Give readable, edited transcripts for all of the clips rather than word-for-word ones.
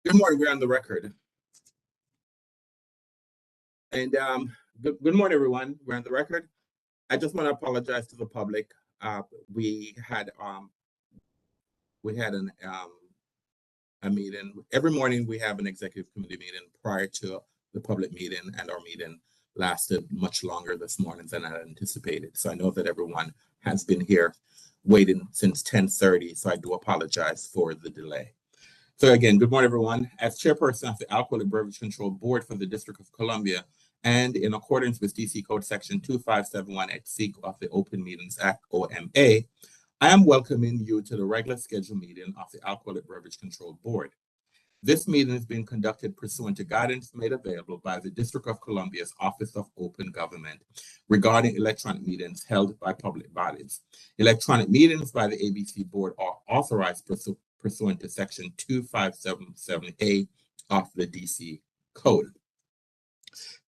Good morning, we're on the record. And good morning, everyone. We're on the record. I just want to apologize to the public. We had a meeting. Every morning we have an executive committee meeting prior to the public meeting, and our meeting lasted much longer this morning than I anticipated. So I know that everyone has been here waiting since 10:30, so I do apologize for the delay. So again, good morning, everyone. As chairperson of the Alcoholic Beverage Control Board for the District of Columbia, and in accordance with DC Code Section 2571(c) of the Open Meetings Act, OMA, I am welcoming you to the regular scheduled meeting of the Alcoholic Beverage Control Board. This meeting is being conducted pursuant to guidance made available by the District of Columbia's Office of Open Government regarding electronic meetings held by public bodies. Electronic meetings by the ABC Board are authorized pursuant to Section 2577A of the DC Code.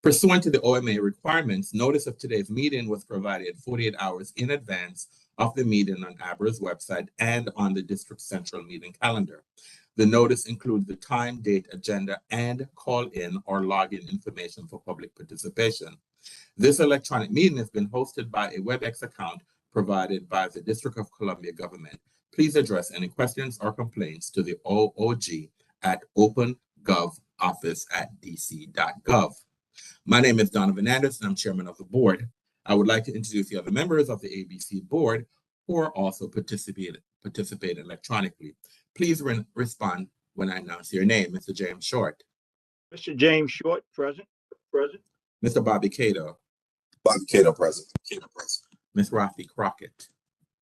Pursuant to the OMA requirements, notice of today's meeting was provided 48 hours in advance of the meeting on ABRA's website and on the District Central meeting calendar. The notice includes the time, date, agenda, and call-in or login information for public participation. This electronic meeting has been hosted by a WebEx account provided by the District of Columbia government. Please address any questions or complaints to the OOG at opengovoffice@dc.gov. My name is Donovan Anderson. I'm chairman of the board. I would like to introduce the other members of the ABC board who are also participate electronically. Please respond when I announce your name. Mr. James Short. Mr. James Short, present. Mr. Bobby Cato. Bobby Cato, present. Ms. Rafi Crockett.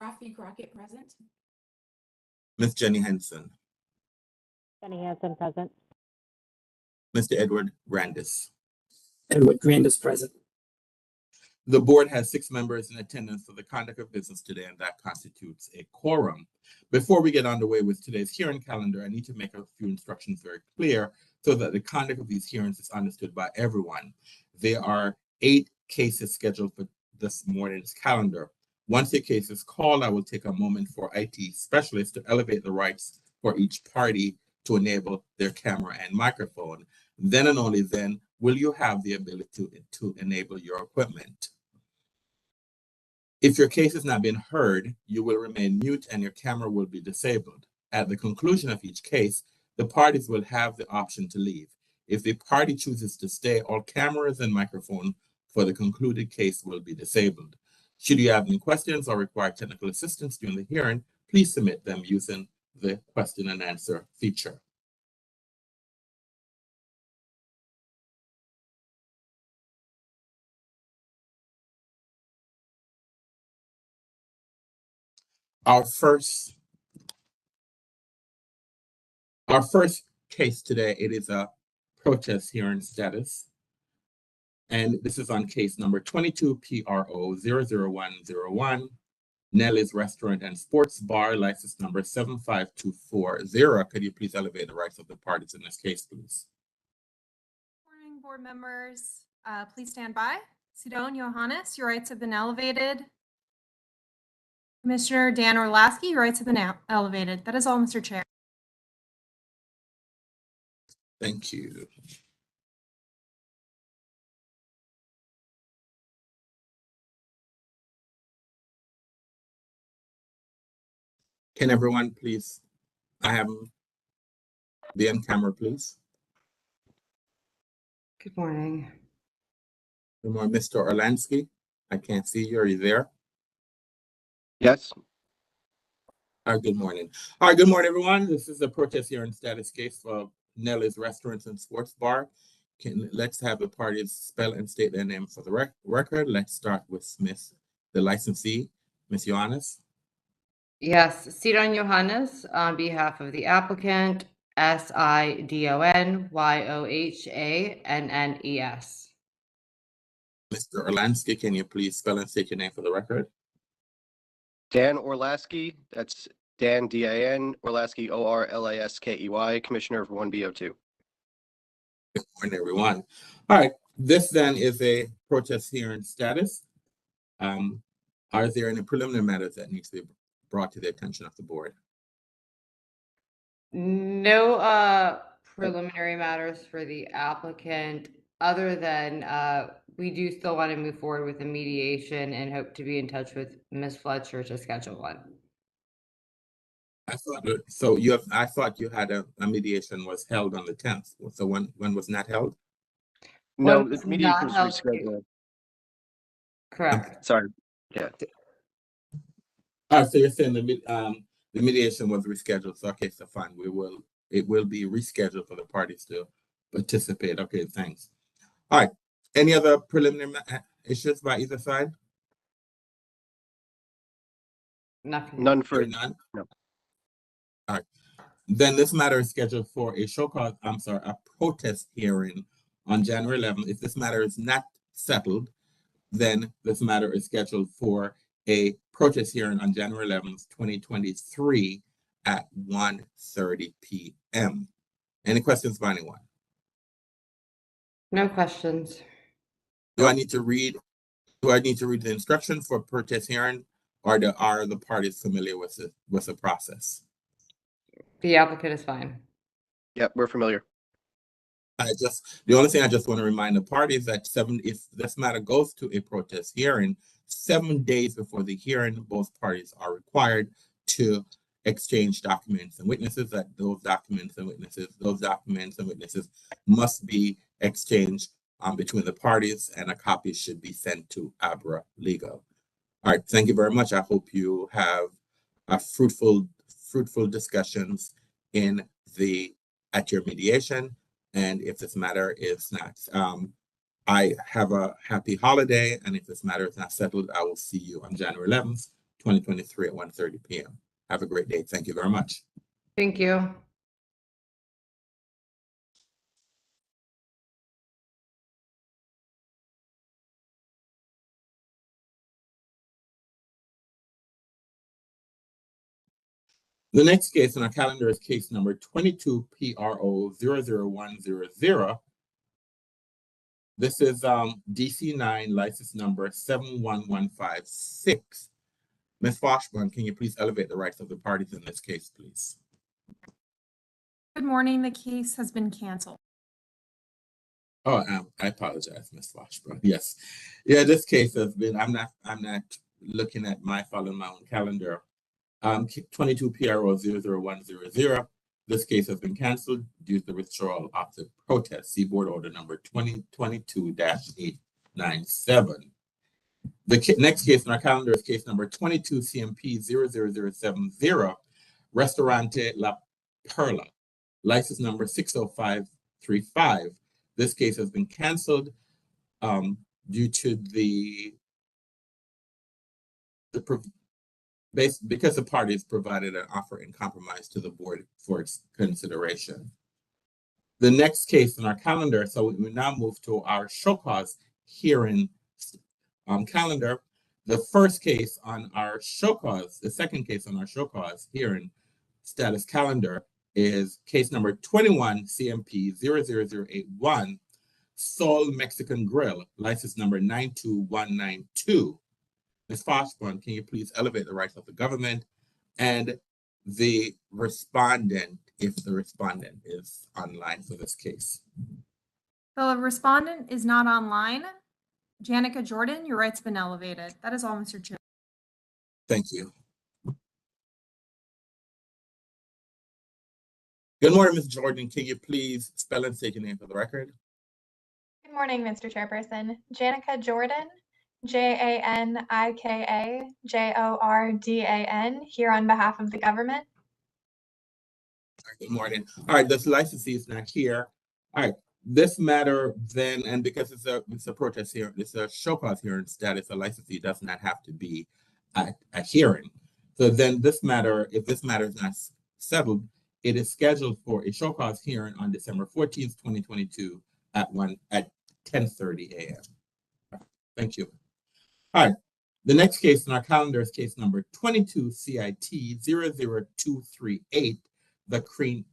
Rafi Crockett, present. Ms. Jenny Henson. Jenny Henson, present. Mr. Edward Grandis. Edward Grandis, present. The board has 6 members in attendance for the conduct of business today, and that constitutes a quorum. Before we get underway with today's hearing calendar, I need to make a few instructions very clear so that the conduct of these hearings is understood by everyone. There are 8 cases scheduled for this morning's calendar. Once a case is called, I will take a moment for IT specialists to elevate the rights for each party to enable their camera and microphone. Then and only then will you have the ability to enable your equipment. If your case is not being heard, you will remain mute and your camera will be disabled. At the conclusion of each case, the parties will have the option to leave. If the party chooses to stay, all cameras and microphone for the concluded case will be disabled. Should you have any questions or require technical assistance during the hearing, please submit them using the question and answer feature. Our first case today, it is a protest hearing status. And this is on case number 22PRO00101, Nelly's Restaurant and Sports Bar, license number 75240. Could you please elevate the rights of the parties in this case, please? Morning, board members. Please stand by. Sidon Johannes, your rights have been elevated. Commissioner Dan Orlasky, your rights have been elevated. That is all, Mr. Chair. Thank you. Can everyone please, I have the on camera, please. Good morning. Good morning, Mr. Orlansky. I can't see you. Are you there? Yes. All right, good morning. All right, good morning, everyone. This is a protest hearing status case for Nelly's Restaurants and Sports Bar. Let's have the parties spell and state their name for the record. Let's start with the licensee, Ms. Johannes. Yes, Sidon Johannes on behalf of the applicant, SIDONYOHANNES. Mr. Orlansky, can you please spell and state your name for the record? Dan Orlasky, that's Dan, D-I-N, Orlasky, O-R-L-A-S-K-E-Y, Commissioner of 1BO2. Good morning, everyone. All right, this then is a protest hearing status. Are there any preliminary matters that need to be brought to the attention of the board? No preliminary matters for the applicant, other than, we do still want to move forward with the mediation and hope to be in touch with Ms. Fletcher to schedule one. I thought you had a mediation was held on the 10th. So when was not held? No, One was the mediation was not held. rescheduled. Correct. Sorry. Yeah. So you're saying the mediation was rescheduled. So okay, so fine. It will be rescheduled for the parties to participate. Okay, thanks. All right. Any other preliminary issues by either side? Nothing. None for, Hearing none? no. All right. Then this matter is scheduled for a protest hearing on January 11th. If this matter is not settled, then this matter is scheduled for a protest hearing on January 11th, 2023 at 1:30 p.m. Any questions by anyone? No questions. Do I need to read the instructions for protest hearing, or are the parties familiar with the process? The applicant is fine. Yep, we're familiar. The only thing I just want to remind the parties that if this matter goes to a protest hearing, 7 days before the hearing, both parties are required to exchange documents and witnesses. That those documents and witnesses must be exchanged between the parties, and a copy should be sent to Abra Legal. All right, thank you very much. I hope you have a fruitful discussions at your mediation. And if this matter is not, I have a happy holiday. And if this matter is not settled, I will see you on January 11th, 2023 at 1:30 p.m. Have a great day. Thank you very much. Thank you. The next case on our calendar is case number 22 PRO 00100. This is DC9 license number 71156. Ms. Washburn, can you please elevate the rights of the parties in this case, please? Good morning. The case has been canceled. Oh, I apologize, Ms. Washburn. Yes. Yeah, this case has been, I'm not looking at following my own calendar. 22 PRO 00100. This case has been canceled due to the withdrawal of the protest. See board order number 2022-897. The next case on our calendar is case number 22 CMP 00070, Restaurante La Perla, license number 60535. This case has been canceled due to because the parties provided an offer in compromise to the board for its consideration. The next case on our calendar, so we now move to our show cause hearing calendar. The first case on our show cause, the second case on our show cause hearing status calendar is case number 21 CMP 00081, Soul Mexican Grill, license number 92192. Ms. Washburn, can you please elevate the rights of the government and the respondent, if the respondent is online for this case? The respondent is not online. Janica Jordan, your rights have been elevated. That is all, Mr. Chair. Thank you. Good morning, Ms. Jordan. Can you please spell and state your name for the record? Good morning, Mr. Chairperson. Janica Jordan, JANIKA here on behalf of the government. Good morning. All right, this licensee is not here. All right, this matter then, and because it's a protest hearing, it's a show cause hearing status, a licensee does not have to be at a hearing. So then this matter, if this matter is not settled, it is scheduled for a show cause hearing on December 14th, 2022 at 10:30 a.m. Thank you. All right, the next case in our calendar is case number 22 CIT 00238, the Queen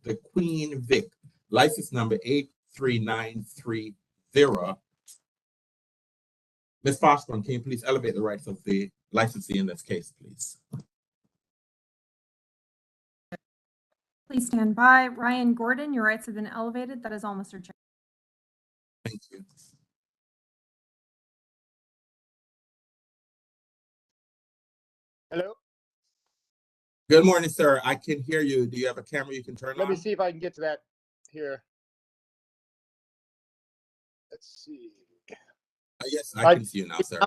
Vic, license number 83930. Ms. Washburn, can you please elevate the rights of the licensee in this case, please? Please stand by. Ryan Gordon, your rights have been elevated. That is all, Mr. Chair. Thank you. Hello, Good morning, sir. I can hear you. Do you have a camera you can turn let me on? see if I can get to that here. Let's see. Yes, I I- can see you now, sir.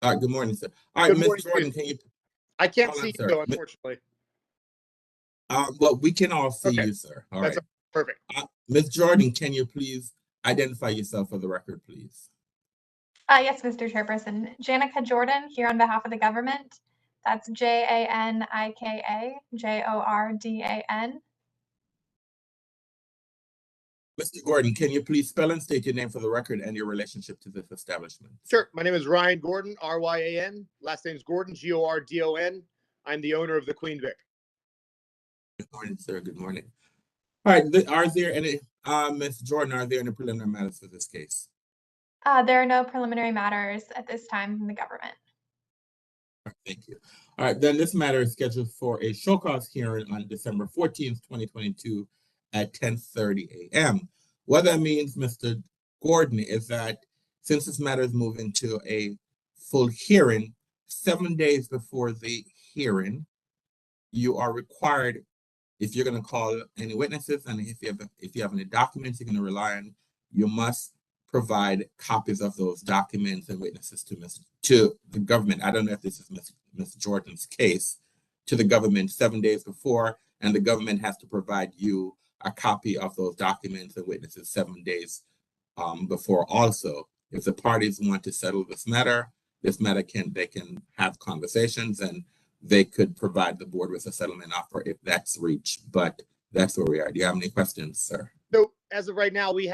All right, good morning, sir. All right, Good Ms. morning, Jordan, can you, I can't hold on, see sir. you, unfortunately. Well, we can all see Okay. you, sir. All That's right. perfect. Ms. Jordan, can you please identify yourself for the record, please? Yes, Mr. Chairperson. Janica Jordan, here on behalf of the government. That's Janika Jordan. Mr. Gordon, can you please spell and state your name for the record and your relationship to this establishment? Sure. My name is Ryan Gordon, Ryan. Last name is Gordon, Gordon. I'm the owner of the Queen Vic. Good morning, sir. Good morning. All right, are there any, Ms. Jordan, are there any preliminary matters for this case? There are no preliminary matters at this time from the government. All right, thank you. All right, then this matter is scheduled for a show cause hearing on December 14th, 2022 at 10:30 a.m. What that means, Mr. Gordon, is that since this matter is moving to a full hearing, 7 days before the hearing, you are required, if you're going to call any witnesses and if you have any documents you're going to rely on, you must provide copies of those documents and witnesses to the government. I don't know if this is Ms. Jordan's case, to the government 7 days before, and the government has to provide you a copy of those documents and witnesses 7 days before also. If the parties want to settle this matter they can have conversations and they could provide the board with a settlement offer if that's reached, but that's where we are. Do you have any questions, sir? So as of right now, we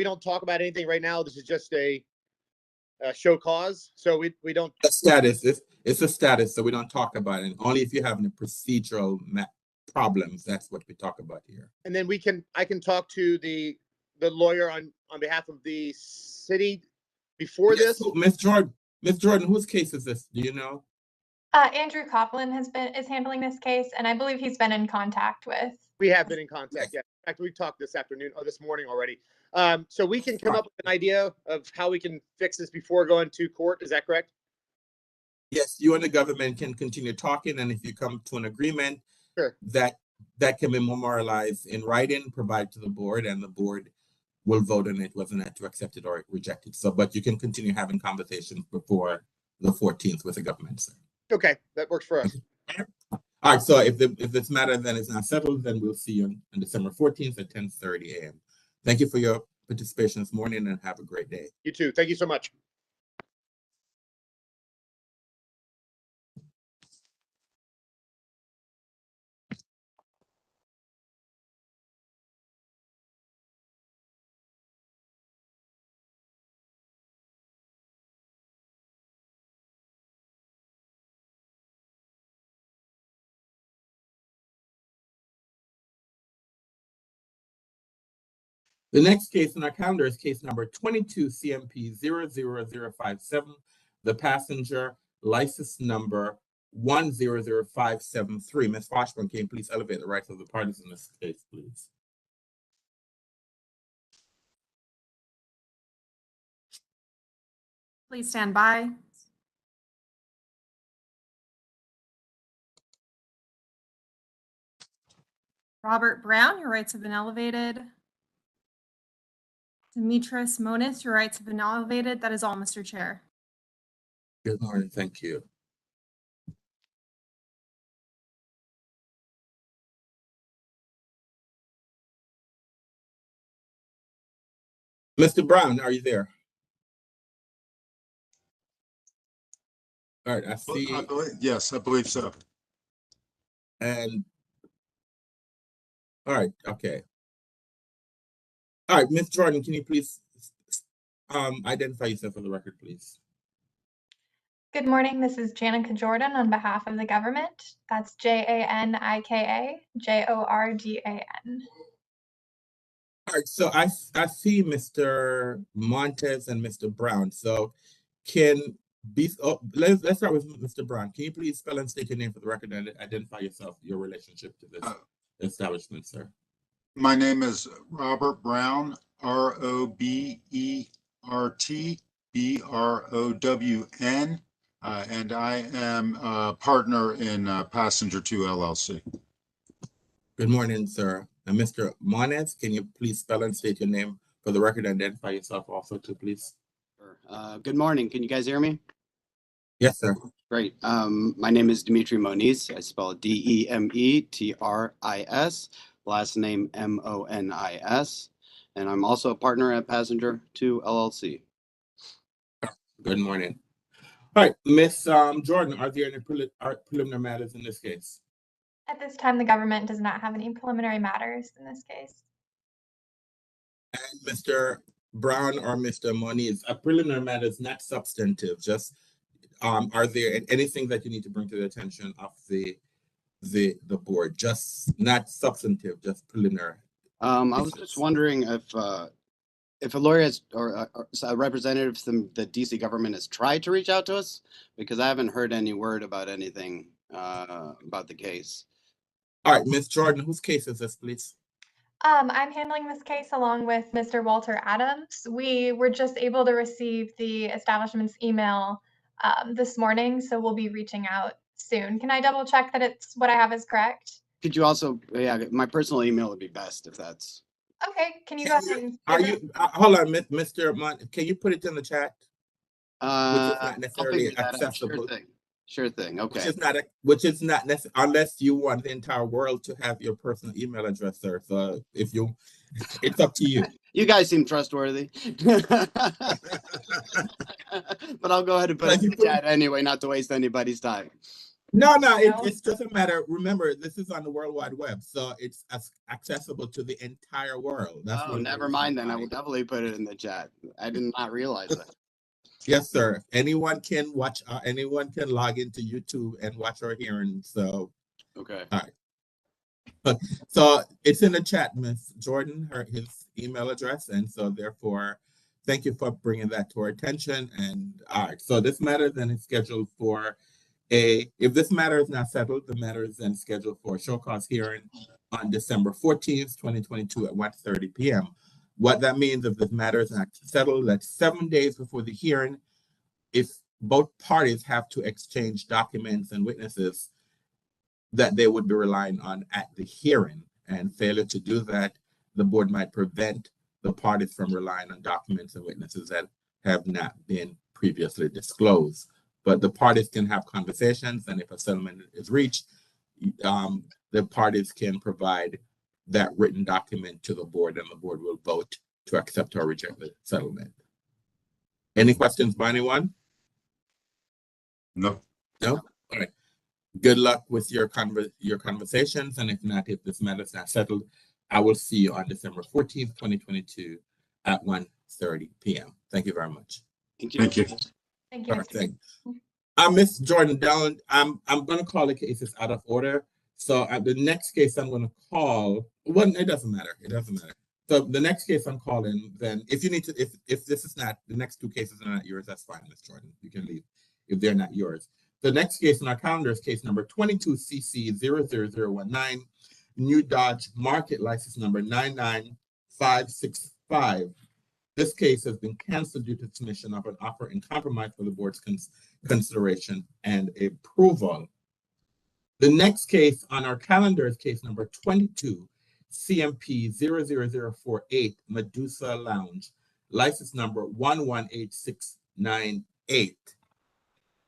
don't talk about anything right now. This is just a show cause. So we don't. The status, it's a status, so we don't talk about it. Only if you have any procedural problems, that's what we talk about here. And then I can talk to the lawyer on behalf of the city before Yes, this. Ms. Jordan, whose case is this? Do you know? Andrew Coughlin is handling this case, and I believe he's been in contact with. We have been in contact. Yeah. In fact, we talked this afternoon or this morning already. So we can come up with an idea of how we can fix this before going to court. Is that correct? Yes, you and the government can continue talking, and if you come to an agreement, Sure. that can be memorialized in writing, provided to the board, and the board will vote on it, whether or not to accept it or reject it. So, but you can continue having conversations before the 14th with the government, sir. Okay, that works for us. All right, so if this matter then is not settled, then we'll see you on December 14th at 10:30 a.m. Thank you for your participation this morning and have a great day. You too. Thank you so much. The next case on our calendar is case number 22 CMP 00057. The passenger license number 100573. Ms. Washburn, can you please elevate the rights of the parties in this case, please? Please stand by. Robert Brown, your rights have been elevated. Demetris Monis, your rights have been elevated. That is all, Mr. Chair. Good morning, thank you. Mr. Brown, are you there? All right, I see. Yes, I believe so. And all right, okay. All right, Ms. Jordan, can you please identify yourself for the record, please? Good morning. This is Janica Jordan on behalf of the government. That's Janika Jordan. All right, so I see Mr. Montes and Mr. Brown. So can Let's start with Mr. Brown. Can you please spell and state your name for the record and identify yourself, your relationship to this establishment, sir? My name is Robert Brown, RobertBrown, and I am a partner in Passenger 2 LLC. Good morning, sir. And Mr. Moniz, can you please spell and state your name for the record and identify yourself also too, please? Good morning. Can you guys hear me? Yes, sir. Great. My name is Dimitri Moniz. I spell Demetris, last name Monis, and I'm also a partner at Passenger 2 LLC. Good morning. All right, Miss Jordan, are there any preliminary matters in this case? At this time, the government does not have any preliminary matters in this case. And Mr. Brown or Mr. Moniz, a preliminary matter is not substantive. Just are there anything that you need to bring to the attention of the board? Just not substantive, just preliminary. I was just wondering if a lawyer has, or a representative from the DC government has tried to reach out to us, because I haven't heard any word about anything about the case. All right, Ms. Jordan, whose case is this, please? I'm handling this case along with Mr. Walter Adams. We were just able to receive the establishment's email this morning, so we'll be reaching out soon. Can I double check that it's what I have is correct? Could you also, yeah, my personal email would be best if that's. Okay, can you go ahead and Are you hold on, Mr. Can you put it in the chat? Which is not I'll necessarily figure that out. accessible. Sure thing. Okay. Which is not necessary unless you want the entire world to have your personal email address, sir. So if you, it's up to you. You guys seem trustworthy. But I'll go ahead and put it in the chat anyway, not to waste anybody's time. No, it doesn't matter. Remember, this is on the World Wide Web, so it's accessible to the entire world. That's Never mind then. I will definitely put it in the chat. I did not realize that. Yes, sir. Anyone can watch. Anyone can log into YouTube and watch our hearing. So, okay. All right. So it's in the chat, Miss Jordan, his email address, and so therefore, thank you for bringing that to our attention. And all right, so this matter then is scheduled for if this matter is not settled, the matter is then scheduled for a show cause hearing on December 14th, 2022 at 1:30 p.m. What that means, if this matter is not settled, that's 7 days before the hearing. If both parties have to exchange documents and witnesses that they would be relying on at the hearing, and failure to do that, the board might prevent the parties from relying on documents and witnesses that have not been previously disclosed. But the parties can have conversations, and if a settlement is reached, the parties can provide that written document to the board, and the board will vote to accept or reject the settlement. Any questions by anyone? No. No? All right. Good luck with your conversations, and if not, if this matter is not settled, I will see you on December 14th, 2022 at 1:30 p.m. Thank you very much. Thank you. Thank you. Thank you. Thanks. Miss Jordan Dallin, I'm going to call the cases out of order. So the next case I'm going to call, well, it doesn't matter. It doesn't matter. So the next case I'm calling, then if you need to, if this is not, the next two cases are not yours, that's fine, Miss Jordan. You can leave if they're not yours. The next case on our calendar is case number 22CC00019, New Dodge Market license number 99565. This case has been canceled due to submission of an offer in compromise for the board's consideration and approval. The next case on our calendar is case number 22, CMP 00048, Medusa Lounge, license number 118698.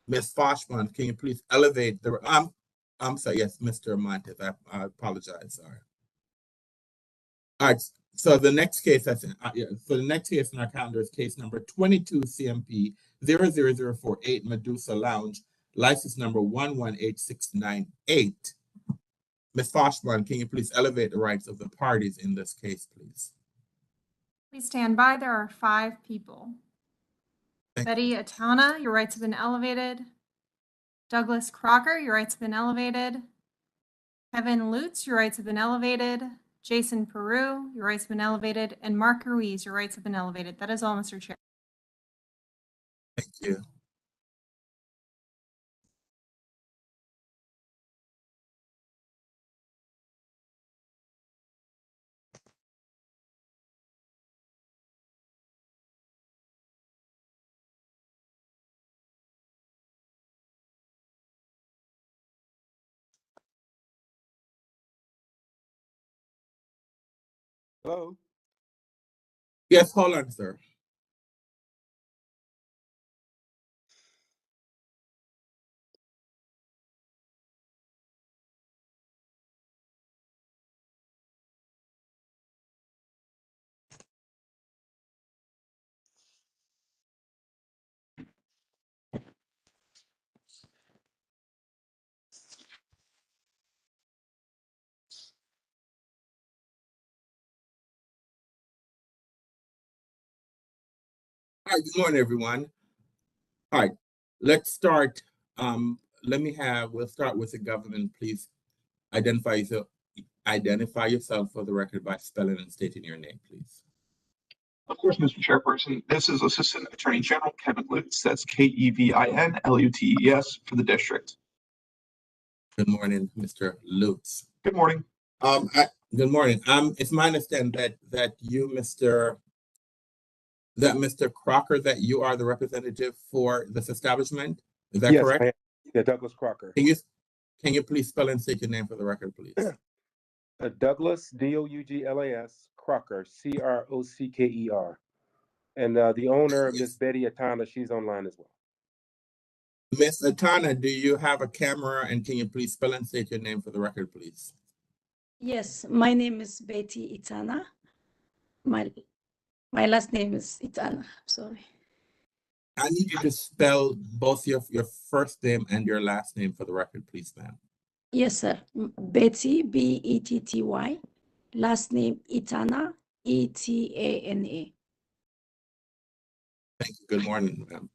Ms. Foshman, can you please elevate the, I'm sorry, yes, Mr. Montes, I apologize, sorry. All right, so the next case that's in, so the next case on our calendar is case number 22, CMP 00048, Medusa Lounge, license number 118698. Ms. Foshman, can you please elevate the rights of the parties in this case, please? Please stand by. There are 5 people. Betty Atana, your rights have been elevated. Douglas Crocker, your rights have been elevated. Kevin Lutz, your rights have been elevated. Jason Peru, your rights have been elevated. And Mark Ruiz, your rights have been elevated. That is all, Mr. Chair. Thank you. Hello? Yes, hold on, sir. All right, good morning, everyone. All right, let's start. We'll start with the government. Please identify yourself for the record by spelling and stating your name, please. Of course, Mr. Chairperson. This is Assistant Attorney General Kevin Lutz. That's KEVIN LUTES for the district. Good morning, Mr. Lutz. Good morning. Good morning. It's my understanding that Mr. Crocker, that you are the representative for this establishment. Is that correct? Yes, yeah, Douglas Crocker. Can you please spell and state your name for the record, please? Douglas, Douglas Crocker, Crockerer. And the owner, Miss Betty Atana, she's online as well. Miss Atana, do you have a camera, and can you please spell and state your name for the record, please? Yes, my name is Betty Itana. My last name is Itana. Sorry. I need you to spell both your first name and your last name for the record, please, ma'am. Yes, sir. Betty, Betty. Last name Itana, Etana. Thank you. Good morning, ma'am.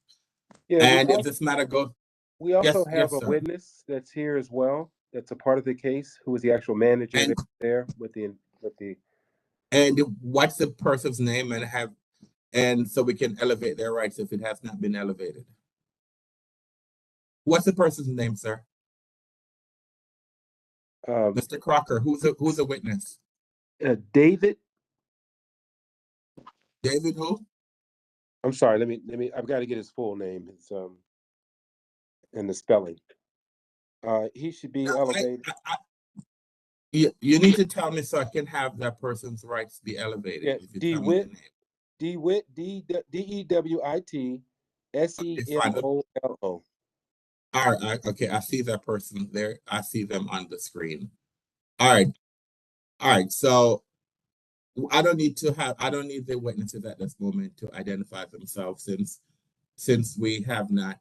Yeah, and if this matter goes, we also yes, have yes, a sir. witness that's here as well. That's a part of the case. Who is the actual manager And- there with the. And what's the person's name, and so we can elevate their rights if it has not been elevated. What's the person's name, sir? Mr. Crocker, who's a witness? David. David who? I'm sorry. Let me. I've got to get his full name. It's and the spelling. He should be elevated. You need to tell me so I can have that person's rights be elevated. Yeah, if you tell me the name. DeWitt, DEWIT, SEMOLO. All right, okay, I see that person there. I see them on the screen. All right. So I don't need the witnesses at this moment to identify themselves since we have not.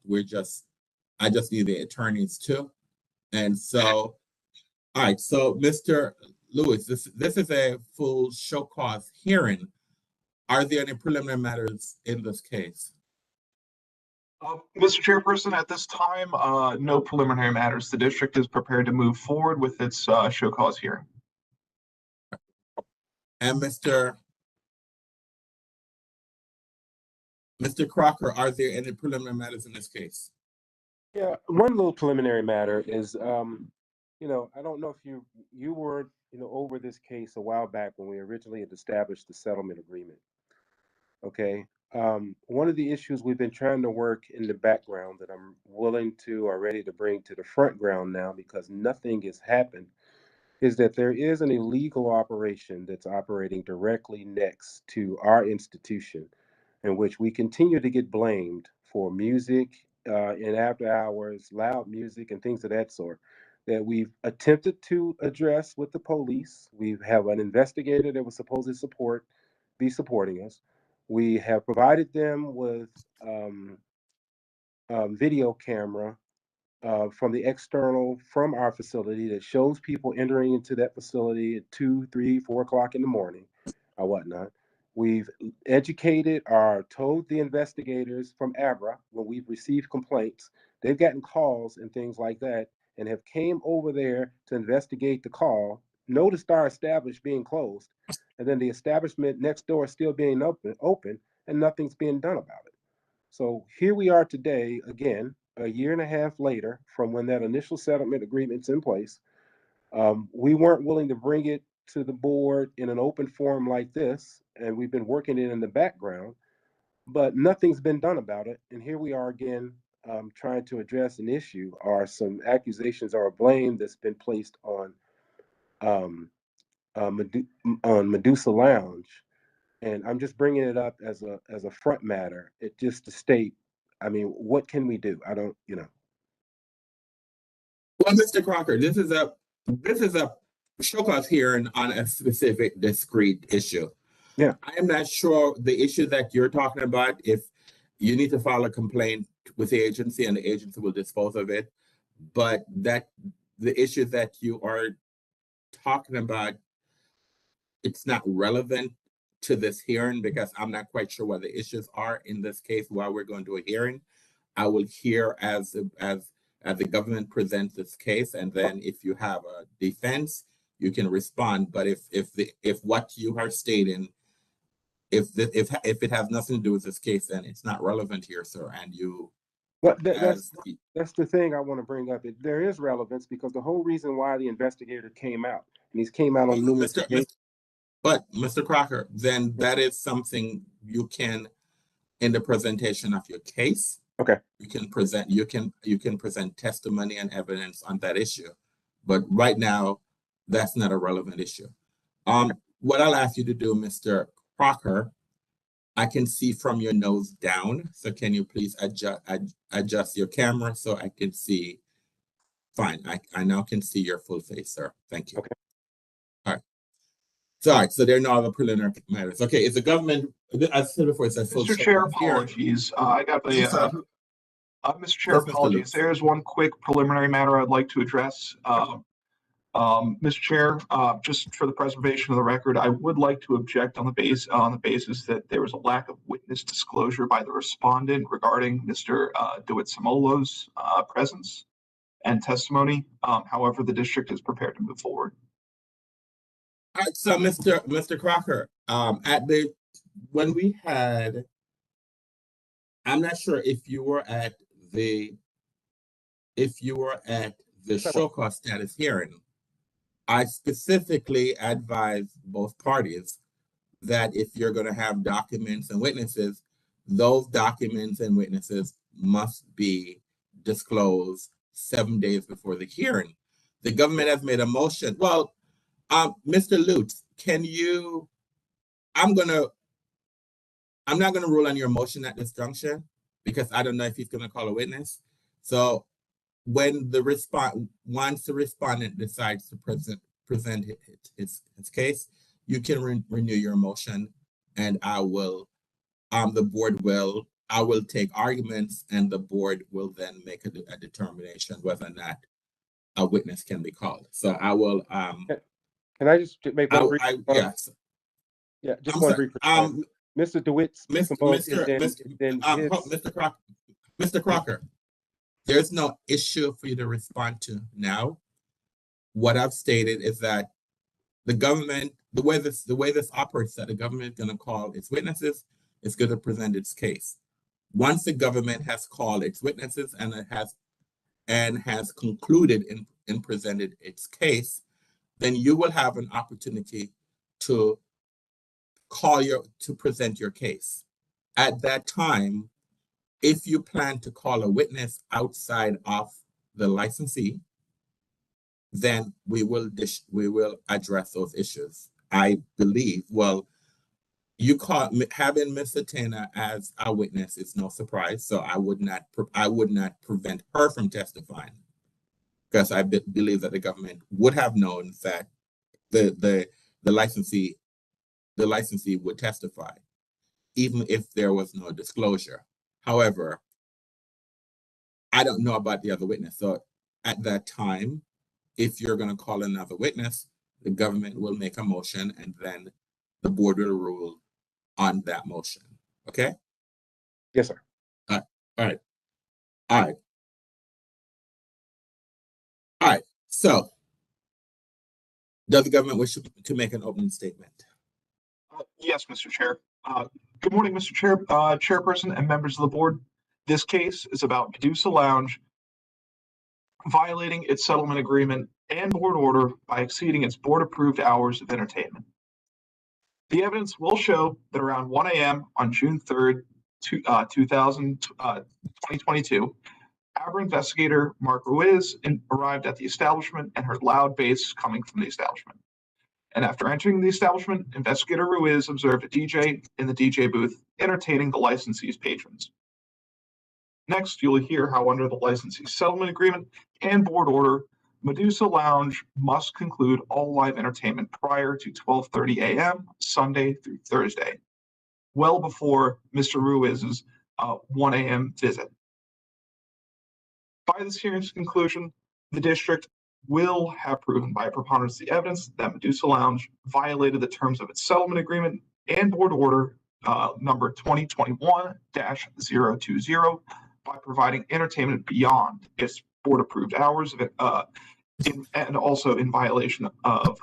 I just need the attorneys too. And so, all right. So, Mr. Lewis, this is a full show cause hearing. Are there any preliminary matters in this case? Mr. Chairperson, at this time, no preliminary matters. The district is prepared to move forward with its show cause hearing. And Mr. Crocker, are there any preliminary matters in this case? Yeah, one little preliminary matter is, I don't know if you were, over this case a while back when we originally had established the settlement agreement. Okay. One of the issues we've been trying to work in the background that I'm willing to or ready to bring to the front ground now because nothing has happened is that there is an illegal operation that's operating directly next to our institution in which we continue to get blamed for music in after hours, loud music and things of that sort that we've attempted to address with the police. We have an investigator that was supposed to be supporting us. We have provided them with video camera from our facility that shows people entering into that facility at 2, 3, 4 o'clock in the morning or whatnot. We've educated or told the investigators from ABRA when we've received complaints. They've gotten calls and things like that and have came over there to investigate the call, noticed our establishment being closed, and then the establishment next door still being open and nothing's being done about it. So here we are today, again, a year and a half later from when that initial settlement agreement's in place. We weren't willing to bring it to the board in an open forum like this, and we've been working it in the background, but nothing's been done about it. And here we are again, trying to address an issue or some accusations or blame that's been placed on on Medusa Lounge, and I'm just bringing it up as a front matter. It just to state, I mean, what can we do? I don't, you know. Well, Mr. Crocker, this is a show cause hearing on a specific discrete issue. Yeah. I am not sure the issue that you're talking about, if you need to file a complaint with the agency and the agency will dispose of it, but that the issue that you are talking about, it's not relevant to this hearing because I'm not quite sure what the issues are in this case while we're going to a hearing. I will hear as the government presents this case, and then if you have a defense, you can respond. But if what you are stating, if it has nothing to do with this case, then it's not relevant here, sir. And you, Well, that's the thing I want to bring up. There is relevance because the whole reason why the investigator came out, and he's came out on numerous occasions. But Mr. Crocker, then that is something you can, in the presentation of your case, okay, you can present testimony and evidence on that issue. But right now, that's not a relevant issue. What I'll ask you to do, Mr. Crocker, I can see from your nose down. So can you please adjust your camera so I can see? Fine, I now can see your full face, sir. Thank you. Okay. All right. Sorry, so there are no other preliminary matters. Okay, is the government, as said before, it's a full Mr. Chair, apologies. I got the, Mr. Chair, apologies. There's one quick preliminary matter I'd like to address. Mr. Chair, just for the preservation of the record, I would like to object on the basis that there was a lack of witness disclosure by the respondent regarding Mr. DeWitt Samolo's presence and testimony. However, the district is prepared to move forward. All right, so Mr. Crocker, when we had, I'm not sure if you were at the show cause status hearing. I specifically advise both parties that if you're going to have documents and witnesses, those documents and witnesses must be disclosed 7 days before the hearing. The government has made a motion. Well, Mr. Lutz, I'm not going to rule on your motion at this junction because I don't know if he's going to call a witness. So when once the respondent decides to present his case, you can renew your motion, and I will take arguments, and the board will then make a determination whether or not a witness can be called. So I will. Can I just make one brief? Yes. Yeah, just one brief. Mr. DeWitt's Mr. Crocker, there's no issue for you to respond to now. What I've stated is that the government, the way this operates, that the government is going to call its witnesses, it's going to present its case. Once the government has called its witnesses and has concluded and presented its case, then you will have an opportunity to present your case. At that time, if you plan to call a witness outside of the licensee, then we will address those issues. I believe, well, having Ms. Atena as a witness is no surprise, so I would not prevent her from testifying, because I believe that the government would have known that the licensee would testify, even if there was no disclosure. However, I don't know about the other witness. So at that time, if you're going to call another witness, the government will make a motion, and then the board will rule on that motion. Okay? Yes, sir. All right. So, does the government wish to make an opening statement? Yes, Mr. Chair. Good morning, Mr. Chair, Chairperson, and members of the board. This case is about Medusa Lounge violating its settlement agreement and board order by exceeding its board-approved hours of entertainment. The evidence will show that around 1 a.m. on June 3rd, 2022, Abra investigator Mark Ruiz arrived at the establishment and heard loud bass coming from the establishment. and after entering the establishment, Investigator Ruiz observed a DJ in the DJ booth entertaining the licensee's patrons. Next, you'll hear how under the licensee settlement agreement and board order, Medusa Lounge must conclude all live entertainment prior to 12:30 a.m. Sunday through Thursday, well before Mr. Ruiz's 1 a.m. visit. By this hearing's conclusion, the district will have proven by a preponderance of the evidence that Medusa Lounge violated the terms of its settlement agreement and board order number 2021-020 by providing entertainment beyond its board-approved hours and also in violation of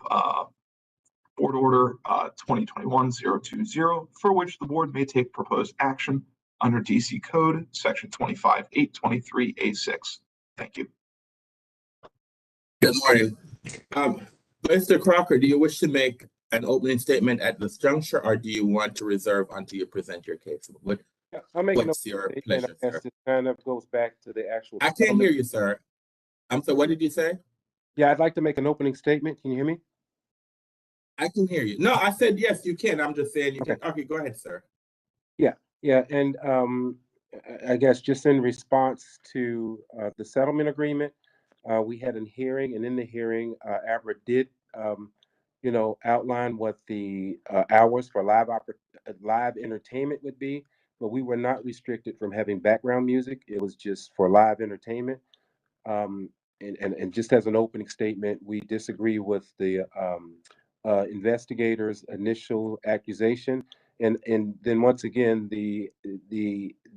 board order 2021-020, for which the board may take proposed action under DC Code Section 25-823A6. Thank you. Good morning. Mr. Crocker, do you wish to make an opening statement at this juncture, or do you want to reserve until you present your case? I'll make What's your pleasure, sir? It kind of goes back to the actual. I can't hear you, sir. I'm sorry, what did you say? Yeah, I'd like to make an opening statement. Can you hear me? I can hear you. No, I said yes, you can. I'm just saying you can. Okay, go ahead, sir. Yeah, and I guess just in response to the settlement agreement, we had a hearing, and in the hearing, ABRA did, outline what the hours for live entertainment would be, but we were not restricted from having background music. It was just for live entertainment. And just as an opening statement, we disagree with the investigator's initial accusation. And then once again, the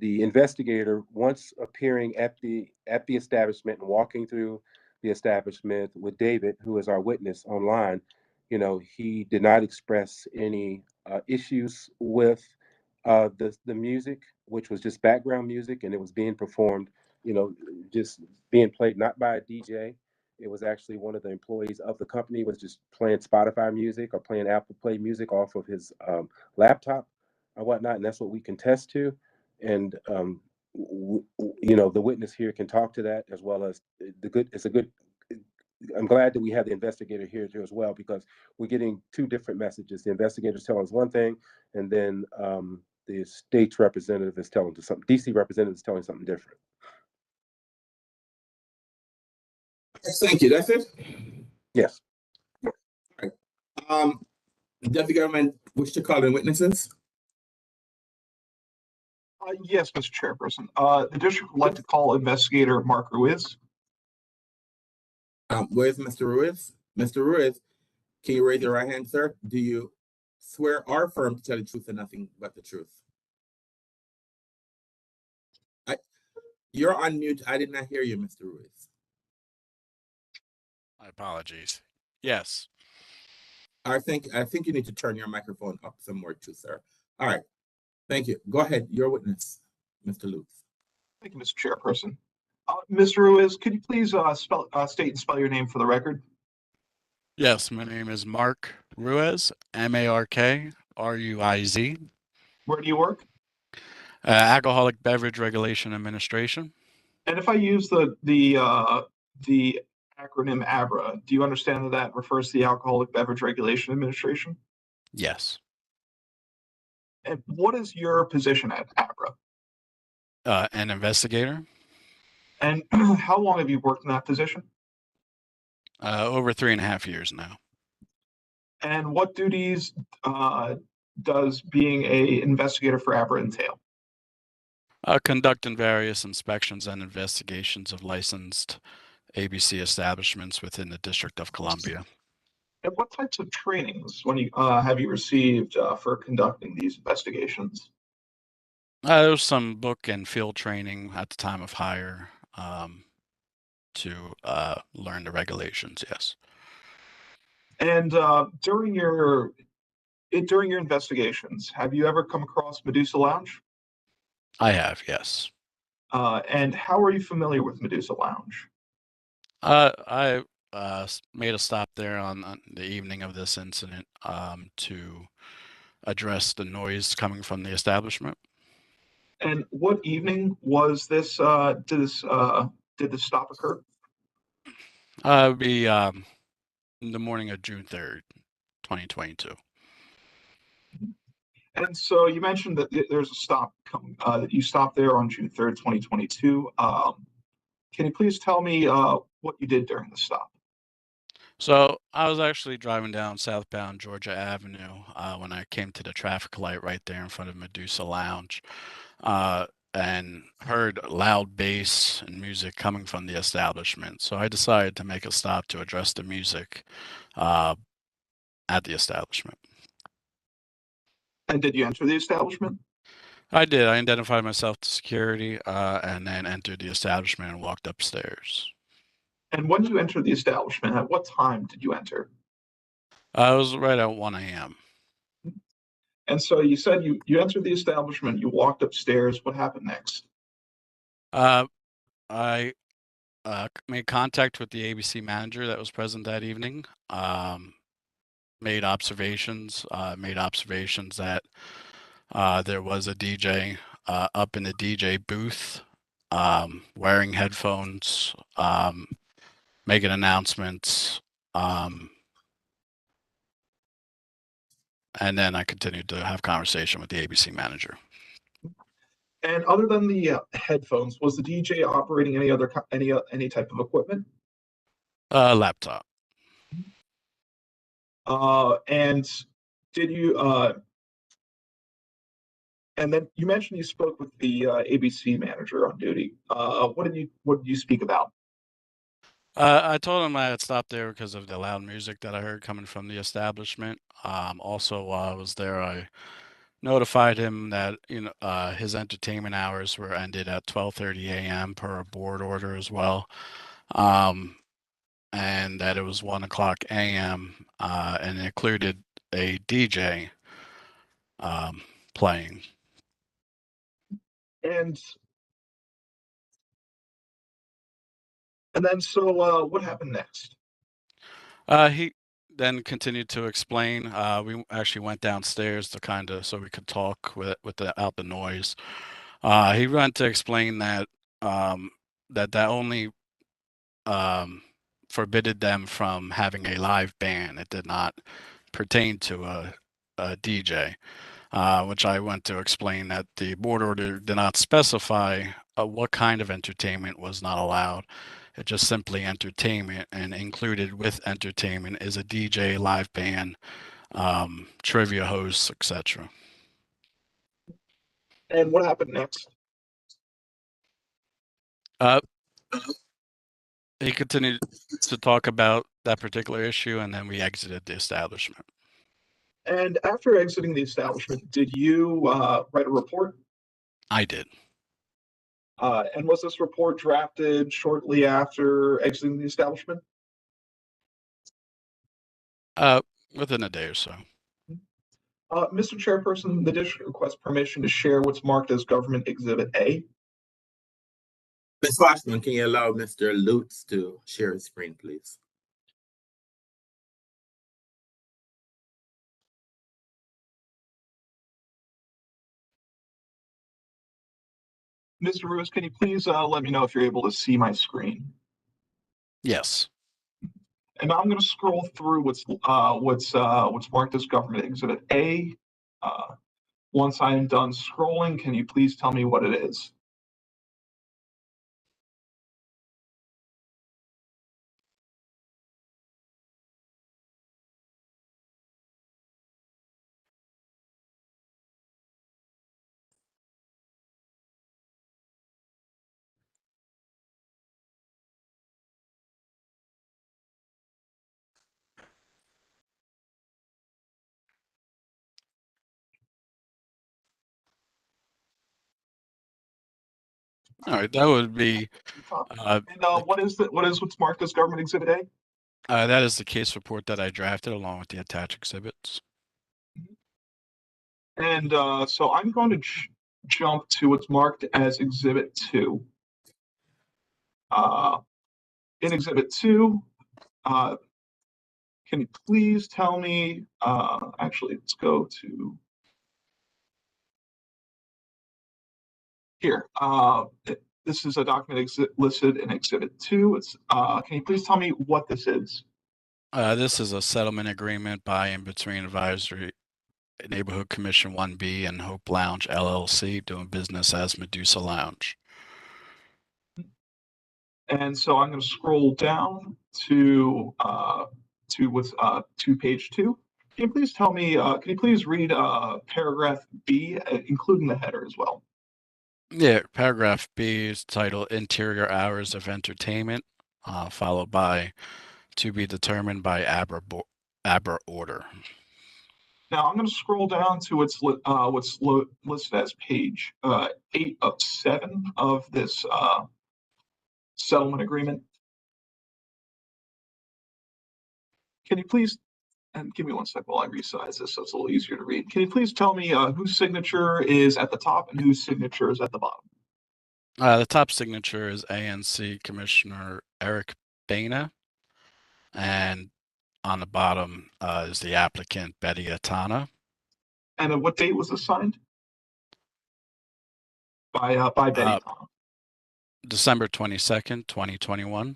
investigator, once appearing at the establishment and walking through the establishment with David, who is our witness online, he did not express any issues with the music, which was just background music, and it was being performed, just being played not by a DJ. It was actually one of the employees of the company was just playing Spotify music or playing Apple Play music off of his laptop or whatnot, and that's what we contest to. And the witness here can talk to that, as well as I'm glad that we have the investigator here too as well, because we're getting two different messages. The investigator's telling us one thing, and then the state's representative is telling us something. DC representative is telling something different. Thank you. That's it? Yes. All right. Does the government wish to call in witnesses? Yes, Mr. Chairperson. The district would like to call investigator Mark Ruiz. Where's Mr. Ruiz? Mr. Ruiz, can you raise your right hand, sir? Do you swear or affirm to tell the truth and nothing but the truth? You're on mute. I did not hear you, Mr. Ruiz. My apologies. Yes. I think you need to turn your microphone up some more too, sir. All right. Thank you. Go ahead. Your witness, Mr. Lutz. Thank you, Mr. Chairperson. Mr. Ruiz, could you please state and spell your name for the record? Yes, my name is Mark Ruiz, M-A-R-K-R-U-I-Z. Where do you work? Alcoholic Beverage Regulation Administration. And if I use the acronym ABRA, do you understand that refers to the Alcoholic Beverage Regulation Administration? Yes. And what is your position at ABRA? An investigator. And how long have you worked in that position? Over 3.5 years now. And what duties does being an investigator for ABRA entail? Conducting various inspections and investigations of licensed ABC establishments within the District of Columbia. And what types of trainings have you received for conducting these investigations? There was some book and field training at the time of hire to learn the regulations, yes. And during your investigations, have you ever come across Medusa Lounge? I have, yes. And how are you familiar with Medusa Lounge? I made a stop there on the evening of this incident to address the noise coming from the establishment. And what evening was this? Did this stop occur? It would be in the morning of June 3rd, 2022. And so you mentioned that there's a stop coming, that you stopped there on June 3rd, 2022. Can you please tell me what you did during the stop? So I was actually driving down southbound Georgia Avenue when I came to the traffic light right there in front of Medusa Lounge, and heard loud bass and music coming from the establishment. So I decided to make a stop to address the music at the establishment. And did you enter the establishment? I did. I identified myself to security and then entered the establishment and walked upstairs. And when you entered the establishment, at what time did you enter? It was right at 1 a.m. And so you said you entered the establishment, you walked upstairs. What happened next? I made contact with the ABC manager that was present that evening. Made observations that there was a DJ up in the DJ booth, wearing headphones, making announcements, and then I continued to have conversation with the ABC manager. And other than the headphones, was the DJ operating any type of equipment? Laptop. And did you and then you mentioned you spoke with the ABC manager on duty. What did you speak about? I told him I had stopped there because of the loud music that I heard coming from the establishment. Also, while I was there, I notified him that his entertainment hours were ended at 12:30 a.m. per a board order as well, and that it was 1:00 a.m. And it included a DJ playing. And then so what happened next? He then continued to explain. We actually went downstairs to so we could talk without the noise. He went to explain that that only forbidded them from having a live band. It did not pertain to a DJ, which I went to explain that the board order did not specify what kind of entertainment was not allowed. It just simply entertainment, and included with entertainment is a DJ, live band, trivia hosts, etc. And what happened next? He continued to talk about that particular issue, and then we exited the establishment. And after exiting the establishment, did you write a report? I did. And was this report drafted shortly after exiting the establishment? Within a day or so. Mr. Chairperson, the district requests permission to share what's marked as Government Exhibit A. Ms. Washman, can you allow Mr. Lutz to share his screen, please? Mr. Ruiz, can you please let me know if you're able to see my screen? Yes. And I'm going to scroll through what's marked as Government Exhibit A. Once I am done scrolling, can you please tell me what it is? All right, that would be. What is what's marked as Government Exhibit A? That is the case report that I drafted along with the attached exhibits. And so I'm going to jump to what's marked as Exhibit 2. In Exhibit 2, can you please tell me, actually, let's go to here. This is a document listed in Exhibit 2. It's, can you please tell me what this is? This is a settlement agreement by and between Advisory Neighborhood Commission 1B and Hope Lounge LLC, doing business as Medusa Lounge. And so I'm going to scroll down to page 2. Can you please tell me? Can you please read paragraph B, including the header as well? Yeah, paragraph B is titled Interior Hours of Entertainment, followed by to be determined by ABRA order. Now I'm going to scroll down to what's listed as page 8 of 7 of this settlement agreement. Can you please, and give me one second while I resize this so it's a little easier to read. Can you please tell me whose signature is at the top and whose signature is at the bottom? The top signature is ANC Commissioner Eric Bana, and on the bottom is the applicant Betty Atana. And what date was this signed? By Betty Atana. December 22nd, 2021.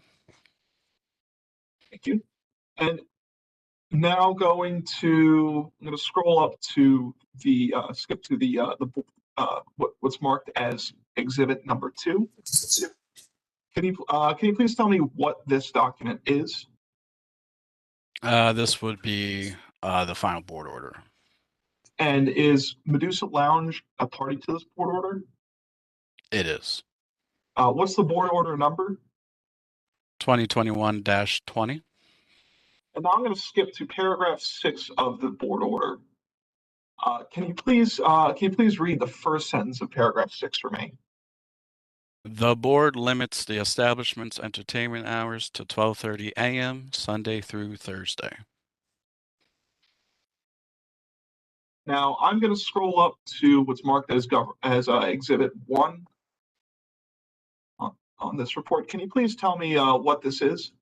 Thank you. And now I'm going to scroll up to the skip to the what's marked as exhibit number 2. Can you please tell me what this document is? This would be the final board order. And is Medusa Lounge a party to this board order? It is. What's the board order number? 2021-20. And now I'm going to skip to paragraph 6 of the board order. Can you please read the first sentence of paragraph 6 for me? The board limits the establishment's entertainment hours to 12:30 a.m. Sunday through Thursday. Now I'm going to scroll up to what's marked as exhibit 1 on this report. Can you please tell me what this is?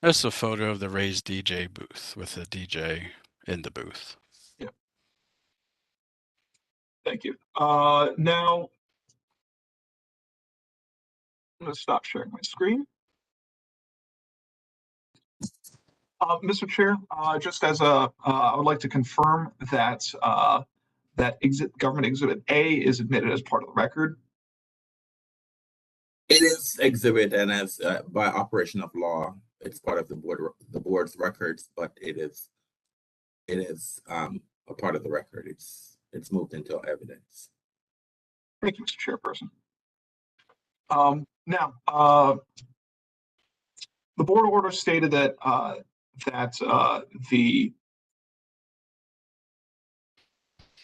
That's a photo of the raised DJ booth with a DJ in the booth. Yeah. Thank you. Now I'm going to stop sharing my screen. Mr. Chair, just as I would like to confirm that government exhibit A is admitted as part of the record. It is exhibit, and as by operation of law, it's part of the board's records, but it is a part of the record. It's moved into evidence. Thank you, Mr. Chairperson. Now, the board order stated that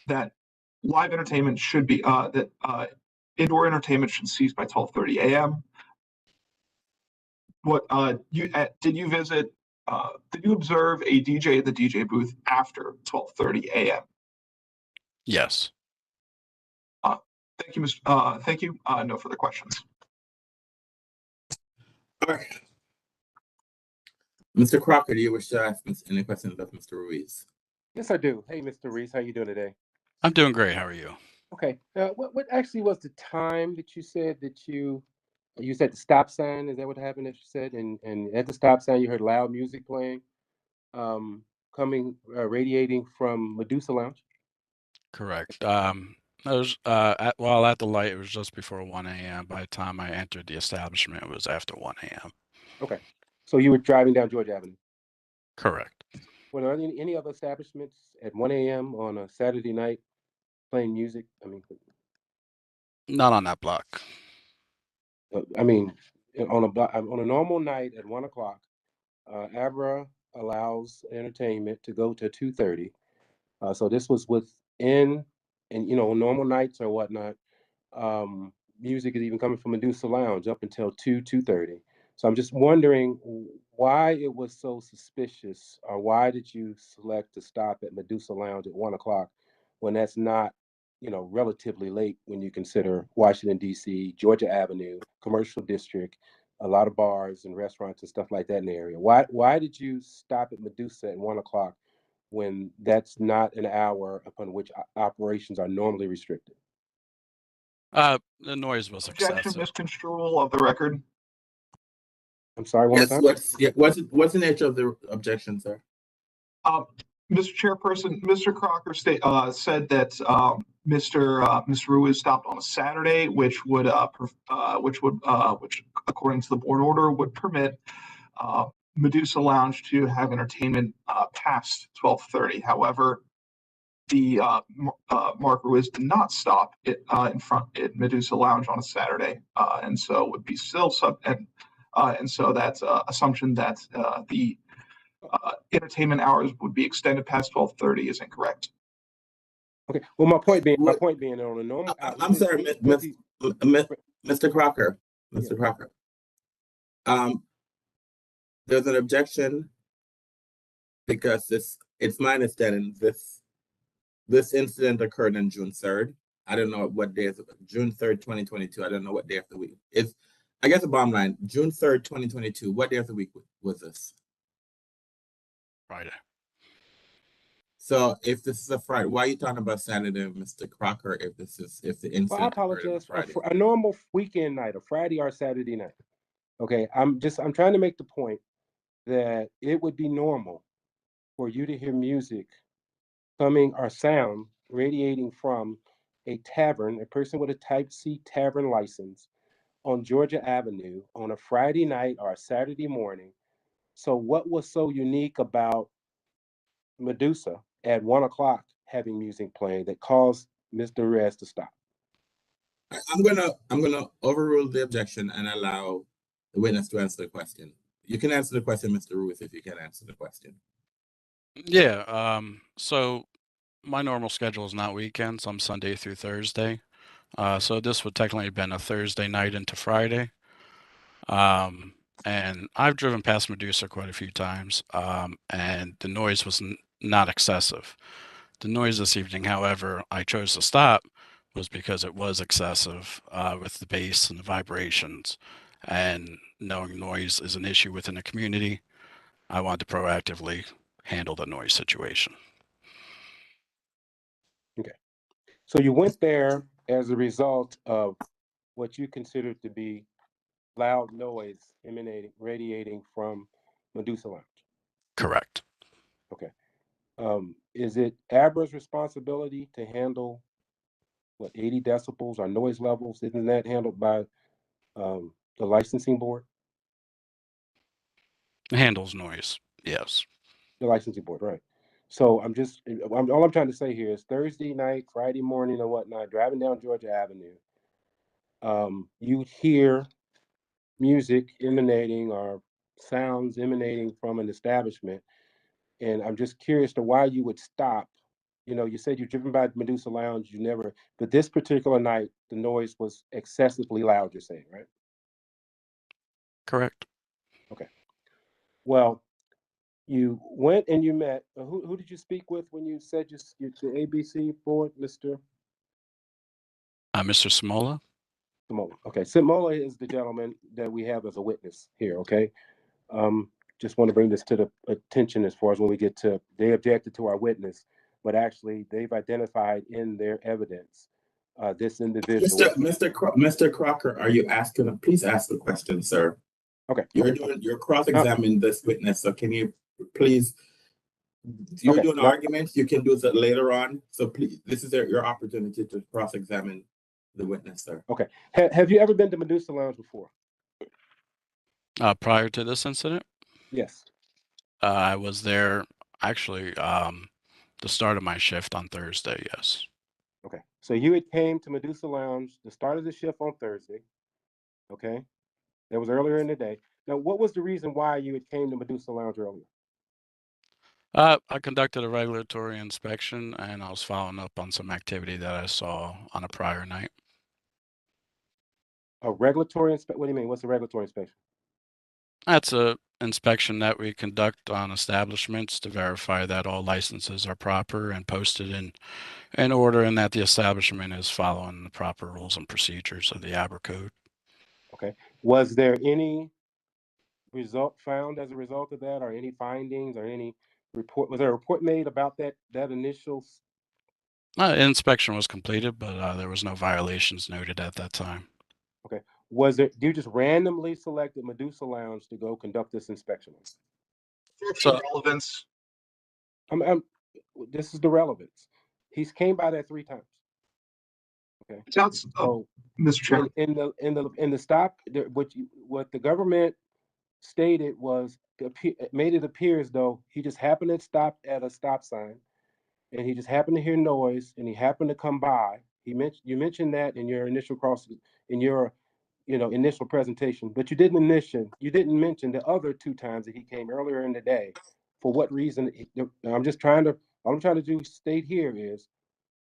that live entertainment should be indoor entertainment should cease by 12:30 a.m. What did you visit? Did you observe a DJ at the DJ booth after 12:30 a.m.? Yes. Thank you, thank you. No further questions. All right. Mr. Crocker, do you wish to ask any questions of Mr. Ruiz? Yes, I do. Hey, Mr. Ruiz, how you doing today? I'm doing great. How are you? Okay. What actually was the time that you said that you said the stop sign? Is that what happened that you said? And at the stop sign, you heard loud music playing, radiating from Medusa Lounge? Correct. It was while at the light, it was just before 1 a.m. By the time I entered the establishment, it was after 1 a.m. Okay. So you were driving down Georgia Avenue? Correct. Were there any other establishments at 1 a.m. on a Saturday night playing music? I mean, not on that block. I mean, on a normal night at 1 o'clock, ABRA allows entertainment to go to 2:30. So this was within, and normal nights or whatnot, music is even coming from Medusa Lounge up until 2:30. So I'm just wondering why it was so suspicious, or why did you select to stop at Medusa Lounge at 1 o'clock when that's not, relatively late when you consider Washington, D.C., Georgia Avenue, commercial district, a lot of bars and restaurants and stuff like that in the area. Why did you stop at Medusa at 1 o'clock when that's not an hour upon which operations are normally restricted? The noise was Objection, excessive. misconstrual of the record. I'm sorry, one more time. What's the nature of the objection, sir? Mr. Chairperson, Mr. Crocker said that Mr. Ruiz stopped on a Saturday, which according to the board order would permit Medusa Lounge to have entertainment past 12:30. However, the Mark Ruiz did not stop in front at Medusa Lounge on a Saturday, and so would be still and so that's assumption that the entertainment hours would be extended past 12:30 is incorrect. Okay. Well, my point being on a normal. I'm sorry, Mr. Crocker. Mr. Crocker. There's an objection because it's my understanding this incident occurred on June 3rd. I don't know what day is June 3rd, 2022. I don't know what day of the week. I guess the bottom line, June 3rd, 2022. What day of the week was this? Friday. So if this is a Friday, why are you talking about Saturday, Mr. Crocker, if the incident Well, I apologize. A normal weekend night, a Friday or Saturday night. Okay, I'm trying to make the point that it would be normal for you to hear music coming or sound radiating from a tavern, a person with a Type C tavern license on Georgia Avenue on a Friday night or a Saturday morning. So what was so unique about Medusa at 1 o'clock having music playing that caused Mr. Ruiz to stop? I'm gonna overrule the objection and allow the witness to answer the question. You can answer the question, Mr. Ruiz, if you can answer the question. Yeah. So my normal schedule is not weekends. I'm Sunday through Thursday. So this would technically have been a Thursday night into Friday. And I've driven past Medusa quite a few times, and the noise was not excessive. The noise this evening, however, I chose to stop was because it was excessive with the bass and the vibrations. And knowing noise is an issue within the community, I wanted to proactively handle the noise situation. Okay. So you went there as a result of what you considered to be loud noise radiating from Medusa Lounge. Correct. Okay. Is it ABRA's responsibility to handle 80 decibels or noise levels? Isn't that handled by the licensing board? Handles noise, yes. The licensing board, right. So all I'm trying to say here is Thursday night, Friday morning or whatnot, driving down Georgia Avenue, you hear music emanating or sounds emanating from an establishment. And I'm just curious to why you would stop. You said you're driven by Medusa Lounge, but this particular night, the noise was excessively loud, you're saying, right? Correct. Okay. Well, you went and you met, who did you speak with when you said you're the ABC board, Mr.? Mr. Smola. Smola. Okay. Smola is the gentleman that we have as a witness here, okay? Just want to bring this to the attention as far as when we get to, they objected to our witness, but actually they've identified in their evidence this individual. Mr. Crocker, are you asking? Please ask the question, sir. Okay. You're cross-examining this witness, so can you please? You're doing arguments. You can do that later on. So please, this is your opportunity to cross-examine the witness, sir. Okay. Have you ever been to Medusa Lounge before? Prior to this incident? Yes. I was there actually the start of my shift on Thursday, yes. Okay. So you had came to Medusa Lounge, the start of the shift on Thursday. Okay. That was earlier in the day. Now, what was the reason why you had came to Medusa Lounge earlier? I conducted a regulatory inspection and I was following up on some activity that I saw on a prior night. A regulatory inspection? What do you mean? What's a regulatory inspection? That's a inspection that we conduct on establishments to verify that all licenses are proper and posted in order and that the establishment is following the proper rules and procedures of the ABRA code. Okay. Was there any result found as a result of that, or any findings or any report? Was there a report made about that initial? Inspection was completed, but there was no violations noted at that time. Okay. Was it, you just randomly selected Medusa Lounge to go conduct this inspection? Exceptional relevance. This is the relevance. He's came by there 3 times. Okay. Sounds, So, Mr. Chair. in the stop, what the government stated was, it made it appear as though he just happened to stop at a stop sign, and he just happened to hear noise, and he happened to come by. You mentioned that in your initial initial presentation, but you didn't mention the other 2 times that he came earlier in the day. For what reason? All I'm trying to state here is,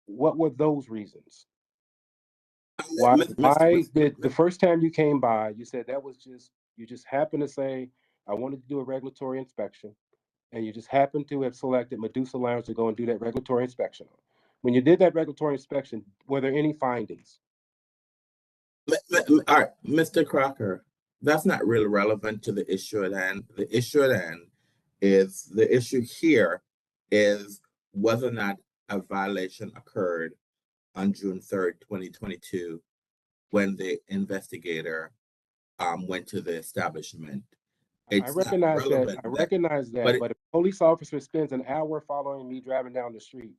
what were those reasons? Why did the first time you came by, you said that was you just happened to say, I wanted to do a regulatory inspection, and you just happened to have selected Medusa Lounge to go and do that regulatory inspection. When you did that regulatory inspection, were there any findings? All right, Mr. Crocker, that's not really relevant to the issue at hand. The issue at hand is, the issue here is whether or not a violation occurred on June 3rd, 2022, when the investigator went to the establishment. I recognize that, but if a police officer spends an hour following me driving down the street,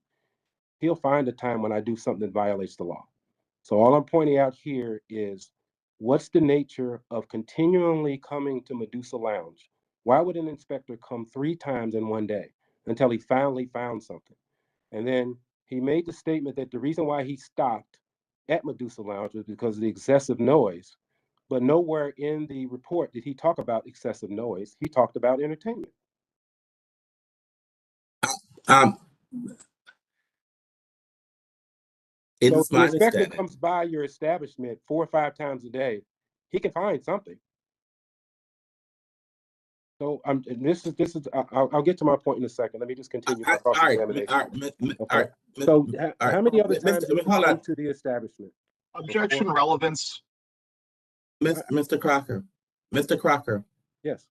he'll find a time when I do something that violates the law. So all I'm pointing out here is, what's the nature of continually coming to Medusa Lounge? Why would an inspector come 3 times in one day until he finally found something? And then he made the statement that the reason why he stopped at Medusa Lounge was because of the excessive noise. But nowhere in the report did he talk about excessive noise. He talked about entertainment. So if the inspector comes by your establishment 4 or 5 times a day, he can find something. So this is I'll get to my point in a second. Let me just continue my cross-examination. Okay. So how many other times did you come to the establishment? Objection, relevance. Mr. Crocker. Yes.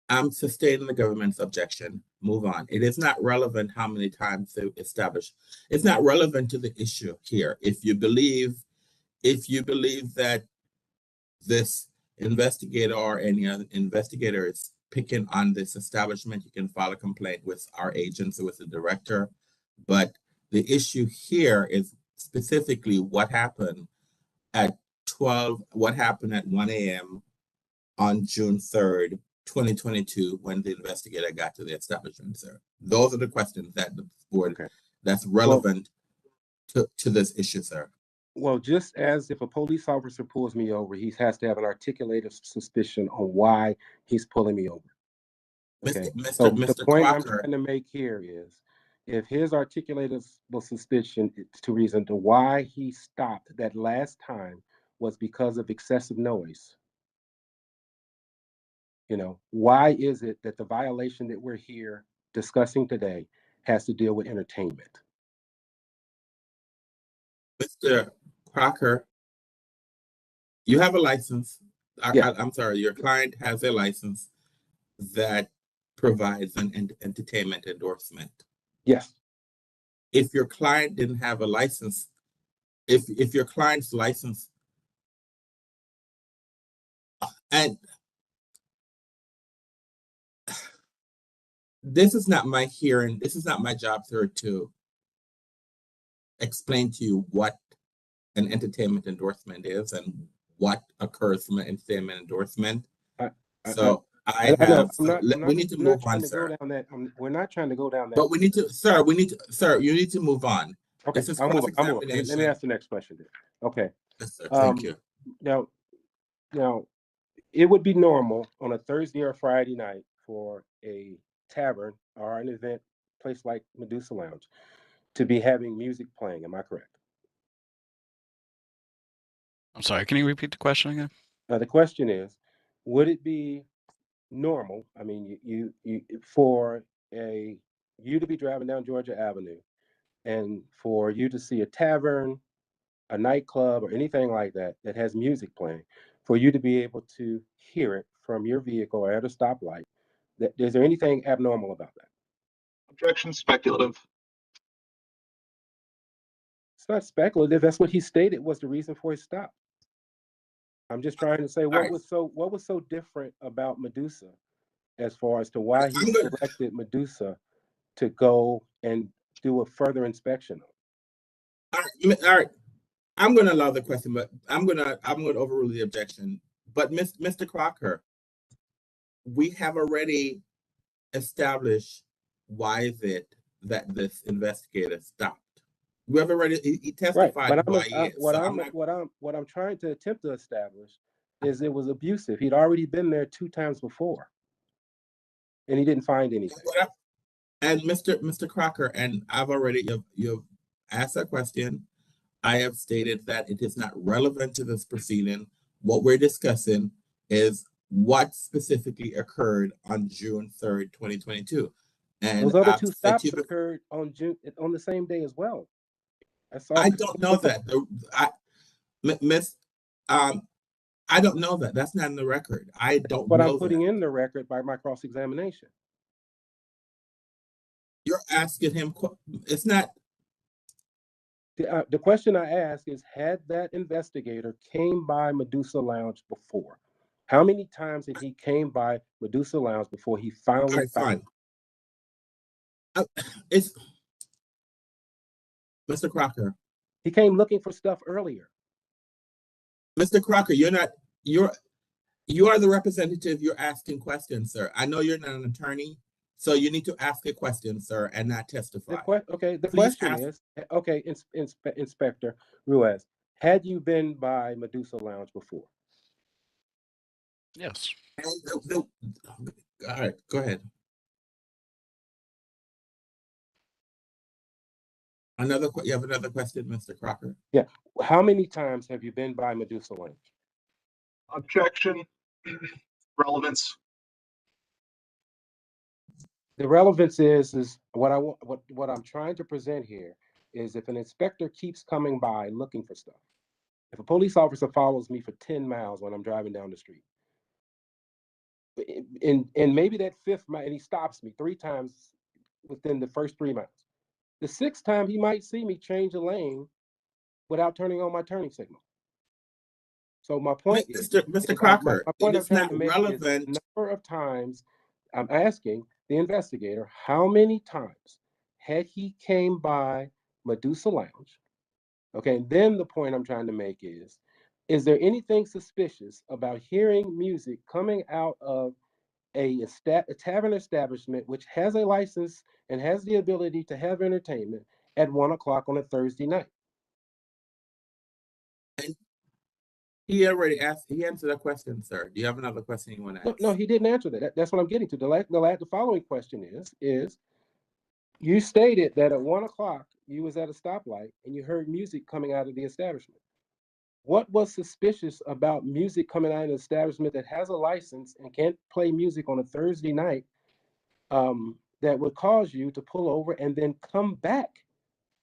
I'm sustaining the government's objection. Move on. It is not relevant how many times they establish. It's not relevant to the issue here. If you believe that this investigator or any other investigator is picking on this establishment, you can file a complaint with our agency, with the director. But the issue here is specifically what happened at 1 a.m. on June 3rd, 2022, when the investigator got to the establishment, sir. Those are the questions that the board that's relevant to this issue, sir. Well, just as if a police officer pulls me over, he has to have an articulated suspicion on why he's pulling me over. Okay. So the point I'm trying to make here is, if his articulated suspicion to reason to why he stopped that last time was because of excessive noise, why is it that the violation that we're here discussing today has to deal with entertainment? Mr. Crocker, you have a license. Yeah. I'm sorry, your client has a license that provides an entertainment endorsement. Yes. If your client didn't have a license, if your client's license, and this is not my hearing, this is not my job, sir, to explain to you what an entertainment endorsement is and what occurs from an entertainment endorsement. We need to move on, sir. We're not trying to go down that. But we need to, sir, you need to move on. Okay, I'll move on. Let me ask the next question then. Okay. Yes, sir. Thank you. Now, it would be normal on a Thursday or Friday night for a tavern or an event place like Medusa Lounge to be having music playing. Am I correct? I'm sorry, can you repeat the question again? The question is, would it be normal? I mean, you for you to be driving down Georgia Avenue and for you to see a tavern, a nightclub, or anything like that that has music playing, for you to be able to hear it from your vehicle or at a stoplight, is there anything abnormal about that? Objection, speculative. It's not speculative. That's what he stated was the reason for his stop. I'm just trying to say what was so different about Medusa as far as to why he selected Medusa to go and do a further inspection. All right. I'm going to allow the question, but I'm going to overrule the objection. But Mr. Crocker, we have already established why is it that this investigator stopped. We have already he testified why he is. What I'm trying to attempt to establish is it was abusive. He'd already been there 2 times before, and he didn't find anything. And Mr. Crocker, and I've already you've asked that question. I have stated that it is not relevant to this proceeding. What we're discussing is what specifically occurred on June 3rd, 2022. And those other 2 stops occurred on the same day as well. I don't know that. I don't know that. That's not in the record. I don't know. But I'm putting in the record by my cross-examination. You're asking him. It's not. The question I ask is, had that investigator came by Medusa Lounge before? How many times did he came by Medusa Lounge before he finally found it? It's Mr. Crocker. He came looking for stuff earlier. Mr. Crocker, you are the representative. You're asking questions, sir. I know you're not an attorney, so you need to ask a question, sir, and not testify. The question is, Inspector Ruiz, had you been by Medusa Lounge before? Yes. All right, go ahead. You have another question, Mr. Crocker? Yeah. How many times have you been by Medusa Lounge? Objection. Relevance. The relevance is what I'm trying to present here is if an inspector keeps coming by looking for stuff, if a police officer follows me for 10 miles when I'm driving down the street, and maybe that 5th mile, and he stops me 3 times within the first 3 miles. The 6th time, he might see me change a lane without turning on my turning signal. So my point is, Mr. Crocker, my point it's not relevant. The number of times I'm asking the investigator, how many times had he came by Medusa Lounge? Okay, and then the point I'm trying to make is there anything suspicious about hearing music coming out of a tavern establishment which has a license and has the ability to have entertainment at 1 o'clock on a Thursday night? And he already asked. He answered that question, sir. Do you have another question you want to ask? No, he didn't answer that. That's what I'm getting to. The following question is you stated that at 1 o'clock you was at a stoplight and you heard music coming out of the establishment. What was suspicious about music coming out of an establishment that has a license and can't play music on a Thursday night that would cause you to pull over and then come back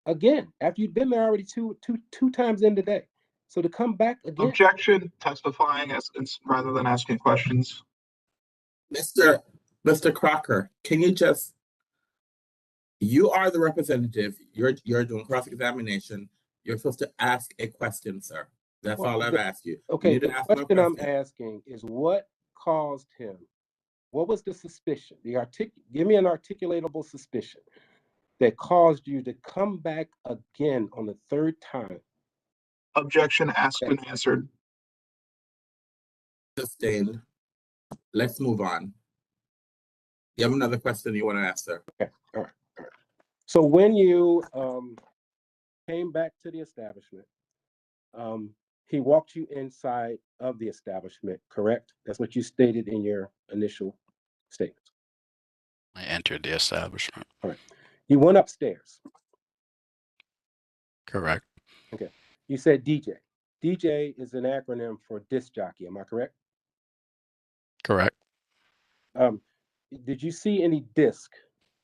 again after you'd been there already two times in the day? So to come back again. Objection. Testifying rather than asking questions. Mr. Crocker, can you just? You are the representative. You're doing cross-examination. You're supposed to ask a question, sir. That's all I've asked you. Okay, the question I'm asking is what caused him? What was the suspicion? Give me an articulatable suspicion that caused you to come back again on the 3rd time. Objection asked and answered. Sustained. Let's move on. You have another question you want to ask, sir? Okay, all right. So when you came back to the establishment, he walked you inside of the establishment, correct? That's what you stated in your initial statement. I entered the establishment. All right. You went upstairs. Correct. Okay. You said DJ. DJ is an acronym for disc jockey. Am I correct? Correct. Did you see any disc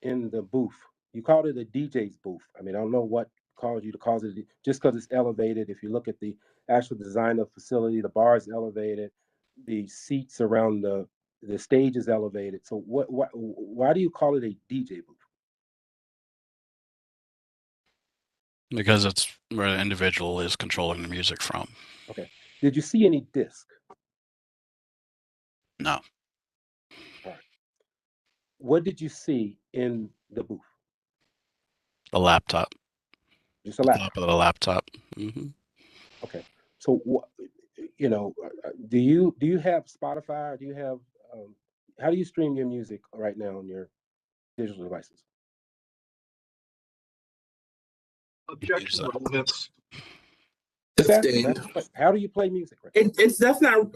in the booth? You called it a DJ's booth. I mean, I don't know what caused you to call it just because it's elevated. If you look at the actual design of the facility, the bar is elevated, the seats around the stage is elevated. So why do you call it a DJ booth? Because it's where the individual is controlling the music from. Okay. Did you see any disc? No. All right. What did you see in the booth? The laptop. Just a The laptop. top of the laptop. Hmm. Okay. So do you have Spotify or do you have how do you stream your music right now on your digital devices? Objection, relevance. Just asking, Sustained. how do you play music right That's not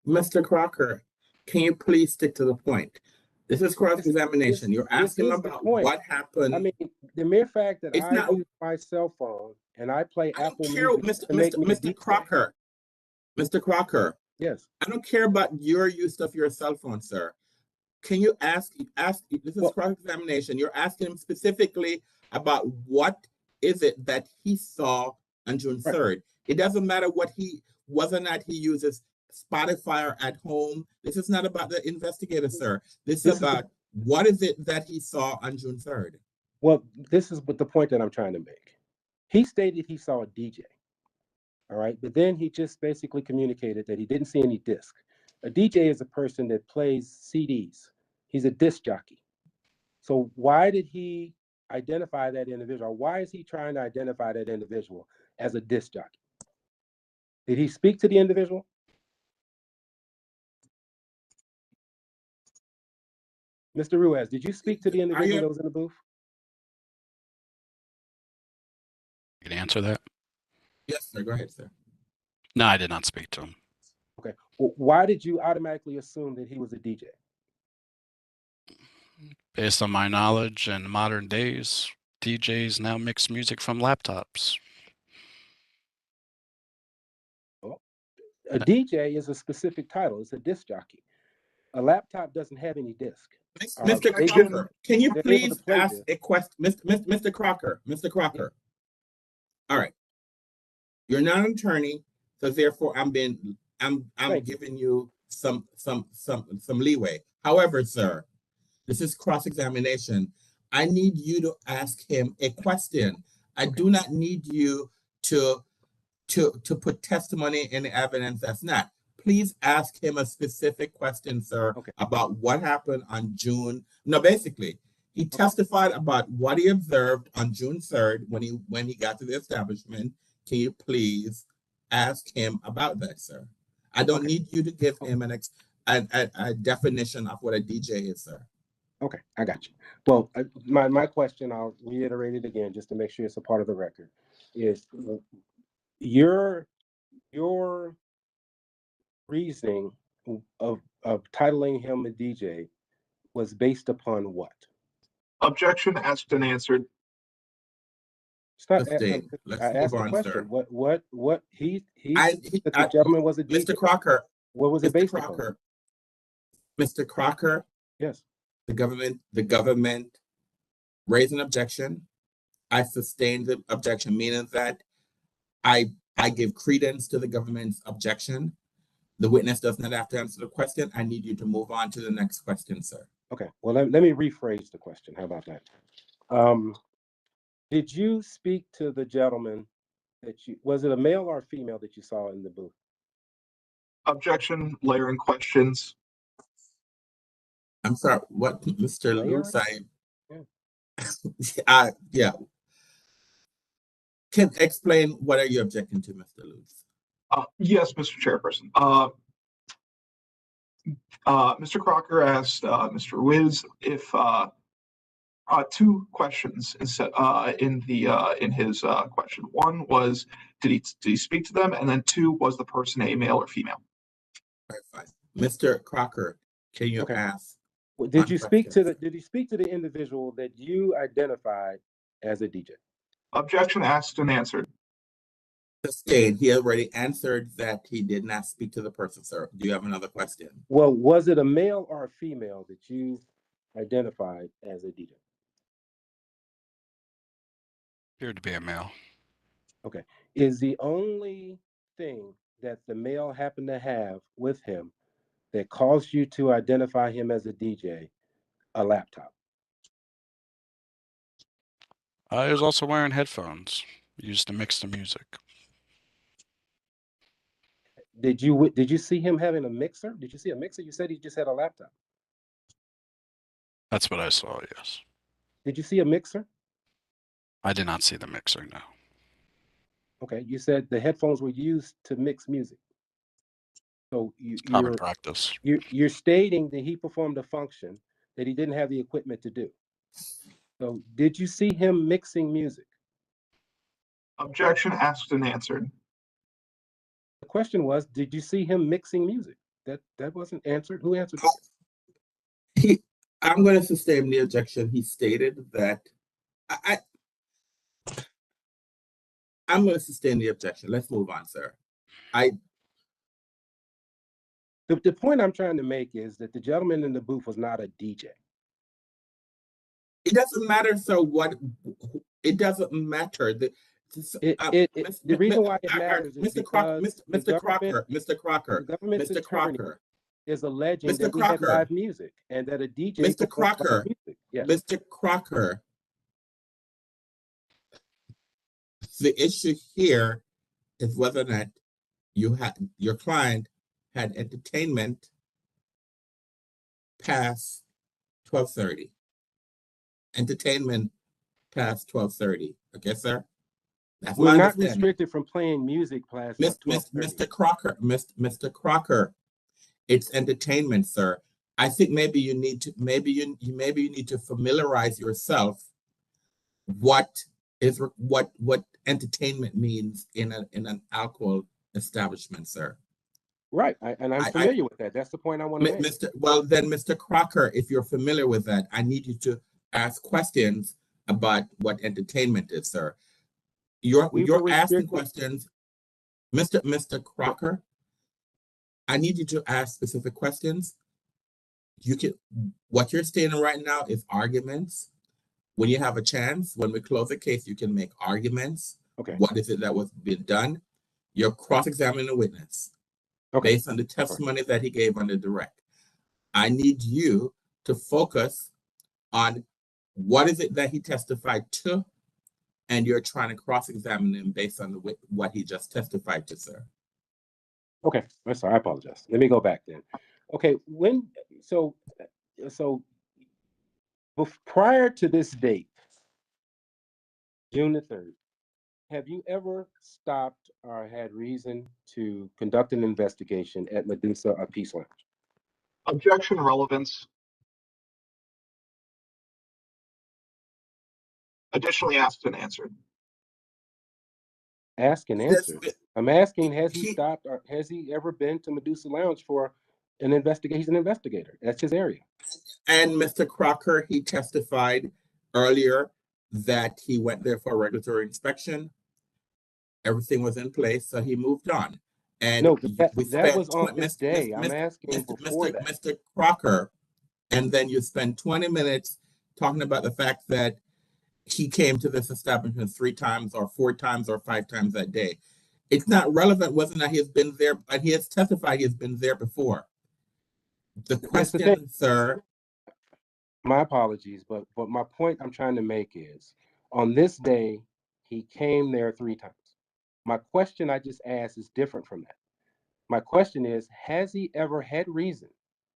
Mr. Crocker. Can you please stick to the point? This is cross-examination. You're asking is the about point. what happened. I mean, the mere fact that It's I not- use my cell phone and I play I don't Apple care, Music to make me a Mr. DJ. Crocker. Mr. Crocker. Yes. I don't care about your use of your cell phone, sir. Can you ask, this is cross-examination. You're asking him specifically about what is it that he saw on June 3rd. It doesn't matter whether or not he uses Spotify or at home. This is not about the investigator, sir. This is about what is it that he saw on June 3rd. Well, this is the point that I'm trying to make. He stated he saw a DJ. All right. But then he just basically communicated that he didn't see any disc. A DJ is a person that plays CDs. He's a disc jockey. So why did he identify that individual? Why is he trying to identify that individual as a disc jockey? Did he speak to the individual? Mr. Ruiz, did you speak to the individual that was in the booth? You can answer that. Yes, sir. Go ahead, sir. No, I did not speak to him. Okay. Well, why did you automatically assume that he was a DJ? Based on my knowledge in modern days, DJs now mix music from laptops. Well, a DJ is a specific title. It's a disc jockey. A laptop doesn't have any disc. Mr. Crocker, can you please ask a question? Mr. Crocker, Mr. Crocker. All right. You're not an attorney, so therefore I'm giving you some leeway. However, sir, this is cross-examination. I need you to ask him a question. I do not need you to put testimony in evidence that's not. Please ask him a specific question, sir, about what happened on June. No, basically, he testified about what he observed on June 3rd when he got to the establishment. Can you please ask him about that, sir? I don't need you to give him a definition of what a DJ is, sir. Okay, I got you. Well, my question, I'll reiterate it again just to make sure it's a part of the record, is your reasoning of titling him a DJ was based upon what? Objection, asked and answered. Let's I move asked the on, question. sir. What he the gentleman was a DJ. Mr. Crocker. What was it based upon? Mr. Crocker. Yes. The government raised an objection. I sustained the objection, meaning that I give credence to the government's objection. The witness does not have to answer the question. I need you to move on to the next question, sir. Okay. Well, let me rephrase the question. How about that? Did you speak to the gentleman was it a male or a female that you saw in the booth? Objection, layering questions. I'm sorry, what, Mr. Lutz? Yeah. Can explain what are you objecting to, Mr. Lutz? Yes, Mr. Chairperson. Mr. Crocker asked Mr. Wiz if two questions in his question. One was, did he speak to them? And then two, was the person a male or female? Mr. Crocker, can you ask? Did you speak to the individual that you identified as a DJ? Objection, asked and answered. Sustained. He already answered that he did not speak to the person, sir. Do you have another question? Well, was it a male or a female that you identified as a DJ? Appeared to be a male. Okay. Is the only thing that the male happened to have with him that caused you to identify him as a DJ a laptop? He was also wearing headphones used to mix the music. Did you see him having a mixer? Did you see a mixer? You said he just had a laptop. That's what I saw, yes. Did you see a mixer? I did not see the mixer, no. Okay, you said the headphones were used to mix music. So Common practice. you're stating that he performed a function that he didn't have the equipment to do. So did you see him mixing music? Objection asked and answered. The question was, did you see him mixing music? That wasn't answered. Who answered? I'm going to sustain the objection. He stated that I'm going to sustain the objection. Let's move on, sir. The point I'm trying to make is that the gentleman in the booth was not a DJ. It doesn't matter. So what? It doesn't matter. The reason why it matters is Mr. Crocker is alleging Mr. that we had live music and that a DJ. Mr. Crocker, yes. Mr. Crocker, the issue here is whether or not your client had entertainment past 12:30. Entertainment past 12:30. Okay, sir? That's We're not restricted from playing music past Mr. Crocker, it's entertainment, sir. I think maybe you need to familiarize yourself what entertainment means in an alcohol establishment, sir. Right, and I'm familiar with that. That's the point I want to make. Well, then, Mr. Crocker, if you're familiar with that, I need you to ask questions about what entertainment is, sir. You're asking questions, Mr. Crocker. I need you to ask specific questions. What you're stating right now is arguments. When you have a chance, when we close the case, you can make arguments. Okay. What is it that was being done? You're cross-examining a witness based on the testimony that he gave on the direct. I need you to focus on what is it that he testified to, and you're trying to cross-examine him based on what he just testified to, sir. Okay, I'm sorry, I apologize. Let me go back then. Okay, prior to this date, June the 3rd, have you ever stopped or had reason to conduct an investigation at Medusa or Peace Lounge? Objection, relevance. Additionally asked and answered. Ask and answer. I'm asking, has he stopped or has he ever been to Medusa Lounge for an investigation? He's an investigator. That's his area. And Mr. Crocker, he testified earlier that he went there for a regulatory inspection. Everything was in place, so he moved on. And no, that was on this day. I'm asking before that. Mr. Crocker, and then you spend 20 minutes talking about the fact that he came to this establishment 3 times or 4 times or 5 times that day. It's not relevant whether or not he has been there, and he has testified he has been there before. The question, sir. My apologies, but my point I'm trying to make is, on this day, he came there 3 times. My question I just asked is different from that. My question is, has he ever had reason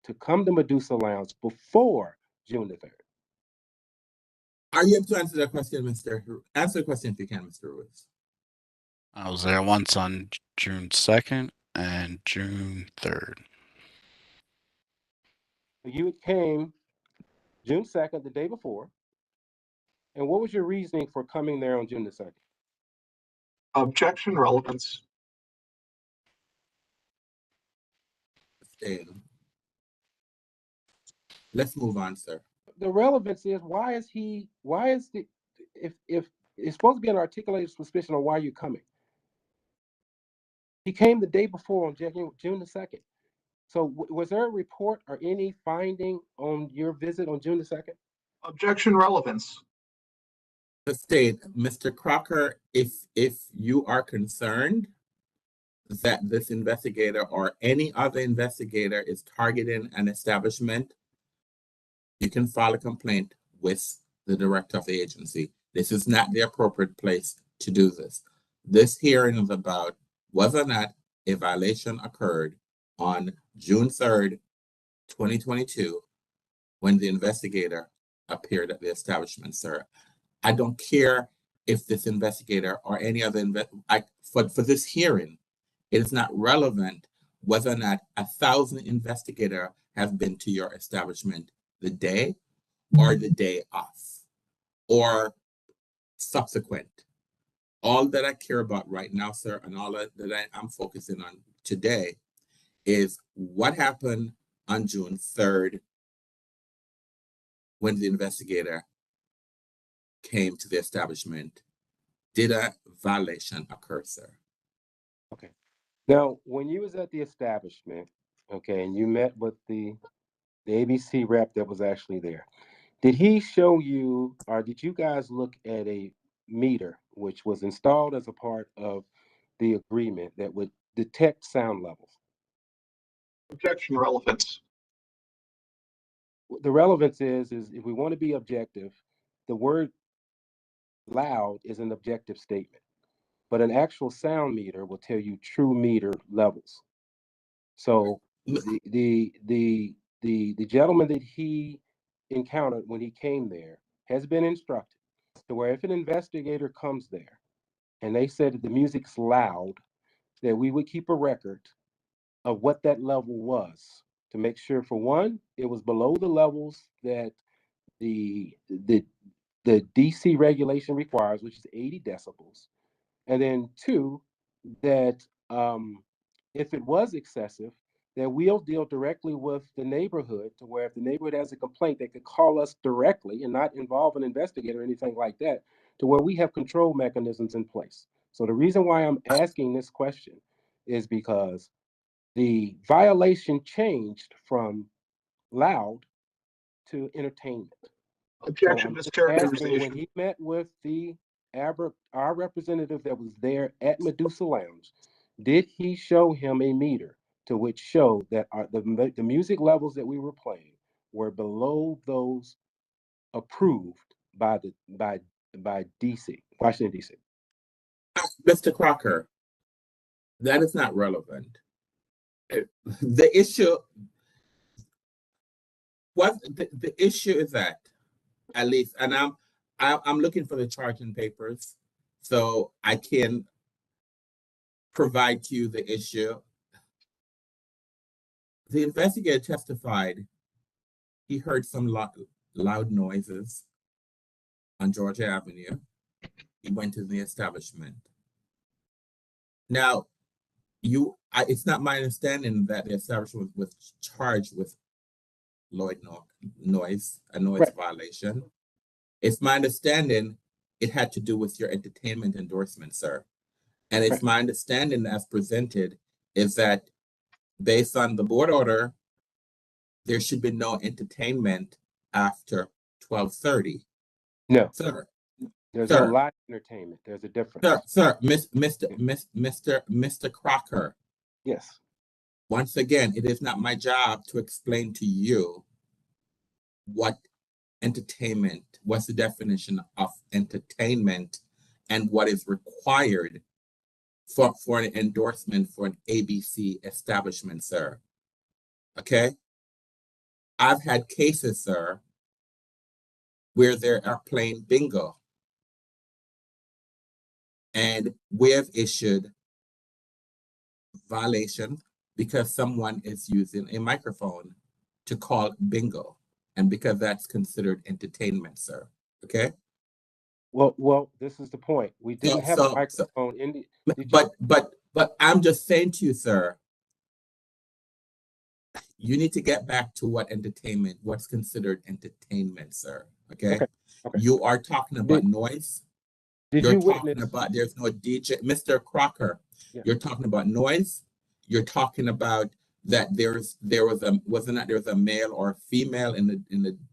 to come to Medusa Lounge before June the 3rd? Are you able to answer that question, Mr. Answer the question if you can, Mr. Ruiz. I was there once on June 2nd and June 3rd. You came June 2nd, the day before. And what was your reasoning for coming there on June the 2nd? Objection, relevance. Let's move on, sir. The relevance is if it's supposed to be an articulated suspicion on why you're coming. He came the day before on June the 2nd. So was there a report or any finding on your visit on June the 2nd? Objection, relevance. The state, Mr. Crocker, if you are concerned that this investigator or any other investigator is targeting an establishment, you can file a complaint with the director of the agency. This is not the appropriate place to do this. This hearing is about whether or not a a violation occurred on June 3rd, 2022, when the investigator appeared at the establishment, sir. I don't care if this investigator or any other for this hearing, it is not relevant whether or not 1,000 investigators have been to your establishment the day or the day off or subsequent. All that I care about right now, sir, and all that I'm focusing on today is what happened on June 3rd when the investigator came to the establishment. Did a violation occur, sir? Okay. Now, when you was at the establishment, okay, and you met with the ABC rep that was actually there, did he show you, or did you guys look at a meter which was installed as a part of the agreement that would detect sound levels? Objection, relevance. The relevance is if we want to be objective, the word loud is an objective statement, but an actual sound meter will tell you true meter levels. So the gentleman that he encountered when he came there has been instructed to where if an investigator comes there and they said that the music's loud, that we would keep a record of what that level was to make sure, for one, it was below the levels that the DC regulation requires, which is 80 decibels. And then two, that if it was excessive, then we'll deal directly with the neighborhood to where if the neighborhood has a complaint, they could call us directly and not involve an investigator or anything like that, to where we have control mechanisms in place. So the reason why I'm asking this question is because the violation changed from loud to entertainment. Objection, mischaracterization. When he met with our representative that was there at Medusa Lounge, did he show him a meter to which showed that the music levels that we were playing were below those approved by DC, Washington DC? Mr. Crocker, that is not relevant. The issue, the issue is that, at least, and I'm looking for the charging papers so I can provide to you the issue. The investigator testified he heard some loud noises on Georgia Avenue. He went to the establishment. Now, it's not my understanding that the establishment was charged with noise violation. It's my understanding it had to do with your entertainment endorsement, sir. And it's my understanding as presented is that based on the board order, there should be no entertainment after 12:30. No, sir. There's no live entertainment. There's a difference. Sir, Mr. Crocker. Yes. Once again, it is not my job to explain to you what entertainment, what's the definition of entertainment and what is required for an endorsement for an ABC establishment, sir. Okay? I've had cases, sir, where they are playing bingo. And we have issued violation because someone is using a microphone to call bingo. And because that's considered entertainment, sir. Okay? Well, this is the point. We didn't have a microphone in the but I'm just saying to you, sir, you need to get back to what's considered entertainment, sir. Okay? You are talking about noise. You're talking about there's no DJ. Mr. Crocker, you're talking about noise. You're talking about that there was a male or a female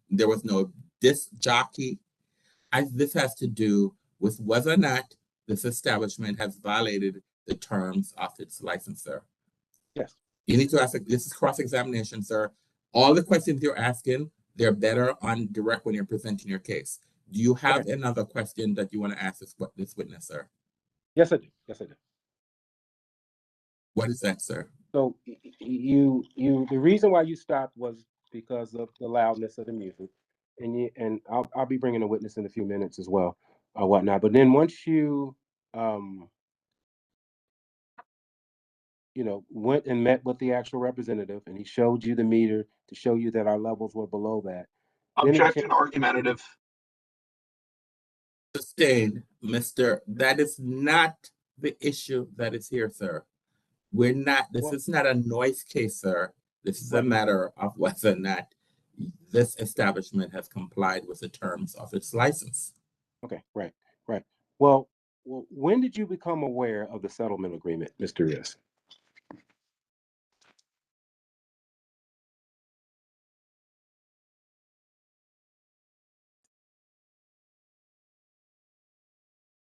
there was no disc jockey. This has to do with whether or not this establishment has violated the terms of its license, sir. Yes. You need to ask, this is cross-examination, sir. All the questions you're asking, they're better on direct when you're presenting your case. Do you have another question that you want to ask this witness, sir? Yes, I do. Yes, I do. What is that, sir? So the reason why you stopped was because of the loudness of the music, and I'll be bringing a witness in a few minutes as well, or whatnot. But then once you went and met with the actual representative, and he showed you the meter to show you that our levels were below that. Then it Objection argumentative. Sustained, Mr. That is not the issue that is here, sir. This is not a noise case, sir. This is a matter of whether or not this establishment has complied with the terms of its license. Okay, right. Well, when did you become aware of the settlement agreement, Mr. Riss?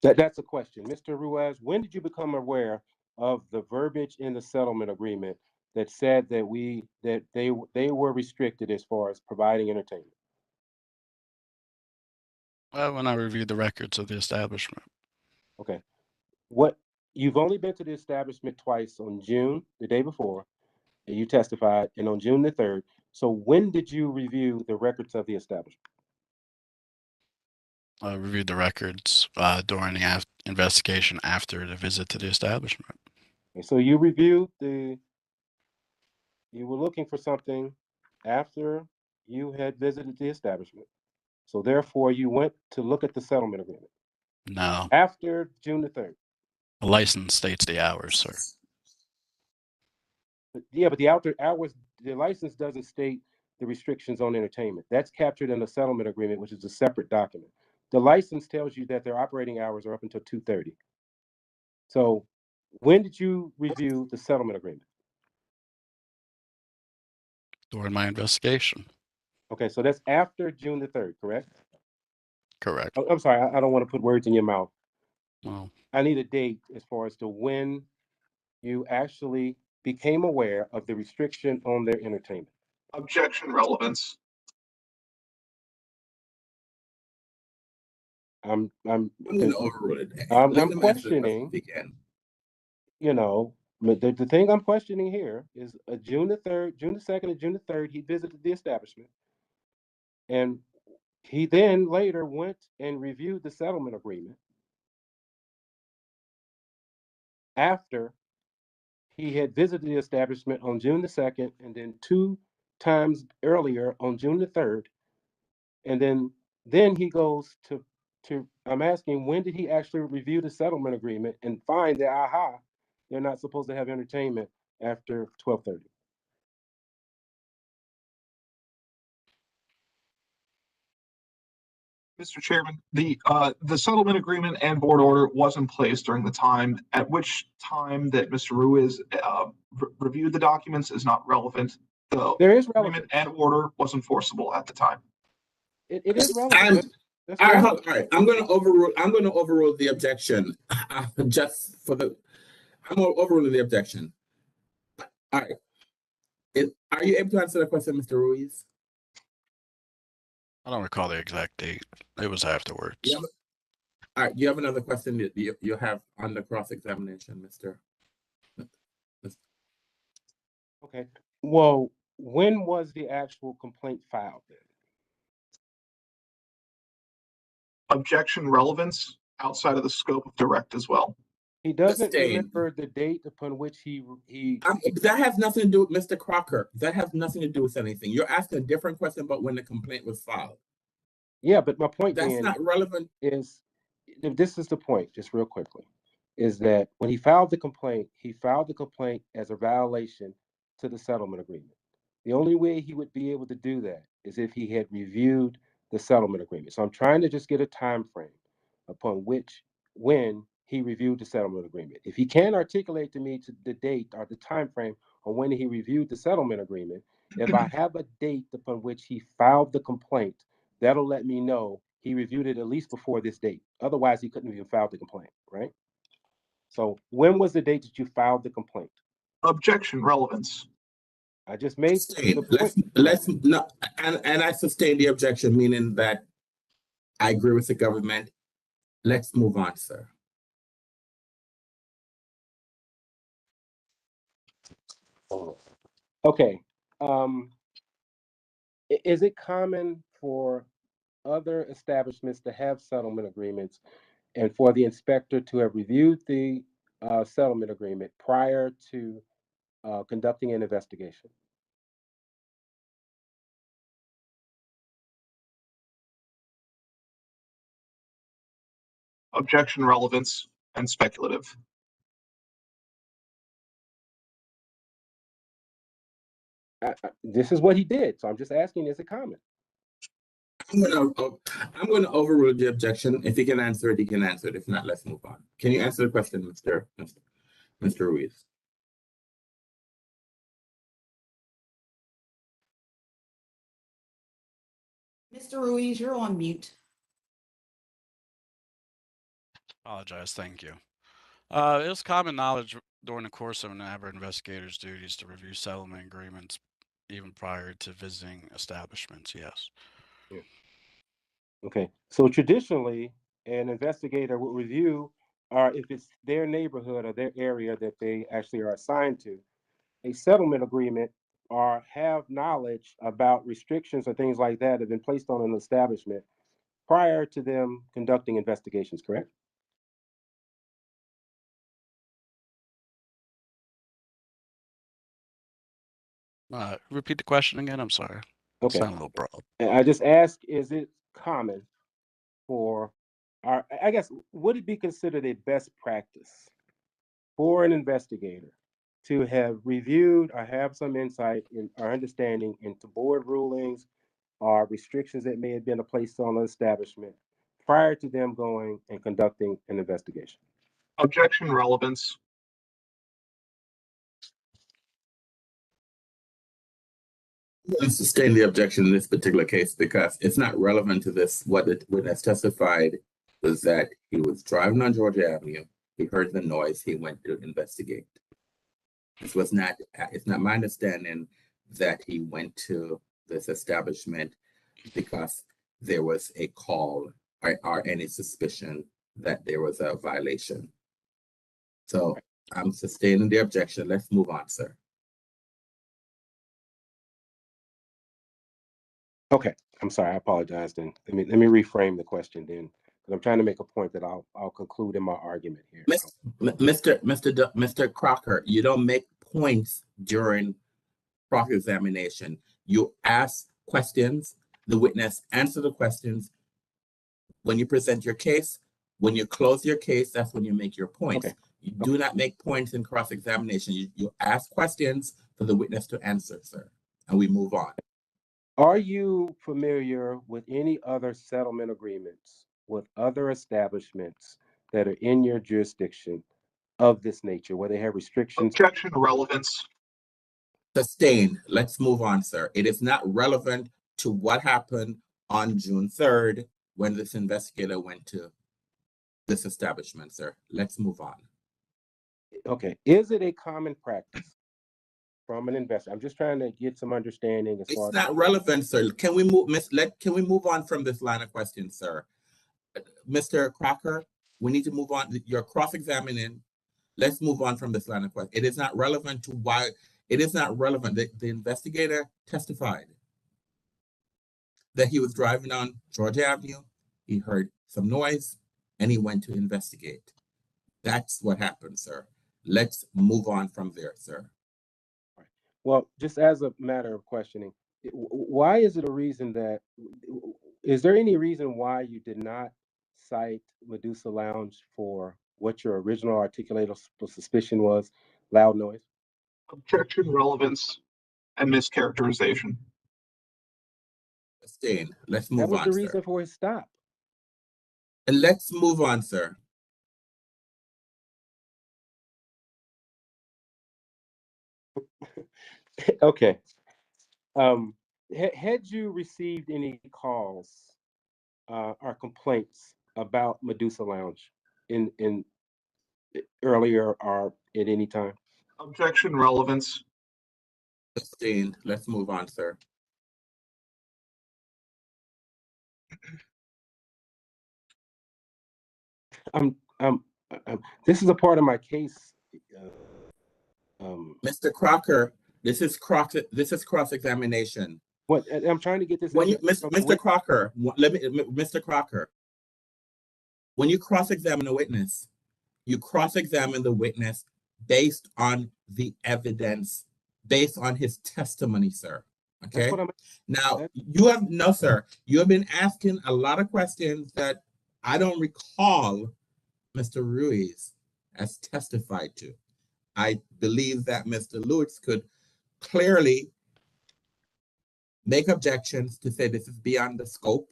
That's a question. Mr. Ruiz, when did you become aware of the verbiage in the settlement agreement that said that they were restricted as far as providing entertainment? When I reviewed the records of the establishment. Okay. You've only been to the establishment twice, on June, the day before, and you testified, and on June the 3rd. So when did you review the records of the establishment? I reviewed the records during the investigation after the visit to the establishment. Okay, so you were looking for something after you had visited the establishment. So therefore, you went to look at the settlement agreement. No. After June the 3rd. The license states the hours, sir. Yeah, but the hours, the license doesn't state the restrictions on entertainment. That's captured in the settlement agreement, which is a separate document. The license tells you that their operating hours are up until 2:30. So when did you review the settlement agreement? During my investigation. Okay, so that's after June the 3rd, correct? Correct. Oh, I'm sorry, I don't want to put words in your mouth. Well, I need a date as far as to when you actually became aware of the restriction on their entertainment. Objection relevance. I'm going to overrule it. I'm questioning, the thing I'm questioning here is June the 3rd, June the 2nd, and June the 3rd, he visited the establishment. And he then later went and reviewed the settlement agreement after he had visited the establishment on June the 2nd, and then 2 times earlier on June the 3rd. And then he goes to I'm asking, when did he actually review the settlement agreement and find that, they're not supposed to have entertainment after 12:30? Mr. Chairman, the settlement agreement and board order was in place during the time at which time that Mr. Ruiz reviewed the documents is not relevant. The agreement and order was enforceable at the time. It is relevant. All right. I'm going to overrule the objection. I'm overruling the objection. All right. Are you able to answer the question, Mr. Ruiz? I don't recall the exact date. It was afterwards. All right. You have another question that you have on the cross-examination, Mr. Okay. Well, when was the actual complaint filed then? Objection relevance outside of the scope of direct as well. He doesn't remember the date upon which he that has nothing to do with Mr. Crocker. That has nothing to do with anything. You're asking a different question about when the complaint was filed. Yeah, but my point that's not relevant. Is this is the point, just real quickly, is that when he filed the complaint as a violation to the settlement agreement. The only way he would be able to do that is if he had reviewed the settlement agreement. So I'm trying to just get a time frame upon when he reviewed the settlement agreement. If he can articulate to me the date or the time frame on when he reviewed the settlement agreement, if I have a date upon which he filed the complaint, that'll let me know he reviewed it at least before this date. Otherwise, he couldn't even file the complaint, right? So when was the date that you filed the complaint? Objection relevance. I just made the point. Let's not, and I sustain the objection, meaning that I agree with the government. Let's move on, sir. Okay. Is it common for other establishments to have settlement agreements and for the inspector to have reviewed the settlement agreement prior to conducting an investigation? Objection, relevance, and speculative. This is what he did, so I'm just asking, is it common? I'm gonna overrule the objection. If he can answer it, he can answer it. If not, let's move on. Can you answer the question, Mr. Ruiz? Mr. Ruiz, you're on mute. Apologize. Thank you. It was common knowledge during the course of an ABRA investigator's duties to review settlement agreements even prior to visiting establishments. Yes. Yeah. Okay. So traditionally, an investigator will review, if it's their neighborhood or their area that they actually are assigned to, a settlement agreement or have knowledge about restrictions or things like that have been placed on an establishment prior to them conducting investigations, correct? Repeat the question again. I'm sorry. Okay. Sound a little broad. And I just ask, is it common for I guess, would it be considered a best practice for an investigator to have reviewed or have some insight in or understanding into board rulings or restrictions that may have been placed on an establishment prior to them going and conducting an investigation? Objection, relevance. I'm sustain the objection in this particular case because it's not relevant to this. What the witness testified was that he was driving on Georgia Avenue. He heard the noise. He went to investigate. It's not my understanding that he went to this establishment because there was a call or any suspicion that there was a violation. So I'm sustaining the objection. Let's move on, sir. Okay, I'm sorry, I apologize then. Let me reframe the question then, because I'm trying to make a point that I'll conclude in my argument here. Mr. Crocker, you don't make points during cross-examination. You ask questions, the witness answer the questions. When you present your case, when you close your case, that's when you make your points. Okay. You do not make points in cross-examination. You ask questions for the witness to answer, sir, and we move on. Are you familiar with any other settlement agreements with other establishments that are in your jurisdiction of this nature, where they have restrictions? Objection, relevance. Sustained. Let's move on, sir. It is not relevant to what happened on June 3rd when this investigator went to this establishment, sir. Let's move on. Okay. Is it a common practice from an investor? I'm just trying to get some understanding as far as— It's not relevant, sir. Can we move on from this line of questions, sir? Mr. Crocker, we need to move on. You're cross-examining. Let's move on from this line of question. It is not relevant to why. It is not relevant. The investigator testified that he was driving on Georgia Avenue. He heard some noise and he went to investigate. That's what happened, sir. Let's move on from there, sir. Well, just as a matter of questioning, why is it a reason that, is there any reason why you did not cite Medusa Lounge for what your original articulated suspicion was, loud noise? Objection, relevance, and mischaracterization. Sustained. Let's move on, That was the sir. reason for his stop. And let's move on, sir. Okay. Had you received any calls or complaints about Medusa Lounge in earlier or at any time? Objection, relevance. Sustained. Let's move on, sir. This is a part of my case. Mr. Crocker, This is cross-examination. What, I'm trying to get this. When you, Mr. Crocker, Mr. Crocker, when you cross-examine a witness, you cross-examine the witness based on the evidence, based on his testimony, sir. Okay. Now you have been asking a lot of questions that I don't recall Mr. Ruiz has testified to. I believe that Mr. Lewis could clearly make objections to say this is beyond the scope,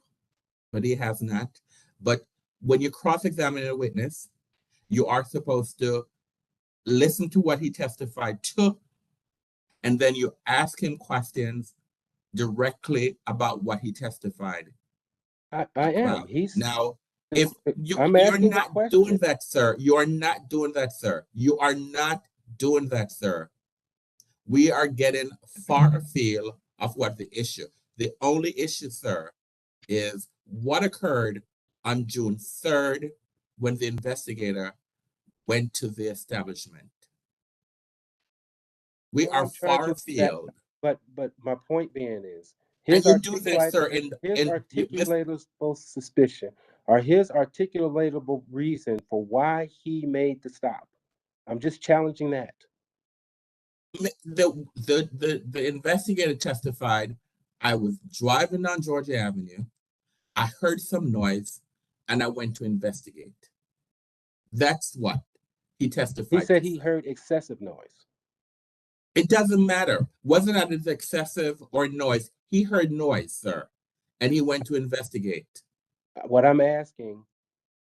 but he has not. But when you cross-examine a witness, you are supposed to listen to what he testified to, and then you ask him questions directly about what he testified. I am. Now, if you're not doing that, sir, you are not doing that, sir. You are not doing that, sir. We are getting far afield of what the issue. The only issue, sir, is what occurred on June 3rd when the investigator went to the establishment. We are far afield. But my point being is, his articulatable suspicion or his articulatable reason for why he made the stop. I'm just challenging that. The investigator testified, I was driving down Georgia Avenue, I heard some noise, and I went to investigate. That's what he testified. He said he heard excessive noise. It doesn't matter. Whether or not it's excessive or noise, he heard noise, sir, and he went to investigate. What I'm asking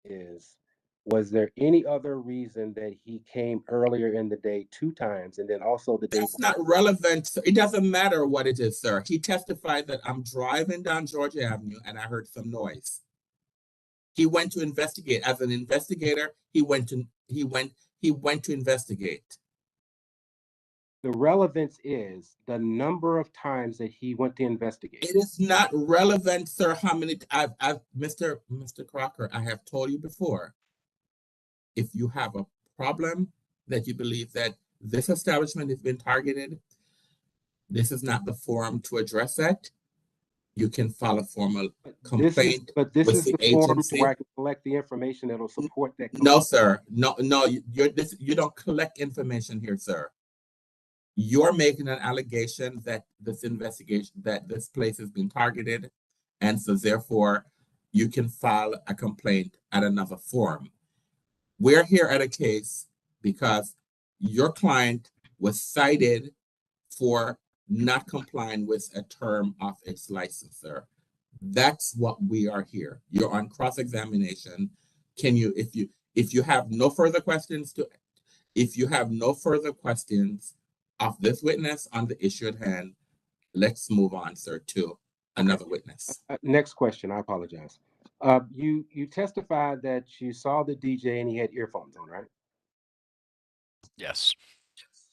is, was there any other reason that he came earlier in the day 2 times and then also the day? That's not relevant. It doesn't matter what it is, sir. He testified that I'm driving down Georgia Avenue and I heard some noise. He went to investigate. As an investigator, he went to investigate. The relevance is the number of times that he went to investigate. It is not relevant, sir. How many? Mr. Crocker, I have told you before. If you have a problem that you believe that this establishment has been targeted, this is not the forum to address that. You can file a formal complaint. This is the forum where I can collect the information that will support that complaint. No, sir. No. You don't collect information here, sir. You're making an allegation that this place has been targeted, and so therefore you can file a complaint at another forum. We're here at a case because your client was cited for not complying with a term of its license, sir. That's what we are here. You're on cross-examination. If you have no further questions of this witness on the issue at hand, let's move on, sir, to another witness. Next question. I apologize. You testified that you saw the DJ and he had earphones on, right? Yes.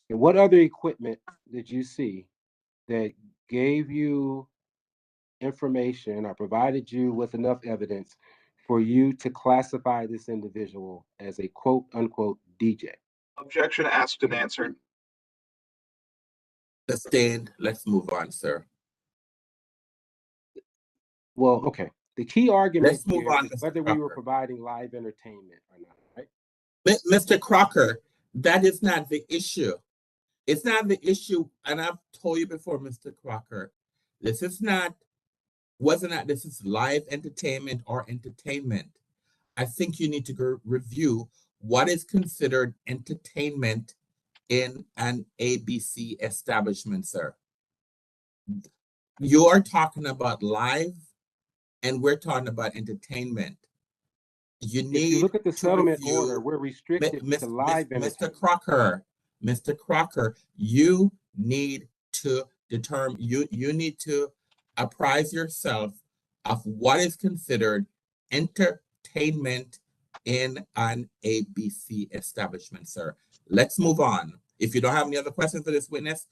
And what other equipment did you see that gave you information or provided you with enough evidence for you to classify this individual as a quote unquote DJ? Objection asked and answered. Sustained. Let's move on, sir. Well, okay. The key argument Let's move here on, is Mr. whether we were Crocker. providing live entertainment or not, right? Mr. Crocker, that is not the issue. It's not the issue, and I've told you before, Mr. Crocker, this is not whether or not this is live entertainment or entertainment. I think you need to go review what is considered entertainment in an ABC establishment, sir. You are talking about live, and we're talking about entertainment. You need if you look at the to settlement review, order, we're restricted to live entertainment. Mr. Crocker, you need to determine, you need to apprise yourself of what is considered entertainment in an ABC establishment, sir. Let's move on. If you don't have any other questions for this witness,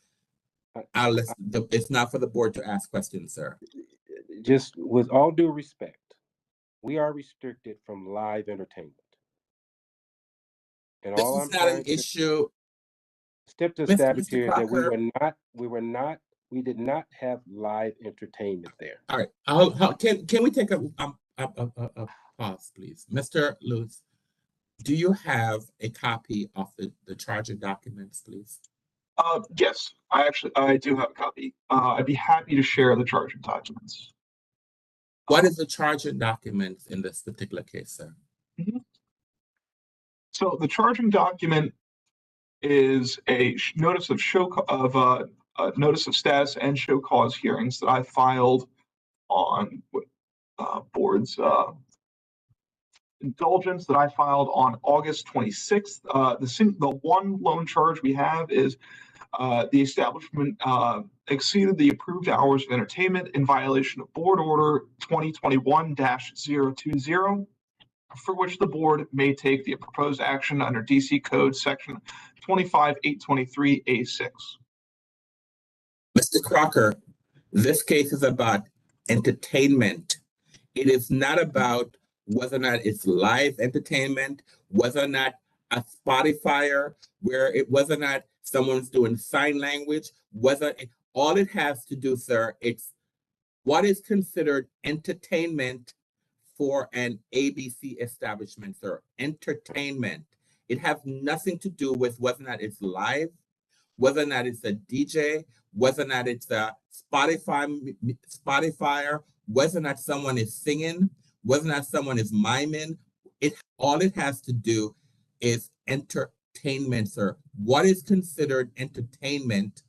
it's not for the board to ask questions, sir. Just with all due respect, we are restricted from live entertainment. And This all is not an issue. attempt to Mr. establish here that Crocker. we did not have live entertainment there. All right, can we take a pause, please? Mr. Lewis, do you have a copy of the charging documents, please? Yes, I do have a copy. I'd be happy to share the charging documents. What is the charging documents in this particular case, sir? So the charging document is a notice of notice of status and show cause hearings that I filed on board's indulgence that I filed on August 26th. The one lone charge we have is the establishment exceeded the approved hours of entertainment in violation of Board Order 2021-020, for which the board may take the proposed action under DC Code Section 25823A6. Mr. Crocker, this case is about entertainment. It is not about whether or not it's live entertainment, whether or not a Spotifyer, whether or not someone's doing sign language, all it has to do, sir, it's what is considered entertainment for an ABC establishment, sir. Entertainment. It has nothing to do with whether or not it's live, whether or not it's a DJ, whether or not it's a Spotifyer, whether or not someone is singing, whether or not someone is miming. All it has to do is entertainment, sir. What is considered entertainment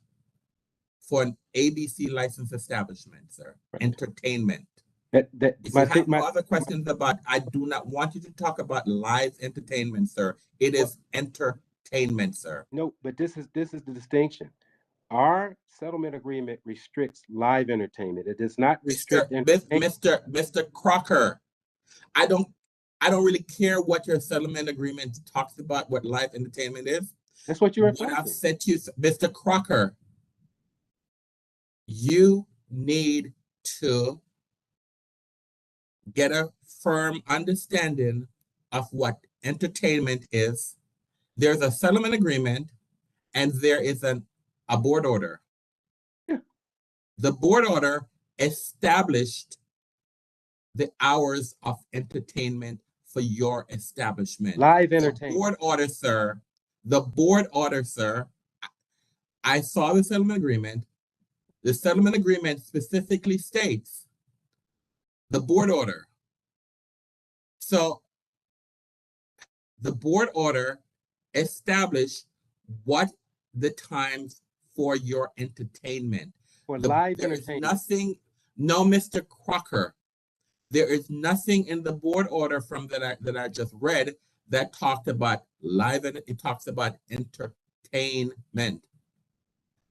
for an ABC licensed establishment, sir? Right. Entertainment. If you have other questions about, I do not want you to talk about live entertainment, sir. It is entertainment, sir. No, but this is the distinction. Our settlement agreement restricts live entertainment. It does not restrict Mr. Crocker. I don't really care what your settlement agreement talks about, what live entertainment is. That's what you're What I've said to you, Mr. Crocker, you need to get a firm understanding of what entertainment is. There's a settlement agreement and there is a board order. Yeah. The board order established the hours of entertainment for your establishment. Live entertainment. The board order, sir, I saw the settlement agreement. The settlement agreement specifically states the board order. So the board order established what the times for your entertainment. For live entertainment. No, Mr. Crocker, there is nothing in the board order that I just read that talked about live, and it talks about entertainment.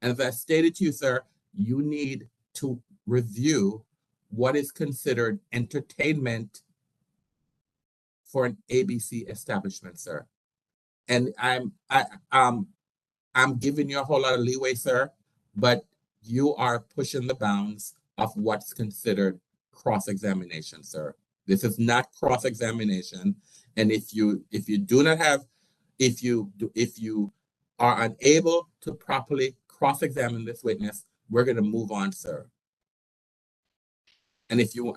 And as I stated to you, sir, you need to review what is considered entertainment for an ABC establishment, sir. And I'm giving you a whole lot of leeway, sir, but you are pushing the bounds of what's considered cross-examination, sir. This is not cross-examination. And if you are unable to properly cross-examine this witness, we're going to move on, sir. And if you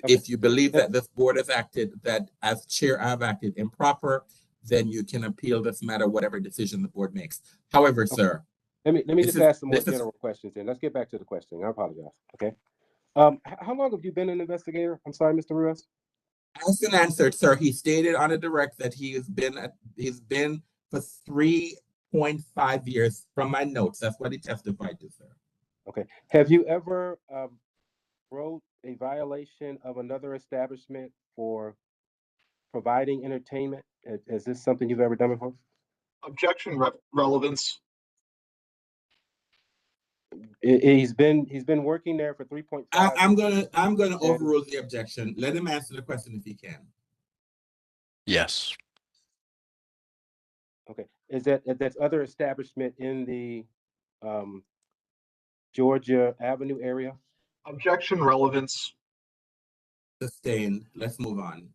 if you believe that this board has acted, that as chair I've acted improper, then you can appeal this matter, whatever decision the board makes. However, sir, let me just ask some more general questions then. Let's get back to the question. I apologize. Okay. How long have you been an investigator? I'm sorry, Mr. Ruiz. Asked and answered, sir. He stated on a direct that he's been for 3.5 years from my notes. That's what he testified to, sir. Okay. Have you ever wrote a violation of another establishment for providing entertainment? Is this something you've ever done before? Objection, relevance. He's been working there for 3.5. I'm gonna overrule the objection. Let him answer the question if he can. Yes. Okay. Is that's other establishment in the Georgia Avenue area? Objection, relevance. Sustained. Let's move on.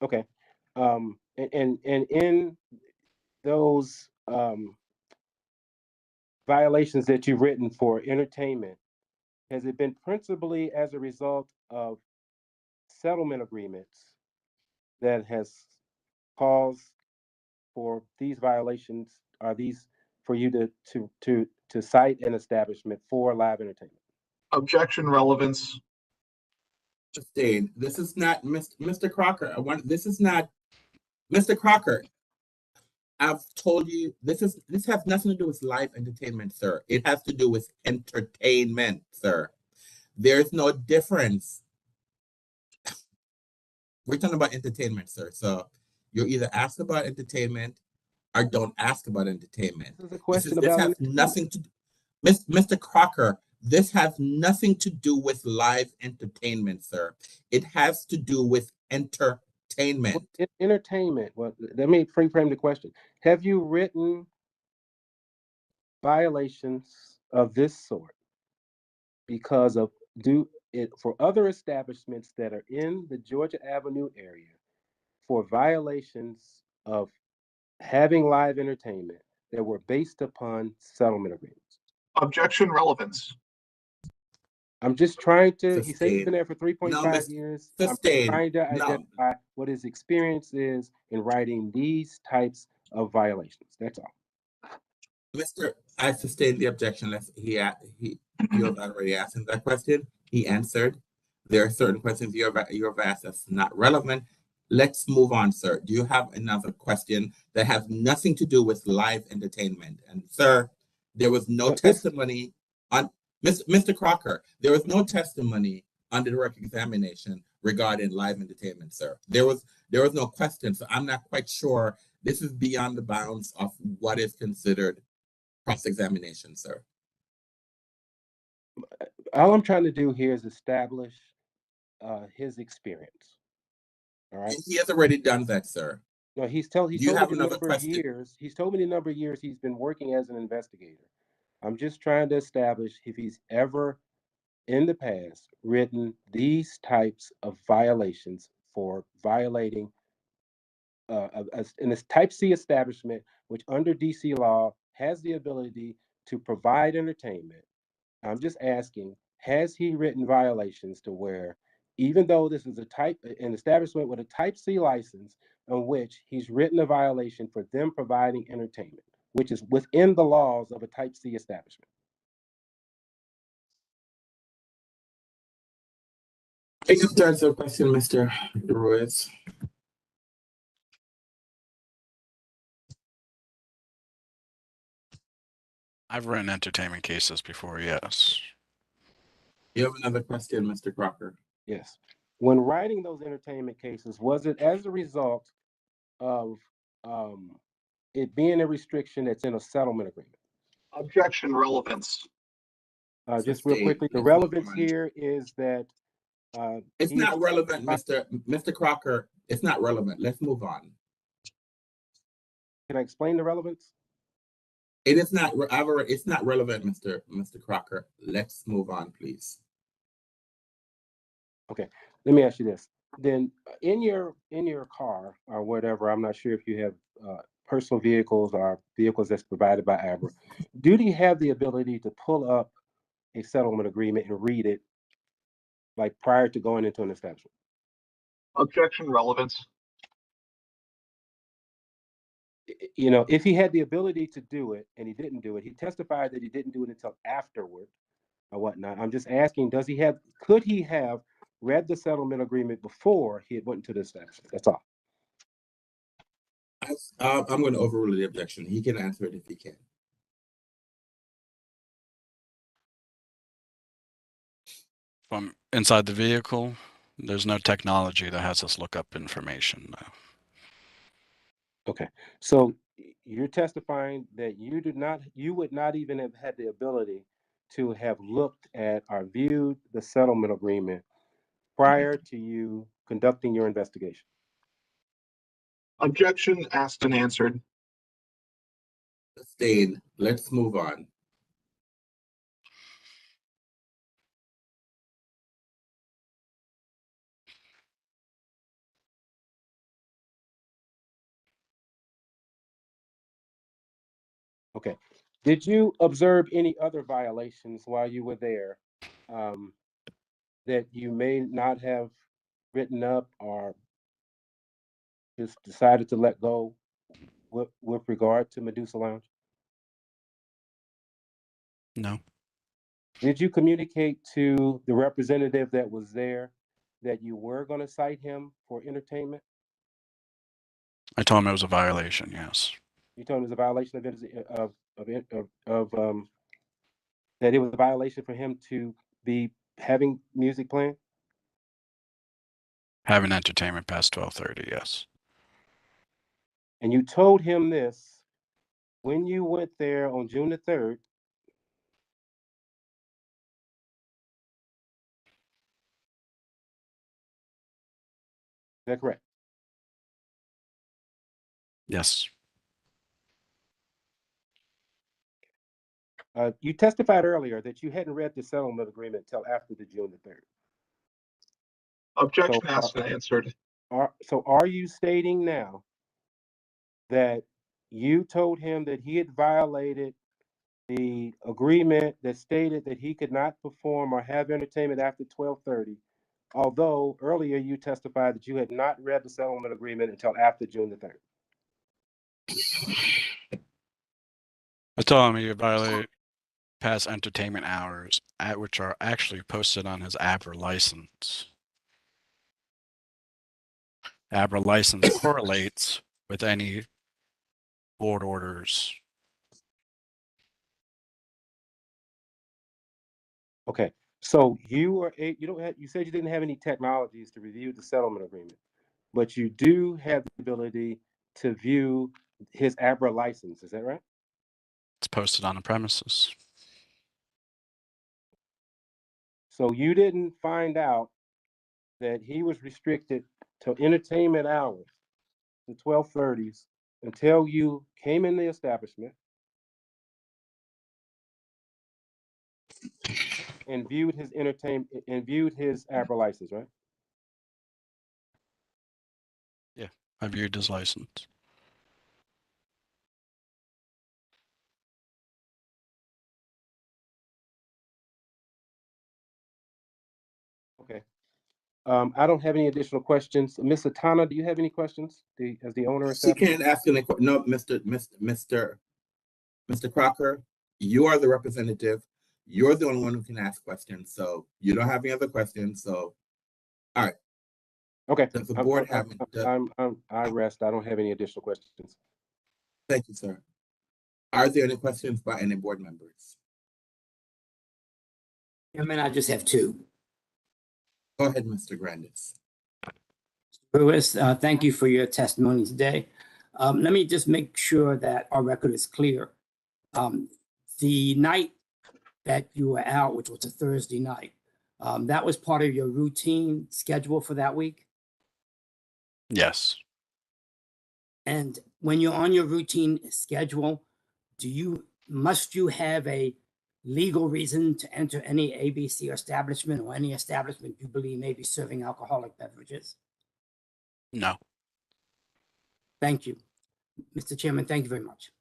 Okay. And in those violations that you've written for entertainment, has it been principally as a result of settlement agreements that has caused for these violations? Are these for you to cite an establishment for live entertainment? Objection, relevance. Sustained. This is not Mr. Crocker. This is not Mr. Crocker. I've told you this has nothing to do with live entertainment, sir. It has to do with entertainment, sir. There's no difference. We're talking about entertainment, sir. So you're either asked about entertainment or don't ask about entertainment. This is a question This about has nothing to do, Mr. Crocker, this has nothing to do with live entertainment, sir. It has to do with entertainment. Entertainment. Well, let me frame the question. Have you written violations of this sort because of for other establishments that are in the Georgia Avenue area for violations of having live entertainment that were based upon settlement agreements? Objection, relevance. I'm just trying to, he said he's Sustained. been there for 3.5 years. I'm Sustained. trying to No. identify what his experience is in writing these types of violations. That's all. I sustained the objection. You have already asked him that question. He answered. There are certain questions you have asked that's not relevant. Let's move on, sir. Do you have another question that has nothing to do with live entertainment? And sir, there was no testimony on Mr. Crocker. There was no testimony on the direct examination regarding live entertainment, sir. There was no question. So I'm not quite sure. This is beyond the bounds of what is considered cross-examination, sir. All I'm trying to do here is establish his experience. All right. He has already done that, sir. No, he's told me the number of years. He's told me the number of years he's been working as an investigator. I'm just trying to establish if he's ever in the past written these types of violations for violating in this type C establishment, which under DC law has the ability to provide entertainment. I'm just asking, has he written violations to where, even though this is an establishment with a type C license, in which he's written a violation for them providing entertainment, which is within the laws of a type C establishment? I just answer the question, Mr. Ruiz. I've written entertainment cases before, yes. You have another question, Mr. Crocker? Yes. When writing those entertainment cases, was it as a result of it being a restriction that's in a settlement agreement? Objection, relevance. Just real quickly, the relevance here is that it's not relevant, Mr. Crocker. It's not relevant. Let's move on. Can I explain the relevance? It is not. It's not relevant, Mr. Crocker. Let's move on, please. Okay. Let me ask you this. Then, in your car or whatever, I'm not sure if you have personal vehicles or vehicles that's provided by ABRA. Do you have the ability to pull up a settlement agreement and read it, like prior to going into an establishment? Objection, relevance. You know, if he had the ability to do it and he didn't do it, he testified that he didn't do it until afterward or whatnot. I'm just asking, could he have read the settlement agreement before he had went into the establishment? That's all. I'm going to overrule the objection. He can answer it if he can. From inside the vehicle, there's no technology that has us look up information. No. Okay, so you're testifying that you would not even have had the ability to have looked at or viewed the settlement agreement prior to you conducting your investigation? Objection, asked and answered. Sustained. Let's move on. Okay. Did you observe any other violations while you were there that you may not have written up or just decided to let go with regard to Medusa Lounge? No. Did you communicate to the representative that was there that you were going to cite him for entertainment? I told him it was a violation, yes. You told him it was a violation that it was a violation for him to be having music playing? Having entertainment past 12:30, yes. And you told him this when you went there on June the 3rd. Is that correct? Yes. You testified earlier that you hadn't read the settlement agreement until after the June the 3rd. Objection asked and answered. So are you stating now that you told him that he had violated the agreement that stated that he could not perform or have entertainment after 12:30, although earlier you testified that you had not read the settlement agreement until after June the 3rd? I told him he violated past entertainment hours, which are actually posted on his ABRA license. ABRA license correlates with any board orders. Okay, so you said you didn't have any technologies to review the settlement agreement, but you do have the ability to view his ABRA license. Is that right? It's posted on the premises. So you didn't find out that he was restricted to entertainment hours, the 12:30s, until you came in the establishment and viewed his ABRA license, right? Yeah, I viewed his license. Okay. I don't have any additional questions. Ms. Atana, do you have any questions as the owner? She can't ask any. No, Mr. Crocker, you are the representative. You're the only one who can ask questions. So you don't have any other questions. So, all right. Okay. Does the board have? I rest. I don't have any additional questions. Thank you, sir. Are there any questions by any board members? Chairman, I just have two. Go ahead, Mr. Grandis. Lewis, thank you for your testimony today. Let me just make sure that our record is clear. The night that you were out, which was a Thursday night, that was part of your routine schedule for that week? Yes. And when you're on your routine schedule, must you have a legal reason to enter any ABC establishment or any establishment you believe may be serving alcoholic beverages? No. Thank you. Mr. Chairman, thank you very much.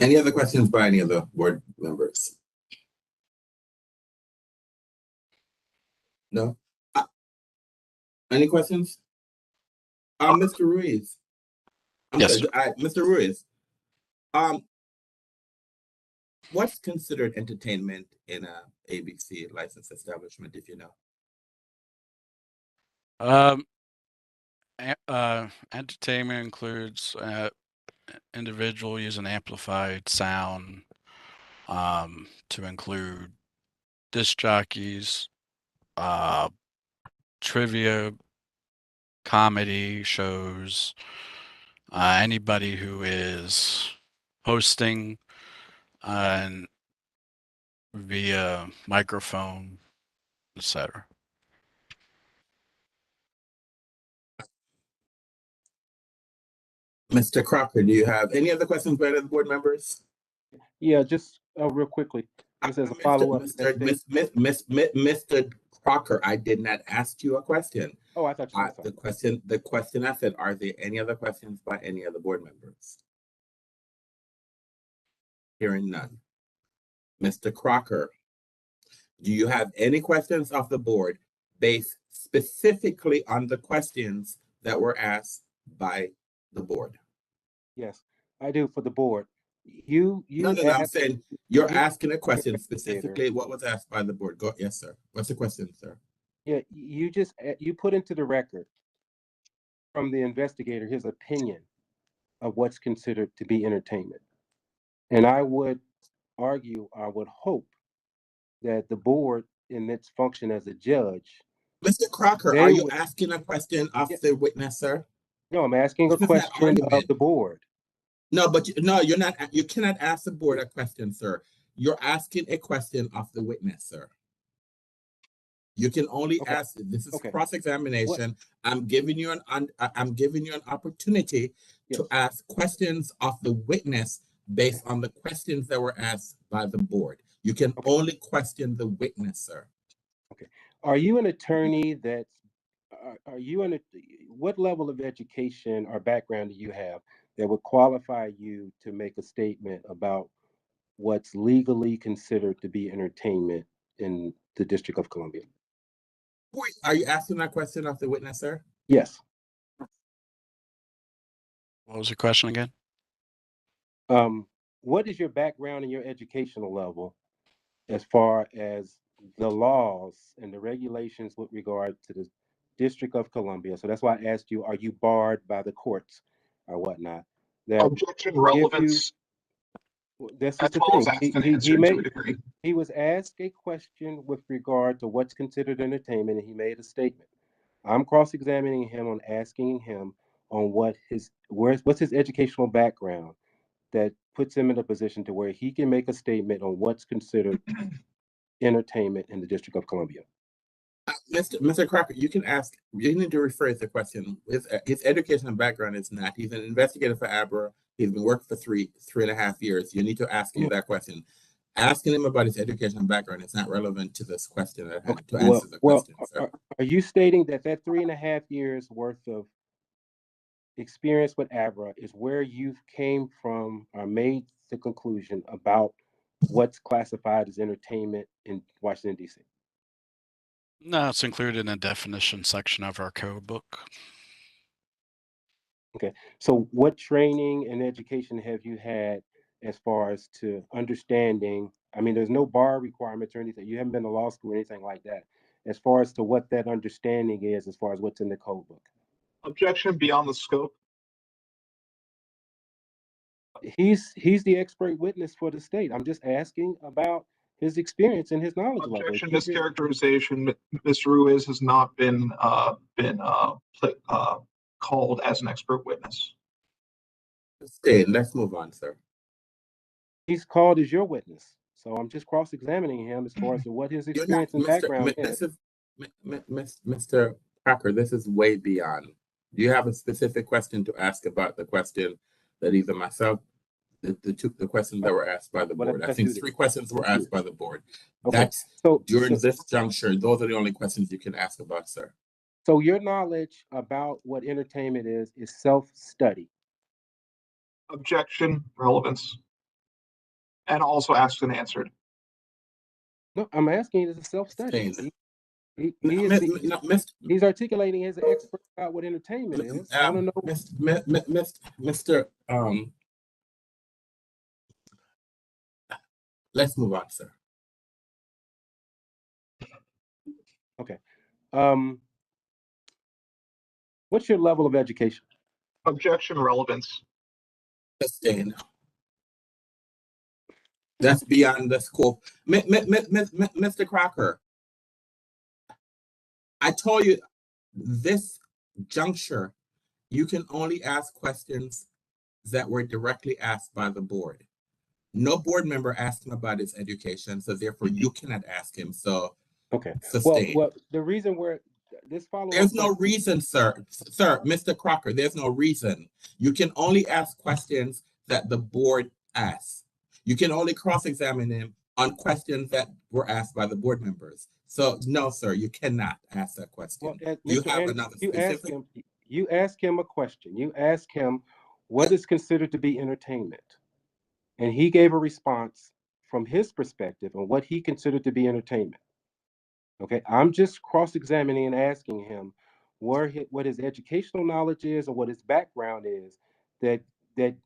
Any other questions by any of the board members? No? Any questions? Mr. Ruiz. Yes, Mr. Ruiz. What's considered entertainment in a ABC licensed establishment, if you know? Entertainment includes individual using amplified sound, to include disc jockeys, trivia, comedy shows, anybody who is hosting and via microphone, etc. Mr. Crocker, do you have any other questions by the board members? Yeah, just real quickly, just as a follow-up. Mr. Crocker, I did not ask you a question. Oh, I thought you the question I said, are there any other questions by any other board members? Hearing none. Mr. Crocker, do you have any questions of the board based specifically on the questions that were asked by the board? Yes, I do for the board. You No, I'm asked, saying you're you- asking a question investigator. specifically what was asked by the board. Go, yes, sir. What's the question, sir? Yeah, you put into the record from the investigator his opinion of what's considered to be entertainment. And I would argue, I would hope that the board in its function as a judge. Mr. Crocker, are you asking a question of the witness, sir? No, I'm asking a question of the board. No, but no, you're not. You cannot ask the board a question, sir. You're asking a question of the witness, sir. You can only ask. This is cross-examination. I'm giving you an opportunity to ask questions of the witness based on the questions that were asked by the board. You can only question the witness, sir. Okay. Are you an attorney that? Are you what level of education or background do you have that would qualify you to make a statement about what's legally considered to be entertainment in the District of Columbia? Wait, are you asking that question of the witness, sir? Yes. What was the question again? What is your background and your educational level as far as the laws and the regulations with regard to the District of Columbia? So that's why I asked you, are you barred by the courts or whatnot? That Objection, relevance. This as is the well as thing. asked and answered to a degree. He was asked a question with regard to what's considered entertainment, and he made a statement. I'm cross-examining him on asking him on what's his educational background that puts him in a position to where he can make a statement on what's considered entertainment in the District of Columbia. Mr. Crocker, you can ask. You need to rephrase the question. His educational background is not. He's an investigator for ABRA. He's been working for three and a half years. You need to ask him that question. Asking him about his educational background is not relevant to this question. To answer the question, sir. Are you stating that 3.5 years worth of experience with ABRA is where you came from or made the conclusion about what's classified as entertainment in Washington, D.C.? No, it's included in the definition section of our code book. Okay, so what training and education have you had as far as to understanding? I mean, there's no bar requirements or anything. You haven't been to law school or anything like that. As far as to what that understanding is, as far as what's in the code book. Objection, beyond the scope. He's the expert witness for the state. I'm just asking about his experience and his knowledge level. Objection, mischaracterization. Mr. Ruiz has not been called as an expert witness. Okay, let's move on, sir. He's called as your witness, so I'm just cross-examining him as far as to what his experience and background is. Mr. Crocker, this is way beyond. Do you have a specific question to ask about the question that either myself, the questions that were asked by the board? I think 3 questions were asked by the board. Okay. That's during this juncture. Those are the only questions you can ask about, sir. So your knowledge about what entertainment is self-study. Objection, relevance. And also asked and answered. No, I'm asking you, is a self-study. He's articulating as an expert about what entertainment is. I don't know. Mr. Let's move on, sir. Okay. What's your level of education? Objection, relevance. Sustained. That's beyond the scope. Mr. Crocker, I told you this juncture, you can only ask questions that were directly asked by the board. No board member asked him about his education, so therefore you cannot ask him. So, okay. Sustained. Well, the reason where this follow-up. There's no reason, sir, Mr. Crocker, there's no reason. You can only ask questions that the board asks. You can only cross-examine him on questions that were asked by the board members. So no, sir, you cannot ask that question. Well, You have another specific. You ask him a question. You ask him what is considered to be entertainment. and he gave a response from his perspective on what he considered to be entertainment. Okay, I'm just cross-examining and asking him what his educational knowledge is or what his background is that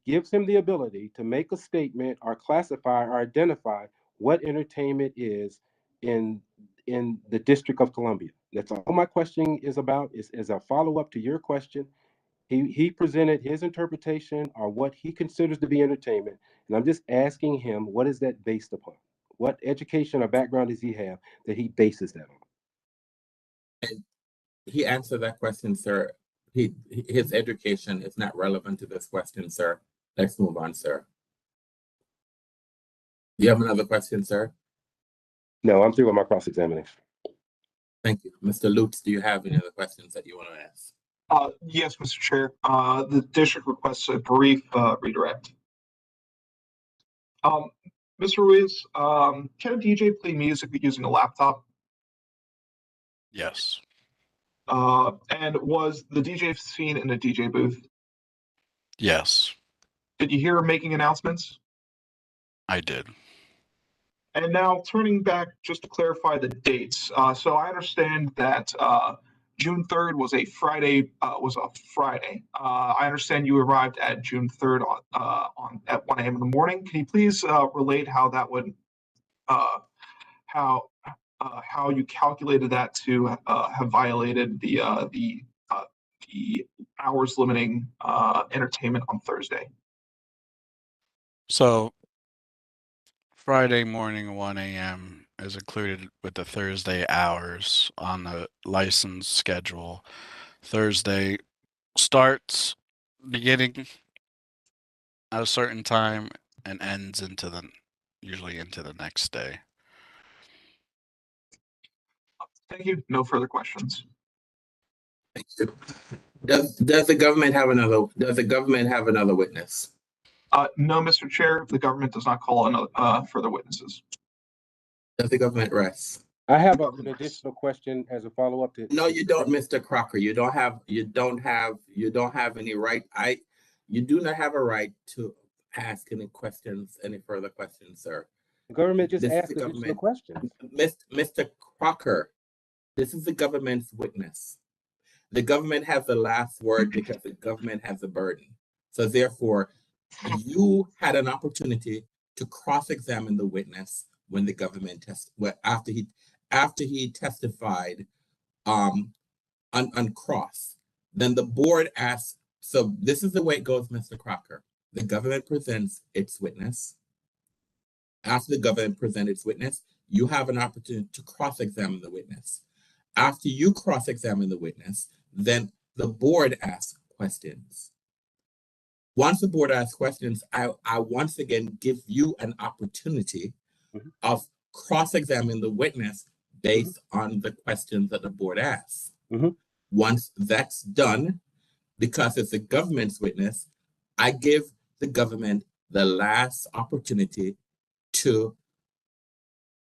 gives him the ability to make a statement or classify or identify what entertainment is in the District of Columbia. That's all my question is about, is a follow-up to your question. He presented his interpretation or what he considers to be entertainment, and I'm just asking him, what is that based upon? What education or background does he have that he bases that on? And he answered that question, sir. His education is not relevant to this question, sir. Let's move on, sir. Do you have another question, sir? No, I'm through with my cross-examination. Thank you. Mr. Lutz, do you have any other questions that you want to ask? Yes, Mr. Chair. The district requests a brief redirect. Mr. Ruiz, can a DJ play music using a laptop? Yes. And was the DJ seen in a DJ booth? Yes, Did you hear him making announcements? I did. And now turning back just to clarify the dates. So I understand that June 3rd was a Friday. I understand you arrived at June 3rd at 1 a.m. in the morning. Can you please relate how that would how you calculated that to have violated the hours limiting entertainment on Thursday? So Friday morning, 1 a.m. is included with the Thursday hours on the license schedule. Thursday starts beginning at a certain time and ends usually into the next day. Thank you. No further questions. Thank you. Does the government have another witness? No, Mr. Chair, the government does not call another further witnesses. Does the government rest? I have an additional question as a follow-up to. No, you don't, Mr. Crocker. You don't have any right. You do not have a right to ask any further questions, sir. The government just This is asked the additional government. questions. Mr. Crocker, this is the government's witness. The government has the last word because the government has the burden. So therefore, you had an opportunity to cross-examine the witness when the government after he testified on cross. Then the board asked, so this is the way it goes, Mr. Crocker. The government presents its witness. After the government presents its witness, you have an opportunity to cross-examine the witness. After you cross-examine the witness, then the board asks questions. Once the board asks questions, I once again give you an opportunity of cross-examining the witness based on the questions that the board asks. Once that's done, because it's the government's witness, I give the government the last opportunity to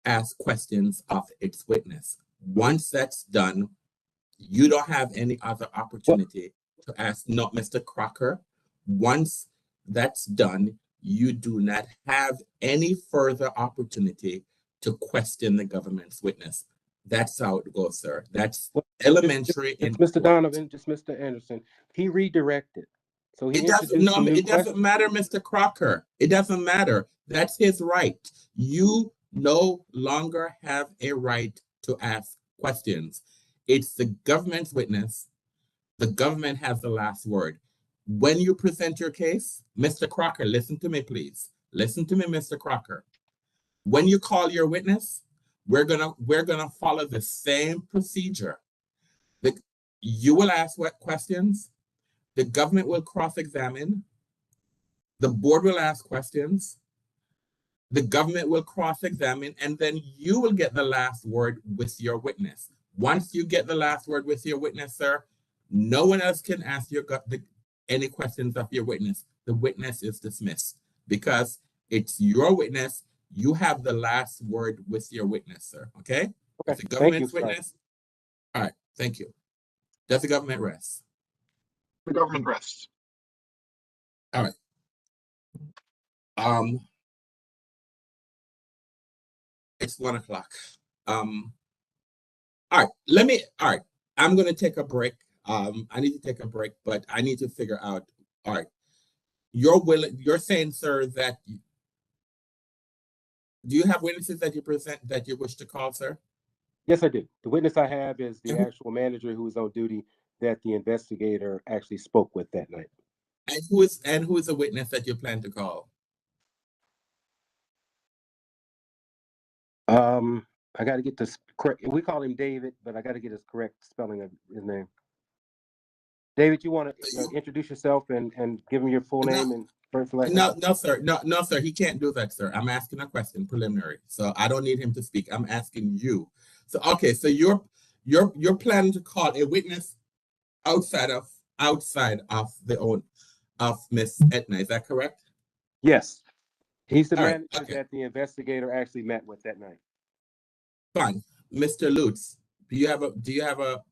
ask questions of its witness. Once that's done, you don't have any other opportunity to ask, no, Mr. Crocker. Once that's done, you do not have any further opportunity to question the government's witness. That's how it goes, sir. That's elementary. Mr. Donovan, just Mr. Anderson, he redirected. So he it doesn't matter, Mr. Crocker. It doesn't matter. That's his right. You no longer have a right to ask questions. It's the government's witness. The government has the last word. When you present your case, Mr. Crocker, listen to me, please. Listen to me, Mr. Crocker. When you call your witness, we're gonna follow the same procedure. You will ask what questions, the government will cross-examine, the board will ask questions, the government will cross-examine, and then you will get the last word with your witness. Once you get the last word with your witness, sir, no one else can ask any questions of your witness. The witness is dismissed because it's your witness. You have the last word with your witness, sir. Okay? Okay. The government's witness. All right. Thank you. Does the government rest? The government rests. All right. It's 1:00. All right, I'm gonna take a break. I need to take a break, but I need to figure out, all right, you're saying, sir, that, do you have witnesses that you wish to call, sir? Yes, I do. The witness I have is the Mhm. actual manager who was on duty that the investigator actually spoke with that night. And who is the witness that you plan to call? I got to get this correct. We call him David, but I got to get his correct spelling of his name. David, you want to introduce yourself and give him your full name and first and last name? No, sir. No, sir. He can't do that, sir. I'm asking a question preliminary, so I don't need him to speak. I'm asking you. So, okay. So you're planning to call a witness outside of Miss Etna. Is that correct? Yes. He's the All right, manager okay. that the investigator actually met with that night. Fine. Mr. Lutz, do you have a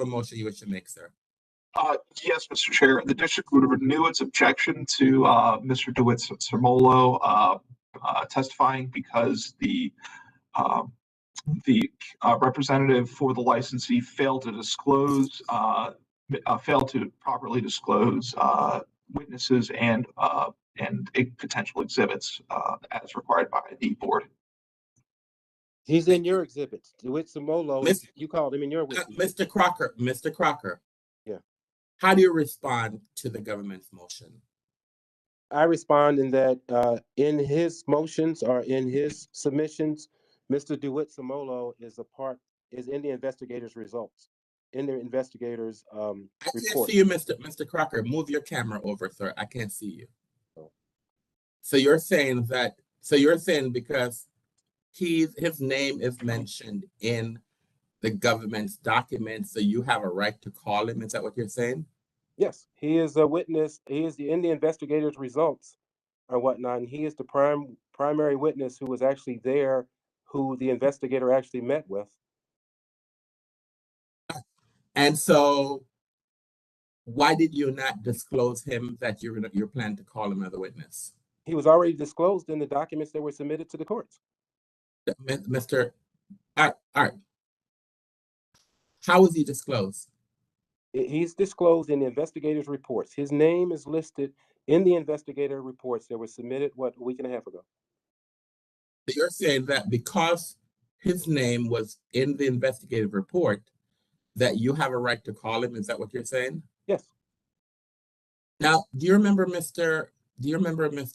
motion you wish to make, sir? Yes, Mr. Chair. The district would renew its objection to Mr. DeWitt Sermolo testifying because the representative for the licensee failed to properly disclose witnesses and potential exhibits as required by the board. He's in your exhibits. DeWitt Sermolo, you called him in your witness. Mr. Crocker. Yeah. How do you respond to the government's motion? I respond in that in his motions or in his submissions, Mr. DeWitt Sermolo is in the investigator's results, in the investigator's report. I can't see you, Mr. Crocker. Move your camera over, sir. I can't see you. So you're saying because his name is mentioned in the government's documents, so you have a right to call him. Is that what you're saying? Yes, he is a witness. He is in the investigator's results or whatnot, and he is the primary witness who was actually there, who the investigator actually met with. And so, why did you not disclose him that you're planning to call him as a witness? He was already disclosed in the documents that were submitted to the courts. All right. How was he disclosed? He's disclosed in the investigator's reports. His name is listed in the investigator reports that were submitted, a week and a half ago. You're saying that because his name was in the investigative report, that you have a right to call him? Is that what you're saying? Yes. Now, do you remember, Mr.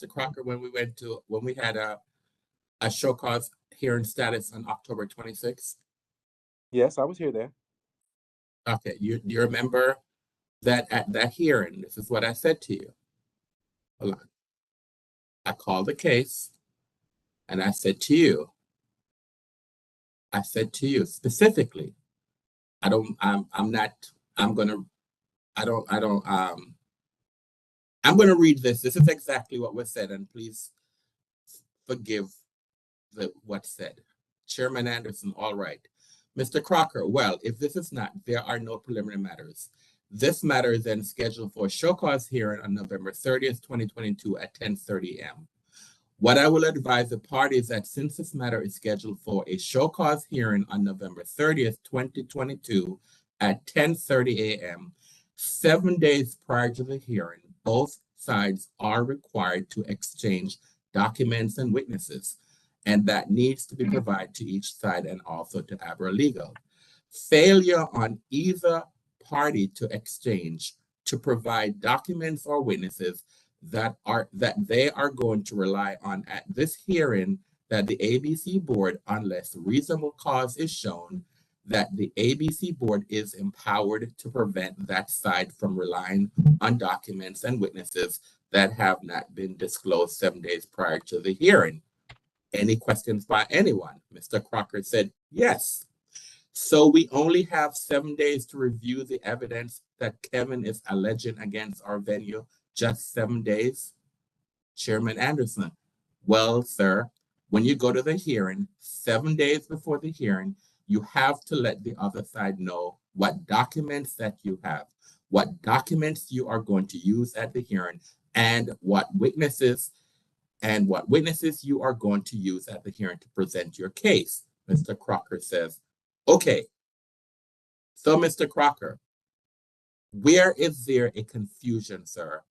Crocker, when we had a show cause hearing status on October 26th? Yes, I was here then. Okay, do you remember that at that hearing, this is what I said to you. Hold on. I called the case and I said to you specifically, I'm gonna read this. This is exactly what was said, and please forgive what's said. Chairman Anderson, all right. Mr. Crocker, well, if this is not, there are no preliminary matters. This matter is then scheduled for a show cause hearing on November 30th, 2022 at 10:30 a.m. What I will advise the party is that since this matter is scheduled for a show cause hearing on November 30th, 2022 at 10:30 a.m., 7 days prior to the hearing, both sides are required to exchange documents and witnesses, and that needs to be provided to each side and also to Abra Legal. Failure on either party to exchange, to provide documents or witnesses that they are going to rely on at this hearing, that the ABC board, unless reasonable cause is shown, that the ABC board is empowered to prevent that side from relying on documents and witnesses that have not been disclosed 7 days prior to the hearing. Any questions by anyone? Mr. Crocker said yes. So we only have 7 days to review the evidence that Kevin is alleging against our venue. Just 7 days? Chairman Anderson, well, sir, when you go to the hearing, 7 days before the hearing, you have to let the other side know what documents that you have, what documents you are going to use at the hearing, and what witnesses and what witnesses you are going to use at the hearing to present your case. Mr. Crocker says, okay. So, Mr. Crocker, where is there a confusion, sir?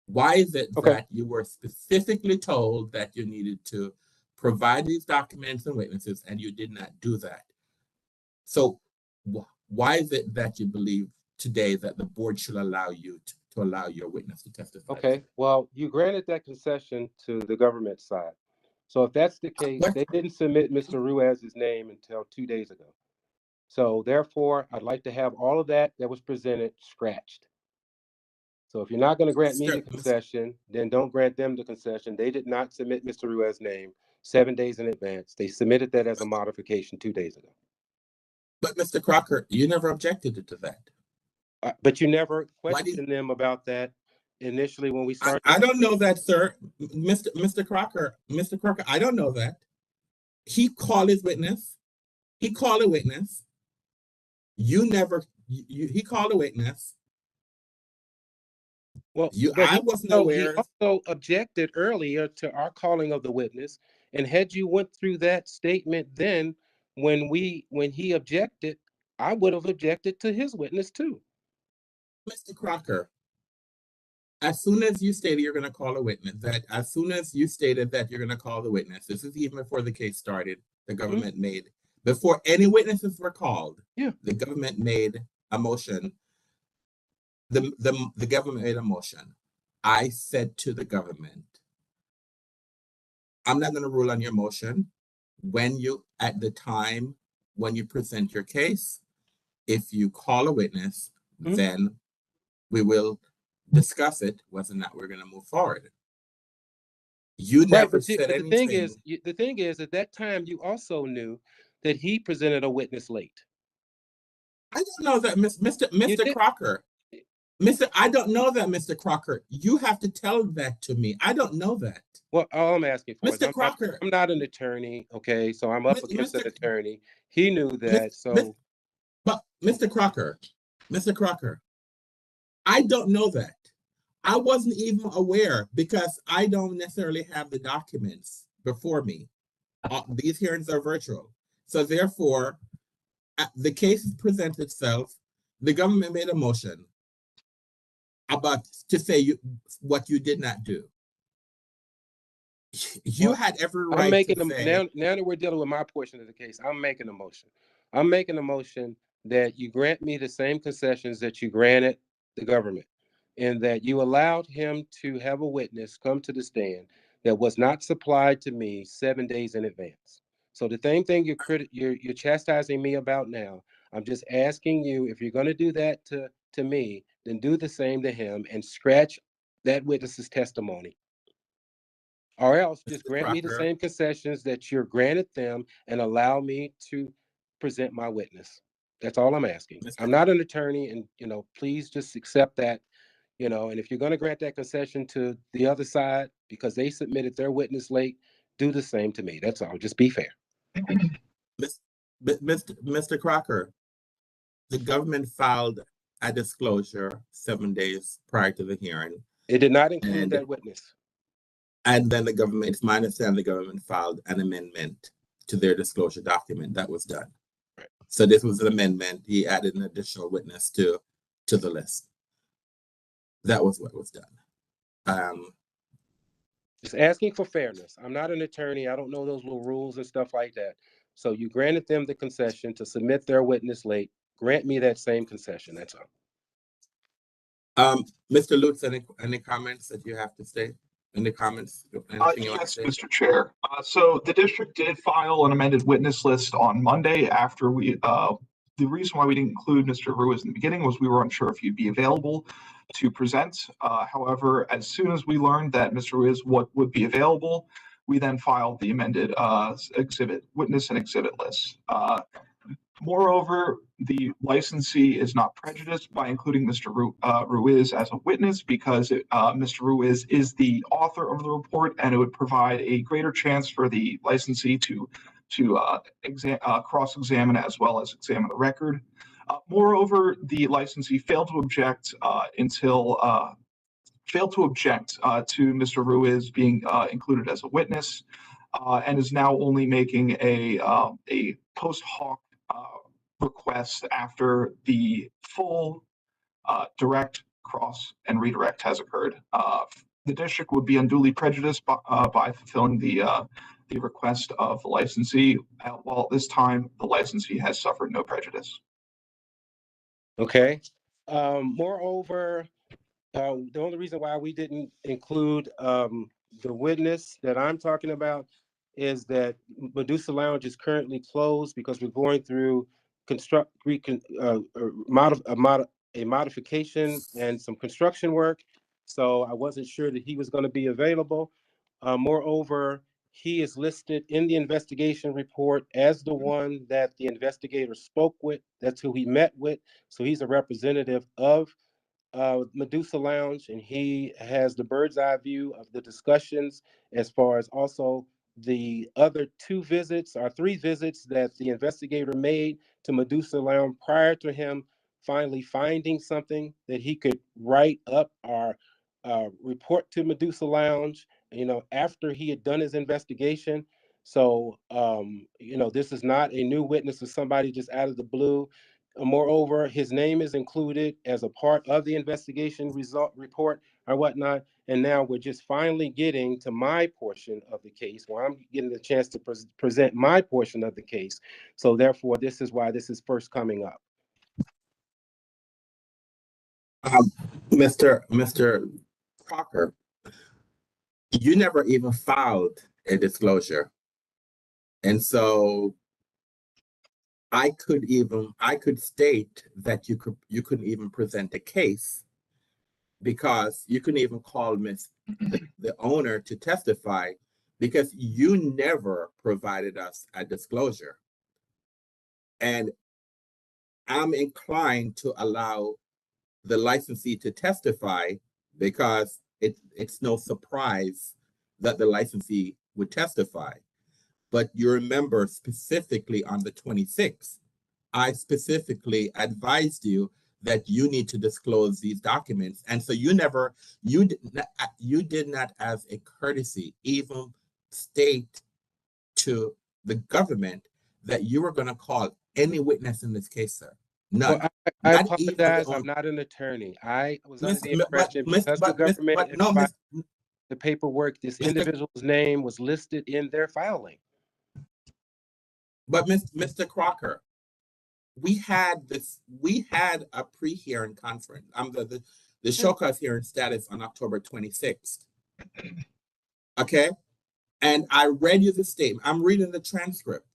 Why is it that you were specifically told that you needed to provide these documents and witnesses and you did not do that? So why is it that you believe today that the board should allow you to allow your witness to testify? Okay, well, you granted that concession to the government side. So if that's the case, they didn't submit Mr. Ruiz's name until 2 days ago. So therefore, I'd like to have all of that was presented scratched. So if you're not going to grant me the concession, then don't grant them the concession. They did not submit Mr. Ruiz's name 7 days in advance. They submitted that as a modification 2 days ago. But Mr. Crocker, you never objected to that. But you never questioned them about that initially when we started. I don't know that, sir. Mr. Crocker, I don't know that. He called his witness. He called a witness. He called a witness. Well, I wasn't aware. He also objected earlier to our calling of the witness, and had you went through that statement then, when he objected, I would have objected to his witness too. Mr. Crocker, as soon as you stated you're going to call a witness, this is even before the case started, the government made, before any witnesses were called, the government made a motion. The government made a motion. I said to the government, I'm not going to rule on your motion. At the time when you present your case, if you call a witness, then we will discuss it, whether or not we're going to move forward. You never said anything. The thing is, at that time, you also knew that he presented a witness late. I don't know that, Mr. Crocker. I don't know that, Mr. Crocker. You have to tell that to me. I don't know that. Well, all I'm asking for Mr. Crocker. I'm not an attorney, okay? So I'm up against an attorney. He knew that, But Mr. Crocker, I don't know that. I wasn't even aware because I don't necessarily have the documents before me. These hearings are virtual. So therefore, the case presents itself. The government made a motion to say what you did not do. You had every right to say. Now that we're dealing with my portion of the case, I'm making a motion. I'm making a motion that you grant me the same concessions that you granted the government, and that you allowed him to have a witness come to the stand that was not supplied to me 7 days in advance. So the same thing you're chastising me about now, I'm just asking you, if you're going to do that to me, then do the same to him and scratch that witness's testimony. Or else just grant me the same concessions that you're granted them and allow me to present my witness. That's all I'm asking. I'm not an attorney, and please just accept that. And if you're going to grant that concession to the other side because they submitted their witness late, do the same to me. That's all. Just be fair. Mr. Crocker, the government filed a disclosure 7 days prior to the hearing. It did not include that witness. And then it's my understanding the government filed an amendment to their disclosure document. That was done. Right. So this was an amendment. He added an additional witness to the list. That was what was done. Just asking for fairness. I'm not an attorney. I don't know those little rules and stuff like that. So you granted them the concession to submit their witness late. Grant me that same concession. That's all. Mr. Lutz, any comments that you have to say? Any comments? Yes, Mr. Chair. So the district did file an amended witness list on Monday after we, the reason why we didn't include Mr. Ruiz in the beginning was we were unsure if he'd be available to present. However, as soon as we learned that Mr. Ruiz would be available, we then filed the amended witness and exhibit list. Moreover, the licensee is not prejudiced by including Mr. Ruiz as a witness because Mr. Ruiz is the author of the report, and it would provide a greater chance for the licensee to cross-examine as well as examine the record. Moreover, the licensee failed to object until failed to object to Mr. Ruiz being included as a witness, and is now only making a post hoc request after the full direct, cross, and redirect has occurred. The district would be unduly prejudiced by fulfilling the request of the licensee, while at this time the licensee has suffered no prejudice. Okay. Moreover, the only reason why we didn't include the witness that I'm talking about is that Medusa Lounge is currently closed because we're going through a modification and some construction work. So I wasn't sure that he was going to be available. Moreover, he is listed in the investigation report as the one that the investigator spoke with. That's who he met with. So he's a representative of Medusa Lounge, and he has the bird's eye view of the discussions, as far as also the other 2 visits or 3 visits that the investigator made to Medusa Lounge prior to him finally finding something that he could write up or report to Medusa Lounge, after he had done his investigation. So, this is not a new witness or somebody just out of the blue. Moreover, his name is included as a part of the investigation result report or whatnot. And now we're just finally getting to my portion of the case, where I'm getting the chance to present my portion of the case. So therefore, this is why this is first coming up. Mr. Crocker, you never even filed a disclosure. And so I could state that you couldn't even present a case because you couldn't even call the owner to testify because you never provided us a disclosure. And I'm inclined to allow the licensee to testify because it's no surprise that the licensee would testify. But you remember specifically on the 26th, I specifically advised you that you need to disclose these documents. And so you did not as a courtesy even state to the government that you were going to call any witness in this case, sir. None. Well, I apologize. I'm not an attorney. I was under the impression because the government the paperwork, this individual's name was listed in their filing. But Mr. Crocker, we had a pre-hearing conference. The show cause hearing status on October 26th. Okay? And I read you the statement. I'm reading the transcript.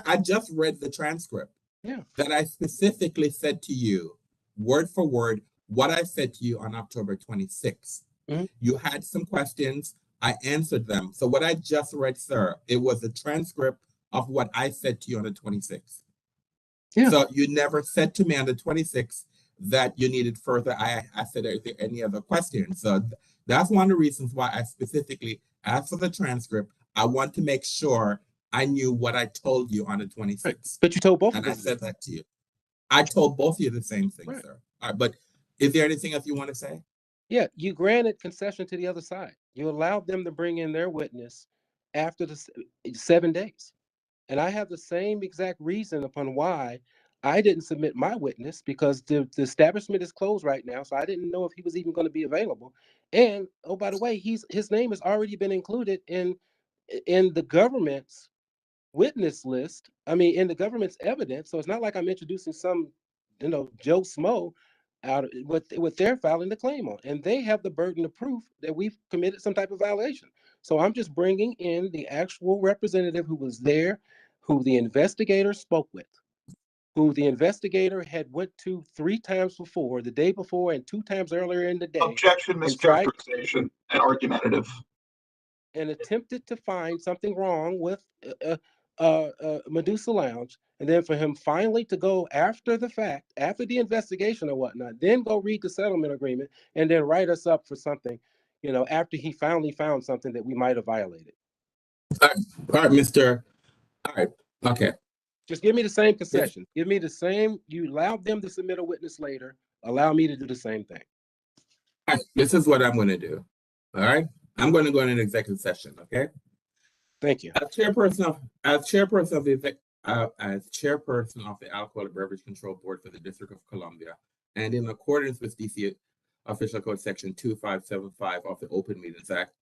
I just read the transcript. Yeah. That I specifically said to you, word for word, what I said to you on October 26th. Mm-hmm. You had some questions. I answered them. So what I just read, sir, it was a transcript of what I said to you on the 26th. Yeah. So you never said to me on the 26th that you needed further. I said, are there any other questions? So that's one of the reasons why I specifically asked for the transcript. I want to make sure I knew what I told you on the 26th. Right. But you told both of them. us. And I said that to you. I told both of you the same thing, right, sir. All right, but is there anything else you want to say? Yeah, you granted concession to the other side. You allowed them to bring in their witness after the 7 days. And I have the same exact reason upon why I didn't submit my witness, because the establishment is closed right now. So I didn't know if he was even going to be available. And oh, by the way, his name has already been included in the government's witness list. I mean, in the government's evidence. So it's not like I'm introducing some, Joe Smo out what they're filing the claim on. And they have the burden of proof that we've committed some type of violation. So I'm just bringing in the actual representative who was there, who the investigator spoke with, who the investigator had went to 3 times before, the day before and 2 times earlier in the day. Objection, mischaracterization, and argumentative. And attempted to find something wrong with Medusa Lounge. And then for him finally to go after the fact, after the investigation or whatnot, then go read the settlement agreement and then write us up for something, after he finally found something that we might have violated. All right, Mr. All right, okay. Just give me the same concession. Give me the same. You allowed them to submit a witness later. Allow me to do the same thing. All right, this is what I'm gonna do. All right, I'm gonna go in an executive session, okay? Thank you. As chairperson of the Alcoholic Beverage Control Board for the District of Columbia, and in accordance with DC Official Code Section 2575 of the Open Meetings Act,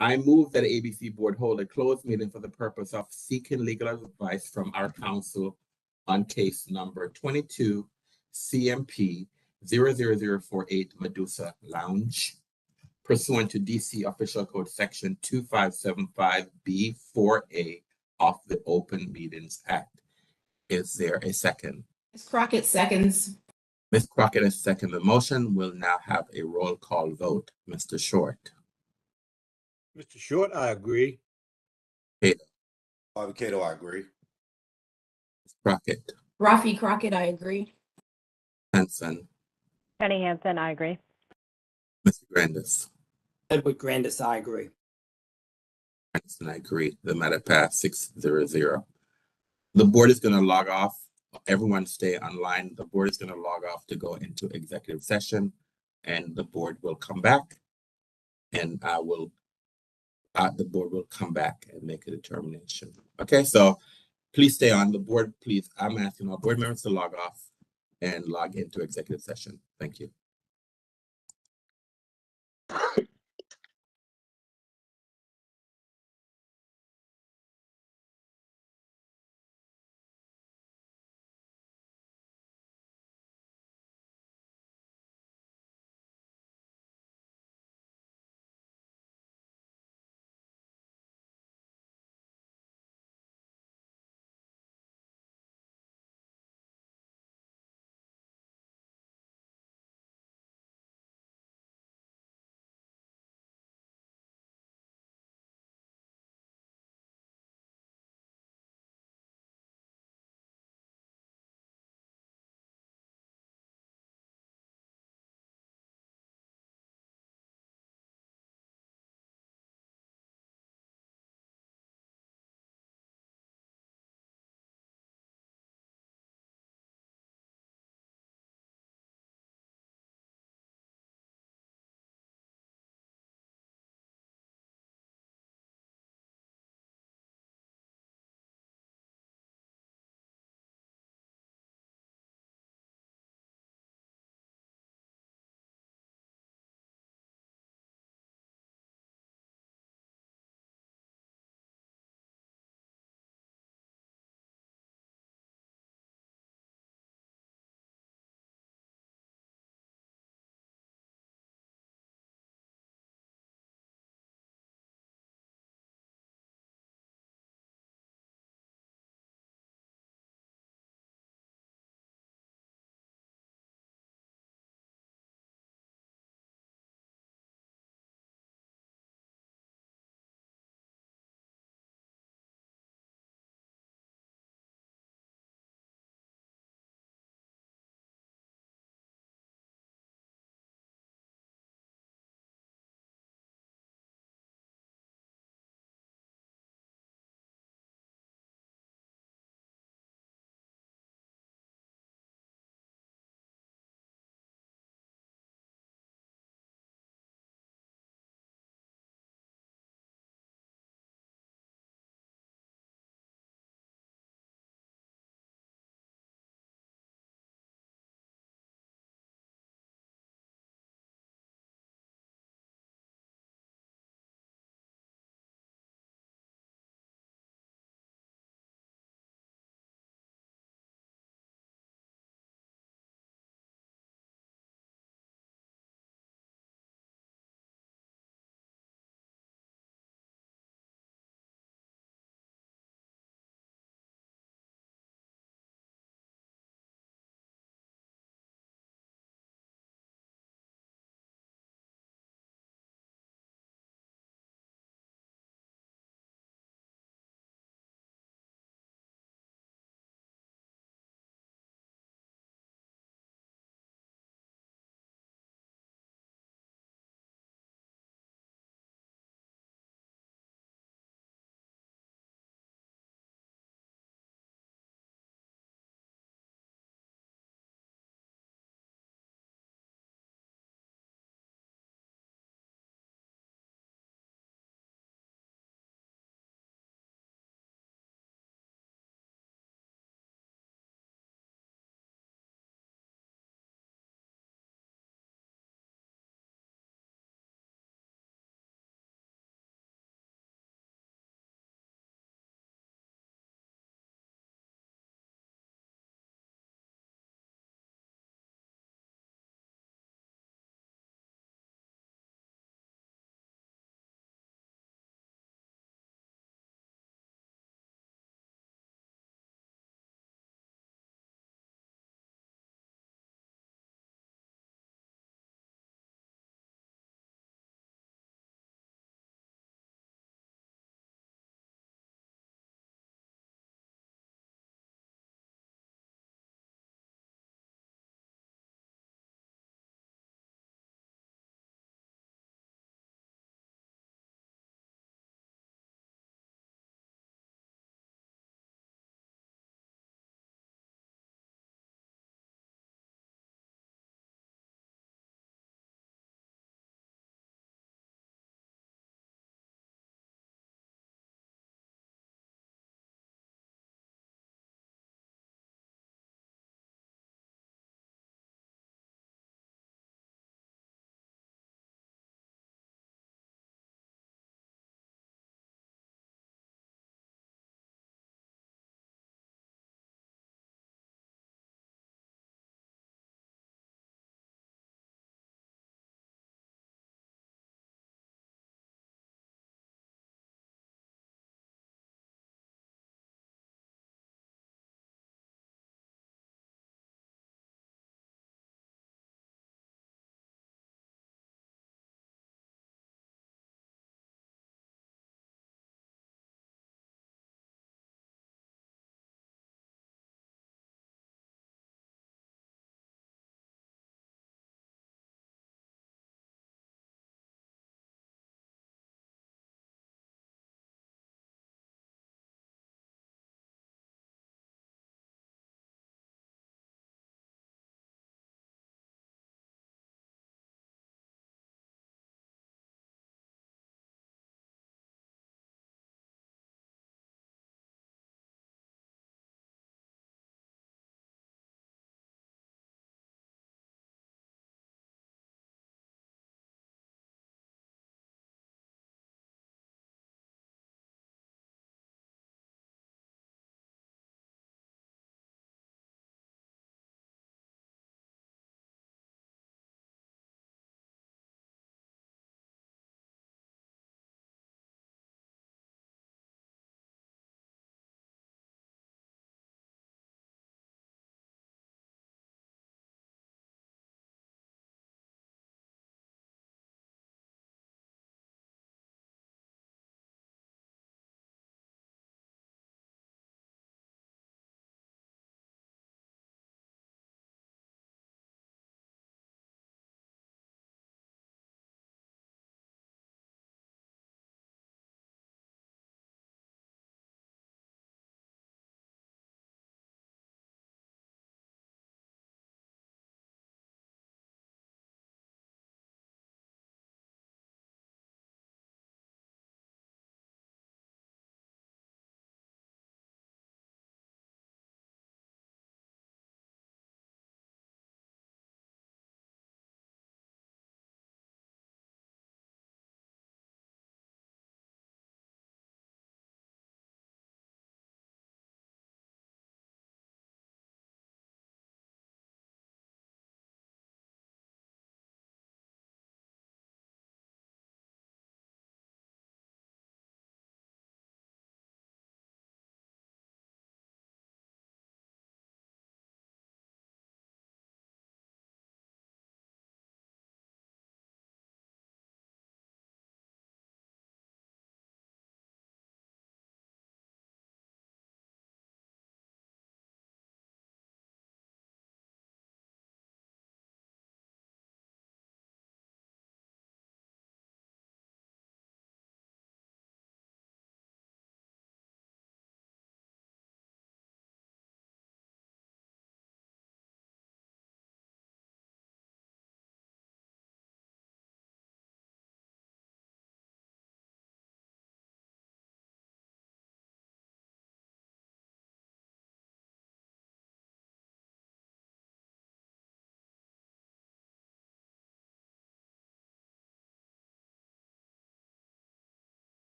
I move that the ABC Board hold a closed meeting for the purpose of seeking legal advice from our counsel on case number 22 CMP 00048 Medusa Lounge, pursuant to DC Official Code Section 2575B4A of the Open Meetings Act. Is there a second? Ms. Crockett seconds. Ms. Crockett has seconded the motion. We'll now have a roll call vote. Mr. Short. Mr. Short, I agree. Cato. Bobby Cato, I agree. Ms. Crockett. Rafi Crockett, I agree. Hanson. Penny Hansen, I agree. Mr. Grandis. Edward Grandis, I agree. Hanson, I agree. The matter passed 6-0. The board is going to log off. Everyone stay online. The board is going to log off to go into executive session, and the board will come back, and the board will come back and make a determination. Okay, so please stay on the board. Please, I'm asking all board members to log off and log into executive session. Thank you.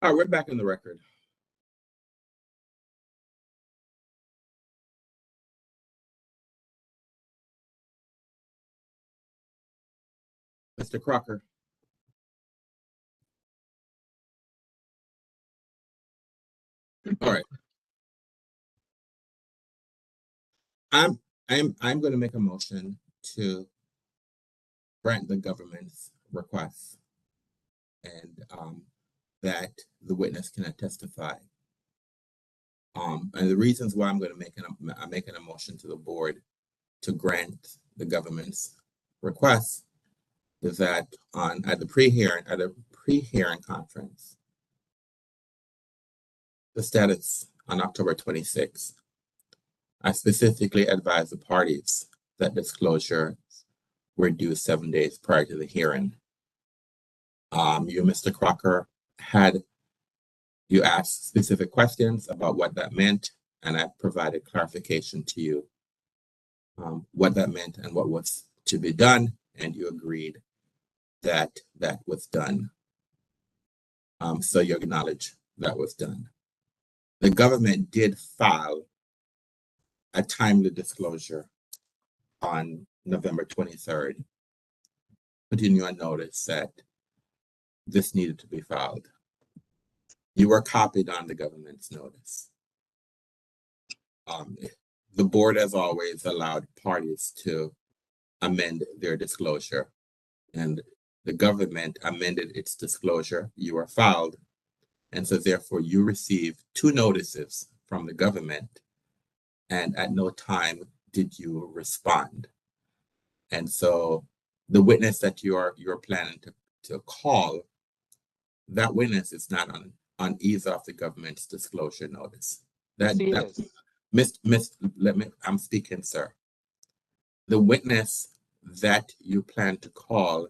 All right, we're back in the record. Mr. Crocker. All right. I'm going to make a motion to grant the government's request and that the witness cannot testify. And the reasons why I'm making a motion to the board to grant the government's request is that at the pre-hearing conference, the status on October 26th, I specifically advised the parties that disclosures were due 7 days prior to the hearing. You, Mr. Crocker, you asked specific questions about what that meant, and I provided clarification to you what that meant and what was to be done, and you agreed that that was done. So you acknowledge that was done. The government did file a timely disclosure on November 23rd, putting you on notice that this needed to be filed. You were copied on the government's notice. The board, as always, allowed parties to amend their disclosure, and the government amended its disclosure. You were filed, and so therefore you received 2 notices from the government, and at no time did you respond. And so the witness that you're planning to call, that witness is not on either of the government's disclosure notice. I'm speaking, sir. The witness that you plan to call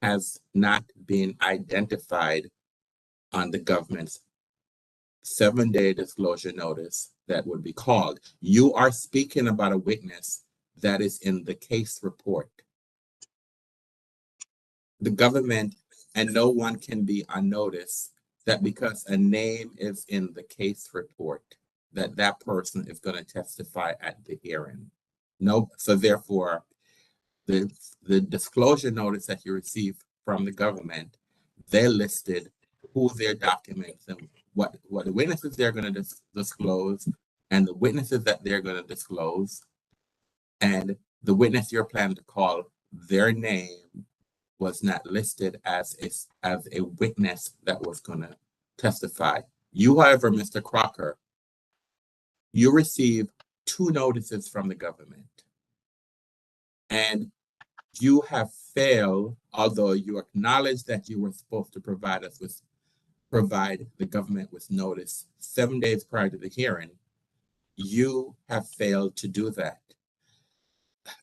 has not been identified on the government's 7-day disclosure notice that would be called. You are speaking about a witness that is in the case report. The government and no one can be on notice that because a name is in the case report, that person is going to testify at the hearing. No, so therefore, the disclosure notice that you received from the government, they listed who their documents and what the witnesses they're going to disclose and the witnesses that they're going to disclose. And the witness you're planning to call, their name was not listed as a witness that was going to testify. You, however, Mr. Crocker, you received 2 notices from the government. And you have failed, although you acknowledge that you were supposed to provide the government with notice 7 days prior to the hearing, you have failed to do that.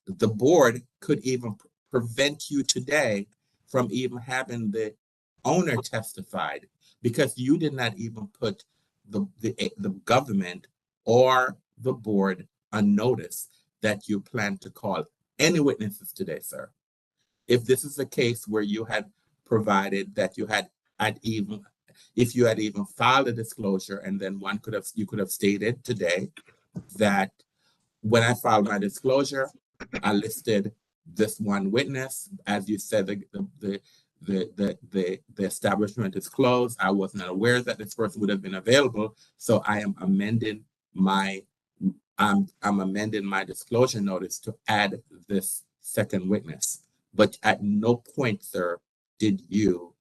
The board could even prevent you today from even having the owner testified because you did not even put the government or the board on notice that you plan to call any witnesses today, sir. If this is a case where you had provided that if you had even filed a disclosure, and then you could have stated today that when I filed my disclosure, I listed this one witness. As you said, the establishment is closed. I was not aware that this person would have been available, so I am amending my disclosure notice to add this second witness. But at no point, sir, did you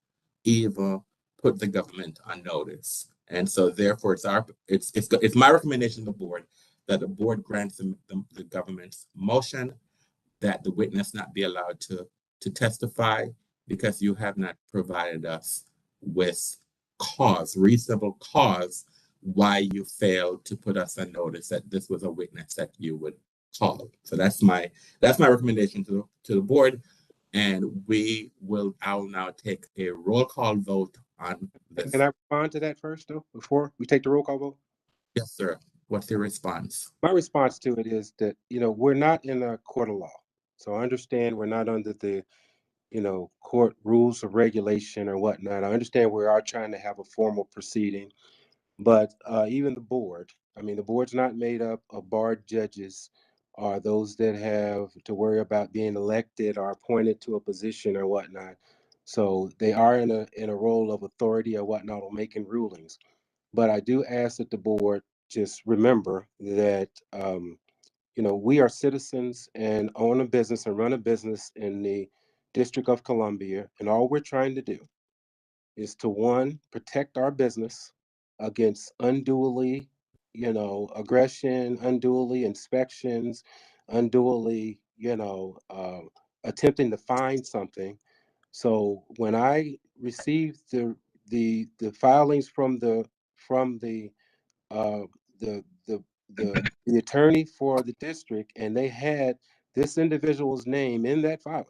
even put the government on notice. And so therefore it's my recommendation to the board that the board grants the government's motion that the witness not be allowed to testify because you have not provided us with reasonable cause why you failed to put us on notice that this was a witness that you would call. So that's my recommendation to the board. And I'll now take a roll call vote on this. Can I respond to that first, though, before we take the roll call vote? Yes, sir. What's your response? My response to it is that, we're not in a court of law. So I understand we're not under the court rules of regulation or whatnot. I understand we are trying to have a formal proceeding, but even the board, the board's not made up of barred judges or those that have to worry about being elected or appointed to a position or whatnot. So they are in a role of authority or whatnot or making rulings. But I do ask that the board just remember that we are citizens and own a business and run a business in the District of Columbia, and all we're trying to do is to, one, protect our business against unduly, aggression, unduly inspections, unduly, attempting to find something. So when I received the filings from the attorney for the district, and they had this individual's name in that filing.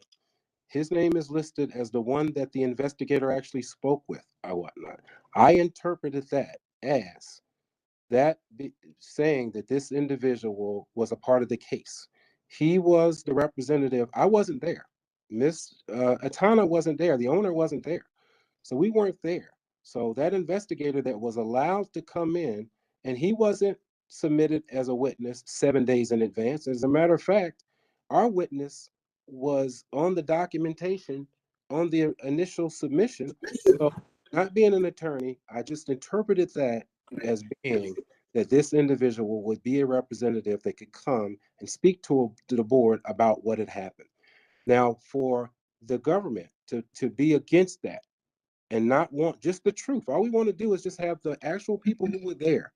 His name is listed as the one that the investigator actually spoke with or whatnot. I interpreted that as saying that this individual was a part of the case. He was the representative. I wasn't there. Miss Atana wasn't there. The owner wasn't there. So we weren't there. So that investigator that was allowed to come in, and he wasn't submitted as a witness 7 days in advance. As a matter of fact, our witness was on the documentation on the initial submission. So not being an attorney, I just interpreted that as being that this individual would be a representative that could come and speak to the board about what had happened. Now, for the government to be against that and not want just the truth, all we want to do is just have the actual people who were there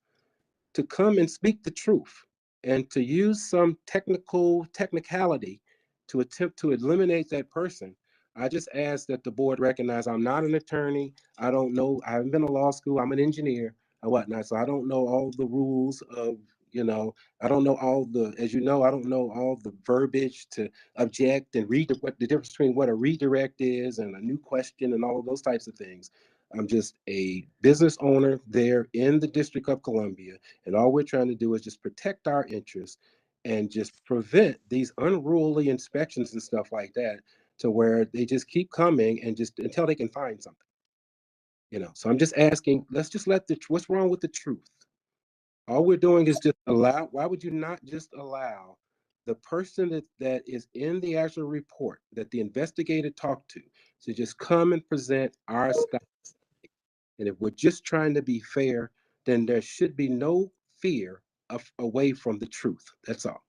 to come and speak the truth, and to use some technicality to attempt to eliminate that person. I just ask that the board recognize I'm not an attorney. I don't know. I haven't been to law school. I'm an engineer and whatnot. So I don't know all the rules of, I don't know all the, as you know, I don't know all the verbiage to object and read what the difference between what a redirect is and a new question and all of those types of things. I'm just a business owner there in the District of Columbia, and all we're trying to do is just protect our interests and just prevent these unruly inspections and stuff like that, to where they just keep coming and just until they can find something. So I'm just asking, let's just what's wrong with the truth? All we're doing is just why would you not just allow the person that is in the actual report that the investigator talked to just come and present our stuff? And if we're just trying to be fair, then there should be no fear away from the truth. That's all.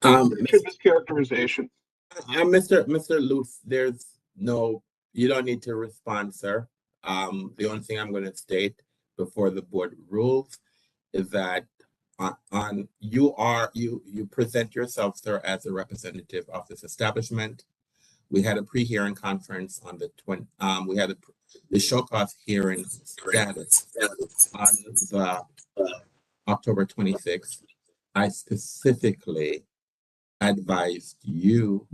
Mischaracterization. Mr. Luce, you don't need to respond, sir. The only thing I'm going to state before the board rules is that you present yourself, sir, as a representative of this establishment. We had a pre-hearing conference on the we had the show cause hearing status on the October 26th. I specifically advised you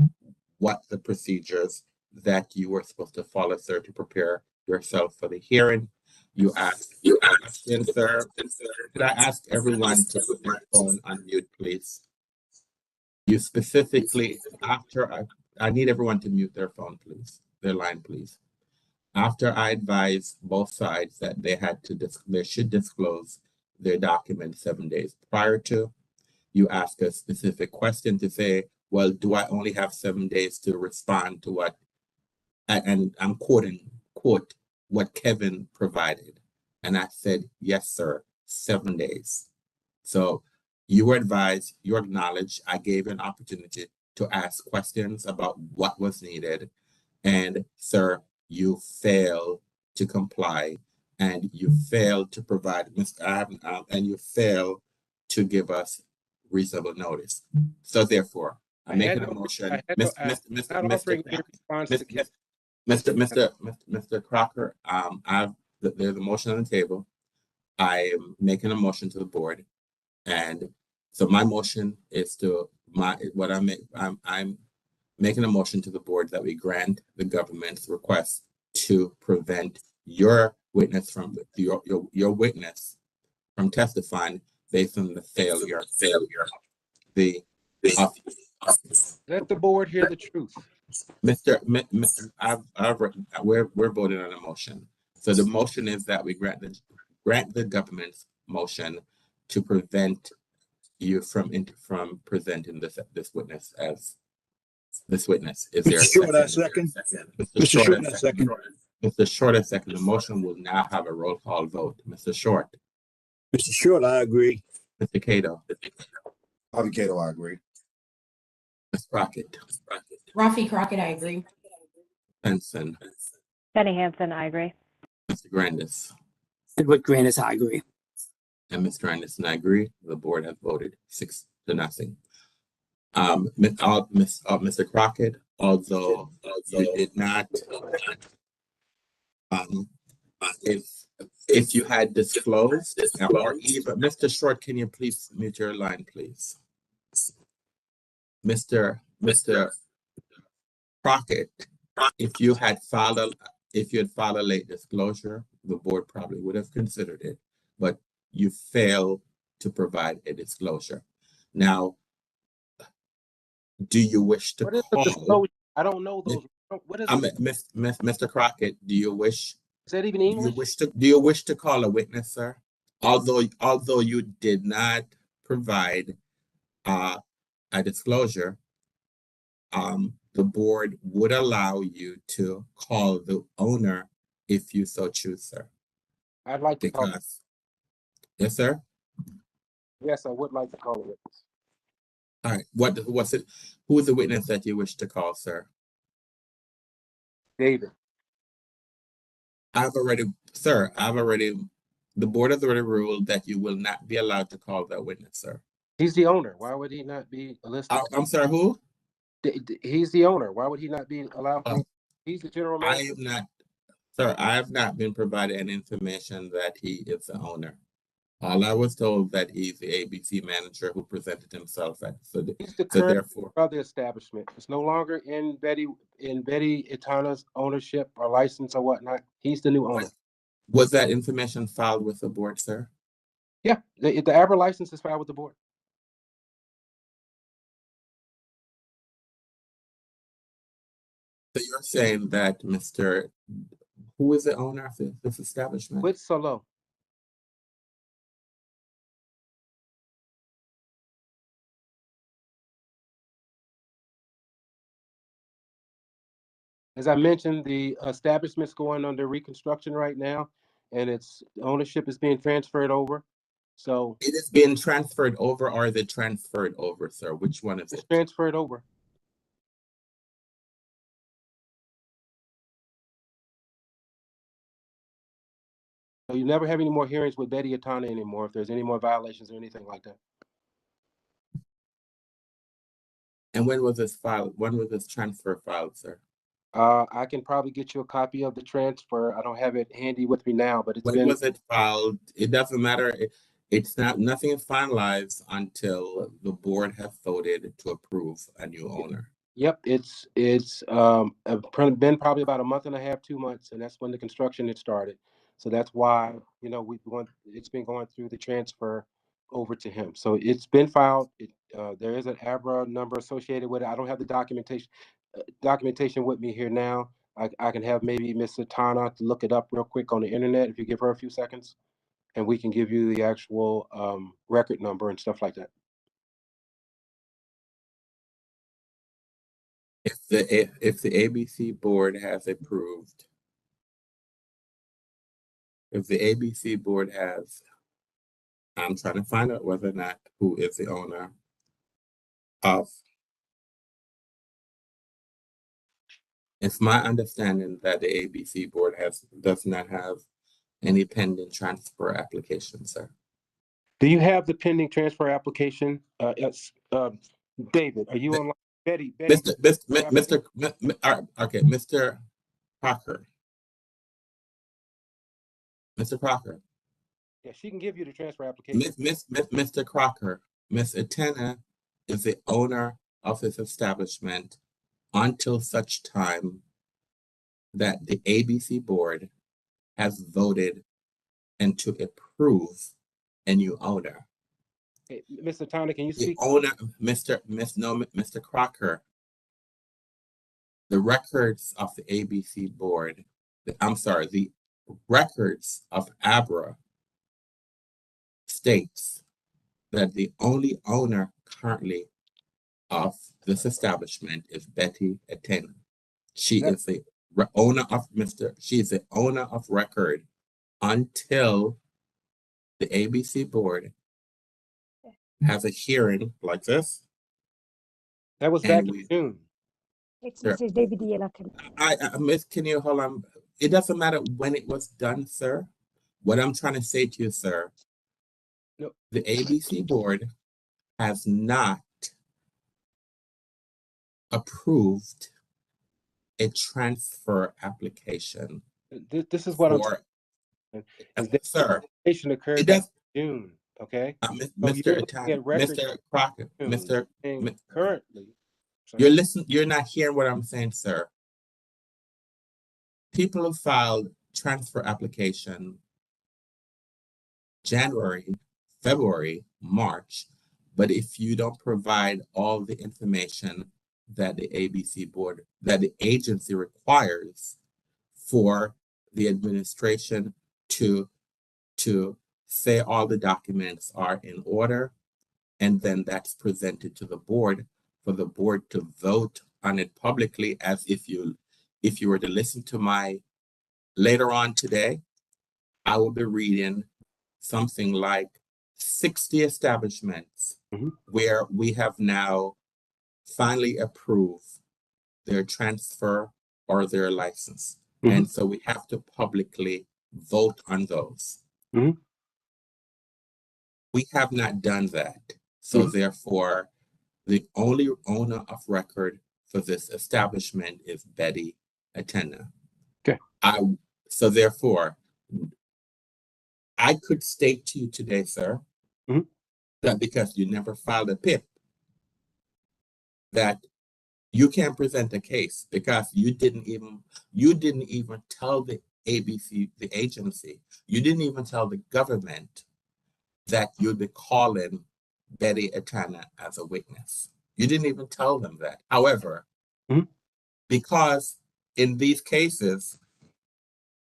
what the procedures that you were supposed to follow, sir, to prepare yourself for the hearing. You asked, sir. Could I ask everyone to put their phone on mute, please? You specifically, I need everyone to mute their phone, please, their line, please. After I advised both sides that they should disclose their documents 7 days prior to, you ask a specific question to say, well, do I only have 7 days to respond to what, and I'm quoting, quote, what Kevin provided. And I said, yes, sir, 7 days. So you were advised, you acknowledged, I gave you an opportunity to ask questions about what was needed. And sir, you failed to comply, and you failed to provide, and you failed to give us reasonable notice. So therefore, I'm making a motion. Mr. Crocker, there's a motion on the table. I am making a motion to the board, and so my motion is I'm making a motion to the board that we grant the government's request to prevent your witness from testifying based on the failure. Let the board hear the truth. we're voting on a motion. So the motion is that we grant the government's motion to prevent you from presenting this witness as this witness. Is there a Mr. Short, I second? second. Mr. Mr. Short, Short, I I second. Mr. Short, I second. The motion will now have a roll call vote. Mr. Short. Mr. Short, I agree. Mr. Cato. Bobby Cato, I agree. Ms. Crockett. Rafi Crockett, I agree. Henson. Jenny Hansen, I agree. Mr. Grandis. Edward Grandis, I agree. And Mr. Anderson, I agree. The board has voted 6-0. Mr. Crockett, although you did not, if you had disclosed, or even, Mr. Short, can you please mute your line, please? Mr. Crockett, if you had filed a late disclosure, the board probably would have considered it, but you failed to provide a disclosure. Now, do you wish to call? I don't know those. What is Mr. Crockett, do you wish? Is that even English? Do you wish to call a witness, sir? Although you did not provide a disclosure, the board would allow you to call the owner if you so choose, sir. I'd like to call. Yes, sir. Yes, I would like to call a witness. All right. What's it? Who is the witness that you wish to call, sir? David. The board has already ruled that you will not be allowed to call that witness, sir. He's the owner. Why would he not be listed? I'm sorry, who? He's the owner. Why would he not be allowed? He's the general manager. I have not been provided any information that he is the owner. All I was told that he's the ABC manager who presented himself at. He's the current of the establishment. It's no longer in Betty Itana's ownership or license or whatnot. He's the new owner. Was that information filed with the board, sir? Yeah, the Abra license is filed with the board. So you're saying that who is the owner of this establishment? With Solo. As I mentioned, the establishment's going under reconstruction right now, and its ownership is being transferred over. So it is being transferred over, or is it transferred over, sir? Which one is it? It's transferred over. So you never have any more hearings with Betty Itana anymore if there's any more violations or anything like that. And when was this filed? When was this transfer filed, sir? I can probably get you a copy of the transfer. I don't have it handy with me now, but when was it filed? It doesn't matter. It's not. Nothing is finalized until the board has voted to approve a new owner. Yep, it's been probably about a month and a half, 2 months, and that's when the construction had started. So that's why it's been going through the transfer over to him. So it's been filed. There is an ABRA number associated with it. I don't have the documentation with me here now. I can have maybe Ms. Itana to look it up real quick on the internet if you give her a few seconds, and we can give you the actual record number and stuff like that. If the ABC board has approved, if the ABC board has, I'm trying to find out whether or not who is the owner of. It's my understanding that the ABC board does not have any pending transfer application, sir. Do you have the pending transfer application? David, are you online? Betty. Mr. Crocker. Mr. Crocker. Yeah, she can give you the transfer application. Mr. Crocker, Ms. Itana is the owner of this establishment until such time that the ABC board has voted and to approve a new owner. Hey, Mr. Itana, can you speak? The owner, Mr. Crocker, the records of the ABC board, the records of Abra states that the only owner currently of this establishment is Betty Atena. She is the owner of she is the owner of record until the ABC board has a hearing like this. That was back in June. It's Sure. Mrs. David Yelaka. Miss, can you hold on? It doesn't matter when it was done, sir. What I'm trying to say to you, sir, No. the ABC board has not approved a transfer application. This is what for, I'm saying. Sir, Application occurred it does, in June, okay? So Mr. you're looking Atana, at records Mr. Crocker, June, Mr. and currently. You're not hearing what I'm saying, sir. People have filed transfer application January, February, March, but if you don't provide all the information that the ABC board, that the agency requires for the administration to say all the documents are in order, and then that's presented to the board for the board to vote on it publicly, as if you were to listen to my later on today, I will be reading something like 60 establishments where we have now finally approved their transfer or their license. And so we have to publicly vote on those. We have not done that. So therefore, the only owner of record for this establishment is Betty Atena. Okay. So therefore, I could state to you today, sir, that because you never filed a PIP, that you can't present a case because you didn't even tell the ABC, the agency, you didn't even tell the government that you'd be calling Betty Atena as a witness. You didn't even tell them that. However, because in these cases,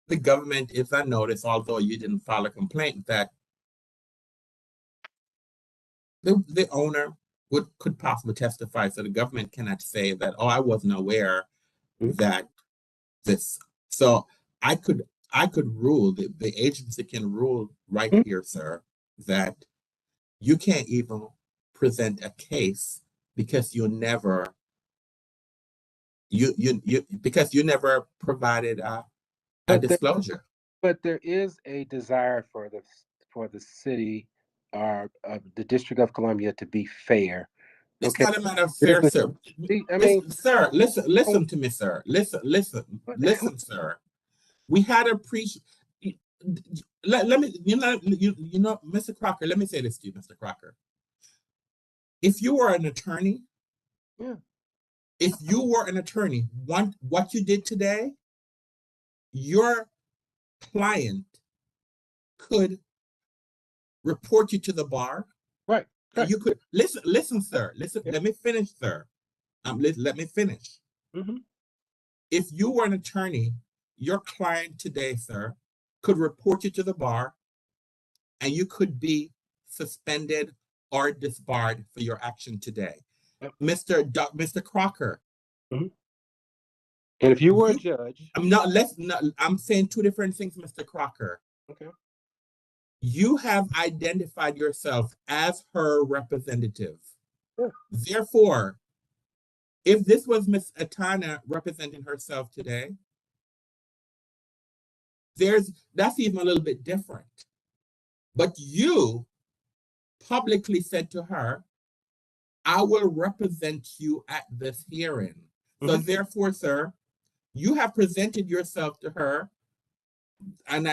the government is on notice, although you didn't file a complaint, that the owner could possibly testify. So the government cannot say that, oh, I wasn't aware that this. So I could rule, the agency can rule right here, sir, that you can't even present a case because you never provided a disclosure. But there is a desire for the city or the District of Columbia to be fair. It's not a matter of fair, sir. Sir, listen to me, sir. Listen, sir. We had let me, Mr. Crocker, let me say this to you, Mr. Crocker. If you were an attorney, what you did today, your client could report you to the bar. Right. You could listen, sir. Let me finish, sir. Let me finish. If you were an attorney, your client today, sir, could report you to the bar, and you could be suspended or disbarred for your action today. Mr. Crocker. And if you were a judge, I'm saying two different things, Mr. Crocker. Okay. You have identified yourself as her representative. Therefore, if this was Ms. Atena representing herself today, that's even a little bit different. But you publicly said to her, I will represent you at this hearing. So therefore, sir, you have presented yourself to her, and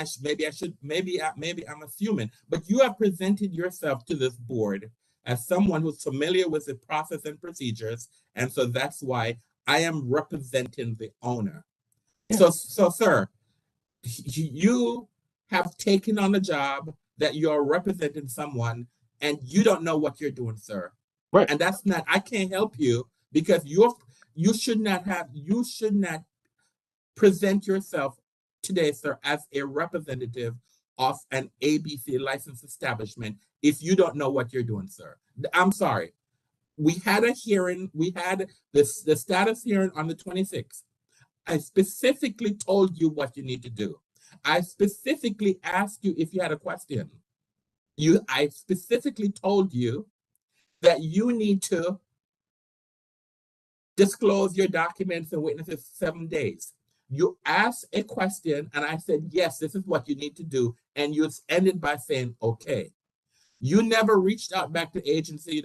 maybe I'm assuming, but you have presented yourself to this board as someone who's familiar with the process and procedures, and so that's why I am representing the owner. So sir, you have taken on a job that you're representing someone, and you don't know what you're doing, sir. Right. And that's not, I can't help you because you should not present yourself today, sir, as a representative of an ABC licensed establishment if you don't know what you're doing, sir. I'm sorry. We had a hearing, we had the status hearing on the 26th. I specifically told you what you need to do. I specifically asked you if you had a question. I specifically told you that you need to disclose your documents and witnesses 7 days. You asked a question and I said, yes, this is what you need to do. And you ended by saying, okay. You never reached out back to agency.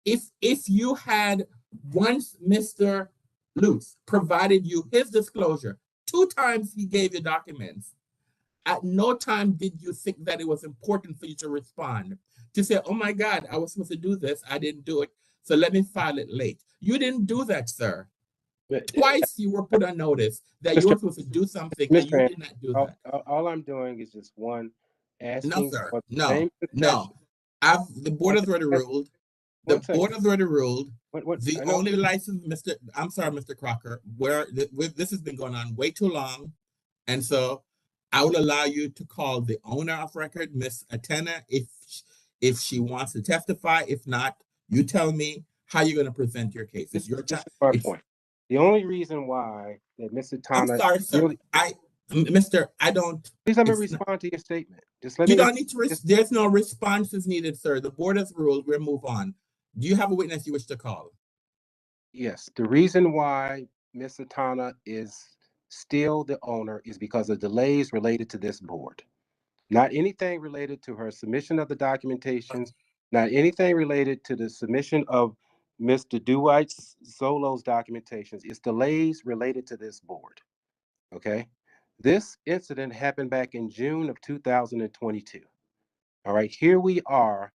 If you had, once Mr. Lutz provided you his disclosure, 2 times he gave you documents. At no time did you think that it was important for you to respond, to say, oh my God, I was supposed to do this, I didn't do it, so let me file it late. You didn't do that, sir. Twice you were put on notice that you were supposed to do something and you did not do that. All I'm doing is just one, asking. No, sir. for the No, same no. The board has already ruled. The board has already ruled. The only license, I'm sorry, Mr. Crocker, this has been going on way too long. And so I will allow you to call the owner of record, Miss Atena, if she wants to testify. If not, you tell me how you're going to present your case. It's your time. Point. The only reason why that Mr. Tana. I'm sorry, sir. I don't. Please let me respond to your statement. Just let you me. Don't need to. There's no responses needed, sir. The board has ruled. We'll move on. Do you have a witness you wish to call? Yes. The reason why Mr. Tana is still the owner is because of delays related to this board. Not anything related to her submission of the documentations, not anything related to the submission of Mr. Dwight Solo's documentations. It's delays related to this board. Okay. This incident happened back in June of 2022. All right. Here we are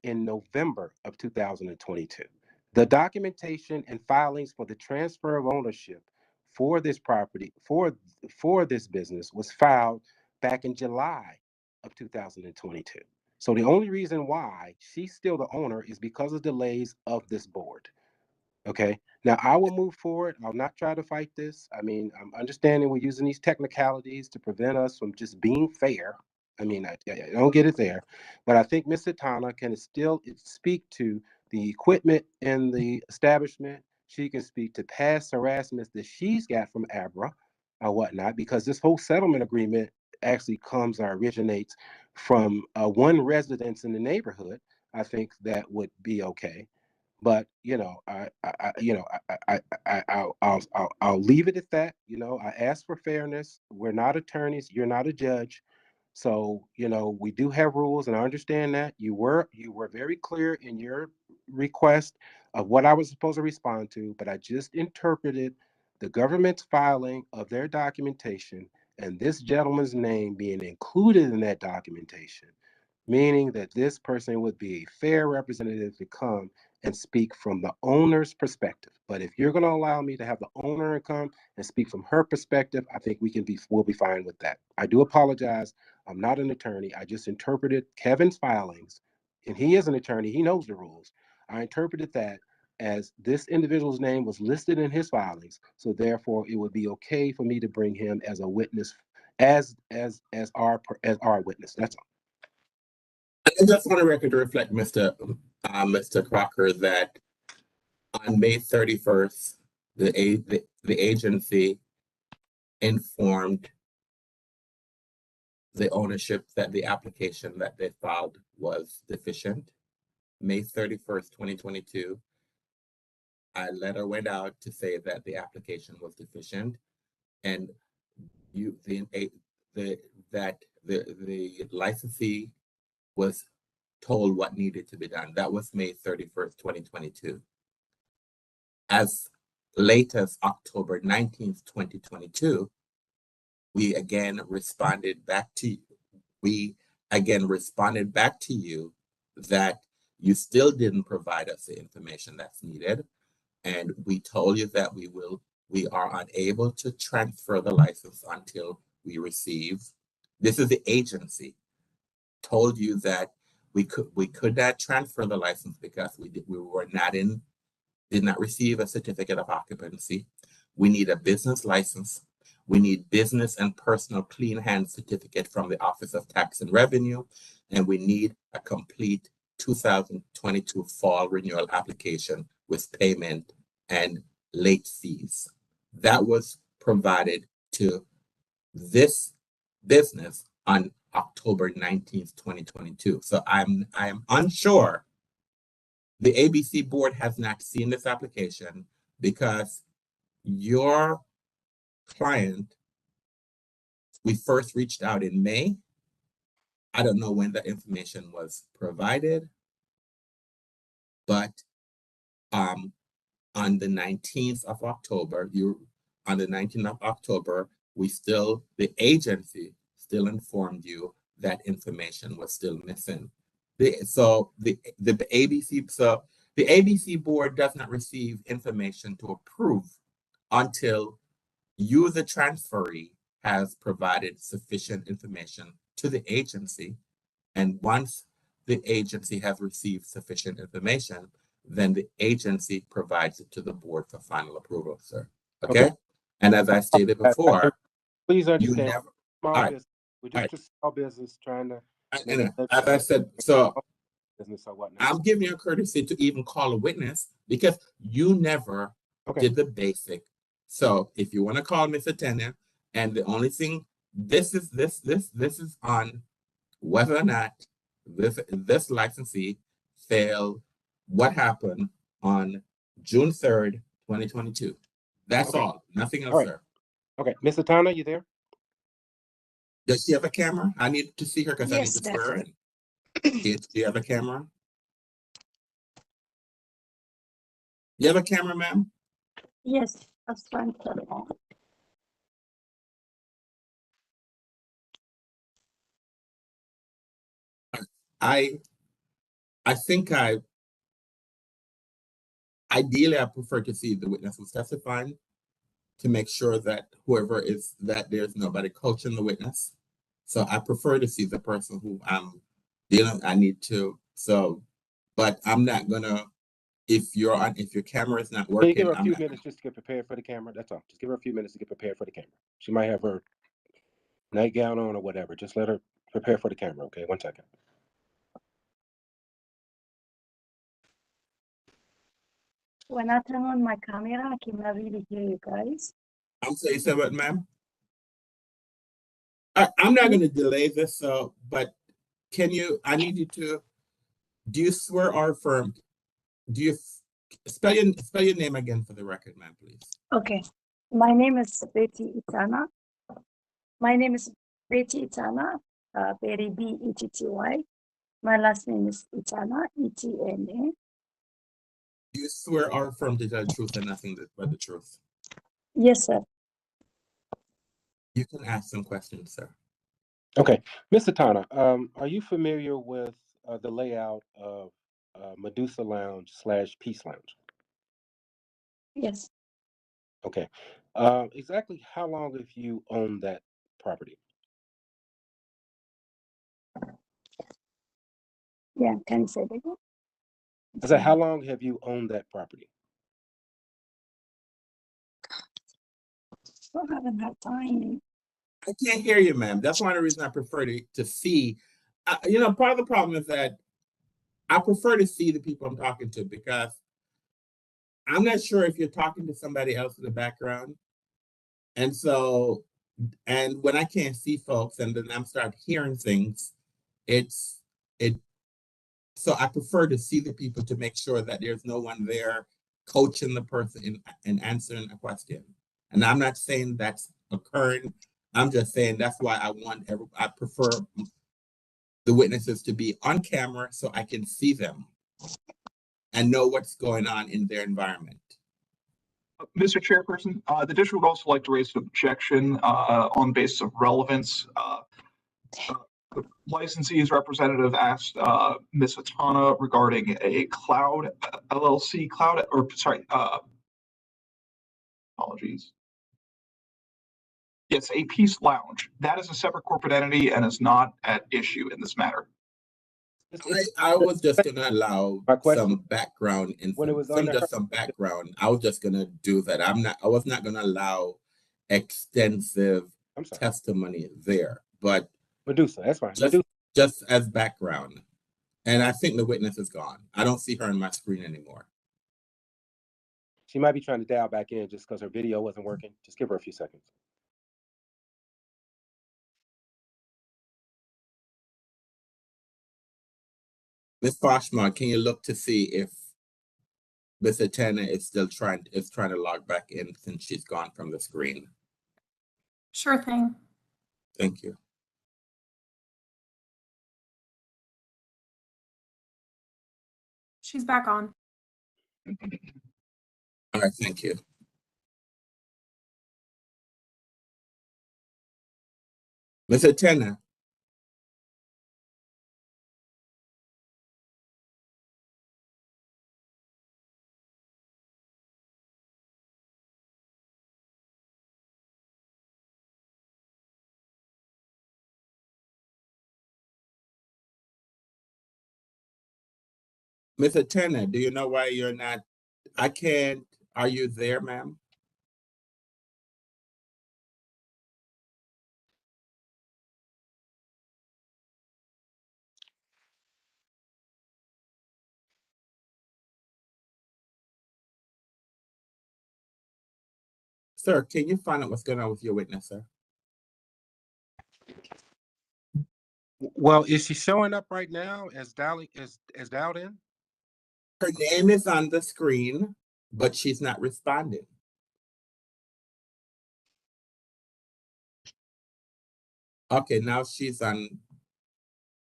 in November of 2022. The documentation and filings for the transfer of ownership for this property, for this business was filed back in July of 2022. So the only reason why she's still the owner is because of delays of this board. Okay. Now I will move forward. I'll not try to fight this. I mean, I'm understanding we're using these technicalities to prevent us from just being fair. I mean, I don't get it there, but I think Mr. Tana can still speak to the equipment in the establishment. She can speak to past harassments that she's got from Abra or whatnot, because this whole settlement agreement actually comes or originates from one residence in the neighborhood. I think that would be okay. But I'll leave it at that. I ask for fairness. We're not attorneys. You're not a judge. So, we do have rules, and I understand that. You were very clear in your request of what I was supposed to respond to, but I just interpreted the government's filing of their documentation and this gentleman's name being included in that documentation, meaning that this person would be a fair representative to come and speak from the owner's perspective. But if you're going to allow me to have the owner come and speak from her perspective, I think we'll be fine with that. I do apologize. I'm not an attorney. I just interpreted Kevin's filings, and he is an attorney. He knows the rules. I interpreted that as this individual's name was listed in his filings, so therefore it would be okay for me to bring him as a witness, as our witness. That's all. I just want to record to reflect, Mr. Crocker, that on May 31st, the agency informed the ownership that the application that they filed was deficient. May 31st, 2022, a letter went out to say that the application was deficient, and that the licensee was told what needed to be done. That was May 31st, 2022. As late as October 19th, 2022, we again responded back to you that you still didn't provide us the information that's needed. And we told you that we are unable to transfer the license until we receive. This is the agency told you that we could not transfer the license because we were not in did not receive a certificate of occupancy. We need a business license. We need business and personal clean hand certificate from the Office of Tax and Revenue, and we need a complete 2022 fall renewal application with payment and late fees. That was provided to this business on October 19th, 2022. So I am unsure. The ABC board has not seen this application because your client, we first reached out in May. I don't know when the information was provided, but on the 19th of October, the agency still informed you that information was still missing. The ABC board does not receive information to approve until you, the transferee, has provided sufficient information to the agency. And once the agency has received sufficient information, then the agency provides it to the board for final approval, sir. Okay? And as I stated before, please understand, you never, small business. We're just a small business trying to. And as I said, so business or whatnot. I'm giving you a courtesy to even call a witness because you never did the basic. So if you want to call Mr. Tanya, and the only thing, this is on whether or not this licensee failed what happened on June 3rd, 2022. That's all. Nothing else, sir. Okay, Ms. Atana, you there? Does she have a camera? I need to see her because I need to swear her in. Do you have a camera? You have a camera, ma'am? Yes, I was trying to turn it on. I think ideally I prefer to see the witness who's testifying to make sure that whoever is, that there's nobody coaching the witness. So I prefer to see the person who I'm dealing, but I'm not gonna, if your camera is not working. Give her a few minutes just to get prepared for the camera. That's all. Just give her a few minutes to get prepared for the camera. She might have her nightgown on or whatever. Just let her prepare for the camera, okay? 1 second. When I turn on my camera, I cannot really hear you guys. I'm sorry, say what, ma'am? I'm not going to delay this, but I need you to, do you swear or affirm? Do you spell your name again for the record, ma'am, please? Okay. My name is Betty Itana. Betty B-E-T-T-Y. My last name is Itana, E-T-N-A. Do you swear or affirm to tell the truth and nothing but the truth? Yes, sir. You can ask some questions, sir. Okay. Mr. Tana, are you familiar with the layout of Medusa Lounge / Peace Lounge? Yes. Okay. Exactly how long have you owned that property? Yeah, can you say that again? I said, how long have you owned that property? I haven't had time. I can't hear you, ma'am. That's one of the reasons I prefer to see. Part of the problem is that I prefer to see the people I'm talking to because I'm not sure if you're talking to somebody else in the background. And when I can't see folks and then I'm start hearing things, so I prefer to see the people to make sure that there's no one there coaching the person in answering a question. And I'm not saying that's occurring. I'm just saying that's why I prefer the witnesses to be on camera so I can see them and know what's going on in their environment. Mr. Chairperson, the district would also like to raise an objection on the basis of relevance. The licensee's representative asked Ms. Atana regarding a Cloud LLC, apologies. Yes, a Peace Lounge. That is a separate corporate entity and is not at issue in this matter. I was just gonna allow My question- some background when it was under her- some background. I was just gonna do that. I was not gonna allow extensive I'm sorry. testimony there, but Medusa, that's fine. Just as background. And I think the witness is gone. I don't see her on my screen anymore. She might be trying to dial back in just because her video wasn't working. Just give her a few seconds. Ms. Foshman, can you look to see if Ms. Atena is still trying to log back in since she's gone from the screen? Sure thing. Thank you. She's back on. All right, thank you. Ms. Atena. Ms. Atena, do you know why you're not? I can't. Are you there, ma'am? Sir, can you find out what's going on with your witness, sir? Well, is she showing up right now as dialed in? Her name is on the screen, but she's not responding. Okay, now she's on.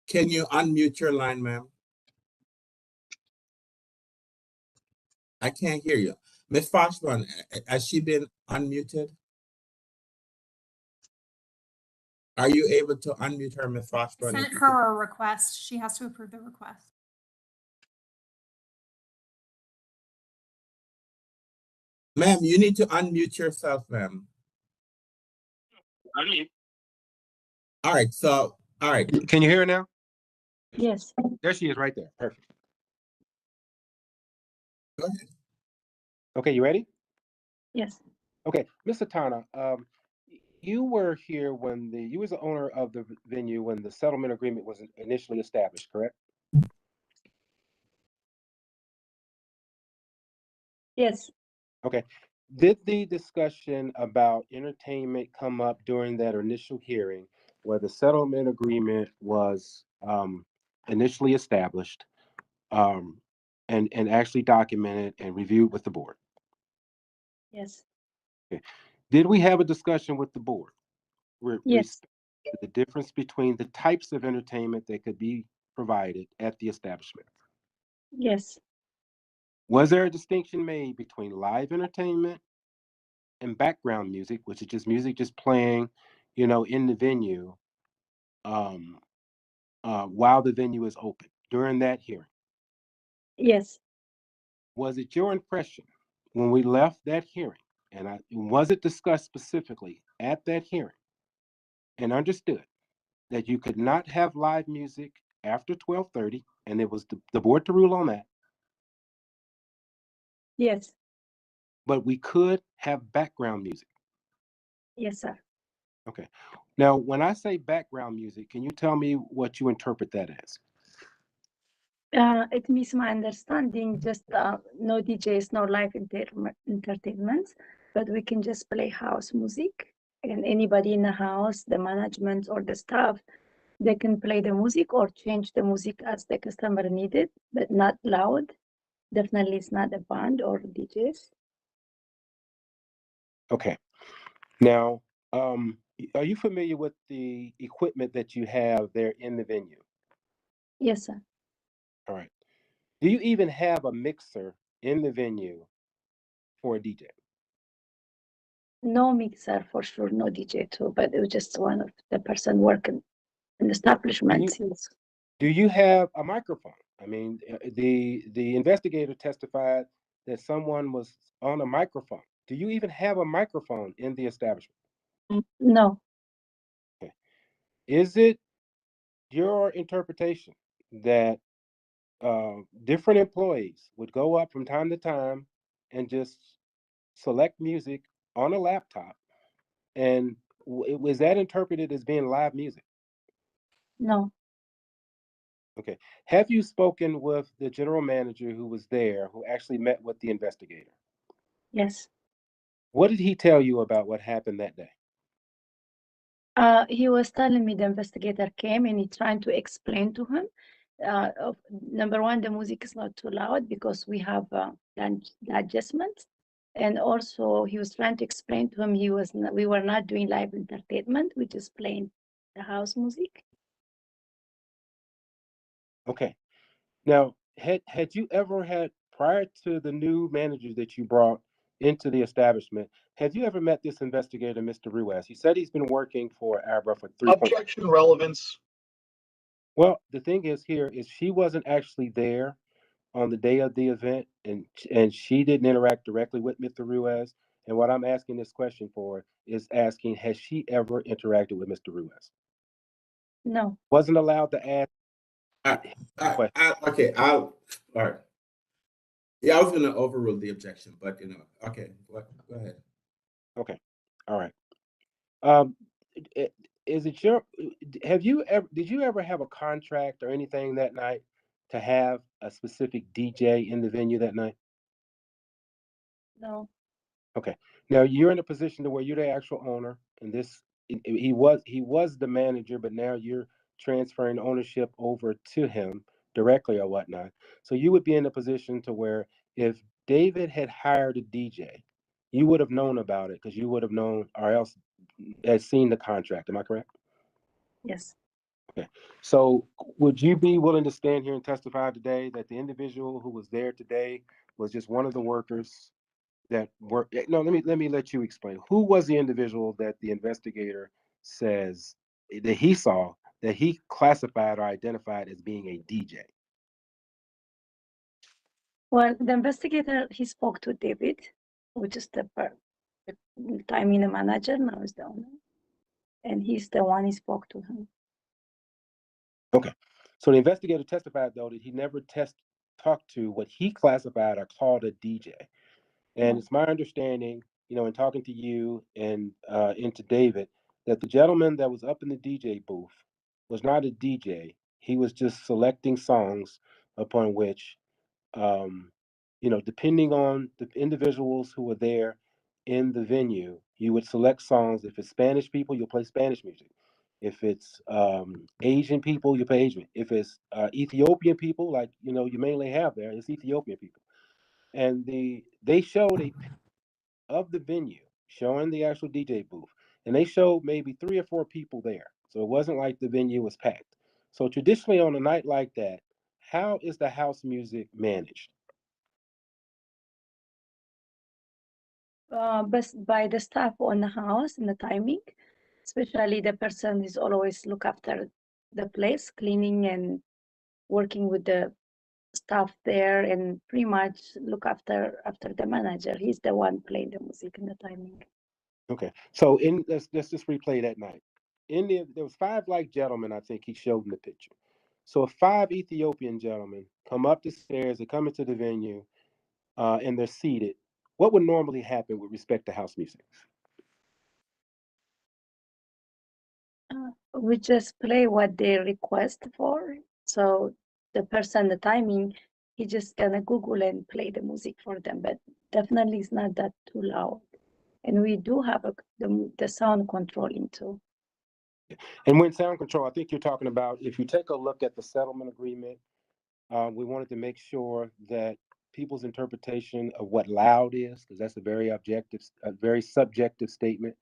Can you unmute your line, ma'am? I can't hear you. Ms. Foshman, has she been unmuted? Are you able to unmute her, Ms. Foshman? Sent her a request. She has to approve the request. Ma'am, you need to unmute yourself, ma'am. All right, so, all right. Can you hear her now? Yes. There she is right there. Perfect. Go ahead. Okay, you ready? Yes. Okay, Ms. Atena, you were here when you was the owner of the venue when the settlement agreement was initially established, correct? Yes. Okay. Did the discussion about entertainment come up during that initial hearing where the settlement agreement was initially established and actually documented and reviewed with the board? Yes. Okay. Did we have a discussion with the board? Yes. The difference between the types of entertainment that could be provided at the establishment? Yes. Was there a distinction made between live entertainment and background music, which is just music just playing, in the venue while the venue is open during that hearing? Yes. Was it your impression when we left that hearing, and was it discussed specifically at that hearing and understood that you could not have live music after 12:30, and it was the board to rule on that? Yes. But we could have background music. Yes, sir. Okay. Now, when I say background music, can you tell me what you interpret that as? It means my understanding, just no DJs, no live entertainment, but we can just play house music, and anybody in the house, the management or the staff, they can play the music or change the music as the customer needed, but not loud. Definitely it's not a band or DJs. Okay. Now, are you familiar with the equipment that you have there in the venue? Yes, sir. All right. Do you even have a mixer in the venue for a DJ? No mixer for sure, no DJ too, but it was just one of the person working in the establishment. Do you have a microphone? I mean, the investigator testified that someone was on a microphone. Do you even have a microphone in the establishment? No. Okay. Is it your interpretation that different employees would go up from time to time and just select music on a laptop, and was that interpreted as being live music? No, Okay. Have you spoken with the general manager who was there, who actually met with the investigator? yes. What did he tell you about what happened that day? He was telling me the investigator came and he trying to explain to him. Number one, the music is not too loud because we have the adjustments. And also he was trying to explain to him we were not doing live entertainment, we just playing the house music. Okay. Now, had you ever had, prior to the new manager that you brought into the establishment, have you ever met this investigator, Mr. Ruiz? He said he's been working for Abra for 3. Objection, relevance. Well, the thing is here is she wasn't actually there on the day of the event, and she didn't interact directly with Mr. Ruiz. And what I'm asking this question for is asking, has she ever interacted with Mr. Ruiz? No. Wasn't allowed to ask. Okay, all right. Yeah, I was going to overrule the objection, but okay, go ahead. Okay, all right. Is it did you ever have a contract or anything that night to have a specific DJ in the venue that night? No. Okay. Now you're in a position to where you're the actual owner, and he was the manager, but now you're transferring ownership over to him directly or whatnot. So you would be in a position to where if David had hired a DJ, you would have known about it because you would have known or else had seen the contract. Am I correct? Yes. Okay. So would you be willing to stand here and testify today that the individual who was there today was just one of the workers that work? No, let me let you explain. Who was the individual that the investigator says that he saw, that he classified or identified as being a DJ? Well, the investigator, he spoke to David, which is the timing the manager, now is the owner. And he's the one he spoke to him. Okay. So the investigator testified, though, that he never talked to what he classified or called a DJ. And it's my understanding, in talking to you and to David, that the gentleman that was up in the DJ booth was not a DJ. He was just selecting songs upon which, depending on the individuals who were there in the venue, you would select songs. If it's Spanish people, you'll play Spanish music. If it's Asian people, you play Asian. If it's Ethiopian people, like you mainly have there, it's Ethiopian people. And they showed a of the venue showing the actual DJ booth, and they showed maybe 3 or 4 people there. So it wasn't like the venue was packed. So traditionally on a night like that, how is the house music managed? But by the staff on the house and the timing, especially the person is always look after the place, cleaning and working with the staff there, and pretty much look after the manager. He's the one playing the music and the timing. Okay, so let's just replay that night. There was 5 like gentlemen, I think he showed in the picture. So if 5 Ethiopian gentlemen come up the stairs, they come into the venue, and they're seated, what would normally happen with respect to house music? We just play what they request for. So the person, the timing, he just gonna Google and play the music for them, but definitely it's not that too loud. And we do have the sound controlling too. And when sound control, I think you're talking about, if you take a look at the settlement agreement, we wanted to make sure that people's interpretation of what loud is, because that's a very subjective statement,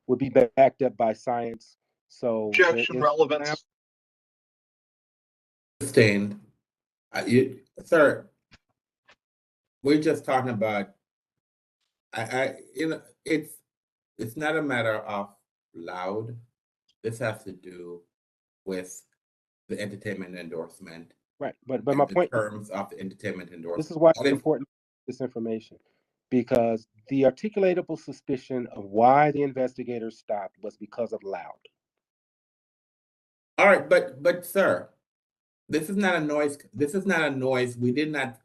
would be backed up by science. So objection, relevance. Sustained. Sir, we're just talking about, it's not a matter of loud. This has to do with the entertainment endorsement. Right, but my point, in terms of the entertainment endorsement. This is why it's important, this information, because the articulatable suspicion of why the investigators stopped was because of loud. All right, but sir, This is not a noise. This is not a noise. We did not,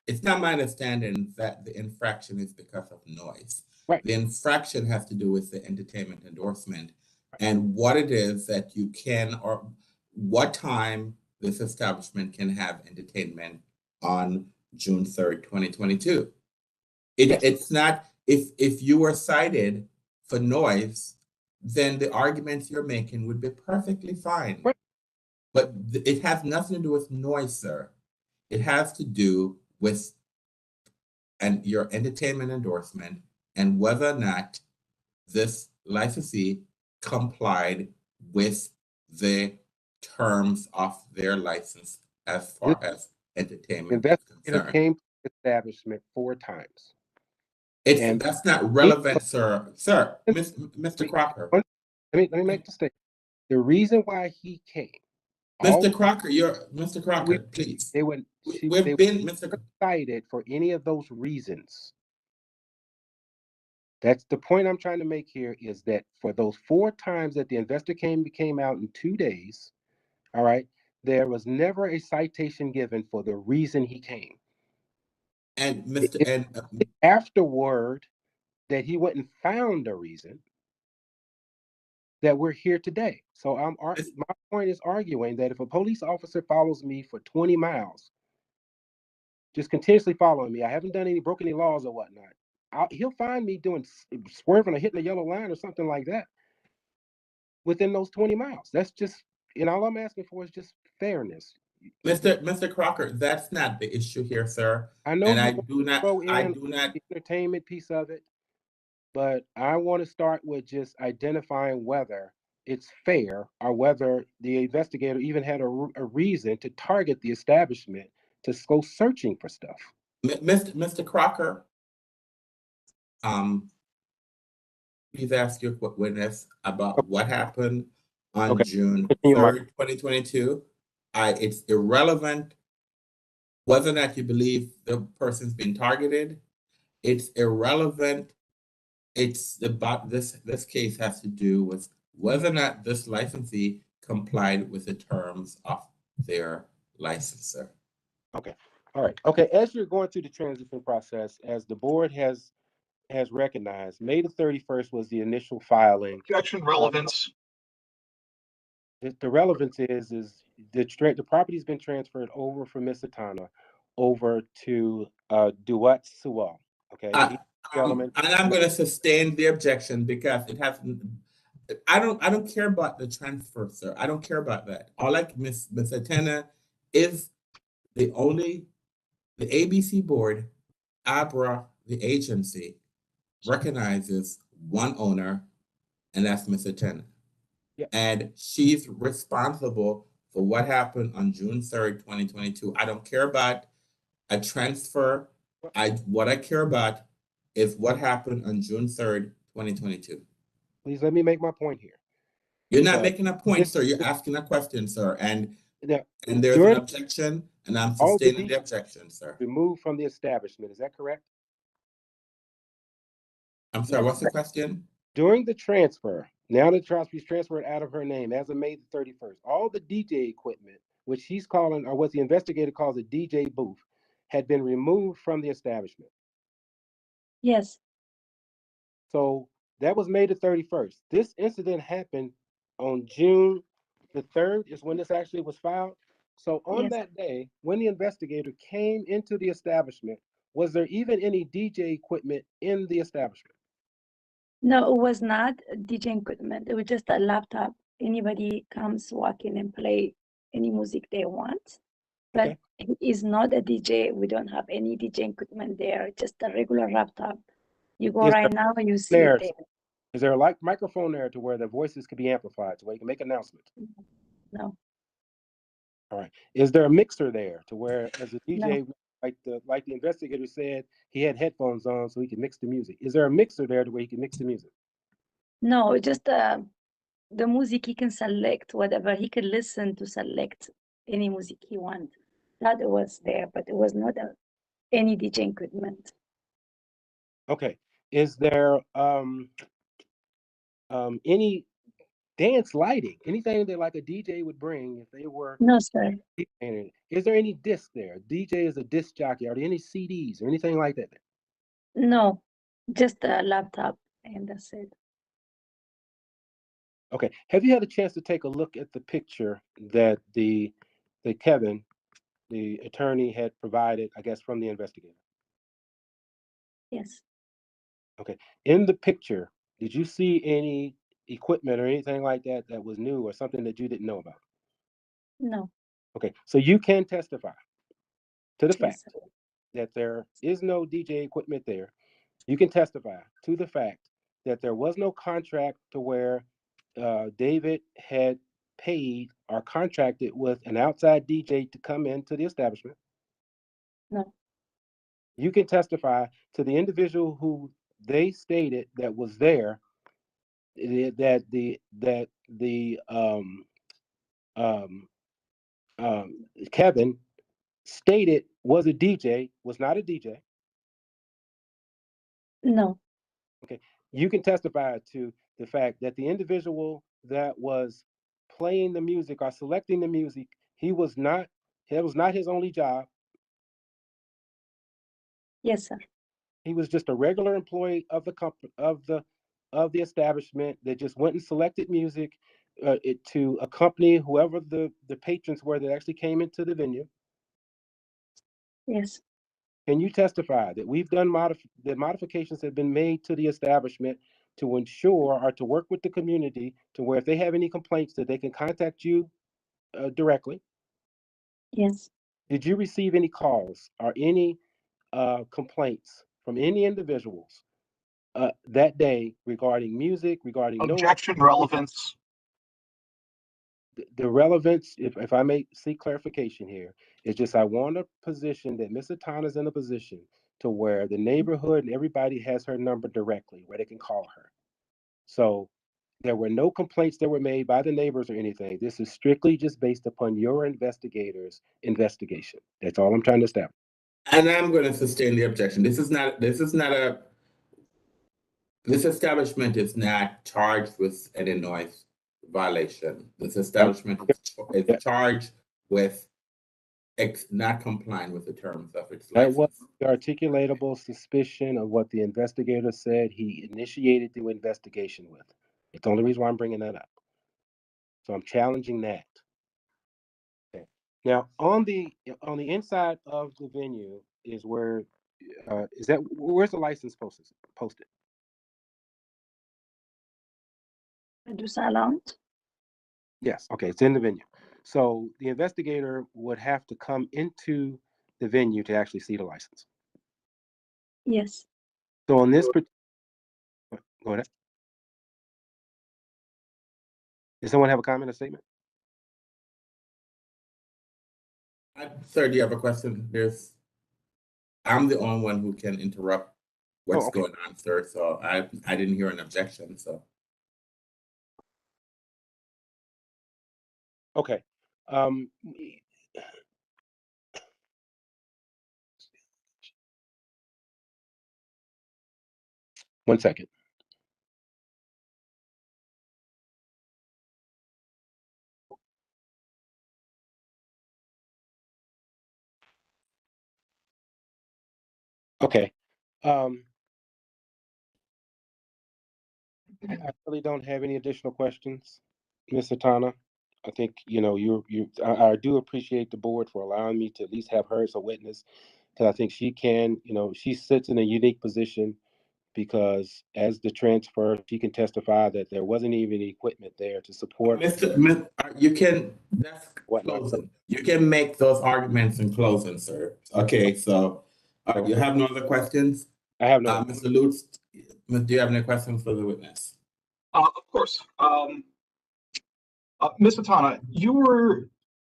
it's not my understanding that the infraction is because of noise. Right. The infraction has to do with the entertainment endorsement and what it is that you can, or what time this establishment can have entertainment on June 3rd, 2022. It's not, if you were cited for noise, then the arguments you're making would be perfectly fine. Right. But it has nothing to do with noise, sir. It has to do with your entertainment endorsement and whether or not this licensee complied with the terms of their license as far as entertainment is Investigator concerned. came to the establishment 4 times. And That's not relevant, sir. Sir, Mr. Crocker. Let me make the statement. The reason why he came, Mr. Crocker, Mr. Crocker, please. They were cited for any of those reasons. That's the point I'm trying to make here, is that for those 4 times that the investigator came out in 2 days, all right, there was never a citation given for the reason he came. And afterward, that he wouldn't found a reason, that we're here today. So my point is arguing that if a police officer follows me for 20 miles, just continuously following me, I haven't broken any laws or whatnot, he'll find me doing swerving or hitting a yellow line or something like that within those 20 miles. That's just, all I'm asking for is just fairness. Mr. Crocker, that's not the issue here, sir. I know, and I do not the entertainment piece of it, but I want to start with just identifying whether it's fair or whether the investigator even had a reason to target the establishment to go searching for stuff. Mr. Crocker, please ask your witness about what happened on June 3rd, 2022. It's irrelevant whether or not you believe the person's been targeted. It's irrelevant. It's about this case has to do with whether or not this licensee complied with the terms of their licensor. Okay. All right. Okay. As you're going through the transition process, as the board has recognized, May the 31st was the initial filing. Objection, relevance. The relevance is the property's been transferred over from Misitana over to Duet Sewell. Okay. And I'm going to sustain the objection because it has. I don't care about the transfer, sir. I don't care about that. All like Ms. Atena is the ABC board, ABRA, the agency, recognizes one owner, and that's Ms. Atena. Yeah. And she's responsible for what happened on June 3rd, 2022. I don't care about a transfer. What I care about is what happened on June 3rd, 2022. Please let me make my point here. You're not making a point, sir. You're asking a question, sir. And there's an objection, and I'm sustaining the objection, sir. Removed from the establishment. Is that correct? I'm sorry, what's the question? During the transfer, now the transfer is transferred out of her name as of May the 31st, all the DJ equipment, which she's calling, or what the investigator calls a DJ booth, had been removed from the establishment. Yes. So that was May the 31st. This incident happened on June the 3rd is when this actually was filed. So on that day, when the investigator came into the establishment, was there even any DJ equipment in the establishment? No, it was not DJ equipment. It was just a laptop. Anybody comes, walk in and play any music they want. But he is not a DJ. We don't have any DJ equipment there, just a regular laptop. You go right now and you see it there. Is there a microphone there to where the voices could be amplified, so where you can make announcements? No. All right. Is there a mixer there to where, as a DJ, like the investigator said, he had headphones on so he could mix the music? Is there a mixer there to where he can mix the music? No, just the music he can select whatever he could listen to, select any music he wants. That was there, but it was not any DJ equipment. Okay. Is there any dance lighting, anything that like a DJ would bring if they were. No, sir. Is there any disc there? DJ is a disc jockey. Are there any CDs or anything like that? No, just a laptop, and that's it. Okay. Have you had a chance to take a look at the picture that the Kevin, the attorney, had provided, I guess, from the investigator? Yes. Okay. In the picture, did you see any equipment or anything like that that was new or something that you didn't know about? No. Okay. So you can testify to the Yes, fact that there is no DJ equipment there. You can testify to the fact that there was no contract to where David had paid or contracted with an outside DJ to come into the establishment. No. You can testify to the individual who they stated that was there, that Kevin stated was a DJ, was not a DJ. No. Okay. You can testify to the fact that the individual that was playing the music or selecting the music, it was not his only job. Yes, sir. He was just a regular employee of the company of the establishment that just went and selected music to accompany whoever the patrons were that actually came into the venue. Yes. Can you testify that we've done that modifications have been made to the establishment to ensure or to work with the community to where if they have any complaints that they can contact you directly? Yes. Did you receive any calls or any complaints from any individuals that day regarding music, regarding Objection, relevance. The relevance, if I may seek clarification here, is just I want a position that Ms. Atana's in a position to where the neighborhood and everybody has her number directly where they can call her. So there were no complaints that were made by the neighbors or anything. This is strictly just based upon your investigator's investigation. That's all I'm trying to establish. And I'm going to sustain the objection. This establishment is not charged with any noise violation. This establishment is charged with not complying with the terms of its That license. was the articulatable suspicion of what the investigator said he initiated the investigation with. It's the only reason why I'm bringing that up. So I'm challenging that. Okay. Now, on the inside of the venue is where where's the license posted? Medusa Lounge? Yes. Okay, it's in the venue. So the investigator would have to come into the venue to actually see the license. Yes. So on this go ahead. Does someone have a comment or statement? Sir, do you have a question? I'm the only one who can interrupt what's going on, sir. So I didn't hear an objection. So. Okay. One second. Okay. I really don't have any additional questions, Ms. Atana. I think, I do appreciate the board for allowing me to at least have her as a witness, because I think she can, she sits in a unique position because as the transfer, she can testify that there wasn't even equipment there to support. You can, that's closing. You can make those arguments in closing, sir. Okay, so you have no other questions? I have no. Mr. Lutz, do you have any questions for the witness? Of course. Ms. Atana,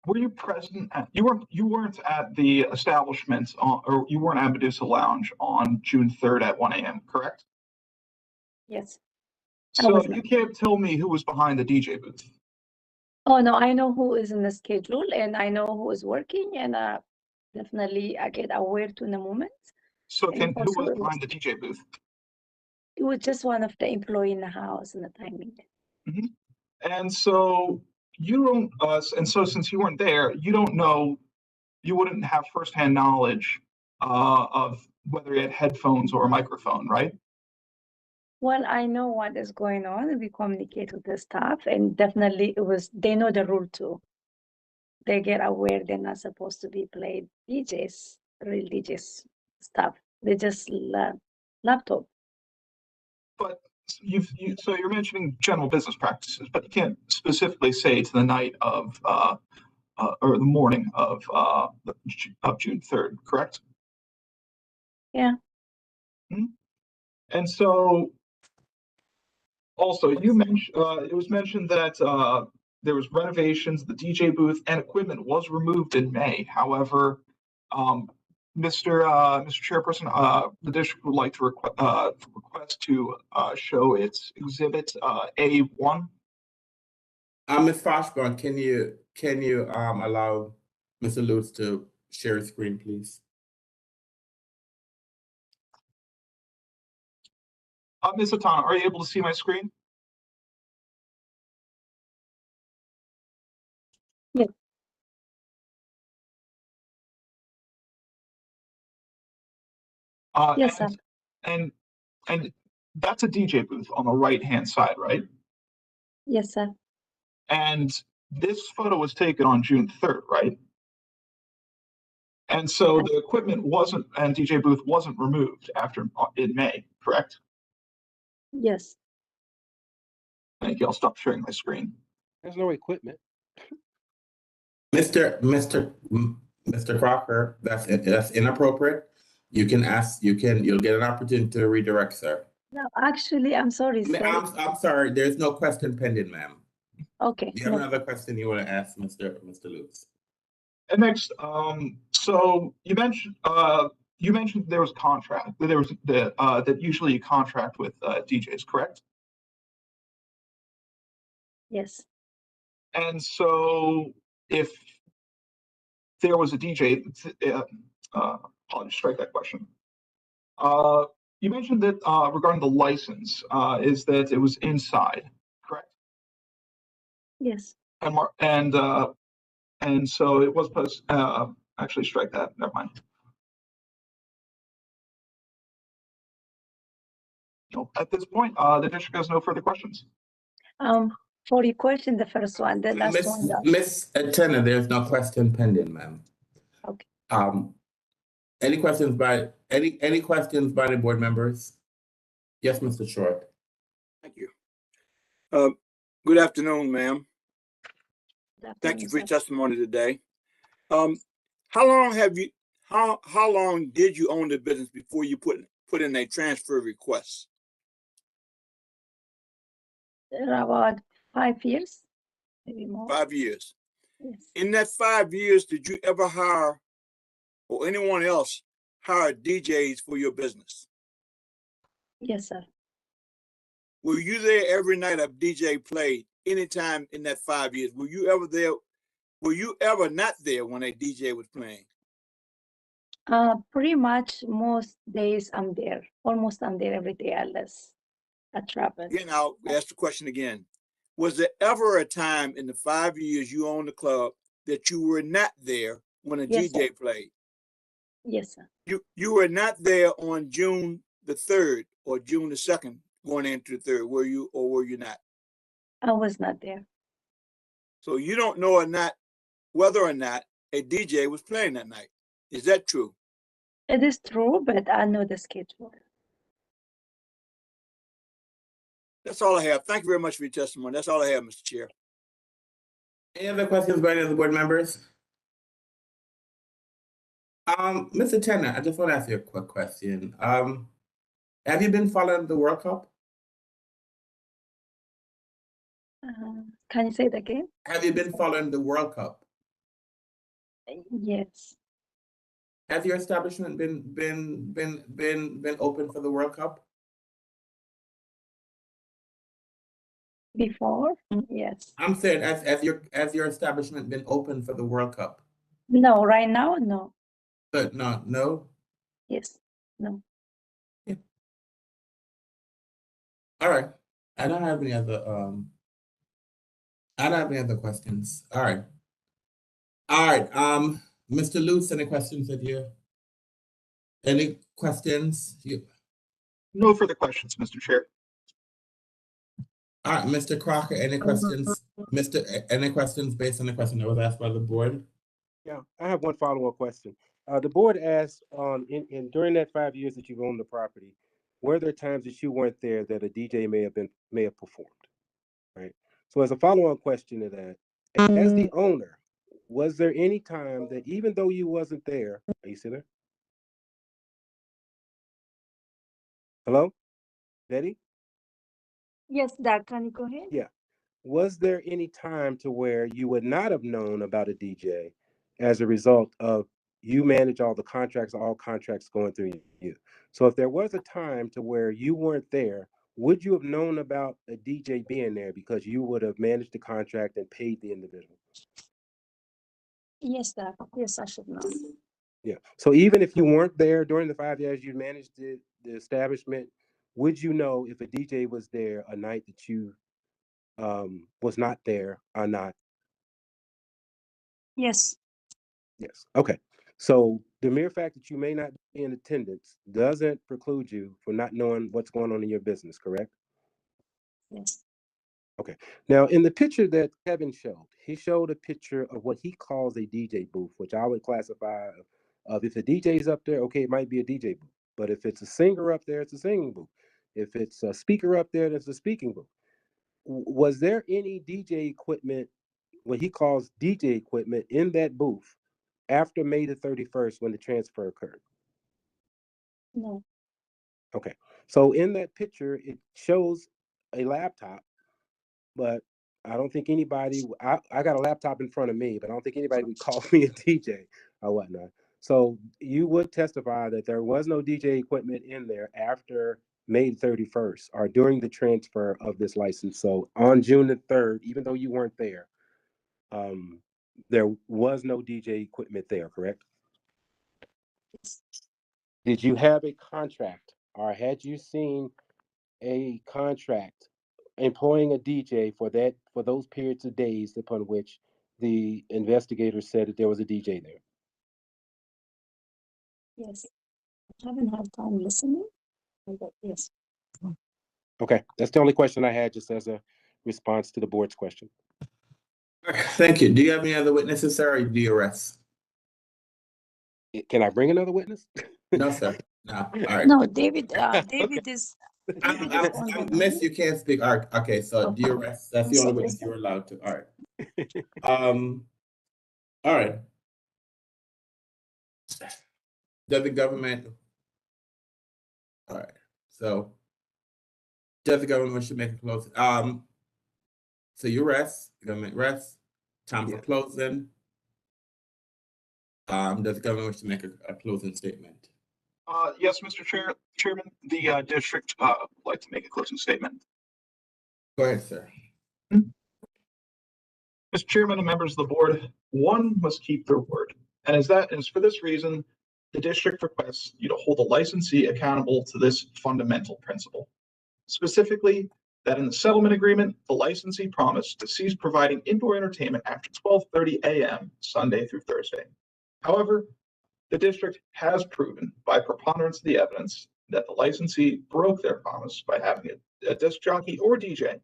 were you present at, you weren't at the establishment or you weren't at Medusa Lounge on June 3rd at 1 a.m., correct? Yes. So you can't tell me who was behind the DJ booth. Oh no, I know who is in the schedule and I know who is working, and definitely I get aware to in a moment. So who was behind the DJ booth? It was just one of the employee in the house in the timing. Mm-hmm. And so you don't, and so since you weren't there, you don't know, you wouldn't have firsthand knowledge of whether he had headphones or a microphone, right? Well, I know what is going on. We communicate with the staff, and definitely they know the rule too. They get aware they're not supposed to be played DJs, real DJs stuff. They just laptop. But so you're mentioning general business practices, but you can't specifically say to the night of or the morning of June 3rd, correct? Yeah. And so also you mentioned it was mentioned that there was renovations, the DJ booth and equipment was removed in May. However, Mr. Chairperson, the district would like to request to show its exhibit A1. Ms. Foshburn, can you allow Mr. Lewis to share his screen, please? Ms. Atana, are you able to see my screen? Yes. Yes, sir. And that's a DJ booth on the right-hand side, right? Yes, sir. And this photo was taken on June 3rd, right? And so the equipment wasn't, and DJ booth wasn't removed in May, correct? Yes. Thank you. I'll stop sharing my screen. There's no equipment. Mr. Crocker, that's inappropriate. You can ask, you'll get an opportunity to redirect, sir. No, actually, I'm sorry, sir. I'm sorry, there's no question pending, ma'am. Okay. Do you have another question you want to ask Mr. Lewis? And next, so you mentioned there was contract, that there was that usually you contract with DJs, correct? Yes. And so if there was a DJ, I'll just strike that question. You mentioned that regarding the license, is that it was inside, correct? Yes. And so it was post. Actually, strike that. Never mind. No, at this point, the district has no further questions. For your question, the first one, the last one. Miss Atena, there's no question pending, ma'am. Okay. Any questions by the board members? Yes, Mr. Short. Thank you. Good afternoon, ma'am. Thank you for your testimony today. How long did you own the business before you put in a transfer request? About 5 years, maybe more. 5 years. Yes. In that 5 years, did you ever hire or anyone else hire DJs for your business? Yes, sir. Were you there every night a DJ played anytime in that 5 years? Were you ever there? Were you ever not there when a DJ was playing? Pretty much most days I'm there. Almost I'm there every day unless I travel. Again, I'll ask the question again. Was there ever a time in the 5 years you owned the club that you were not there when a DJ played? Yes, sir. You were not there on June the 3rd or June the 2nd going into the 3rd, were you, or were you not? I was not there. So you don't know whether or not a DJ was playing that night. Is that true? It is true, but I know the schedule. That's all I have. Thank you very much for your testimony. That's all I have, Mr. Chair. Any other questions by any of the board members? Mr. Tanner, I just want to ask you a quick question. Have you been following the World Cup? Can you say it again? Have you been following the World Cup? Yes. Has your establishment been open for the World Cup? Before? Yes. I'm saying, has your establishment been open for the World Cup? No, right now, no. But no? Yes, no. Yeah. All right. I don't have any other I don't have any other questions. All right. Mr. Lutz, any questions that you? Any questions? No further questions, Mr. Chair. All right, Mr. Crocker, any questions? Any questions based on the question that was asked by the board? Yeah, I have one follow-up question. The board asked, during that 5 years that you've owned the property, were there times that you weren't there that a DJ may have performed, right? So as a follow-on question to that, as the owner, was there any time that even though you wasn't there, are you still there? Hello, Betty? Yes, Doug, can you go ahead? Yeah. Was there any time to where you would not have known about a DJ as a result of you manage all the contracts, all contracts going through you? So if there was a time to where you weren't there, would you have known about a DJ being there because you would have managed the contract and paid the individual? Yes, Doug. Yes, I should know. Yeah. So even if you weren't there during the 5 years you managed the establishment, would you know if a DJ was there a night that you was not there or not? Yes. Yes. Okay. So the mere fact that you may not be in attendance doesn't preclude you from not knowing what's going on in your business, correct? Yes. Okay. Now, in the picture that Kevin showed, he showed a picture of what he calls a DJ booth, which I would classify of if a DJ is up there, okay, it might be a DJ booth. But if it's a singer up there, it's a singing booth. If it's a speaker up there, that's a speaking booth. Was there any DJ equipment, what he calls DJ equipment, in that booth after May the 31st when the transfer occurred? No. Okay. So in that picture, it shows a laptop, but I don't think anybody, I got a laptop in front of me, but I don't think anybody would call me a DJ or whatnot. So you would testify that there was no DJ equipment in there after May 31st or during the transfer of this license. So on June the 3rd, even though you weren't there, there was no DJ equipment there, correct? Did you have a contract or had you seen a contract employing a DJ for those periods of days upon which the investigators said that there was a DJ there? Yes. I haven't had time listening, but yes. Okay, that's the only question I had, just as a response to the board's question. Thank you. Do you have any other witnesses, sir, or do you arrest? Can I bring another witness? No, sir. No. All right. No, David. David is. Miss, you can't speak. All right. Okay, so do you arrest? That's the only witness you're allowed to. All right. All right. Does the government? All right. So, does the government wish to make a close? So you rest. The government rests. Time for closing. Does the government wish to make a closing statement? Yes, Mr. Chairman, the district would like to make a closing statement. Go ahead, sir. Mr. Chairman and members of the board, one must keep their word. And is for this reason, the district requests you to hold the licensee accountable to this fundamental principle. Specifically, that in the settlement agreement, the licensee promised to cease providing indoor entertainment after 12:30 a.m. Sunday through Thursday. However, the district has proven by preponderance of the evidence that the licensee broke their promise by having a disc jockey or DJ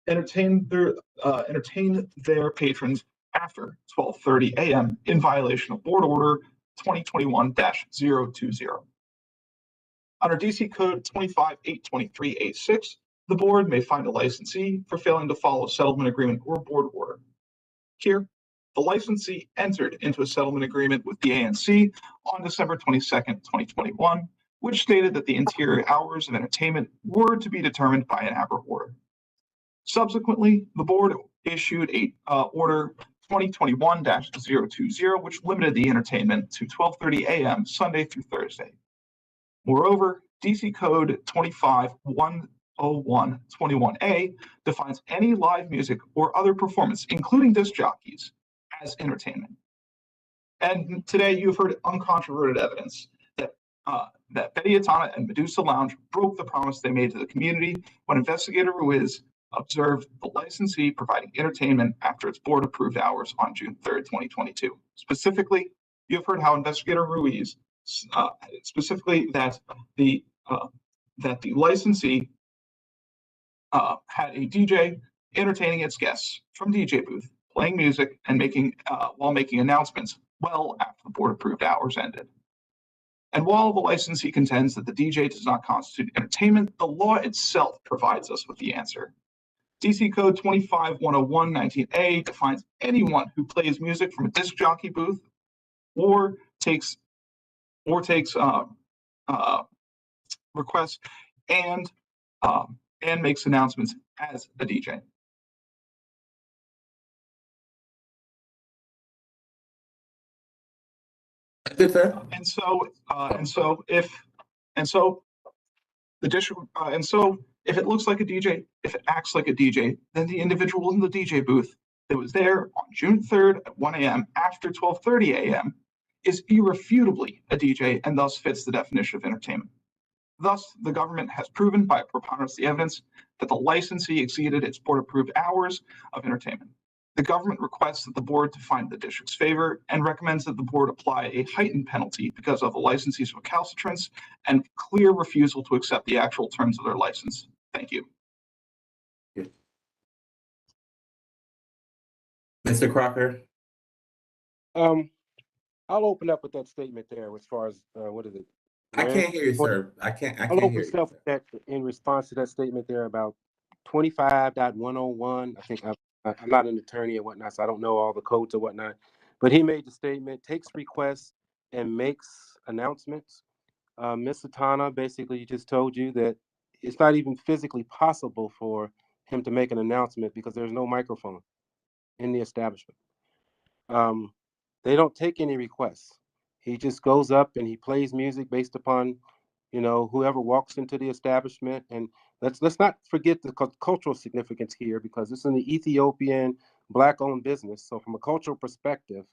entertain their patrons after 12:30 a.m. in violation of Board Order 2021-020. Under DC Code 25823A6, the board may fine a licensee for failing to follow a settlement agreement or board order. Here, the licensee entered into a settlement agreement with the ANC on December 22nd, 2021, which stated that the interior hours of entertainment were to be determined by an ABRA order. Subsequently, the board issued Order 2021-020, which limited the entertainment to 12:30 a.m. Sunday through Thursday. Moreover, DC Code 2510121A defines any live music or other performance, including disc jockeys, as entertainment. And today you've heard uncontroverted evidence that Betty Atana and Medusa Lounge broke the promise they made to the community when Investigator Ruiz observed the licensee providing entertainment after its board-approved hours on June 3rd, 2022. Specifically, you have heard how Investigator Ruiz, specifically that the licensee had a DJ entertaining its guests from DJ booth, playing music and while making announcements well after the board-approved hours ended. And while the licensee contends that the DJ does not constitute entertainment, the law itself provides us with the answer. DC Code 25-101-19A defines anyone who plays music from a disc jockey booth or takes requests and makes announcements as a DJ. Good, sir. And so if it looks like a DJ, if it acts like a DJ, then the individual in the DJ booth that was there on June 3rd at 1 a.m. after 12:30 a.m. is irrefutably a DJ and thus fits the definition of entertainment. Thus, the government has proven by a preponderance of the evidence that the licensee exceeded its board-approved hours of entertainment. The government requests that the board to find the district's favor and recommends that the board apply a heightened penalty because of the licensee's recalcitrance and clear refusal to accept the actual terms of their license. Thank you. Mr. Crocker? I'll open up with that statement there as far as, what is it? I can't hear you, sir. I can't I'll hear open you. myself with that in response to that statement there about 25.101. I think I'm not an attorney and whatnot, so I don't know all the codes or whatnot. But he made the statement, takes requests and makes announcements. Ms. Satana basically just told you that it's not even physically possible for him to make an announcement because there's no microphone in the establishment. They don't take any requests. He just goes up and he plays music based upon, whoever walks into the establishment. And let's not forget the cultural significance here, because it's an Ethiopian Black-owned business. So from a cultural perspective,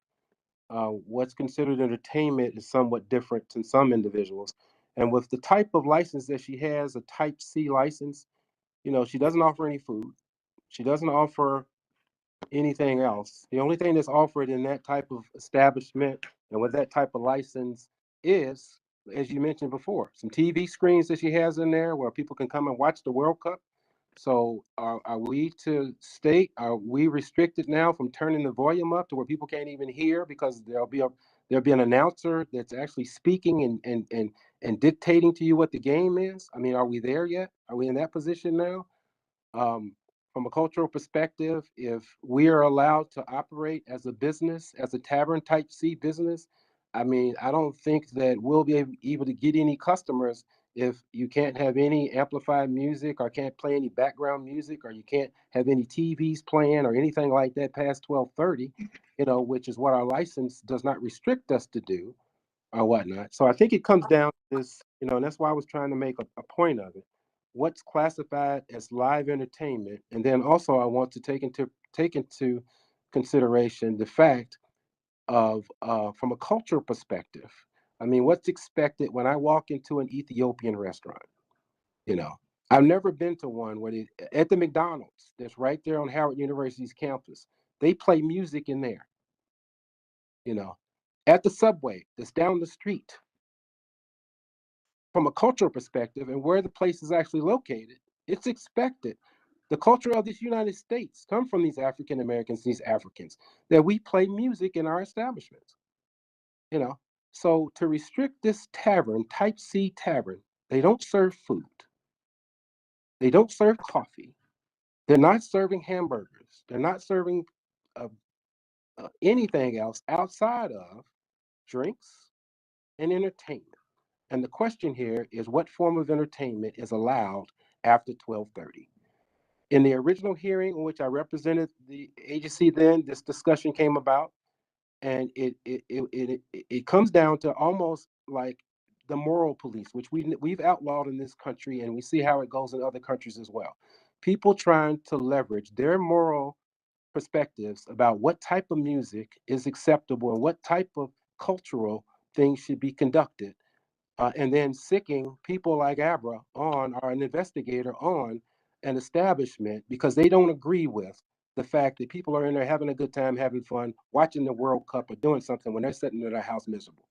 what's considered entertainment is somewhat different to some individuals. And with the type of license that she has, a Type C license, she doesn't offer any food. She doesn't offer anything else. The only thing that's offered in that type of establishment and with that type of license is, as you mentioned before, some TV screens that she has in there where people can come and watch the World Cup. So are we restricted now from turning the volume up to where people can't even hear because there'll be an announcer that's actually speaking and dictating to you what the game is? I mean, are we there yet? Are we in that position now? From a cultural perspective, if we are allowed to operate as a business, as a tavern Type C business, I mean, I don't think that we'll be able to get any customers if you can't have any amplified music or can't play any background music or you can't have any TVs playing or anything like that past 12:30, which is what our license does not restrict us to do or whatnot. So I think it comes down to this, and that's why I was trying to make a point of it. What's classified as live entertainment, and then also I want to take into consideration the fact of from a cultural perspective. I mean, what's expected when I walk into an Ethiopian restaurant? I've never been to one where at the McDonald's that's right there on Howard University's campus, they play music in there. At the Subway that's down the street. From a cultural perspective and where the place is actually located, it's expected. The culture of this United States come from these African Americans, these Africans, that we play music in our establishments. So to restrict this tavern, Type C tavern, they don't serve food. They don't serve coffee. They're not serving hamburgers. They're not serving anything else outside of drinks and entertainment. And the question here is, what form of entertainment is allowed after 12:30? In the original hearing in which I represented the agency then, this discussion came about, and it comes down to almost like the moral police, which we've outlawed in this country, and we see how it goes in other countries as well. People trying to leverage their moral perspectives about what type of music is acceptable and what type of cultural things should be conducted. And then sicking people like Abra on, or an investigator on, an establishment because they don't agree with the fact that people are in there having a good time, having fun, watching the World Cup or doing something when they're sitting in their house miserable.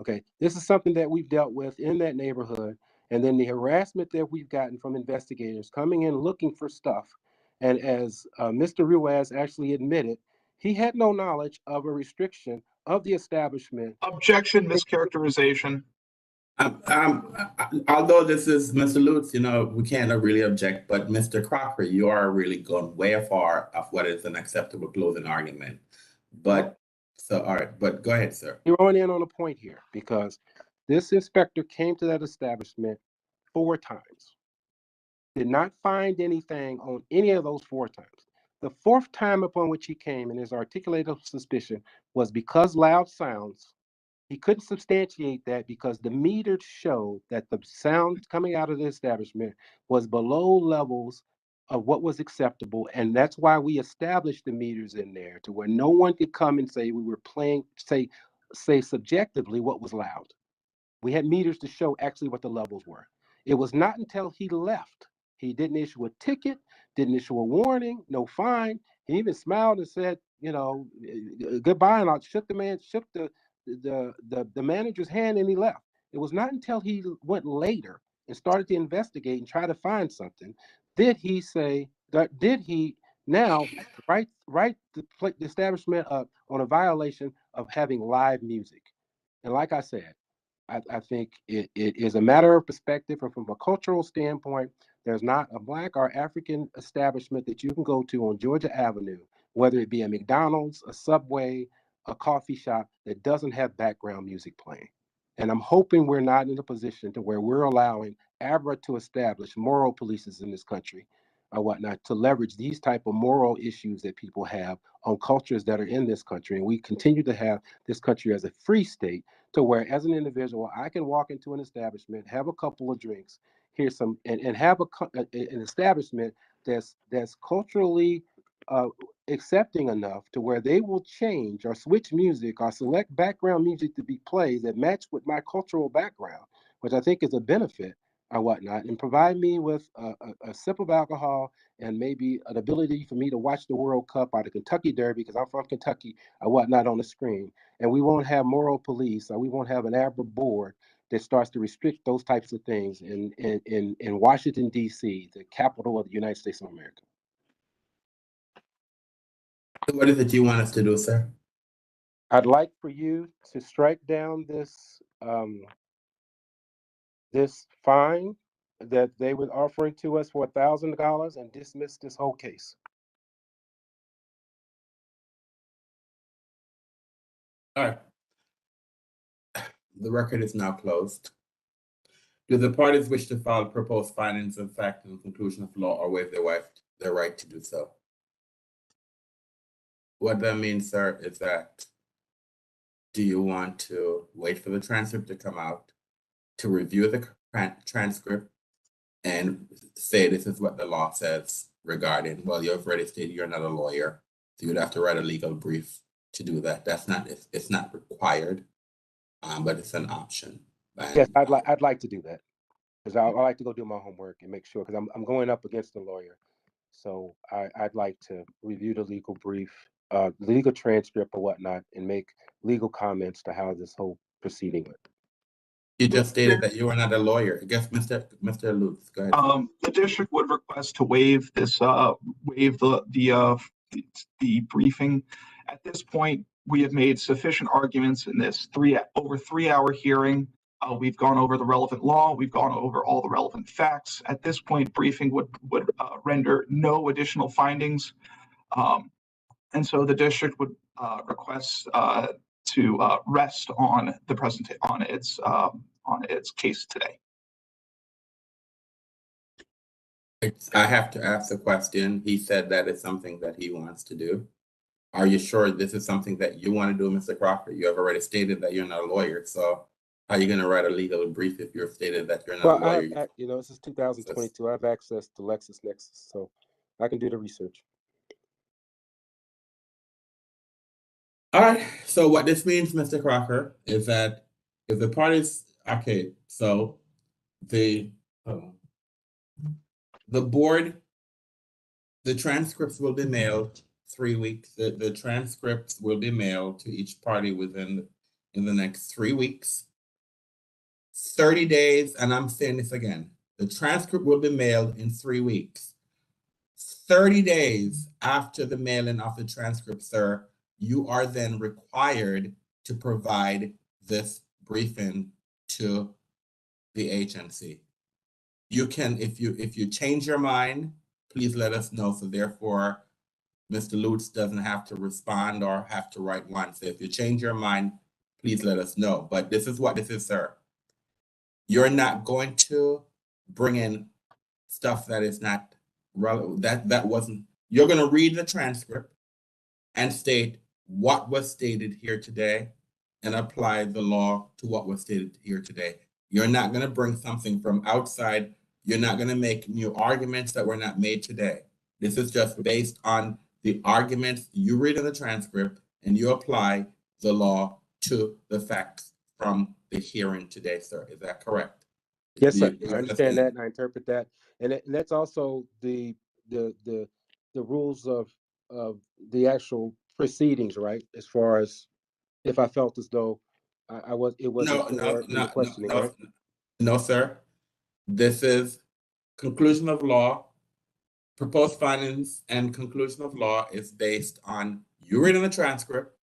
Okay, this is something that we've dealt with in that neighborhood. And then the harassment that we've gotten from investigators coming in looking for stuff. And as Mr. Ruiz actually admitted, he had no knowledge of a restriction of the establishment. Objection, mischaracterization. Although this is Mr. Lutz, you know, we can't really object, but Mr. Crocker, you are really going way far of what is an acceptable closing argument. But so, all right, but go ahead, sir. You're on in on a point here because this inspector came to that establishment 4 times. Did not find anything on any of those 4 times. The 4th time upon which he came and his articulated suspicion was because loud sounds. He couldn't substantiate that because the meters showed that the sound coming out of the establishment was below levels of what was acceptable. And that's why we established the meters in there to where no one could come and say we were playing, say subjectively what was loud. We had meters to show actually what the levels were. It was not until he left. He didn't issue a ticket, didn't issue a warning, no fine. He even smiled and said, you know, goodbye. And I shook the manager's hand and he left. It was not until he went later and started to investigate and try to find something did he say that did he now write the establishment up on a violation of having live music. And like I said, I think it is a matter of perspective, and from a cultural standpoint, there's not a Black or African establishment that you can go to on Georgia Avenue, whether it be a McDonald's, a Subway, a coffee shop, that doesn't have background music playing. And I'm hoping we're not in a position to where we're allowing ABRA to establish moral polices in this country or whatnot to leverage these type of moral issues that people have on cultures that are in this country. And we continue to have this country as a free state to where, as an individual, I can walk into an establishment, have a couple of drinks, hear some, and have an establishment that's culturally accepting enough to where they will change or switch music or select background music to be played that match with my cultural background, which I think is a benefit or whatnot, and provide me with a sip of alcohol and maybe an ability for me to watch the World Cup or the Kentucky Derby, because I'm from Kentucky or whatnot, on the screen. And we won't have moral police, or we won't have an ABRA board that starts to restrict those types of things in Washington, D.C., the capital of the United States of America. What is it you want us to do, sir? I'd like for you to strike down this this fine that they were offering to us for $1,000 and dismiss this whole case. All right. The record is now closed. Do the parties wish to file proposed findings of fact and conclusion of law or waive their right to do so? What that means, sir, is that do you want to wait for the transcript to come out, to review the transcript and say this is what the law says regarding, well, you've already stated you're not a lawyer, so you'd have to write a legal brief to do that. That's not, it's not required, but it's an option. And, yes, I'd like to do that, because I like to go do my homework and make sure, because I'm going up against a lawyer. So I'd like to review the legal brief, legal transcript or whatnot, and make legal comments to how this whole proceeding went. You just stated that you were not a lawyer. I guess Mr. Lutz, go ahead. The district would request to waive this, waive the briefing. At this point, we have made sufficient arguments in this over 3-hour hearing. We've gone over the relevant law. We've gone over all the relevant facts. At this point, briefing would render no additional findings. And so the district would request to rest on the on its case today. I have to ask the question. He said that it's something that he wants to do. Are you sure this is something that you want to do, Mr. Crocker? You have already stated that you're not a lawyer, so how are you going to write a legal brief if you've stated that you're not a lawyer? You know, this is 2022. I have access to LexisNexis, so I can do the research. All right. So what this means, Mr. Crocker, is that if the parties, okay, so the board The transcripts will be mailed 3 weeks. The transcripts will be mailed to each party in the next 3 weeks. 30 days, and I'm saying this again, the transcript will be mailed in 3 weeks. 30 days after the mailing of the transcript, sir, you are then required to provide this briefing to the agency. You can, if you change your mind, please let us know. So therefore, Mr. Lutz doesn't have to respond or have to write one. So if you change your mind, please let us know. But this is what this is, sir. You're not going to bring in stuff that is not relevant. That wasn't. You're going to read the transcript and state what was stated here today and apply the law to what was stated here today. You're not going to bring something from outside. You're not going to make new arguments that were not made today. This is just based on the arguments you read in the transcript and you apply the law to the facts from the hearing today, sir. Is that correct? Yes, sir. I understand that and I interpret that. And that's also the rules of the actual proceedings, right? As far as if I felt as though it wasn't questioning, right? No, sir. This is conclusion of law. Proposed findings and conclusion of law is based on you reading the transcript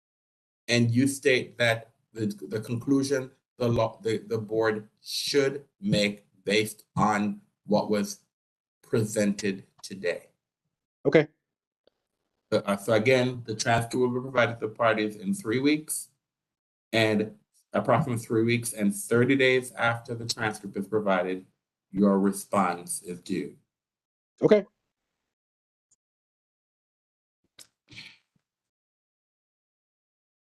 and you state that the conclusion the board should make based on what was presented today. Okay. So again, the transcript will be provided to the parties in 3 weeks, and approximately 3 weeks and 30 days after the transcript is provided, your response is due. Okay.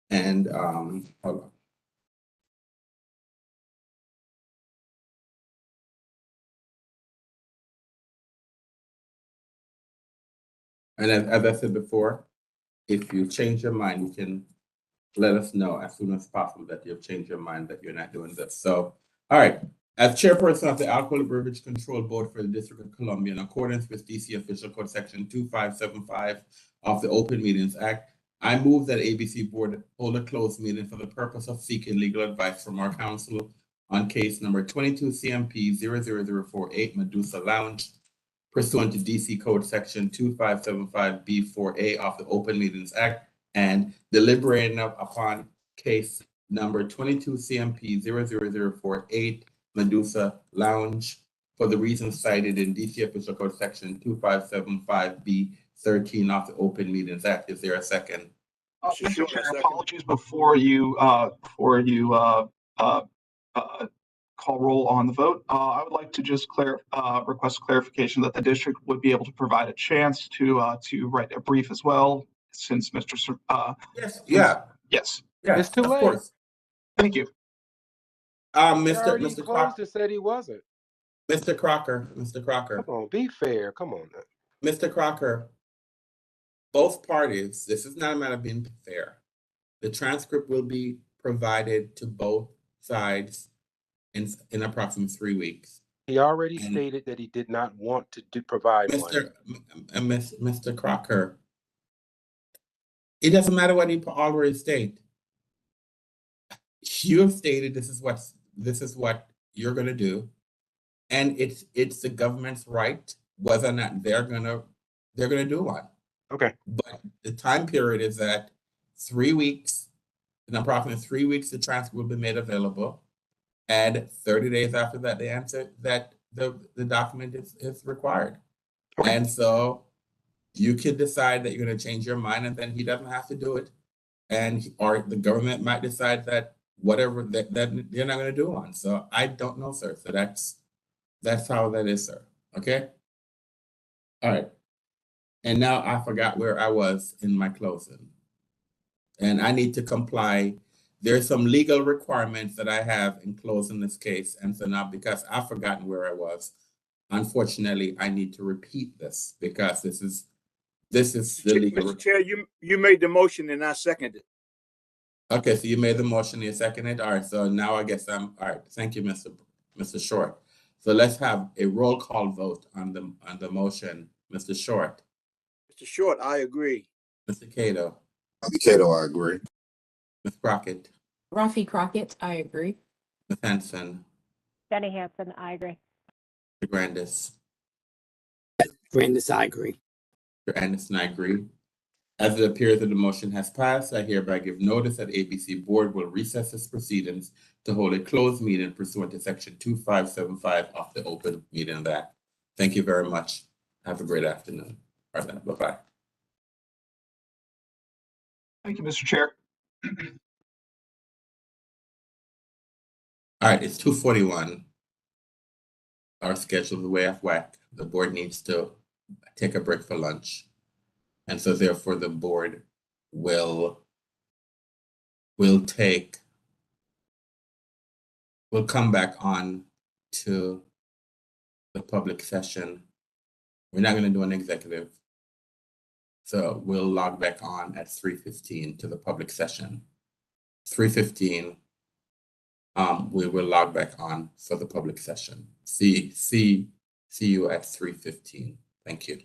And hold on. And as I said before, if you change your mind, you can let us know as soon as possible that you've changed your mind, that you're not doing this. So, all right. As chairperson of the Alcohol Beverage Control Board for the District of Columbia, in accordance with DC Official Code Section 2575 of the Open Meetings Act, I move that ABC Board hold a closed meeting for the purpose of seeking legal advice from our counsel on case number 22 CMP 00048 Medusa Lounge, pursuant to DC Code Section 2575B4A of the Open Meetings Act, and deliberating upon case number 22 CMP 00048 Medusa Lounge for the reasons cited in DC Official Code Section 2575B13 of the Open Meetings Act. Is there a second? Mr. Chair, apologies before you call roll on the vote. I would like to just request clarification that the district would be able to provide a chance to write a brief as well, since Mr. Yes. Yeah. Yes. Yeah. It's too late. Course. Thank you. Mr. Crocker said he wasn't. Mr. Crocker. Come on, be fair. Come on now. Mr. Crocker, both parties, this is not a matter of being fair. The transcript will be provided to both sides in approximately 3 weeks. He already stated that he did not want to provide Mr. Crocker, it doesn't matter what he already stated. You have stated this is what you're going to do, and it's the government's right whether or not they're gonna do one. Okay. But the time period is that 3 weeks. In approximately 3 weeks, the transcript will be made available, and 30 days after that, the answer that the document is required. Okay. And so you could decide that you're going to change your mind, and then he doesn't have to do it, or the government might decide that whatever that they're not going to do one. So I don't know, sir. So that's how that is, sir. Okay. All right. And now I forgot where I was in my closing. And I need to comply. There's some legal requirements that I have in closing this case. And so now, because I've forgotten where I was, unfortunately, I need to repeat this because this is the legal. Mr. Chair, you made the motion and I seconded it. Okay, so you made the motion, you seconded. All right, so now I guess all right. Thank you, Mr. Short. So let's have a roll call vote on the motion, Mr. Short. Mr. Short, I agree. Mr. Cato, Bobby Cato, I agree. Ms. Crockett, Rafi Crockett, I agree. Ms. Hanson, Jenny Hansen, I agree. Mr. Grandis, Grandis, I agree. Mr. Anderson, I agree. As it appears that the motion has passed, I hereby give notice that ABC Board will recess its proceedings to hold a closed meeting pursuant to Section 2575 of the Open Meeting Act. Thank you very much. Have a great afternoon. All right, then. Bye-bye. Thank you, Mr. Chair. All right, it's 2:41. Our schedule is way off whack. The board needs to take a break for lunch. And so therefore the board will come back on to the public session. We're not going to do an executive. So we'll log back on at 3:15 to the public session. 3:15, we will log back on for the public session. See you at 3:15. Thank you.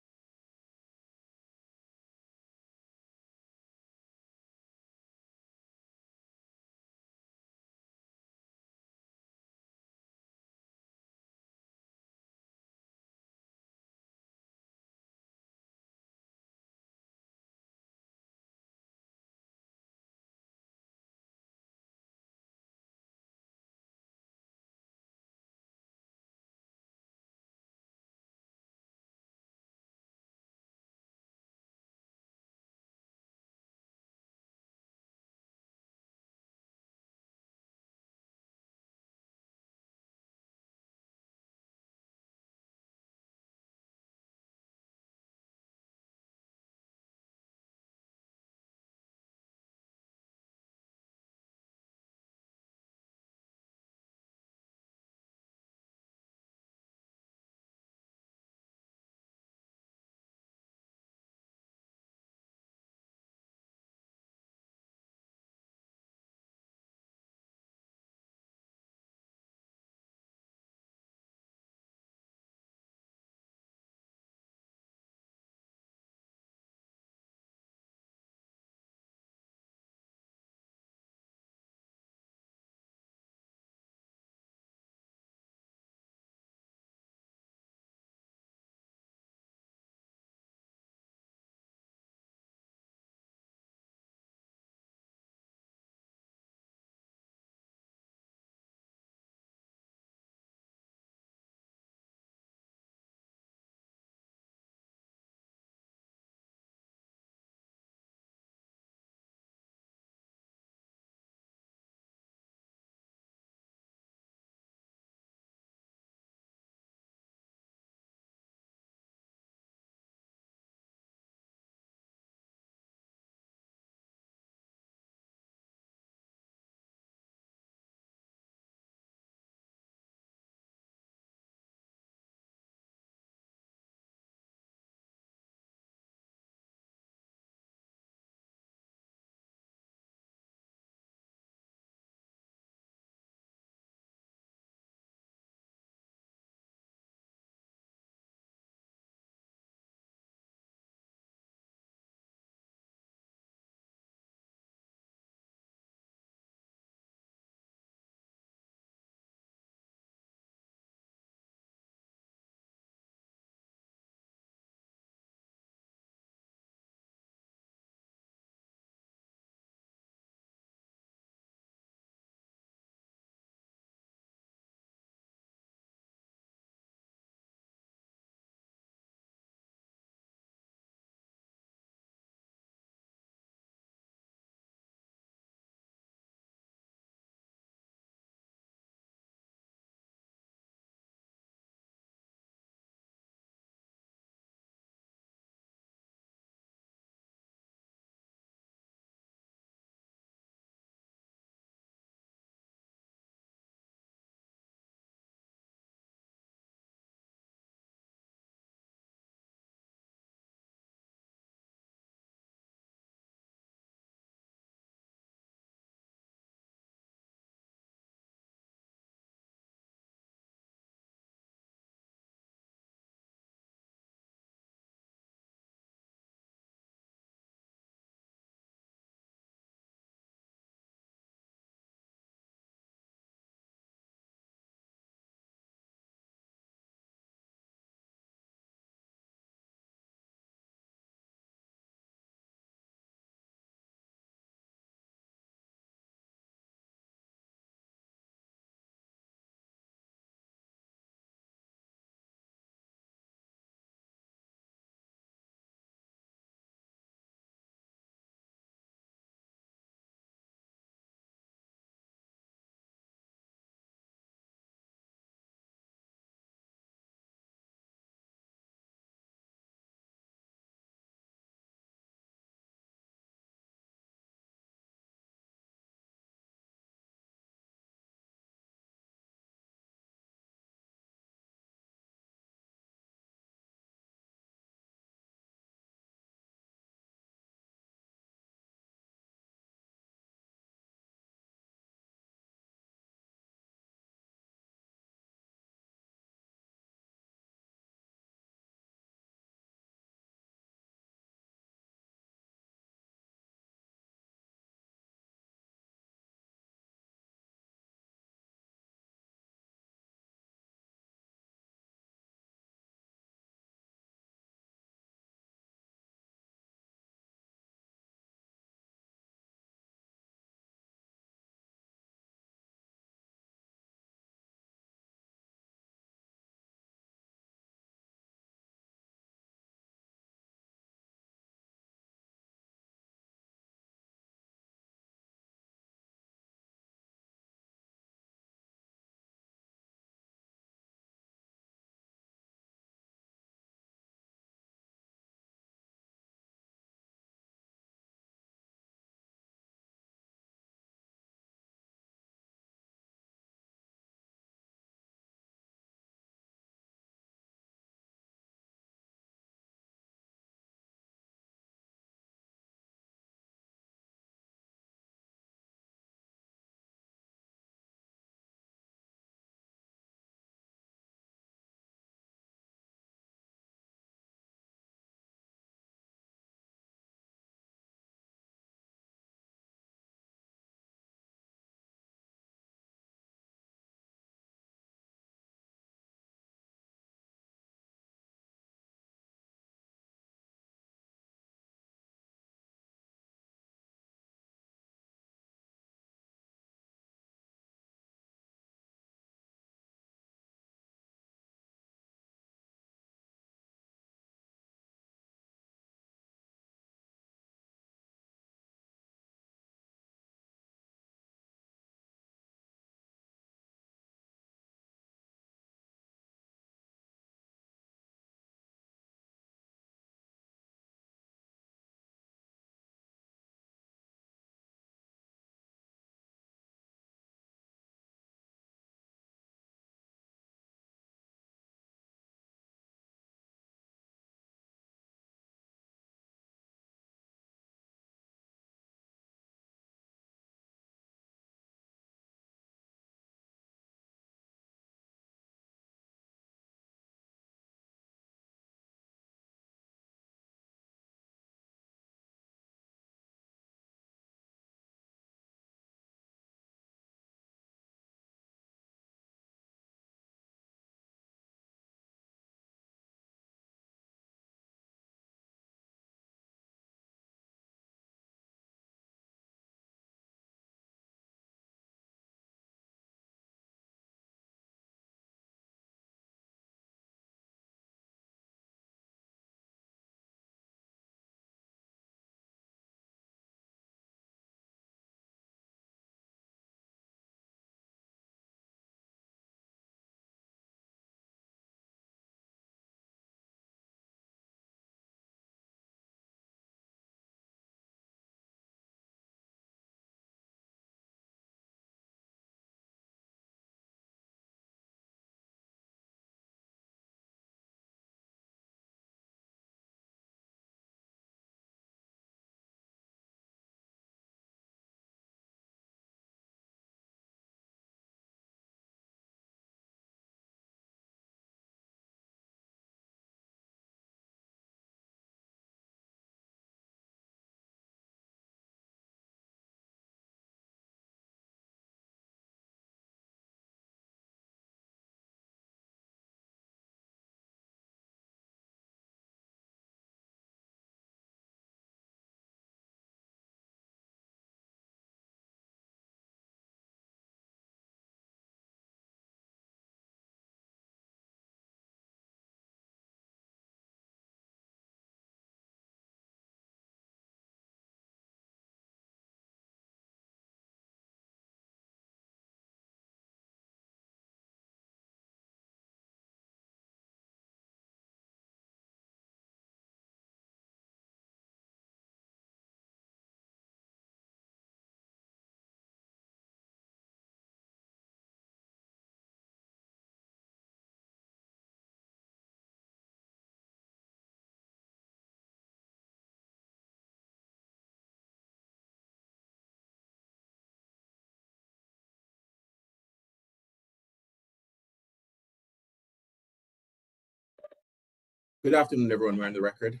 Good afternoon, everyone. We're on the record.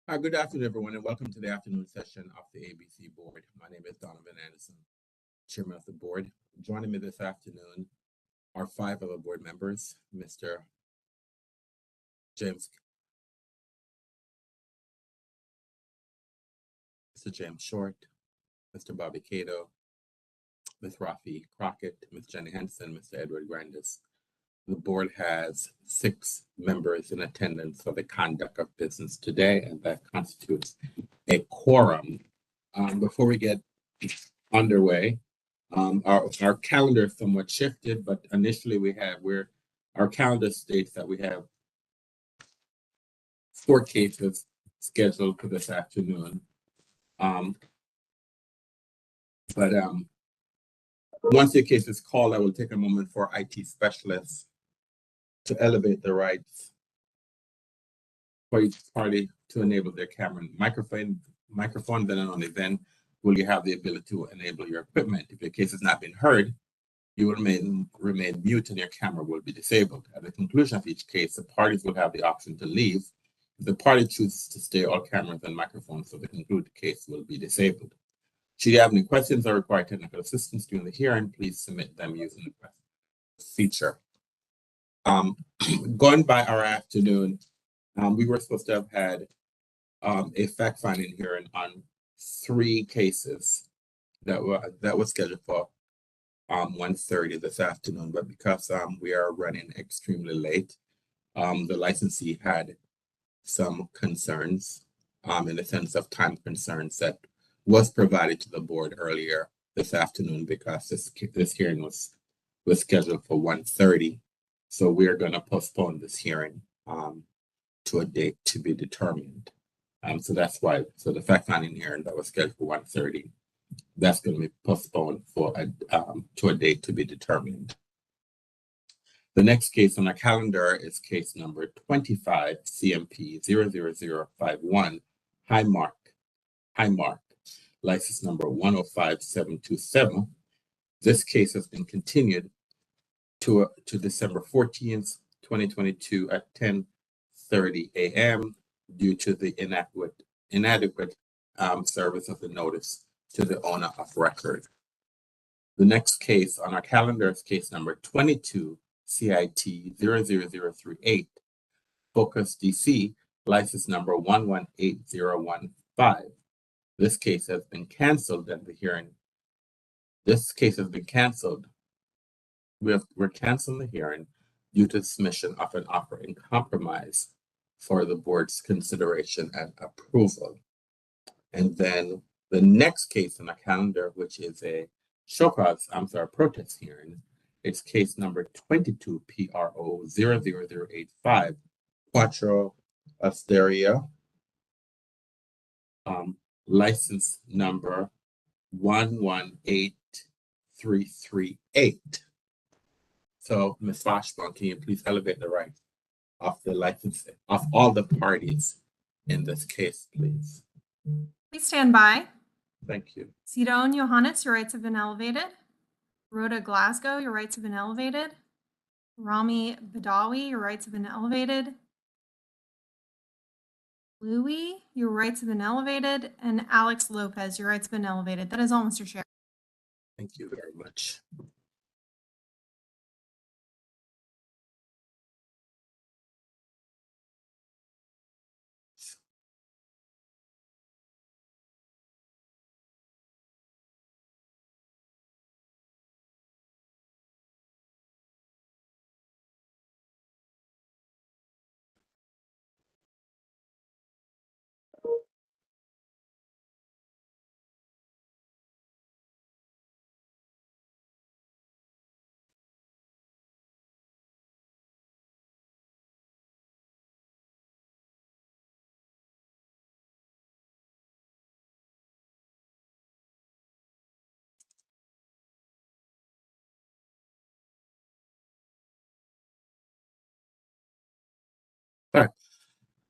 Good afternoon, everyone, and welcome to the afternoon session of the ABC Board. My name is Donovan Anderson, Chairman of the Board. Joining me this afternoon are 5 other board members, Mr. James Short, Mr. Bobby Cato, Ms. Rafi Crockett, Ms. Jenny Henson, Mr. Edward Grandis. The board has 6 members in attendance for the conduct of business today, and that constitutes a quorum. Before we get underway, our calendar is somewhat shifted, but initially our calendar states that we have 4 cases scheduled for this afternoon. Once the case is called, I will take a moment for IT specialists to elevate the rights for each party to enable their camera and microphone. Then only then will you have the ability to enable your equipment. If your case has not been heard, you will remain mute and your camera will be disabled. At the conclusion of each case, the parties will have the option to leave. If the party chooses to stay, all cameras and microphones for the concluded case will be disabled. Should you have any questions or require technical assistance during the hearing, please submit them using the question feature. Going by our afternoon, we were supposed to have had a fact-finding hearing on 3 cases that was scheduled for 1:30 this afternoon, but because we are running extremely late, the licensee had some concerns in the sense of time concerns that was provided to the board earlier this afternoon because this hearing was scheduled for 1:30. So we are going to postpone this hearing to a date to be determined. So that's why. So the fact-finding hearing that was scheduled for 1:30, that's going to be postponed to a date to be determined. The next case on our calendar is case number 25 CMP 00051 Highmark, license number 105727. This case has been continued to December 14th, 2022 at 10:30 a.m. due to the inadequate service of the notice to the owner of record. The next case on our calendar is case number 22 CIT 00038 Focus DC, license number 118015. This case has been canceled and this case has been canceled. We're canceling the hearing due to submission of an offer in compromise for the board's consideration and approval. And then the next case on the calendar, which is a protest hearing, it's case number 22 PRO 00085 Quattro Asteria, license number 118338. So, Ms. Washburn, can you please elevate the right of the license of all the parties in this case, please? Please stand by. Thank you. Sidon Johannes, your rights have been elevated. Rhoda Glasgow, your rights have been elevated. Rami Badawi, your rights have been elevated. Louis, your rights have been elevated. And Alex Lopez, your rights have been elevated. That is all, Mr. Chair. Thank you very much.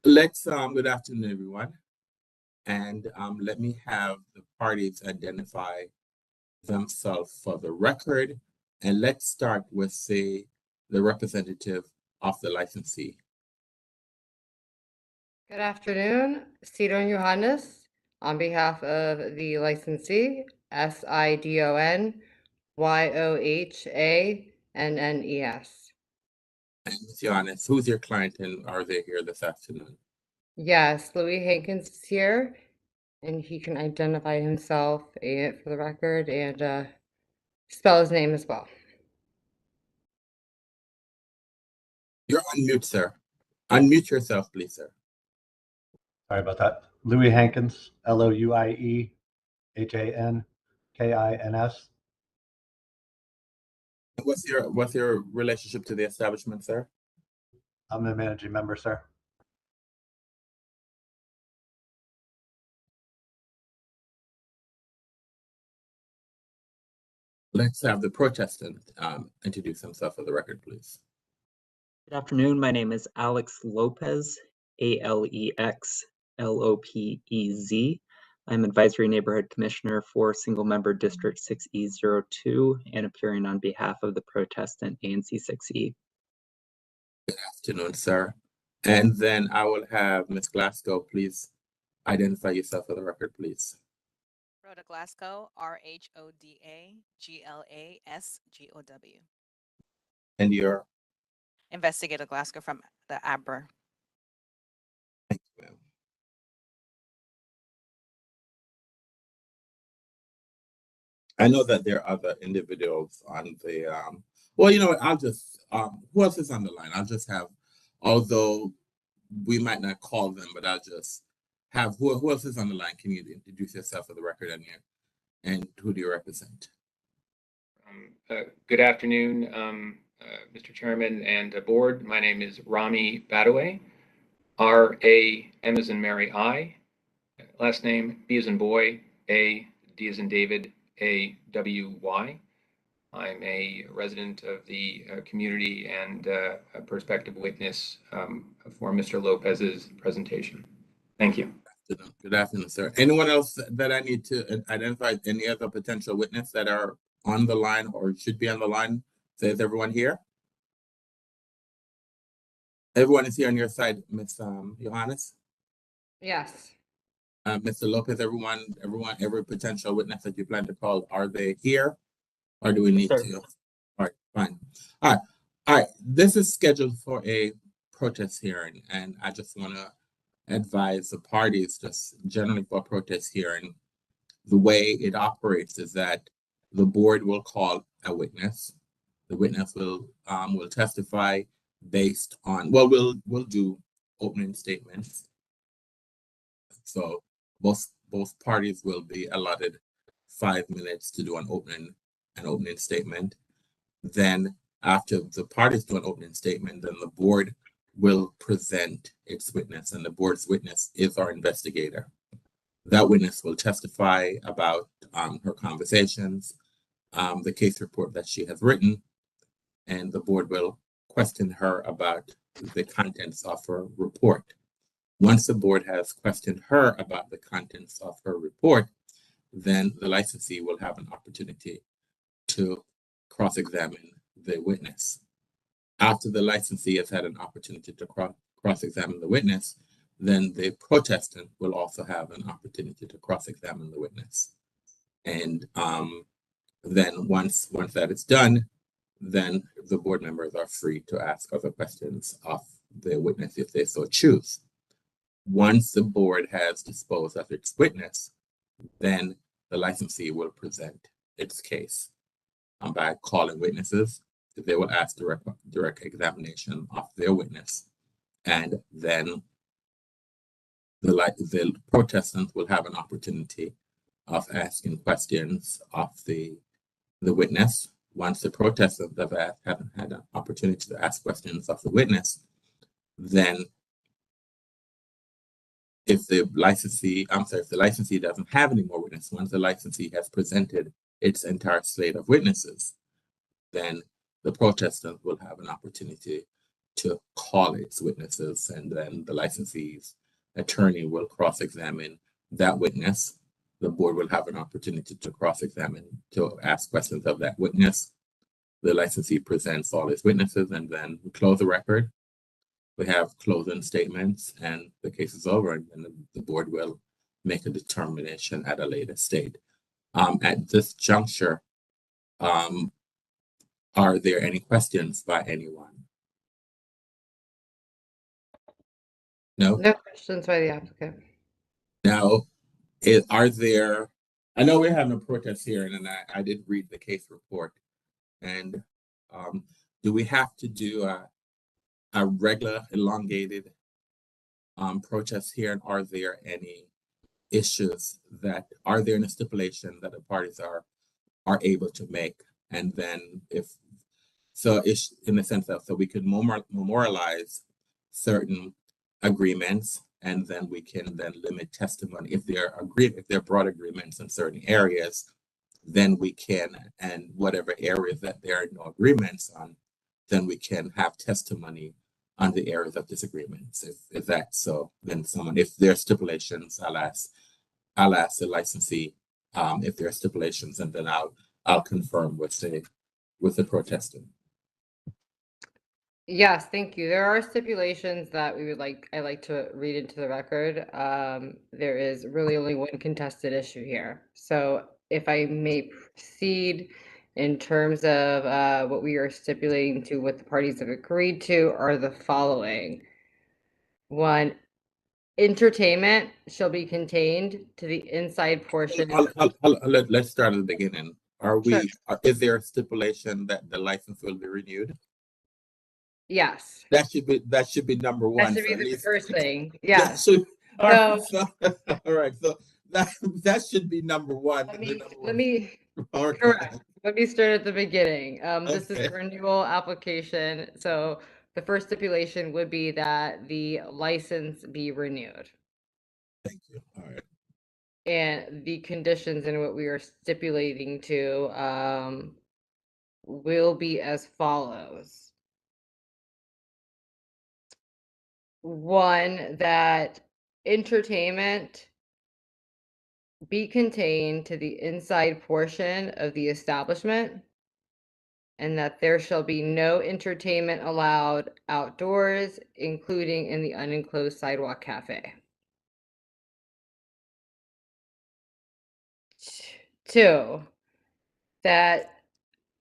Let's, good afternoon, everyone. And let me have the parties identify themselves for the record. And let's start with the representative of the licensee. Good afternoon, Sidon Johannes, on behalf of the licensee, SIDON YOHANNES. And Ms. Giannis, who's your client and are they here this afternoon? Yes, Louis Hankins is here, and he can identify himself for the record and spell his name as well. You're on mute, sir. Unmute yourself, please, sir. Sorry about that. Louis Hankins, LOUIEHANKINS. What's your relationship to the establishment, sir? I'm the managing member, sir. Let's have the protestant introduce himself for the record, please. Good afternoon. My name is Alex Lopez, ALEXLOPEZ. I'm Advisory Neighborhood Commissioner for Single Member District 6E02 and appearing on behalf of the protestant ANC 6E. Good afternoon, sir. And then I will have Ms. Glasgow, please identify yourself for the record, please. Rhoda Glasgow, RHODA GLASGOW. And your Investigator Glasgow from the ABRA. Thank you, ma'am. I know that there are other individuals on the, well, you know what, I'll just, who else is on the line? I'll just have, although we might not call them, but I'll just have, who else is on the line? Can you introduce yourself for the record and who do you represent? Good afternoon, Mr. Chairman and board. My name is Rami Badaway, R-A-M as in Mary I, last name B as in boy, A, D as in David, A-W-Y. I'm a resident of the community and a prospective witness for Mr. Lopez's presentation. Thank you. Good afternoon, sir. Anyone else that I need to identify? Any other potential witness that are on the line or should be on the line? So is everyone here? Everyone is here on your side, Ms. Johannes? Yes. Mr. Lopez, every potential witness that you plan to call, are they here? Or do we need to? All right, fine. All right. This is scheduled for a protest hearing, and I just want to advise the parties, just generally for a protest hearing, the way it operates is that the board will call a witness. The witness will testify based on, well, we'll do opening statements. So both parties will be allotted 5 minutes to do an opening statement. Then after the parties do an opening statement, then the board will present its witness, and the board's witness is our investigator. That witness will testify about her conversations, the case report that she has written, and the board will question her about the contents of her report. Once the board has questioned her about the contents of her report, then the licensee will have an opportunity to cross-examine the witness. After the licensee has had an opportunity to cross-examine the witness, then the protestant will also have an opportunity to cross-examine the witness. And then once that is done, then the board members are free to ask other questions of the witness if they so choose. Once the board has disposed of its witness, then the licensee will present its case by calling witnesses. They will ask direct examination of their witness, and then the protestant will have an opportunity of asking questions of the witness. Once the protestant have had an opportunity to ask questions of the witness, then if the licensee doesn't have any more witnesses, once the licensee has presented its entire slate of witnesses, then the protestant will have an opportunity to call its witnesses, and then the licensee's attorney will cross-examine that witness. The board will have an opportunity to cross-examine, to ask questions of that witness. The licensee presents all his witnesses, and then we close the record. We have closing statements, and the case is over, and then the board will make a determination at a later state. At this juncture, are there any questions by anyone? No? No questions by the applicant. Now, are there, I know we're having a protest here, and I did read the case report. And do we have to do a regular elongated protest here? And are there any issues are there any stipulation that the parties are able to make? And then in the sense that, so we could memorialize certain agreements, and then we can then limit testimony. If there are broad agreements in certain areas, then we can, and whatever areas that there are no agreements on, then we can have testimony on the areas of disagreements. If that's so, then if there are stipulations, I'll ask the licensee if there are stipulations, and then I'll confirm with the protestant. Yes, thank you. There are stipulations that I like to read into the record. There is really only one contested issue here. So if I may proceed in terms of what we are stipulating to what the parties have agreed to are the following. 1, entertainment shall be contained to the inside portion. Let's start at the beginning. Is there a stipulation that the license will be renewed? Yes. That should be number one. That should be the first thing. Yes. All right. So that should be number one. Let me correct. Let me start at the beginning. This is a renewal application. So the first stipulation would be that the license be renewed. Thank you. All right. And the conditions in what we are stipulating to will be as follows. 1, that entertainment be contained to the inside portion of the establishment, and that there shall be no entertainment allowed outdoors, including in the unenclosed sidewalk cafe. 2, that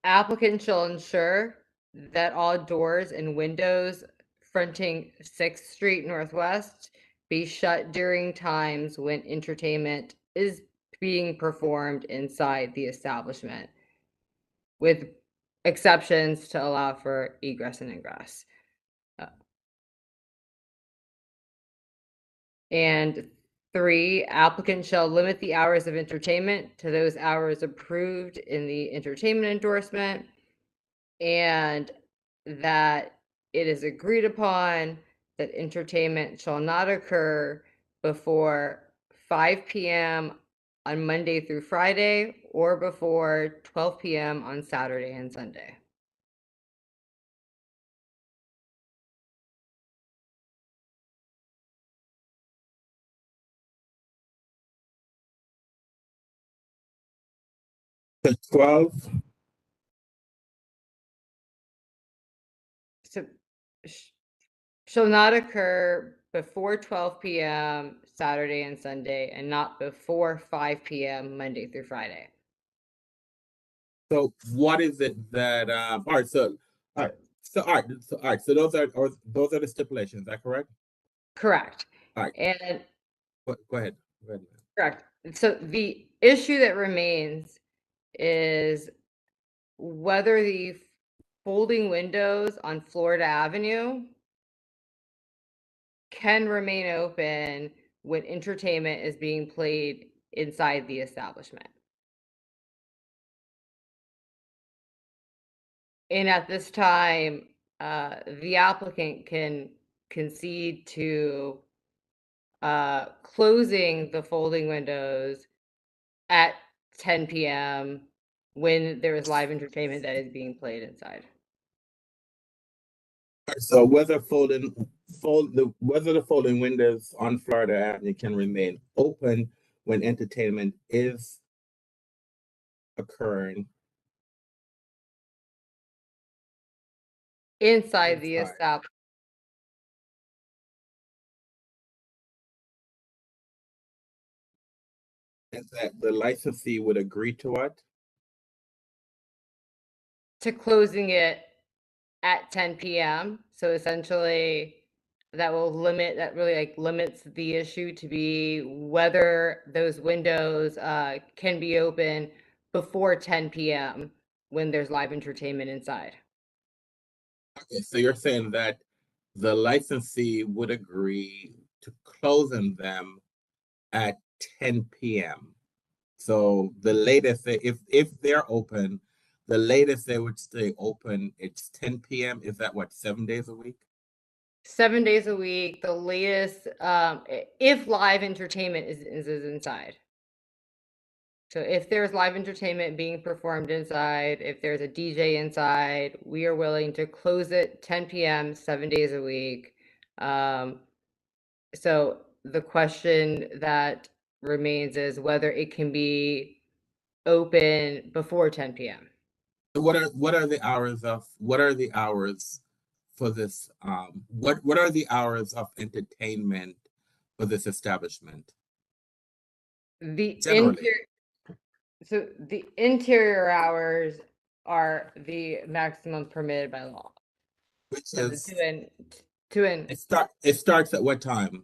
applicant shall ensure that all doors and windows fronting 6th Street Northwest be shut during times when entertainment is being performed inside the establishment, with exceptions to allow for egress and ingress. And 3, applicant shall limit the hours of entertainment to those hours approved in the entertainment endorsement, and that it is agreed upon that entertainment shall not occur before 5 p.m. on Monday through Friday or before 12 p.m. on Saturday and Sunday. The 12. So shall not occur before 12 p.m. Saturday and Sunday, and not before 5 p.m. Monday through Friday. So what is it that all right, so those are the stipulations, is that correct? Correct. All right. And go ahead. Correct. So the issue that remains is whether the folding windows on Florida Avenue can remain open when entertainment is being played inside the establishment. And at this time, the applicant can concede to closing the folding windows at 10 p.m. when there is live entertainment that is being played inside. So whether the folding windows on Florida Avenue can remain open when entertainment is occurring Inside the establishment. and that the licensee would agree to what? To closing it at 10 p.m. So essentially that really like limits the issue to be whether those windows can be open before 10 p.m. when there's live entertainment inside. Okay, so you're saying that the licensee would agree to closing them at 10 p.m. So the latest, if they're open, the latest they would stay open, it's 10 p.m. Is that what, 7 days a week? 7 days a week, the latest, if live entertainment is inside. So if there's live entertainment being performed inside, if there's a DJ inside, we are willing to close it 10 p.m., 7 days a week. So the question that remains is whether it can be open before 10 p.m. So what are the hours for this? What are the hours of entertainment for this establishment? So the interior hours are the maximum permitted by law. Which So is it starts at what time?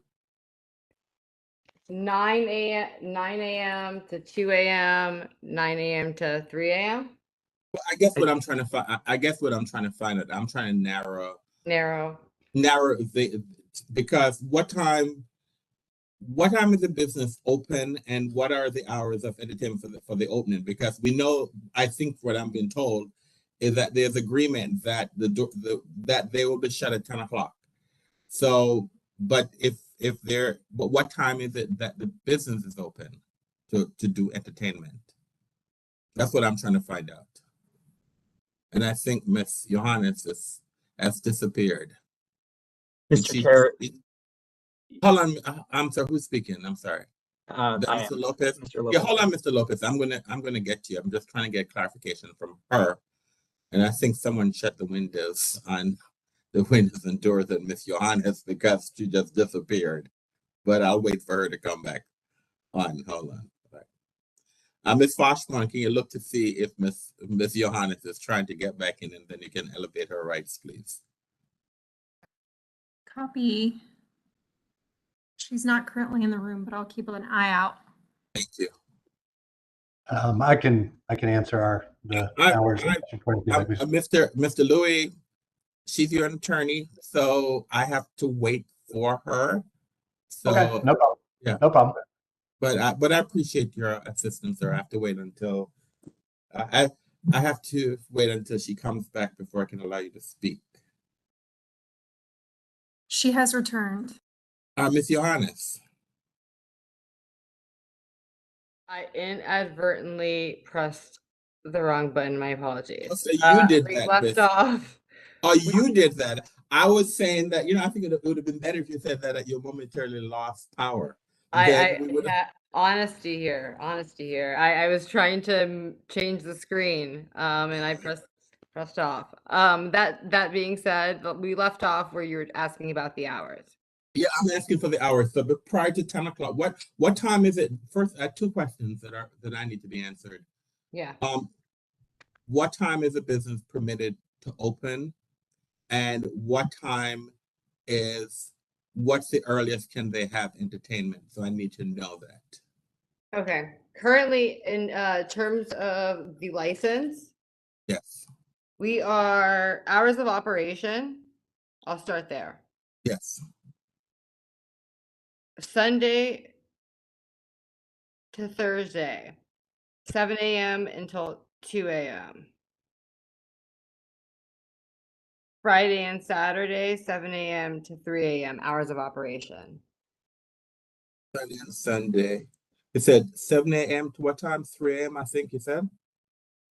9 a.m. to 2 a.m., 9 a.m. to 3 a.m. Well, I guess what I'm trying to find. I guess what I'm trying to find out. I'm trying to narrow because what time is the business open and what are the hours of entertainment for the opening? Because we know, I think what I'm being told is that there's agreement that that they will be shut at 10 o'clock. So, but but what time is it that the business is open to do entertainment? That's what I'm trying to find out. And I think Miss Johannes has disappeared. Mr. Chair. Hold on, I'm sorry, who's speaking? I'm sorry. Mr. Lopez? Mr. Lopez. Yeah, hold on, Mr. Lopez. I'm gonna get to you. I'm just trying to get clarification from her. And I think someone shut the windows and doors and Miss Johannes because she just disappeared. But I'll wait for her to come back on. Hold on. Ms. Foshman, can you look to see if Miss Johannes is trying to get back in, and then you can elevate her rights, please. Copy. She's not currently in the room, but I'll keep an eye out. Thank you. I can answer the hours. Mr. Louis, she's your attorney, so I have to wait for her. So, okay, no problem. Yeah, no problem. But I appreciate your assistance, sir. I have to wait until I have to wait until she comes back before I can allow you to speak. She has returned. Miss Johannes. I inadvertently pressed the wrong button. My apologies. Oh, so you did we that. left off. Oh, you did that. I was saying that, I think it would have been better if you said that you momentarily lost power. Honesty here. I was trying to change the screen, and I pressed off. That being said, we left off where you were asking about the hours. Yeah, I'm asking for the hours. So, but prior to 10 o'clock, what time is it? First, I have two questions that I need to be answered. Yeah. What time is a business permitted to open, and what's the earliest can they have entertainment? So I need to know that. Okay. Currently, in terms of the license, yes, we are hours of operation. I'll start there. Yes. Sunday to Thursday, 7 a.m. until 2 a.m. Friday and Saturday, 7 a.m. to 3 a.m. hours of operation. Sunday and Sunday. You said 7 a.m. to what time? 3 a.m. I think you said?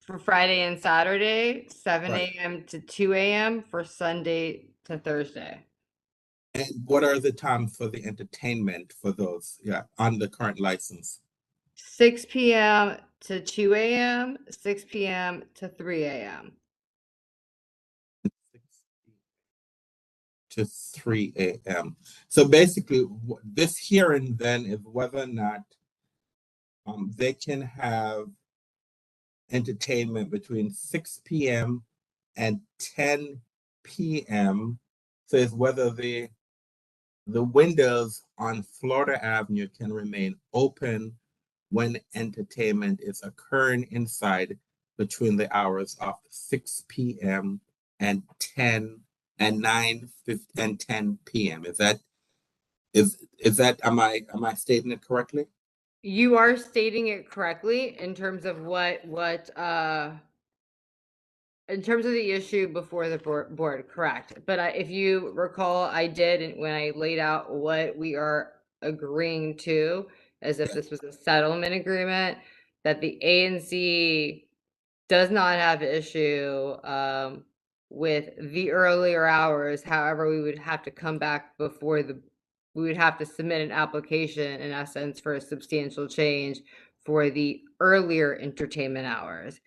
For Friday and Saturday, 7 Right. a.m. to 2 a.m. For Sunday to Thursday. And what are the times for the entertainment for those? Yeah, on the current license. 6 p.m. to 2 a.m., 6 p.m. to 3 a.m. To 3 a.m. So basically, this hearing then is whether or not they can have entertainment between 6 p.m. and 10 p.m. So it's whether the windows on Florida Avenue can remain open when entertainment is occurring inside between the hours of 6 p.m. and 10 and 9 and 10 p.m. Is that am I stating it correctly? You are stating it correctly in terms of in terms of the issue before the board, correct. But if you recall, I did when I laid out what we are agreeing to, as if this was a settlement agreement, that the ANC does not have issue with the earlier hours. However, we would have to come back before we would have to submit an application in essence for a substantial change for the earlier entertainment hours.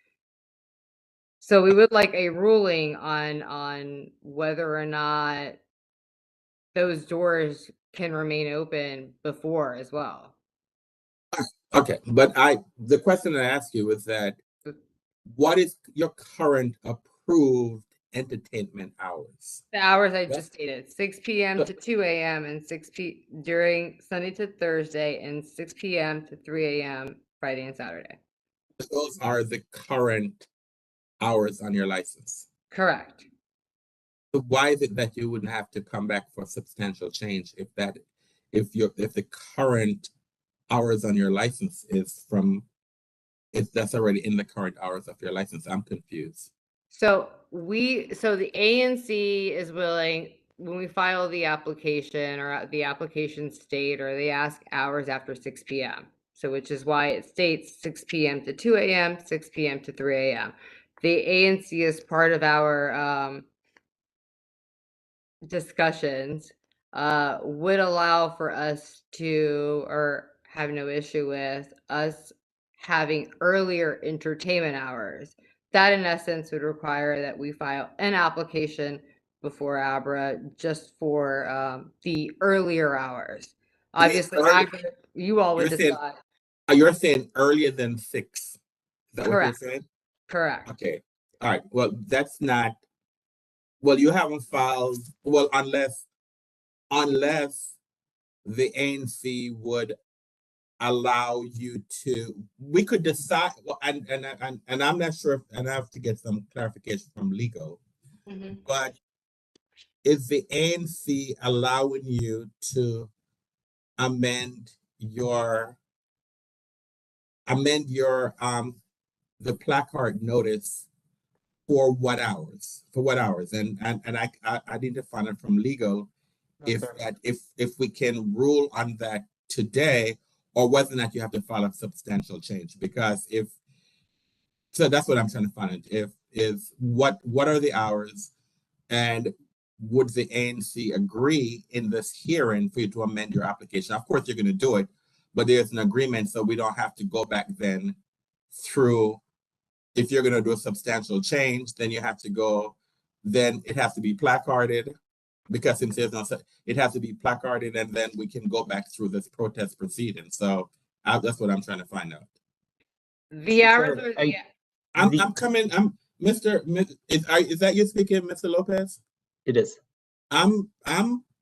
So we would like a ruling on whether or not those doors can remain open before as well. Okay, but the question I ask you is that what is your current approved entertainment hours? The hours I just stated, 6 p.m. to 2 a.m. and during Sunday to Thursday, and 6 p.m. to 3 a.m. Friday and Saturday. Those are the current hours on your license. Correct. So why is it that you wouldn't have to come back for substantial change if the current hours on your license is if that's already in the current hours of your license? I'm confused. So the ANC is willing, when we file the application or the application state, or they ask hours after 6 p.m. So which is why it states 6 p.m. to 2 a.m., 6 p.m. to 3 a.m. The ANC is part of our discussions, would allow for us to, or have no issue with us having earlier entertainment hours. That in essence would require that we file an application before ABRA just for the earlier hours. Obviously, you all would decide. You're saying earlier than 6. Is that Correct. what you're saying? Correct. Okay. All right. Well, that's not. Well, you haven't filed. Well, unless the ANC would allow you to. We could decide. Well, and I'm not sure. And I have to get some clarification from legal. Mm-hmm. But is the ANC allowing you to amend your the placard notice for what hours? For what hours? And I need to find out from legal if we can rule on that today, or whether or not you have to file a substantial change. Because so that's what I'm trying to find out. What are the hours, and would the ANC agree in this hearing for you to amend your application? Of course, you're going to do it, but there's an agreement, so we don't have to go back then through. If you're going to do a substantial change, then you have to go. Then it has to be placarded, because since there's no, it has to be placarded, and then we can go back through this protest proceeding. So that's what I'm trying to find out. The hours are. I'm coming. Is that you speaking, Mr. Lopez? It is. I'm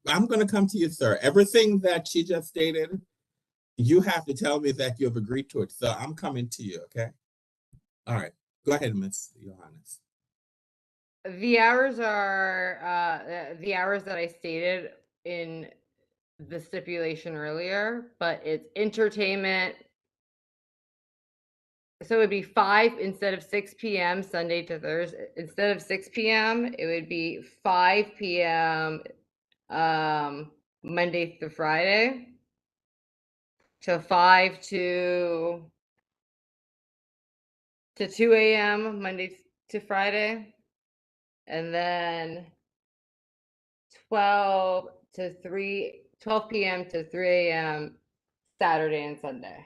going to come to you, sir. Everything that she just stated, you have to tell me that you have agreed to it. So I'm coming to you. Okay. All right. Go ahead, Ms. Johannes. The hours are the hours that I stated in the stipulation earlier, but it's entertainment. So it would be 5 instead of 6 p.m. Sunday to Thursday. Instead of 6 p.m., it would be 5 p.m. Monday through Friday. So 5 to 2 a.m. Monday to Friday. And then 12 p.m. to 3 a.m. Saturday and Sunday.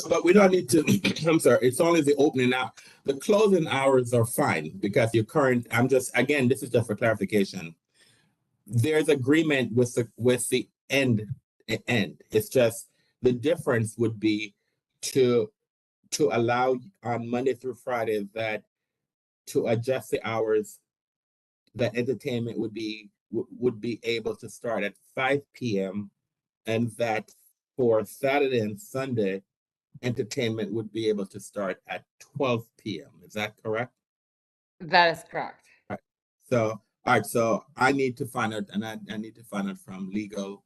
But we don't need to, I'm sorry, it's only the opening hour. The closing hours are fine because your current, again, this is just for clarification. There's agreement with the end. It's just the difference would be to allow on Monday through Friday that to adjust the hours that entertainment would be able to start at 5 p.m. and that for Saturday and Sunday, entertainment would be able to start at 12 p.m. Is that correct? That is correct. All right. So I need to find out, and I need to find out from legal,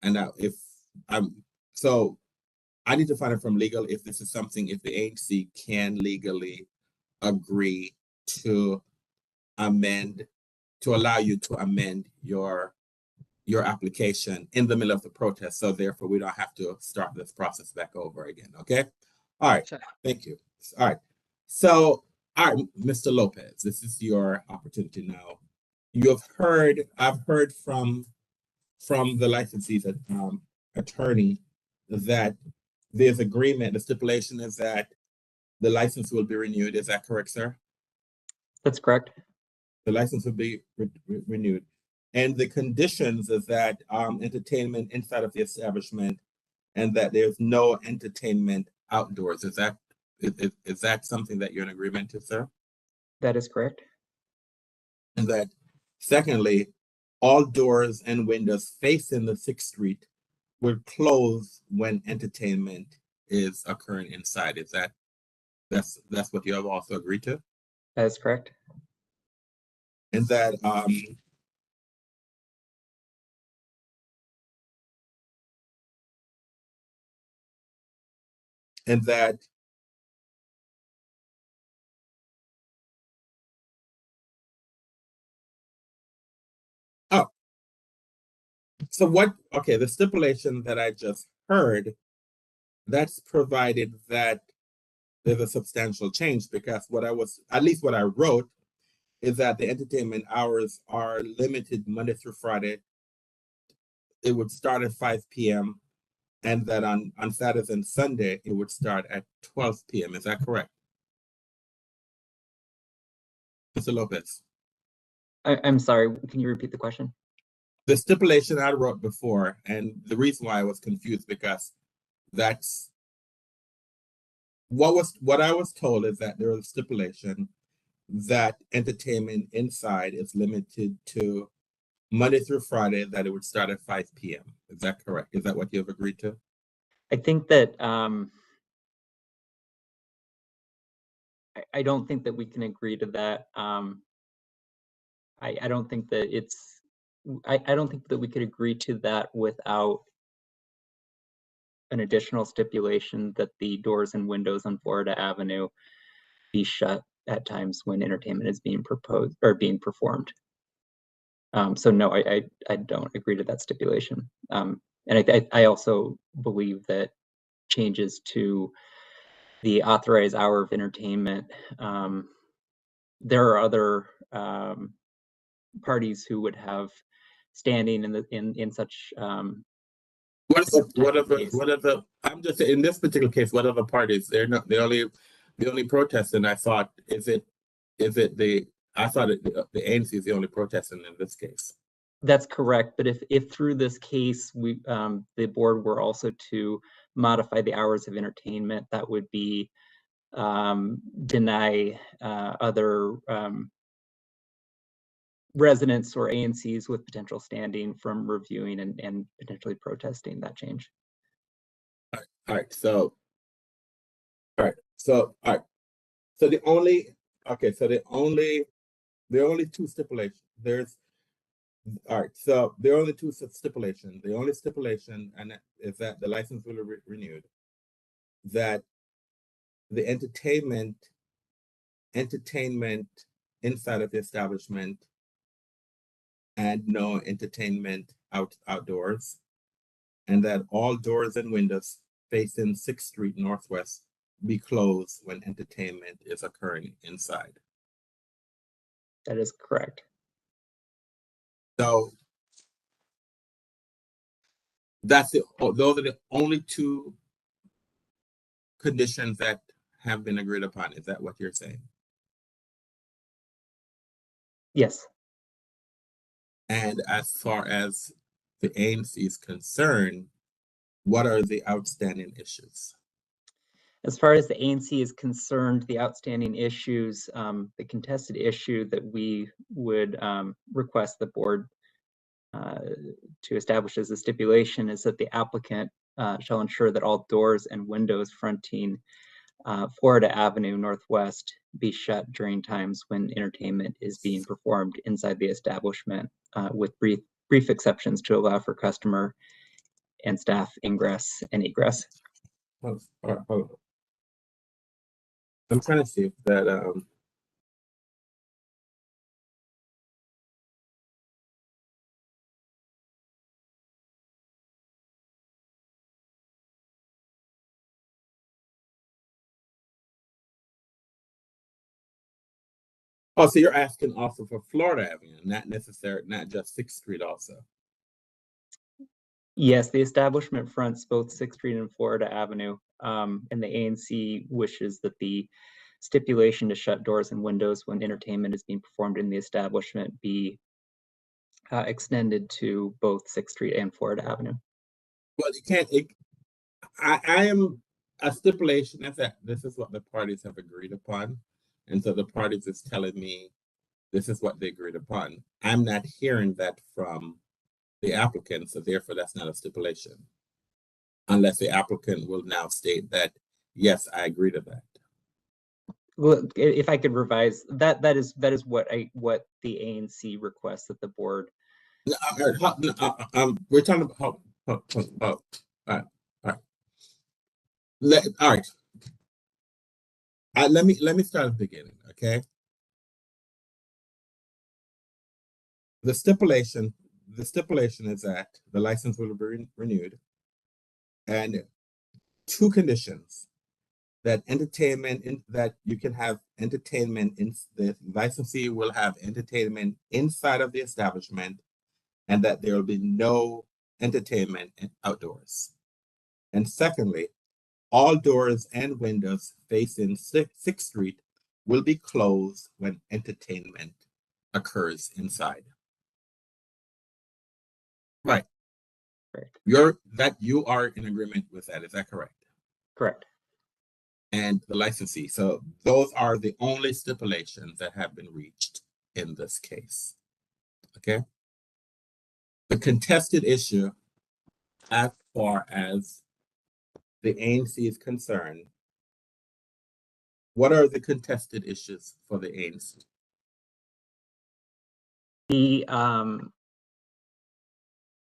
and I need to find out from legal if this is something, if the agency can legally agree to allow you to amend your application in the middle of the protest. So therefore, we don't have to start this process back over again. Okay. All right. Sure. Thank you. All right. So, all right, Mr. Lopez, this is your opportunity now. I've heard from the licensee attorney that there's agreement. The stipulation is that the license will be renewed. Is that correct, sir? That's correct. The license will be renewed. And the conditions is that entertainment inside of the establishment and that there's no entertainment outdoors. Is that something that you're in agreement to, sir? That is correct. And that secondly, all doors and windows facing the 6th Street will close when entertainment is occurring inside. Is that's what you have also agreed to? That is correct. And that the stipulation that I just heard, that's provided that there's a substantial change, because at least what I wrote is that the entertainment hours are limited Monday through Friday. It would start at 5 p.m. and that on Saturday and Sunday, it would start at 12 p.m. Is that correct? Mr. Lopez. I'm sorry, can you repeat the question? The stipulation I wrote before, and the reason why I was confused, because that's what I was told is that there was a stipulation that entertainment inside is limited to Monday through Friday, that it would start at 5 p.m. Is that correct? Is that what you have agreed to? I think that I don't think that we can agree to that. I don't think that I don't think that we could agree to that without an additional stipulation that the doors and windows on Florida Avenue be shut at times when entertainment is being proposed or being performed. So no, I don't agree to that stipulation. And I also believe that changes to the authorized hour of entertainment, there are other parties who would have standing in such I'm just in this particular case, what other parties? They're not the only protesting. I thought the ANC is the only protesting in this case. That's correct. But if through this case we the board were also to modify the hours of entertainment, that would be deny other residents or ANCs with potential standing from reviewing and potentially protesting that change. All right. So the only two stipulations. So there are only two stipulations. The only stipulation is that the license will be renewed, that the entertainment inside of the establishment and no entertainment outdoors, and that all doors and windows facing 6th Street Northwest be closed when entertainment is occurring inside. That is correct. So those are the only two conditions that have been agreed upon. Is that what you're saying? Yes. And as far as the ANC is concerned, what are the outstanding issues? As far as the ANC is concerned, the outstanding issues, the contested issue that we would request the board to establish as a stipulation is that the applicant shall ensure that all doors and windows fronting Florida Avenue Northwest be shut during times when entertainment is being performed inside the establishment, with brief exceptions to allow for customer and staff ingress and egress. Hold on. I'm trying to see if that oh, so you're asking also for Florida Avenue, not just 6th Street also. Yes, the establishment fronts both 6th Street and Florida Avenue, and the ANC wishes that the stipulation to shut doors and windows when entertainment is being performed in the establishment be extended to both 6th Street and Florida Avenue. Well, you can't. I am a stipulation is that this is what the parties have agreed upon, and so the parties is telling me this is what they agreed upon. I'm not hearing that from the applicant, so therefore that's not a stipulation, unless the applicant will now state that yes, I agree to that. Well, if I could revise that, that is what the ANC requests that the board. We're talking about all right. All right. Let me start at the beginning, okay? The stipulation is that the license will be renewed, and two conditions: that that you can have entertainment in the licensee will have entertainment inside of the establishment, and that there will be no entertainment outdoors. And secondly, all doors and windows facing 6th Street will be closed when entertainment occurs inside. Right. You are in agreement with that. Is that correct? Correct. And the licensee. So those are the only stipulations that have been reached in this case. Okay. The contested issue, as far as the ANC is concerned, what are the contested issues for the ANC?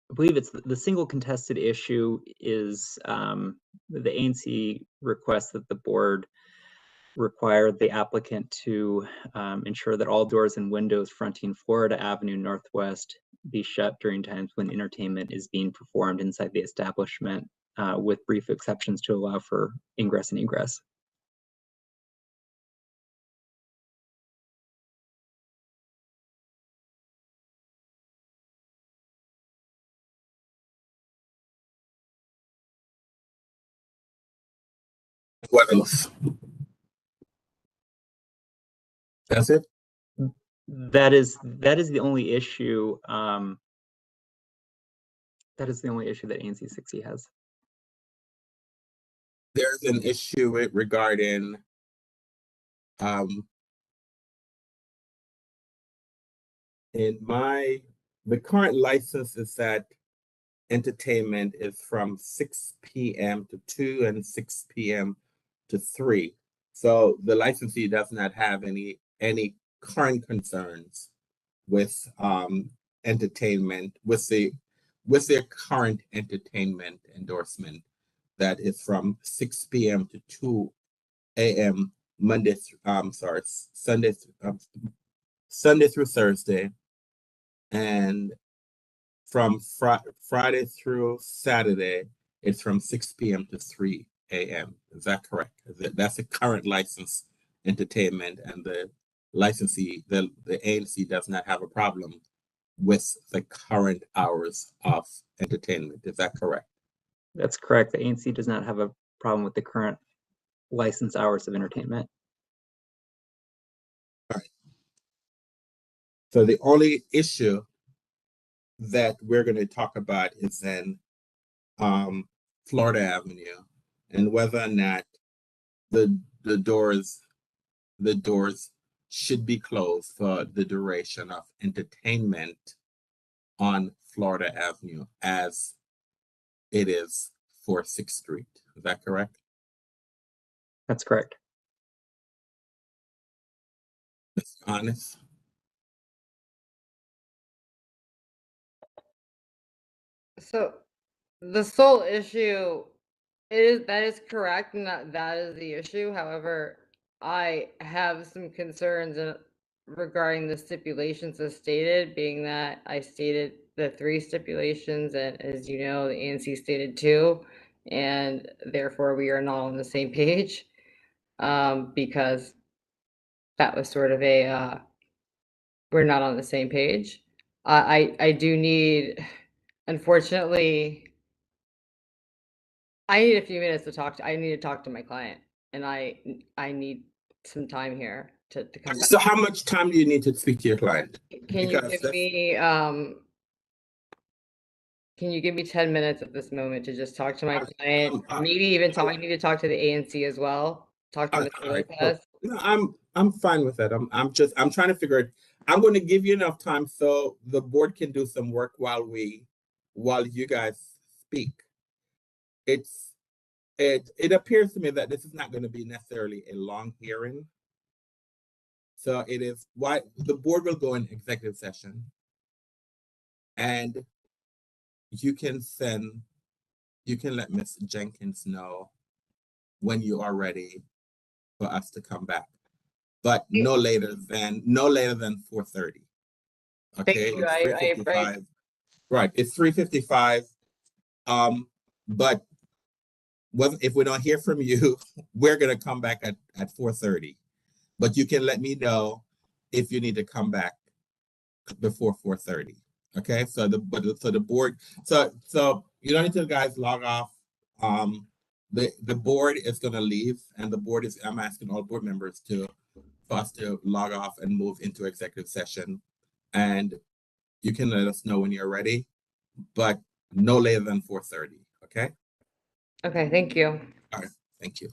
I believe it's the single contested issue is the ANC requests that the board require the applicant to ensure that all doors and windows fronting Florida Avenue Northwest be shut during times when entertainment is being performed inside the establishment, with brief exceptions to allow for ingress and egress. What else? That's it? That is the only issue. That is the only issue that ANC 60 has. There's an issue regarding the current license is that entertainment is from 6 p.m. to 2 and 6 p.m. to 3. So the licensee does not have any current concerns with entertainment, with their current entertainment endorsement that is from 6 p.m. to 2 a.m. Sunday through Thursday, and from Friday through Saturday, it's from 6 p.m. to 3 a.m. Is that correct? That's the current license entertainment, and the licensee, the ANC does not have a problem with the current hours of entertainment. Is that correct? That's correct. The ANC does not have a problem with the current license hours of entertainment. So the only issue that we're going to talk about is then Florida Avenue and whether or not the doors should be closed for the duration of entertainment on Florida Avenue as it is for 6th Street. Is that correct? That's correct. Mr. Honest? So the sole issue is that is correct, and that is the issue. However, I have some concerns regarding the stipulations as stated, being that I stated the 3 stipulations, and as you know, the ANC stated 2, and therefore we are not on the same page, because that was sort of a we're not on the same page. I do need, unfortunately, I need a few minutes to talk to. I need to talk to my client, and I need some time here to come back. So how much time do you need to speak to your client? Can you give me can you give me 10 minutes at this moment to just talk to my client? Maybe even talk. I need to talk to the ANC as well. Talk to Mr. Lopez. No, I'm fine with that. I'm trying to figure it. I'm going to give you enough time so the board can do some work while you guys speak. It appears to me that this is not going to be necessarily a long hearing. So it is why the board will go in executive session, and you can let Ms. Jenkins know when you are ready for us to come back, but no later than 4:30. Okay, Thank you. it's 3:55. Right, it's 3:55. But if we don't hear from you, we're gonna come back at 4:30. But you can let me know if you need to come back before 4:30. Okay, so the board, so you don't need to guys log off. The board is gonna leave, and I'm asking all board members for us to log off and move into executive session, and you can let us know when you're ready, but no later than 4:30. Okay. Okay. Thank you. All right. Thank you.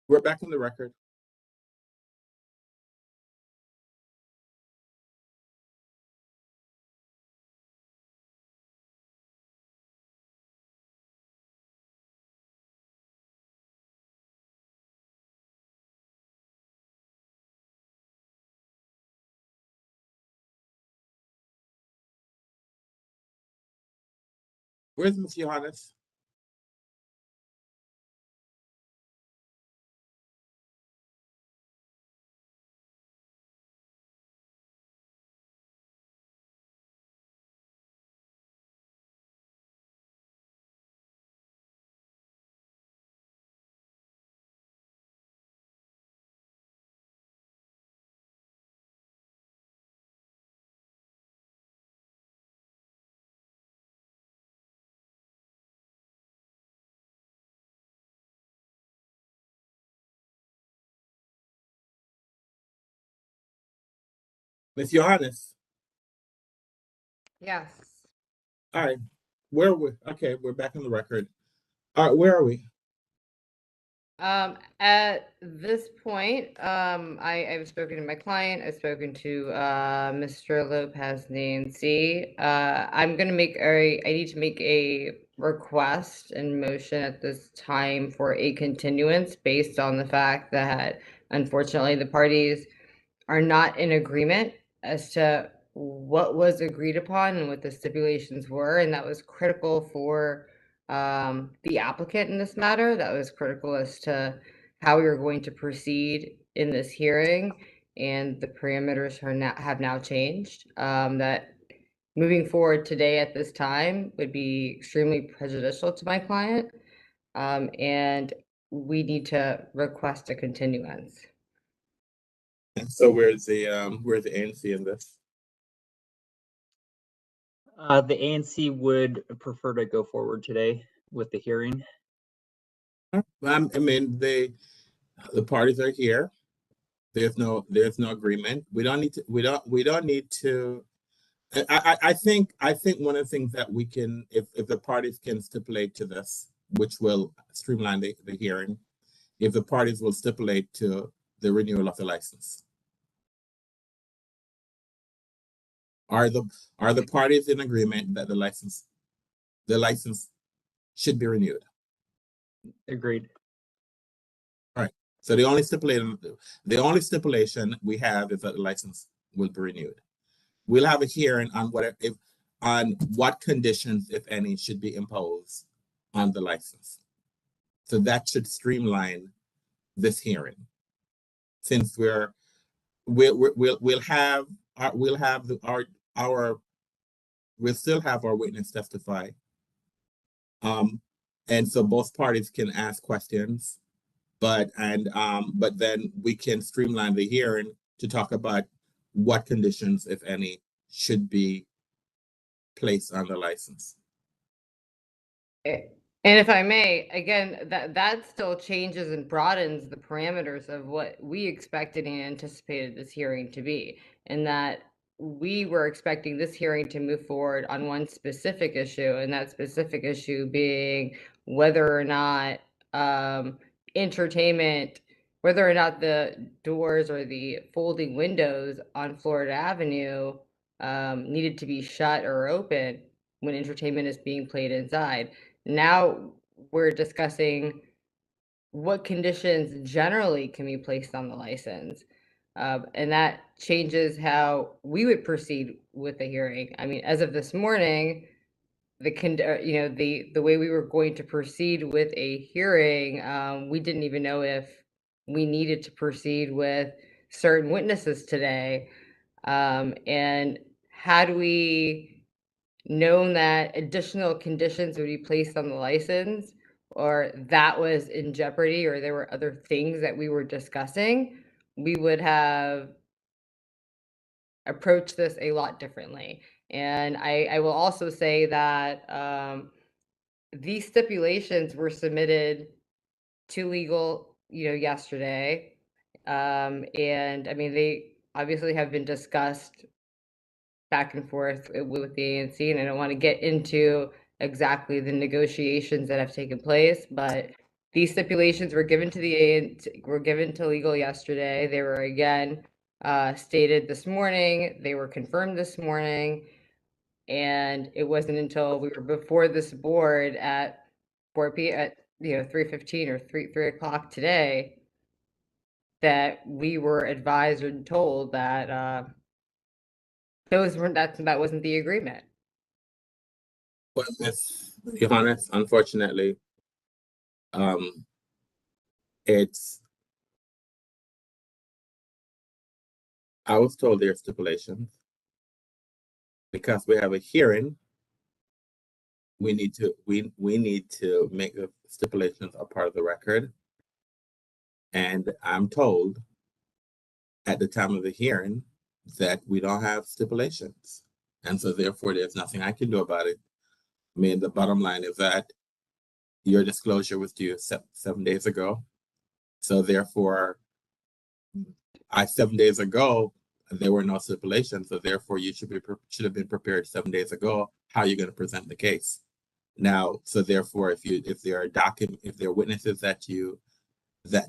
We're back on the record. Where's Ms. Johannes? Ms. Johannes? Yes. All right, where are we? Okay, we're back on the record. All right, where are we? At this point, I've spoken to my client, I've spoken to Mr. Lopez Nancy. I need to make a request and motion at this time for a continuance based on the fact that unfortunately the parties are not in agreement as to what was agreed upon and what the stipulations were, and that was critical for the applicant in this matter. That was critical as to how we were going to proceed in this hearing, and the parameters have now changed. That moving forward today at this time would be extremely prejudicial to my client, and we need to request a continuance. So where's the ANC in this? The ANC would prefer to go forward today with the hearing. I mean, the parties are here. There's no agreement. We don't need to. I think one of the things that we can, if the parties can stipulate to this, which will streamline the hearing, if the parties will stipulate to the renewal of the license. Are the parties in agreement that the license should be renewed? Agreed. All right. So the only stipulation we have is that the license will be renewed. We'll have a hearing on what conditions, if any, should be imposed on the license. So that should streamline this hearing. Since we'll still have our witness testify. And so both parties can ask questions, but then we can streamline the hearing to talk about what conditions, if any, should be placed on the license. And if I may, again, that still changes and broadens the parameters of what we expected and anticipated this hearing to be, and that we were expecting this hearing to move forward on one specific issue, and that specific issue being whether or not whether or not the doors or the folding windows on Florida Avenue needed to be shut or open when entertainment is being played inside. Now we're discussing what conditions generally can be placed on the license. And that changes how we would proceed with the hearing. I mean, as of this morning, the way we were going to proceed with a hearing, we didn't even know if we needed to proceed with certain witnesses today. And had we known that additional conditions would be placed on the license, or that was in jeopardy, or there were other things that we were discussing, we would have approached this a lot differently. And I will also say that these stipulations were submitted to legal, yesterday. And I mean, they obviously have been discussed back and forth with the ANC, and I don't want to get into exactly the negotiations that have taken place, but These stipulations were given to legal yesterday. They were again stated this morning. They were confirmed this morning. And it wasn't until we were before this board at 3:15 or 3 o'clock today that we were advised and told that that wasn't the agreement. Well, Ms. Johannes, unfortunately, I was told there are stipulations. Because we have a hearing, we need to make the stipulations a part of the record. And I'm told at the time of the hearing that we don't have stipulations. And so therefore there's nothing I can do about it. I mean, the bottom line is that your disclosure was due 7 days ago. So therefore, 7 days ago, there were no stipulations. So therefore you should have been prepared 7 days ago how you're going to present the case. Now, so therefore, if there are witnesses that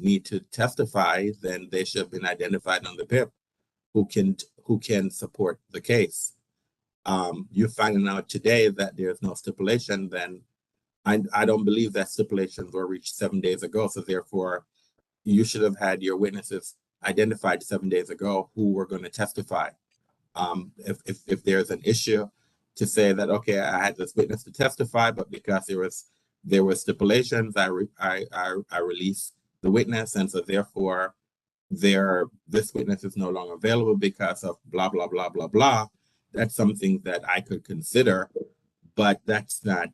need to testify, then they should have been identified on the PIP who can support the case. You're finding out today that there's no stipulation, then I don't believe that stipulations were reached 7 days ago. So therefore, you should have had your witnesses identified 7 days ago who were going to testify. If there's an issue to say that, okay, I had this witness to testify, but because there were stipulations, I released the witness, and so therefore this witness is no longer available because of blah blah blah blah blah. That's something that I could consider, but that's not.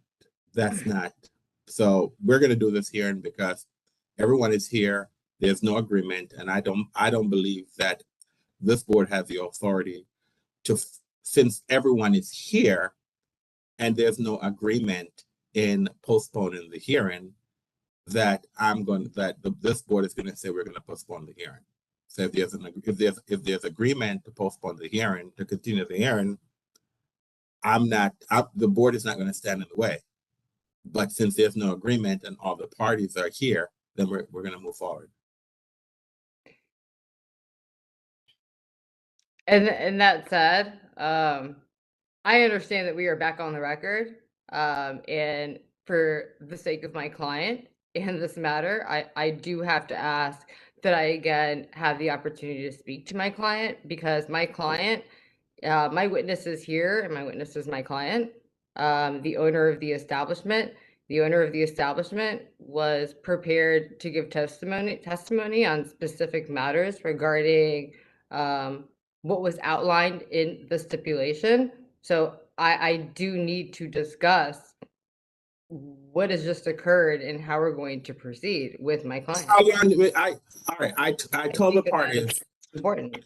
So we're going to do this hearing because everyone is here. There's no agreement, and I don't believe that this board has the authority to, since everyone is here and there's no agreement in postponing the hearing, that this board is going to say we're going to postpone the hearing. So if there's agreement to postpone the hearing, to continue the hearing, the board is not going to stand in the way. But since there's no agreement and all the parties are here, then we're going to move forward. And that said, I understand that we are back on the record, and for the sake of my client in this matter, I do have to ask that I again have the opportunity to speak to my client, because my client, my witness is here and my witness is my client, the owner of the establishment. The owner of the establishment was prepared to give testimony on specific matters regarding what was outlined in the stipulation. So I do need to discuss what has just occurred and how we're going to proceed with my client. I told the parties. Important.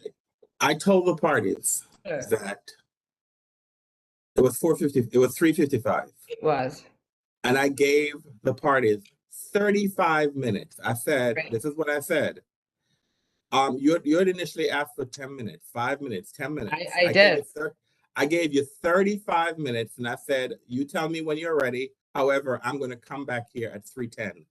I told the parties that it was 4:50. It was 3:55. It was. And I gave the parties 35 minutes. I said, This is what I said. You had initially asked for 10 minutes, 5 minutes, 10 minutes. I did. I gave you 35 minutes, and I said, you tell me when you're ready. However, I'm going to come back here at 3:10.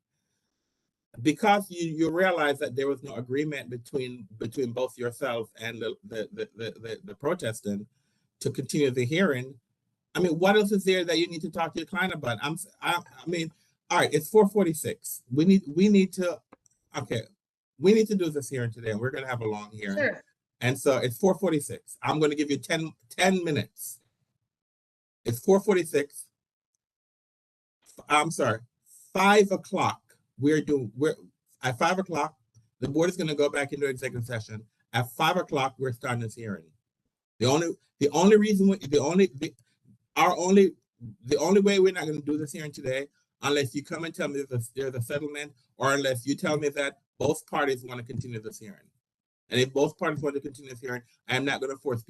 Because you realize that there was no agreement between both yourself and the protestant to continue the hearing. I mean, what else is there that you need to talk to your client about? I mean, all right, it's 4:46. We need to do this hearing today, and we're going to have a long hearing. Sure. And so it's 4:46. I'm going to give you 10 minutes. It's 4:46. I'm sorry, 5 o'clock. We're at 5 o'clock. The board is going to go back into executive session. At 5 o'clock, we're starting this hearing. The only way we're not going to do this hearing today, unless you come and tell me there's a settlement, or unless you tell me that both parties want to continue this hearing. And if both parties want to continue this hearing, I am not going to force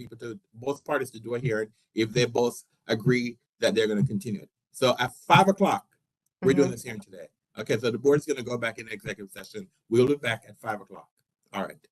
both parties to do a hearing if they both agree that they're going to continue it. So at 5 o'clock, we're doing this hearing today. Okay, so the board is going to go back into executive session. We'll be back at 5 o'clock. All right.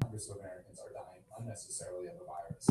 hundreds of Americans are dying unnecessarily of the virus.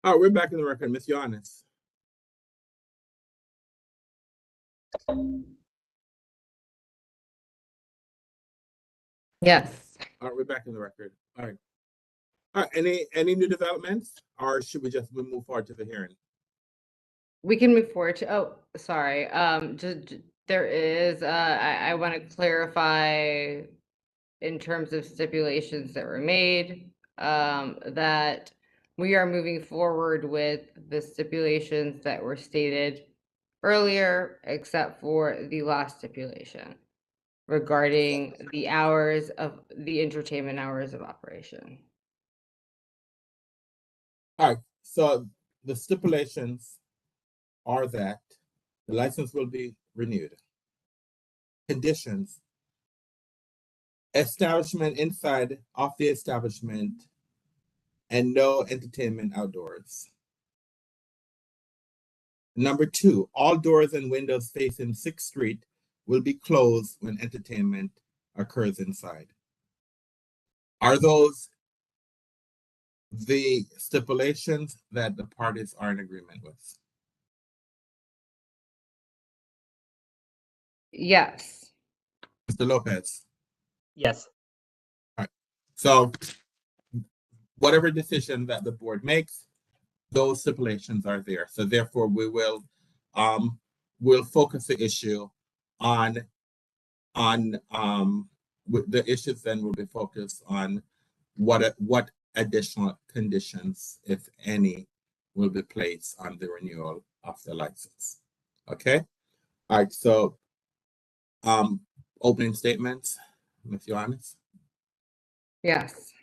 All right, we're back in the record. Ms. Yanis. Yes. All right, we're back in the record. All right. All right, any new developments, or should we just move forward to the hearing? We can move forward to, oh, sorry, there is, I want to clarify in terms of stipulations that were made, that we are moving forward with the stipulations that were stated earlier, except for the last stipulation regarding the hours of the entertainment hours of operation. All right, so the stipulations are that the license will be renewed. Conditions: establishment inside of the establishment and no entertainment outdoors. Number 2, all doors and windows facing 6th Street will be closed when entertainment occurs inside. Are those the stipulations that the parties are in agreement with? Yes. Mr. Lopez? Yes. All right. So whatever decision that the board makes, those stipulations are there. So therefore, we will we'll focus the issue on the issues then will be focused on what additional conditions, if any, will be placed on the renewal of the license. Okay. All right. So opening statements, Ms. Yanis. Yes.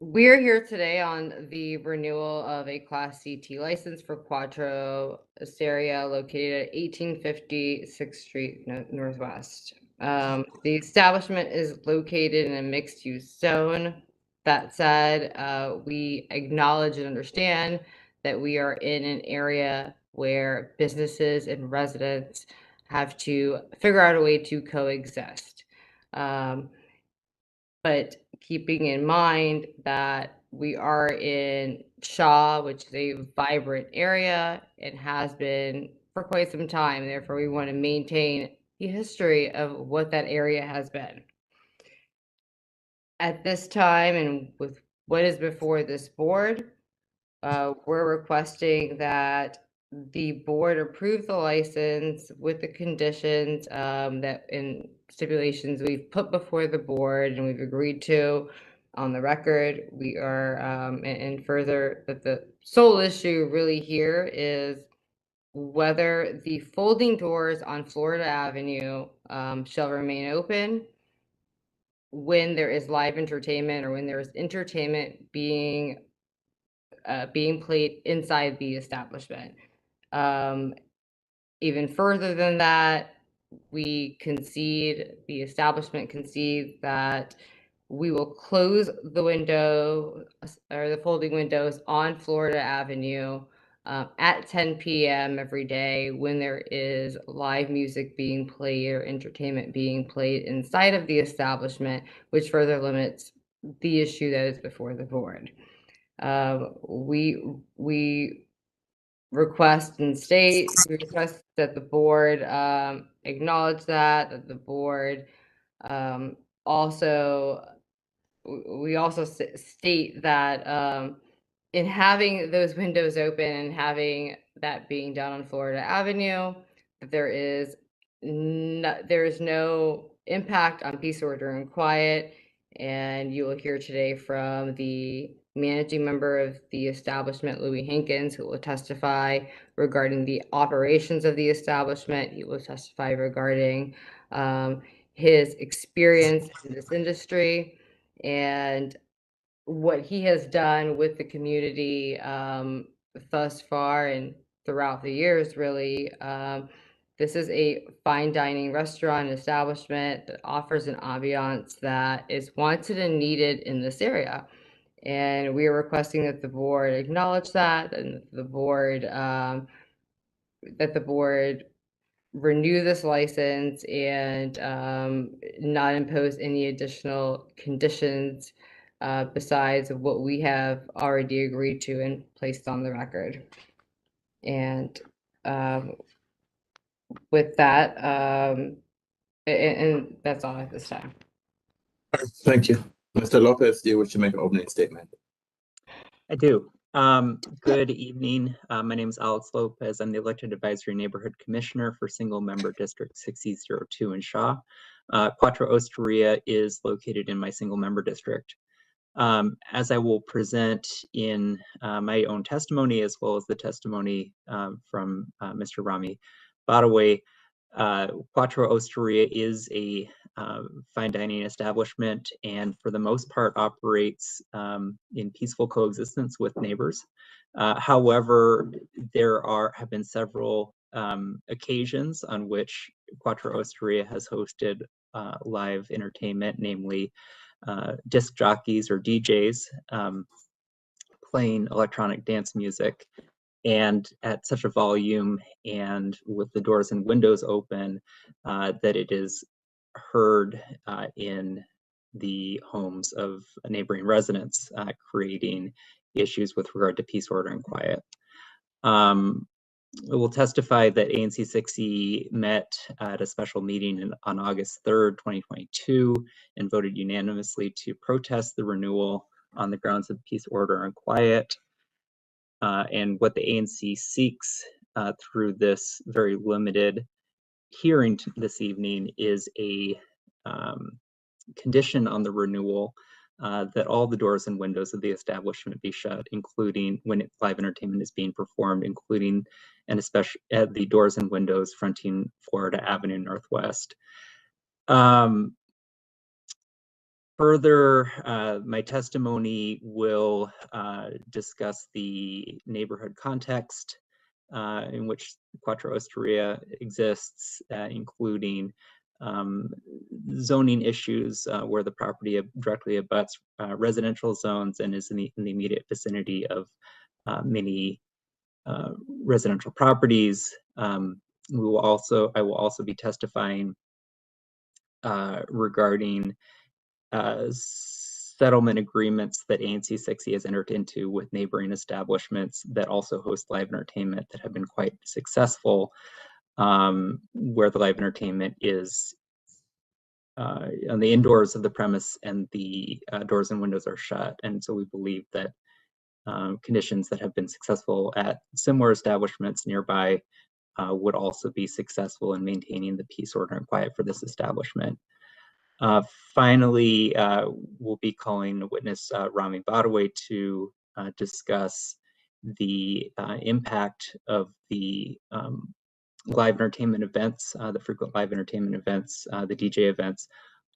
We're here today on the renewal of a Class CT license for Quattro Osteria located at 1850 6th Street Northwest. The establishment is located in a mixed-use zone. That said, we acknowledge and understand that we are in an area where businesses and residents have to figure out a way to coexist. But keeping in mind that we are in Shaw, which is a vibrant area and has been for quite some time. Therefore, we want to maintain the history of what that area has been. At this time, and with what is before this board, we're requesting that the board approve the license with the conditions that in stipulations we've put before the board and we've agreed to on the record. We are, and further, that the sole issue really here is whether the folding doors on Florida Avenue shall remain open when there is live entertainment or when there is entertainment being played inside the establishment. Even further than that, the establishment concedes that we will close the window or the folding windows on Florida Avenue at 10 p.m. every day when there is live music being played or entertainment being played inside of the establishment, which further limits the issue that is before the board. We request that the board acknowledge that the board also state that in having those windows open and having that being done on Florida Avenue, that there is no impact on peace, order, and quiet. And you will hear today from the managing member of the establishment, Louis Hankins, who will testify regarding the operations of the establishment. He will testify regarding his experience in this industry and what he has done with the community thus far and throughout the years, really. This is a fine dining restaurant establishment that offers an ambiance that is wanted and needed in this area. And we are requesting that the board acknowledge that, and the board renew this license and not impose any additional conditions besides what we have already agreed to and placed on the record. And with that, and that's all at this time. Thank you. Mr. Lopez, do you wish to make an opening statement? I do. Good evening. My name is Alex Lopez. I'm the Elected Advisory Neighborhood Commissioner for Single Member District 6002 in Shaw. Quattro Osteria is located in my single member district. As I will present in my own testimony, as well as the testimony from Mr. Rami Badaway, Quattro Osteria is a fine dining establishment and for the most part operates in peaceful coexistence with neighbors. However, there have been several occasions on which Quattro Osteria has hosted live entertainment, namely disc jockeys or DJs playing electronic dance music, and at such a volume and with the doors and windows open that it is heard in the homes of neighboring residents, creating issues with regard to peace, order, and quiet. We will testify that ANC60 met at a special meeting on August 3rd, 2022, and voted unanimously to protest the renewal on the grounds of peace, order, and quiet. And what the ANC seeks through this very limited hearing this evening is a condition on the renewal that all the doors and windows of the establishment be shut, including when live entertainment is being performed, including and especially at the doors and windows fronting Florida Avenue Northwest. Further, my testimony will discuss the neighborhood context in which Quattro Osteria exists, including zoning issues where the property directly abuts residential zones and is in the immediate vicinity of many residential properties. I will also be testifying regarding settlement agreements that ANC60 has entered into with neighboring establishments that also host live entertainment that have been quite successful, where the live entertainment is on the indoors of the premise and the doors and windows are shut. And so we believe that conditions that have been successful at similar establishments nearby would also be successful in maintaining the peace, order, and quiet for this establishment. Finally, we'll be calling witness Rami Badaway to discuss the impact of the live entertainment events, the frequent live entertainment events, the DJ events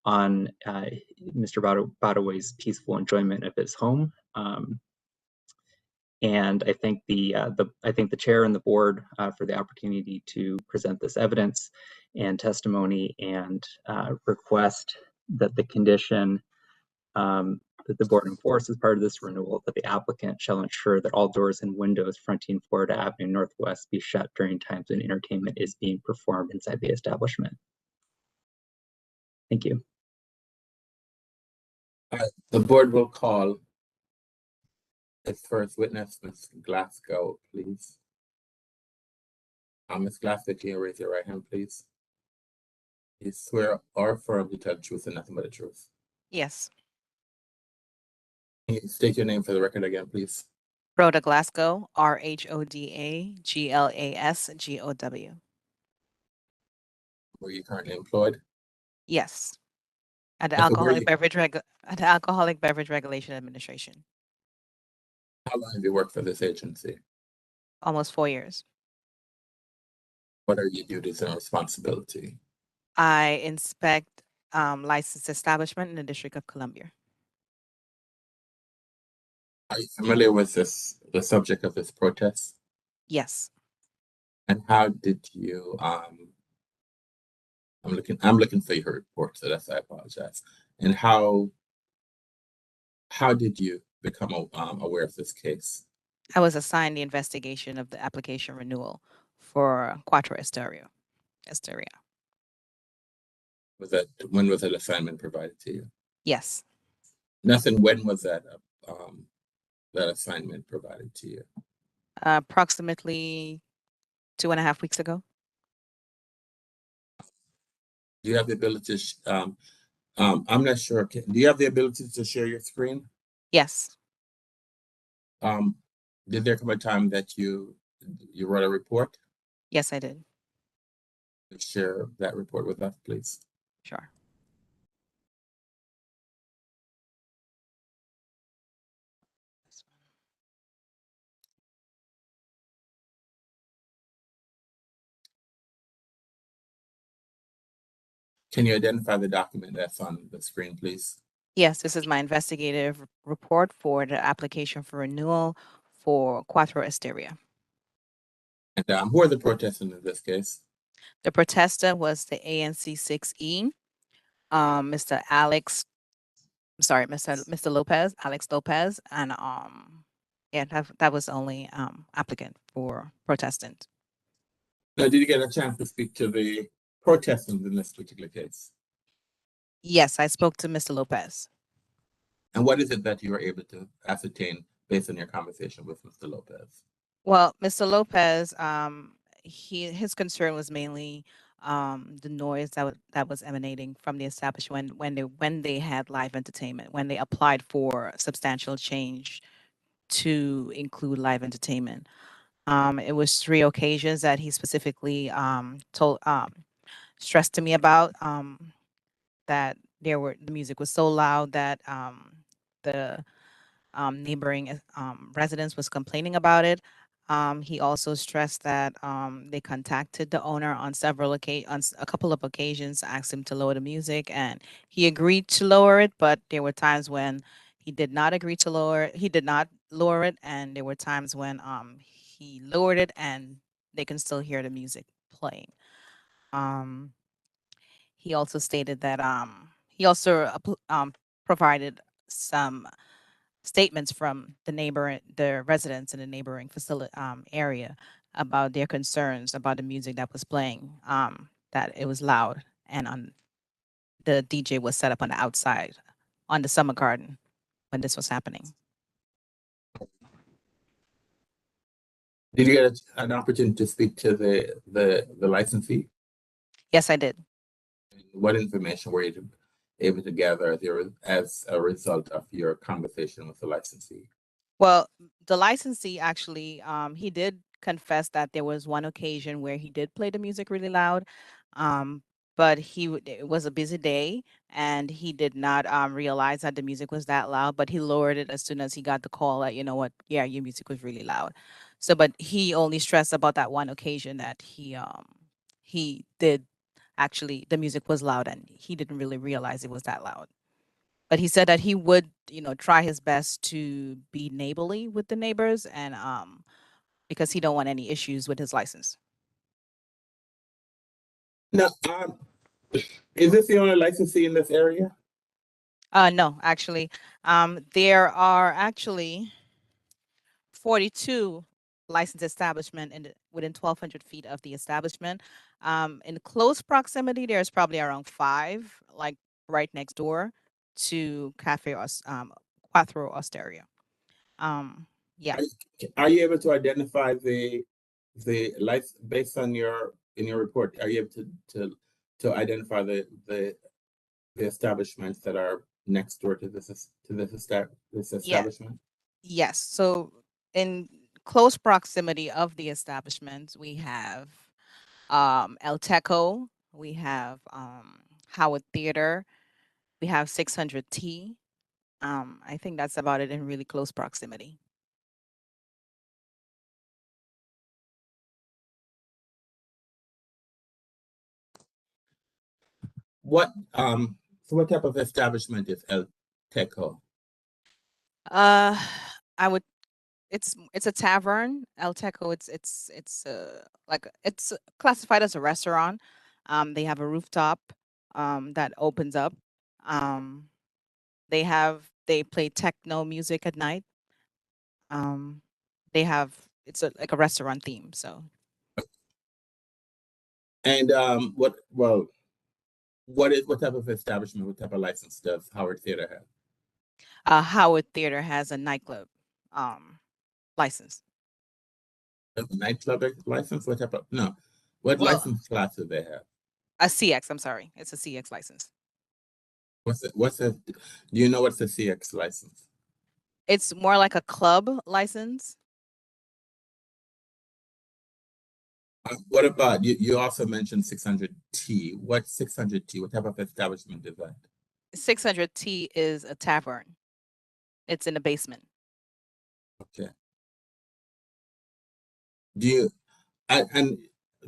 on Mr. Badaway's peaceful enjoyment of his home. And I thank the chair and the board for the opportunity to present this evidence and testimony, and request that the condition that the board enforce as part of this renewal, that the applicant shall ensure that all doors and windows fronting Florida Avenue Northwest be shut during times when entertainment is being performed inside the establishment. Thank you. The board will call its first witness, Ms. Glasgow, please. Ms. Glasgow, can you raise your right hand, please? You swear or affirm to tell the truth and nothing but the truth? Yes. Can you state your name for the record again, please? Rhoda Glasgow, RHODA GLASGOW. Were you currently employed? Yes. At the And so where Alcoholic Beverage Regulation Administration. How long have you worked for this agency? Almost 4 years. What are your duties and responsibility? I inspect licensed establishment in the District of Columbia. Are you familiar with the subject of this protest? Yes. And how did you I'm looking for your report, so I apologize. And how did you become aware of this case? I was assigned the investigation of the application renewal for Quattro Osteria. When was that assignment provided to you? Yes. Nothing. When was that that assignment provided to you? Approximately 2.5 weeks ago. Do you have the ability to? I'm not sure. Do you have the ability to share your screen? Yes. Did there come a time that you wrote a report? Yes, I did. Share that report with us, please. Sure. Can you identify the document that's on the screen, please? Yes, this is my investigative report for the application for renewal for Cuatro Esteria. And who are the protestants in this case? The protester was the ANC 6E, Mr. Lopez, Alex Lopez, and yeah, that was the only applicant for protestant. Now, did you get a chance to speak to the protestants in this particular case? Yes, I spoke to Mr. Lopez. And what is it that you were able to ascertain based on your conversation with Mr. Lopez? Well, Mr. Lopez, his concern was mainly the noise that was emanating from the establishment when they had live entertainment, when they applied for substantial change to include live entertainment. It was 3 occasions that he specifically stressed to me about that the music was so loud that the neighboring residents was complaining about it. He also stressed that they contacted the owner on a couple of occasions, asked him to lower the music, and he agreed to lower it. But there were times when he did not agree to lower it. He did not lower it, and there were times when he lowered it, and they can still hear the music playing. He also stated that he also provided some statements from the residents in the neighboring facility area about their concerns about the music that was playing, that it was loud, and the DJ was set up on the outside on the summer garden when this was happening. Did you get an opportunity to speak to the licensee? Yes, I did. What information were you able to gather as a result of your conversation with the licensee? Well, the licensee actually, he did confess that there was one occasion where he did play the music really loud, but it was a busy day and he did not realize that the music was that loud, but he lowered it as soon as he got the call that, you know what, yeah, your music was really loud. So, but he only stressed about that one occasion that he did actually, the music was loud and he didn't really realize it was that loud. But he said that he would, try his best to be neighborly with the neighbors and because he don't want any issues with his license. Now, is this the only licensee in this area? No, actually, there are actually 42 licensed establishment within 1,200 feet of the establishment. In close proximity, there's probably around 5, like right next door to Cuatro Osteria. Yeah. Are you able to identify the license based on in your report? Are you able to identify the establishments that are next door to this establishment? Yes. So in close proximity of the establishments, we have El Teco, we have Howard Theater, we have 600T. I think that's about it in really close proximity. So what type of establishment is El Teco? It's a tavern. El Teco, it's classified as a restaurant. They have a rooftop that opens up. They play techno music at night. It's like a restaurant theme, so. And what type of establishment, what type of license does Howard Theater have? Howard Theater has a nightclub license. A nightclub license? What type of, no, what Well, license class do they have? a CX, I'm sorry. It's a CX license. What's the, do you know what's the CX license? It's more like a club license. What about, you also mentioned 600T. What's 600T? What type of establishment is that? 600T is a tavern. It's in the basement. Okay. Do you, I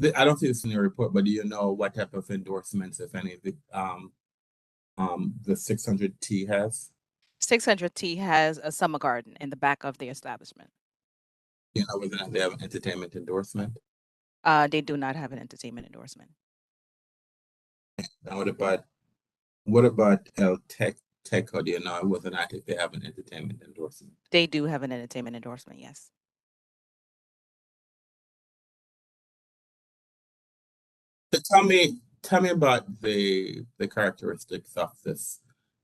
don't see this in your report, but do you know what type of endorsements, if any, the 600T has? 600T has a summer garden in the back of the establishment. You know, whether or not they have an entertainment endorsement? They do not have an entertainment endorsement. Now, what about El Teco? Do you know whether or not if they have an entertainment endorsement? They do have an entertainment endorsement, yes. So tell me about the characteristics of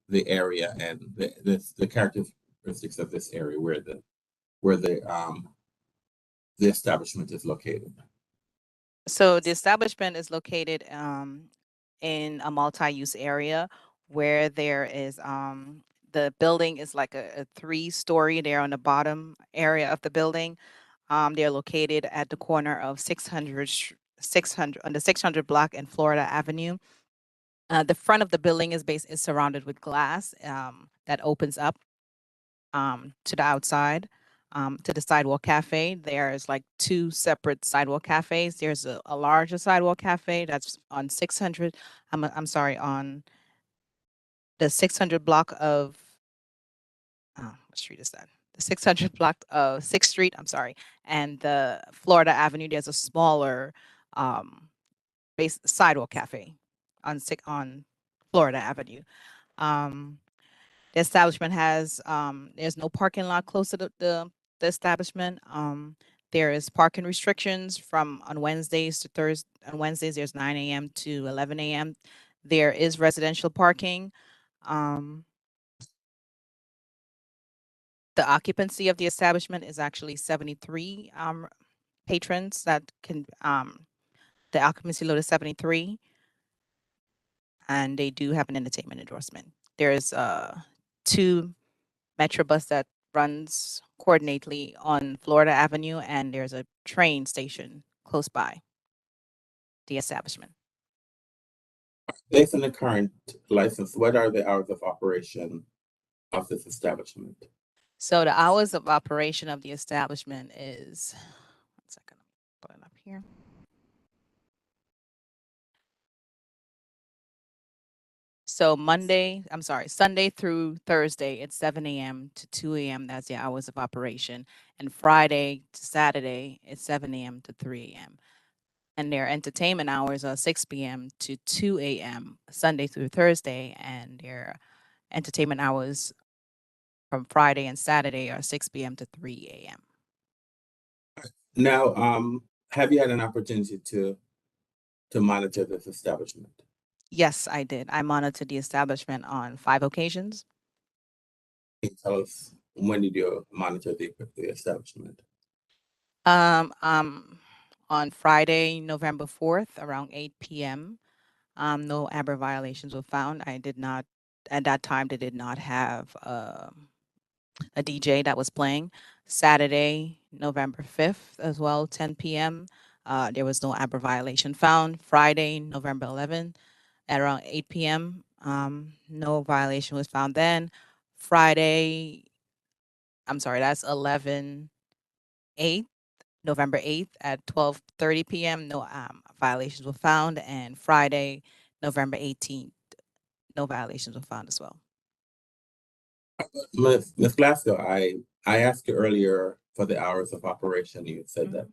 the area and the characteristics of this area where the establishment is located. So the establishment is located in a multi-use area where there is the building is like a 3-story there on the bottom area of the building. They're located at the corner of 600 on the 600 block and Florida Avenue. The front of the building is surrounded with glass that opens up to the outside. To the sidewalk cafe. There's like 2 separate sidewalk cafes. There's a larger sidewalk cafe that's on 600. I'm sorry, on the 600 block of what street is that? The 600 block of 6th Street. I'm sorry, and the Florida Avenue. There's a smaller sidewalk cafe on Florida Avenue. The establishment has there's no parking lot close to the establishment. There is parking restrictions from on Wednesdays to Thursdays. On Wednesdays, there's 9 a.m. to 11 a.m. There is residential parking. The occupancy of the establishment is actually 73 patrons that can, the occupancy load is 73. And they do have an entertainment endorsement. There's 2 Metrobus that runs coordinately on Florida Avenue, and there's a train station close by the establishment. Based on the current license, what are the hours of operation of this establishment? So the hours of operation of the establishment is, one second, I'll put it up here. So Sunday through Thursday, it's 7 a.m. to 2 a.m. That's the hours of operation. And Friday to Saturday, it's 7 a.m. to 3 a.m. And their entertainment hours are 6 p.m. to 2 a.m. Sunday through Thursday. And their entertainment hours from Friday and Saturday are 6 p.m. to 3 a.m. Now, have you had an opportunity to monitor this establishment? Yes, I did. I monitored the establishment on 5 occasions. Can you tell us, when did you monitor the establishment? On Friday, November 4th, around 8 p.m. No ABRA violations were found. I did not, at that time, they did not have a DJ that was playing. Saturday, November 5th, as well, 10 p.m. There was no ABRA violation found. Friday, November 11th, at around 8 p.m. No violation was found then. Friday, I'm sorry, that's 11/8, November 8th at 12:30 p.m. No violations were found. And Friday, November 18th, no violations were found as well. Ms. Glasgow, I asked you earlier for the hours of operation. You said that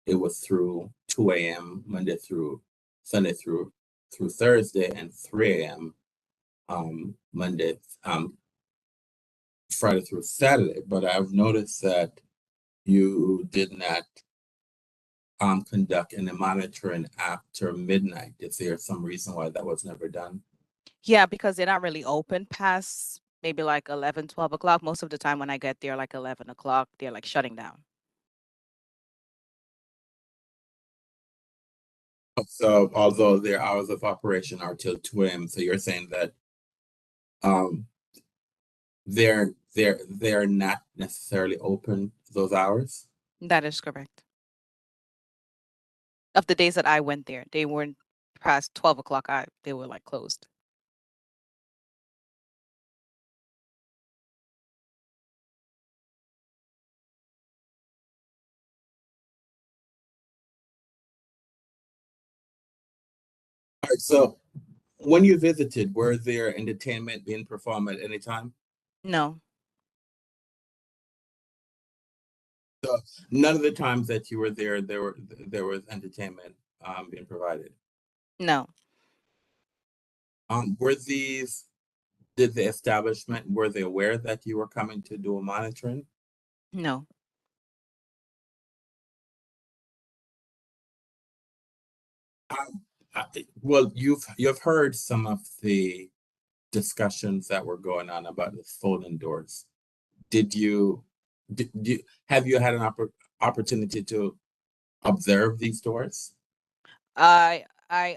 it was through 2 a.m. Monday through Sunday through Thursday, and 3 a.m. Monday, Friday through Saturday. But I've noticed that you did not conduct any monitoring after midnight. Is there some reason why that was never done? Yeah, because they're not really open past maybe like 11, 12 o'clock. Most of the time when I get there, like 11 o'clock, they're like shutting down. So although their hours of operation are till 2 a.m., so you're saying that they're not necessarily open those hours? That is correct. Of the days that I went there, they weren't past 12 o'clock. They were like closed. All right, so when you visited, were there entertainment being performed at any time? No, So none of the times that you were there, there was entertainment being provided. no, Did the establishment, were they aware that you were coming to do a monitoring? no. Well, you've heard some of the discussions that were going on about the folding doors. Have you had an opportunity to observe these doors? I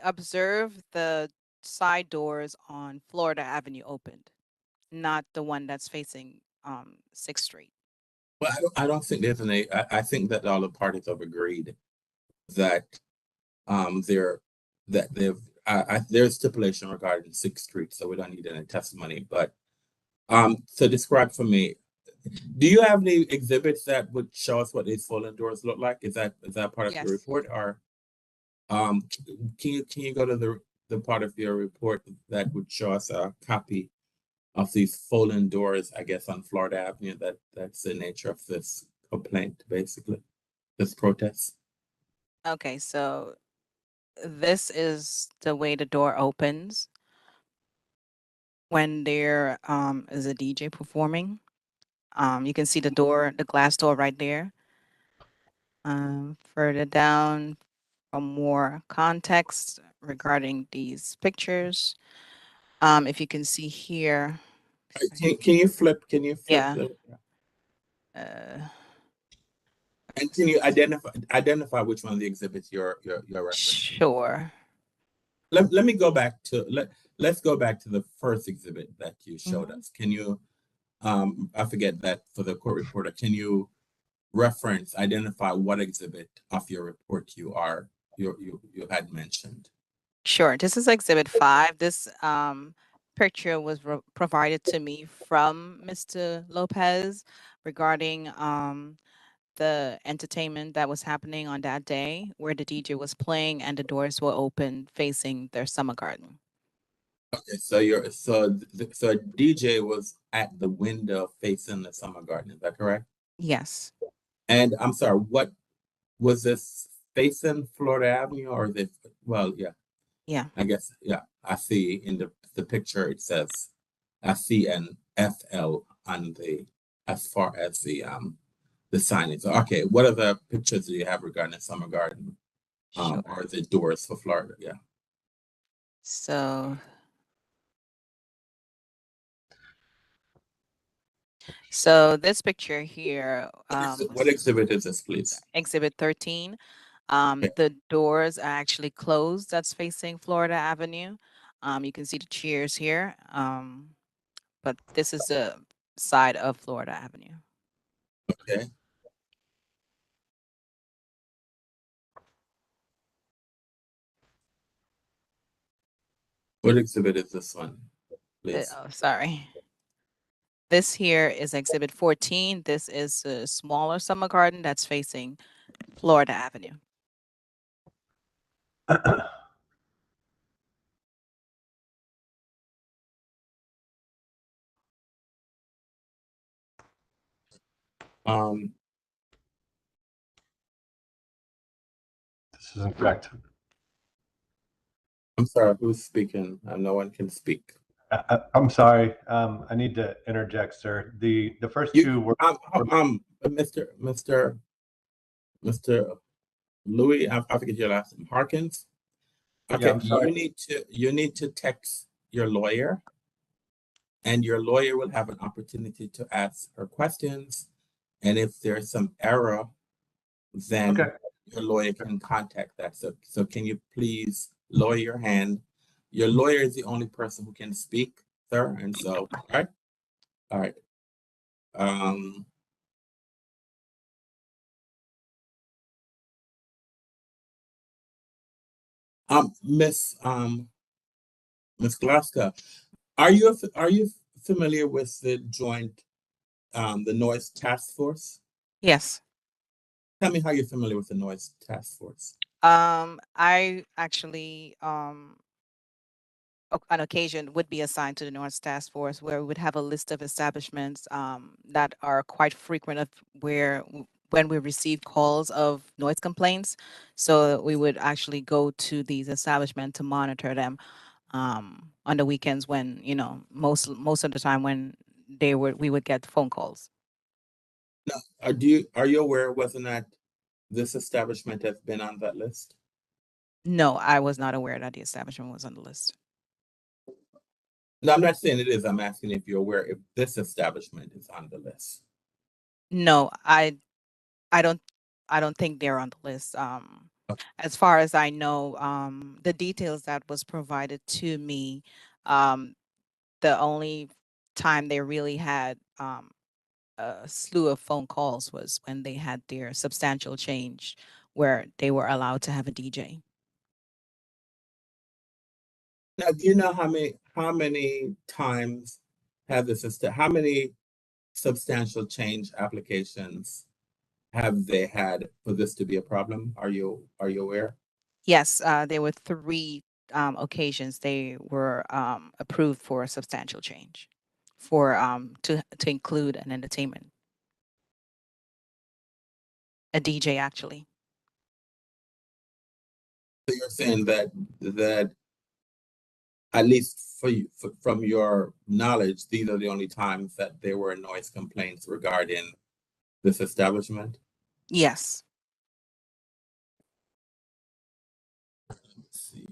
observed the side doors on Florida Avenue opened, not the one that's facing 6th Street. Well, I don't think there's any. I think that all the parties have agreed that there's stipulation regarding 6th Street, so we don't need any testimony. But so describe for me, do you have any exhibits that would show us what these folding doors look like? Is that part of Yes. your report, or can you go to the part of your report that would show us a copy of these folding doors, I guess, on Florida Avenue? That's the nature of this complaint, basically, this protest. Okay, so this is the way the door opens when there is a DJ performing. You can see the door, the glass door right there. Further down, for more context regarding these pictures, if you can see here. Can you flip? Can you flip? Yeah. And can you identify which one of the exhibits you're referencing? Sure. Let me go back to let's go back to the first exhibit that you showed us. Can you I forget that for the court reporter, can you identify what exhibit of your report you had mentioned? Sure. This is exhibit 5. This picture was provided to me from Mr. Lopez regarding the entertainment that was happening on that day, where the DJ was playing and the doors were open facing their summer garden. Okay, so DJ was at the window facing the summer garden, is that correct? Yes. And I'm sorry, what was this facing Florida Avenue, or this? Well, yeah. Yeah. I guess, yeah. I see in the picture it says I see an FL on as far as the signage. Okay, what other pictures do you have regarding the summer garden? Sure. Or the doors for Florida? Yeah. So this picture here. What exhibit is this, please? Exhibit 13. The doors are actually closed. That's facing Florida Avenue. You can see the chairs here. But this is the side of Florida Avenue. Okay. What exhibit is this one, please? Oh, sorry. This here is exhibit 14. This is a smaller summer garden that's facing Florida Avenue. This isn't correct. I'm sorry, who's speaking? No one can speak. I'm sorry. I need to interject, sir. The first two were Mr. Louis, I forget your last name. Harkins. Okay, Yeah, I'm sorry. you need to text your lawyer and your lawyer will have an opportunity to ask her questions. And if there's some error, then Okay. your lawyer can contact that. So can you please lower your hand? Your lawyer is the only person who can speak, sir. And so, all right. All right. Miss Glasgow, are you familiar with the joint the noise task force? Yes. Tell me how you're familiar with the noise task force. I actually on occasion would be assigned to the Noise Task Force, where we would have a list of establishments that are quite frequent of when we receive calls of noise complaints. So we would actually go to these establishments to monitor them on the weekends when, most of the time when we would get phone calls. Now, are you aware whether or not this establishment has been on that list? No, I was not aware that the establishment was on the list. No, I'm not saying it is. I'm asking if you're aware if this establishment is on the list. No, I don't think they're on the list. As far as I know, the details that was provided to me, the only time they really had a slew of phone calls was when they had their substantial change where they were allowed to have a DJ. Now, do you know how many times have how many substantial change applications have they had for this to be a problem? Are you aware? Yes, there were 3 occasions they were approved for a substantial change for to include an entertainment, a DJ actually. So you're saying that at least from your knowledge, these are the only times that there were noise complaints regarding this establishment? Yes. Let's see.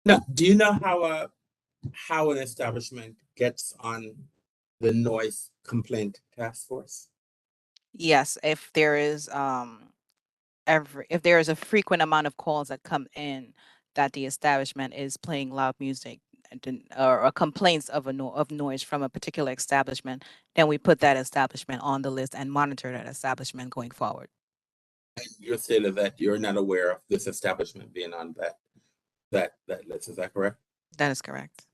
Now, do you know how an establishment gets on the noise complaint task force? Yes, if there is if there is a frequent amount of calls that come in that the establishment is playing loud music or complaints of of noise from a particular establishment, then we put that establishment on the list and monitor that establishment going forward. And you're saying that you're not aware of this establishment being on that list. Is that correct? That is correct.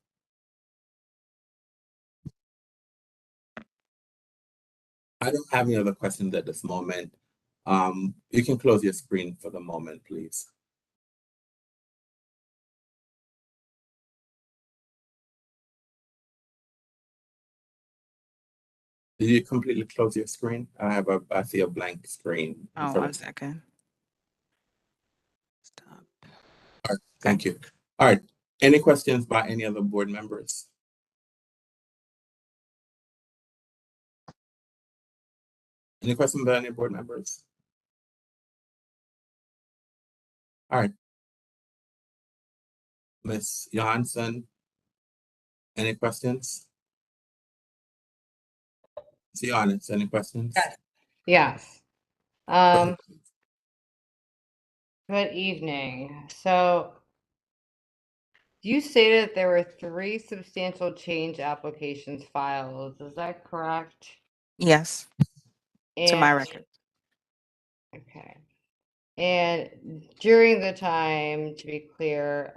I don't have any other questions at this moment. You can close your screen for the moment, please. Did you completely close your screen? I see a blank screen. Oh, 1 second. Stop. All right, thank you. All right. Any questions by any other board members? Any questions by any board members? All right. Ms. Johansson, any questions? Ms. Johansson, any questions? Yes. Good evening. So you stated there were 3 substantial change applications filed. Is that correct? Yes. To my And record. okay. And during the time, to be clear,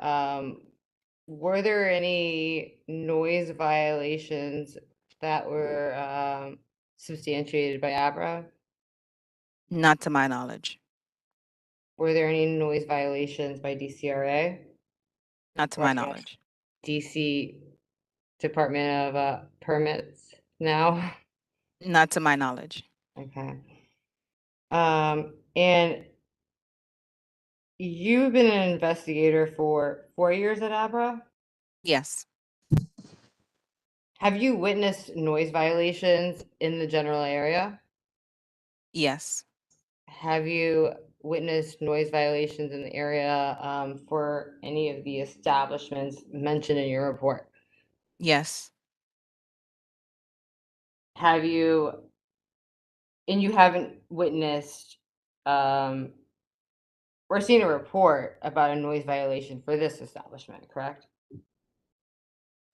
were there any noise violations that were substantiated by ABRA? Not to my knowledge. Were there any noise violations by DCRA? Not to my knowledge. DC Department of Permits now? Not to my knowledge. Okay. And You've been an investigator for 4 years at Abra? Yes. Have you witnessed noise violations in the general area? Yes. Have you witnessed noise violations in the area for any of the establishments mentioned in your report? Yes. Have you, and you haven't witnessed or seen a report about a noise violation for this establishment, correct?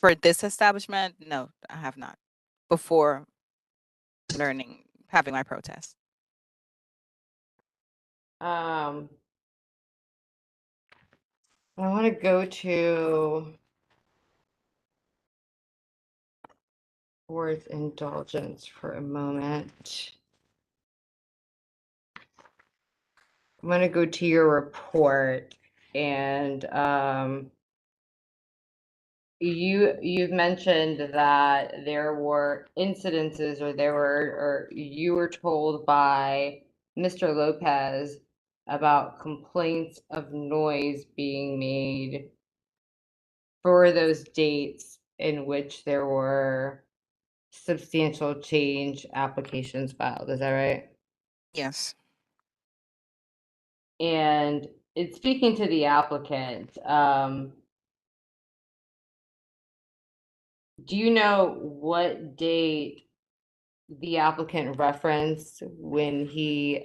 For this establishment, no, I have not. Before having my protest. I want to go to board's indulgence for a moment. I'm going to go to your report, and you've mentioned that there were incidences, or you were told by Mr. Lopez about complaints of noise being made for those dates in which there were substantial change applications filed. Is that right? Yes. And in speaking to the applicant, do you know what date the applicant referenced when he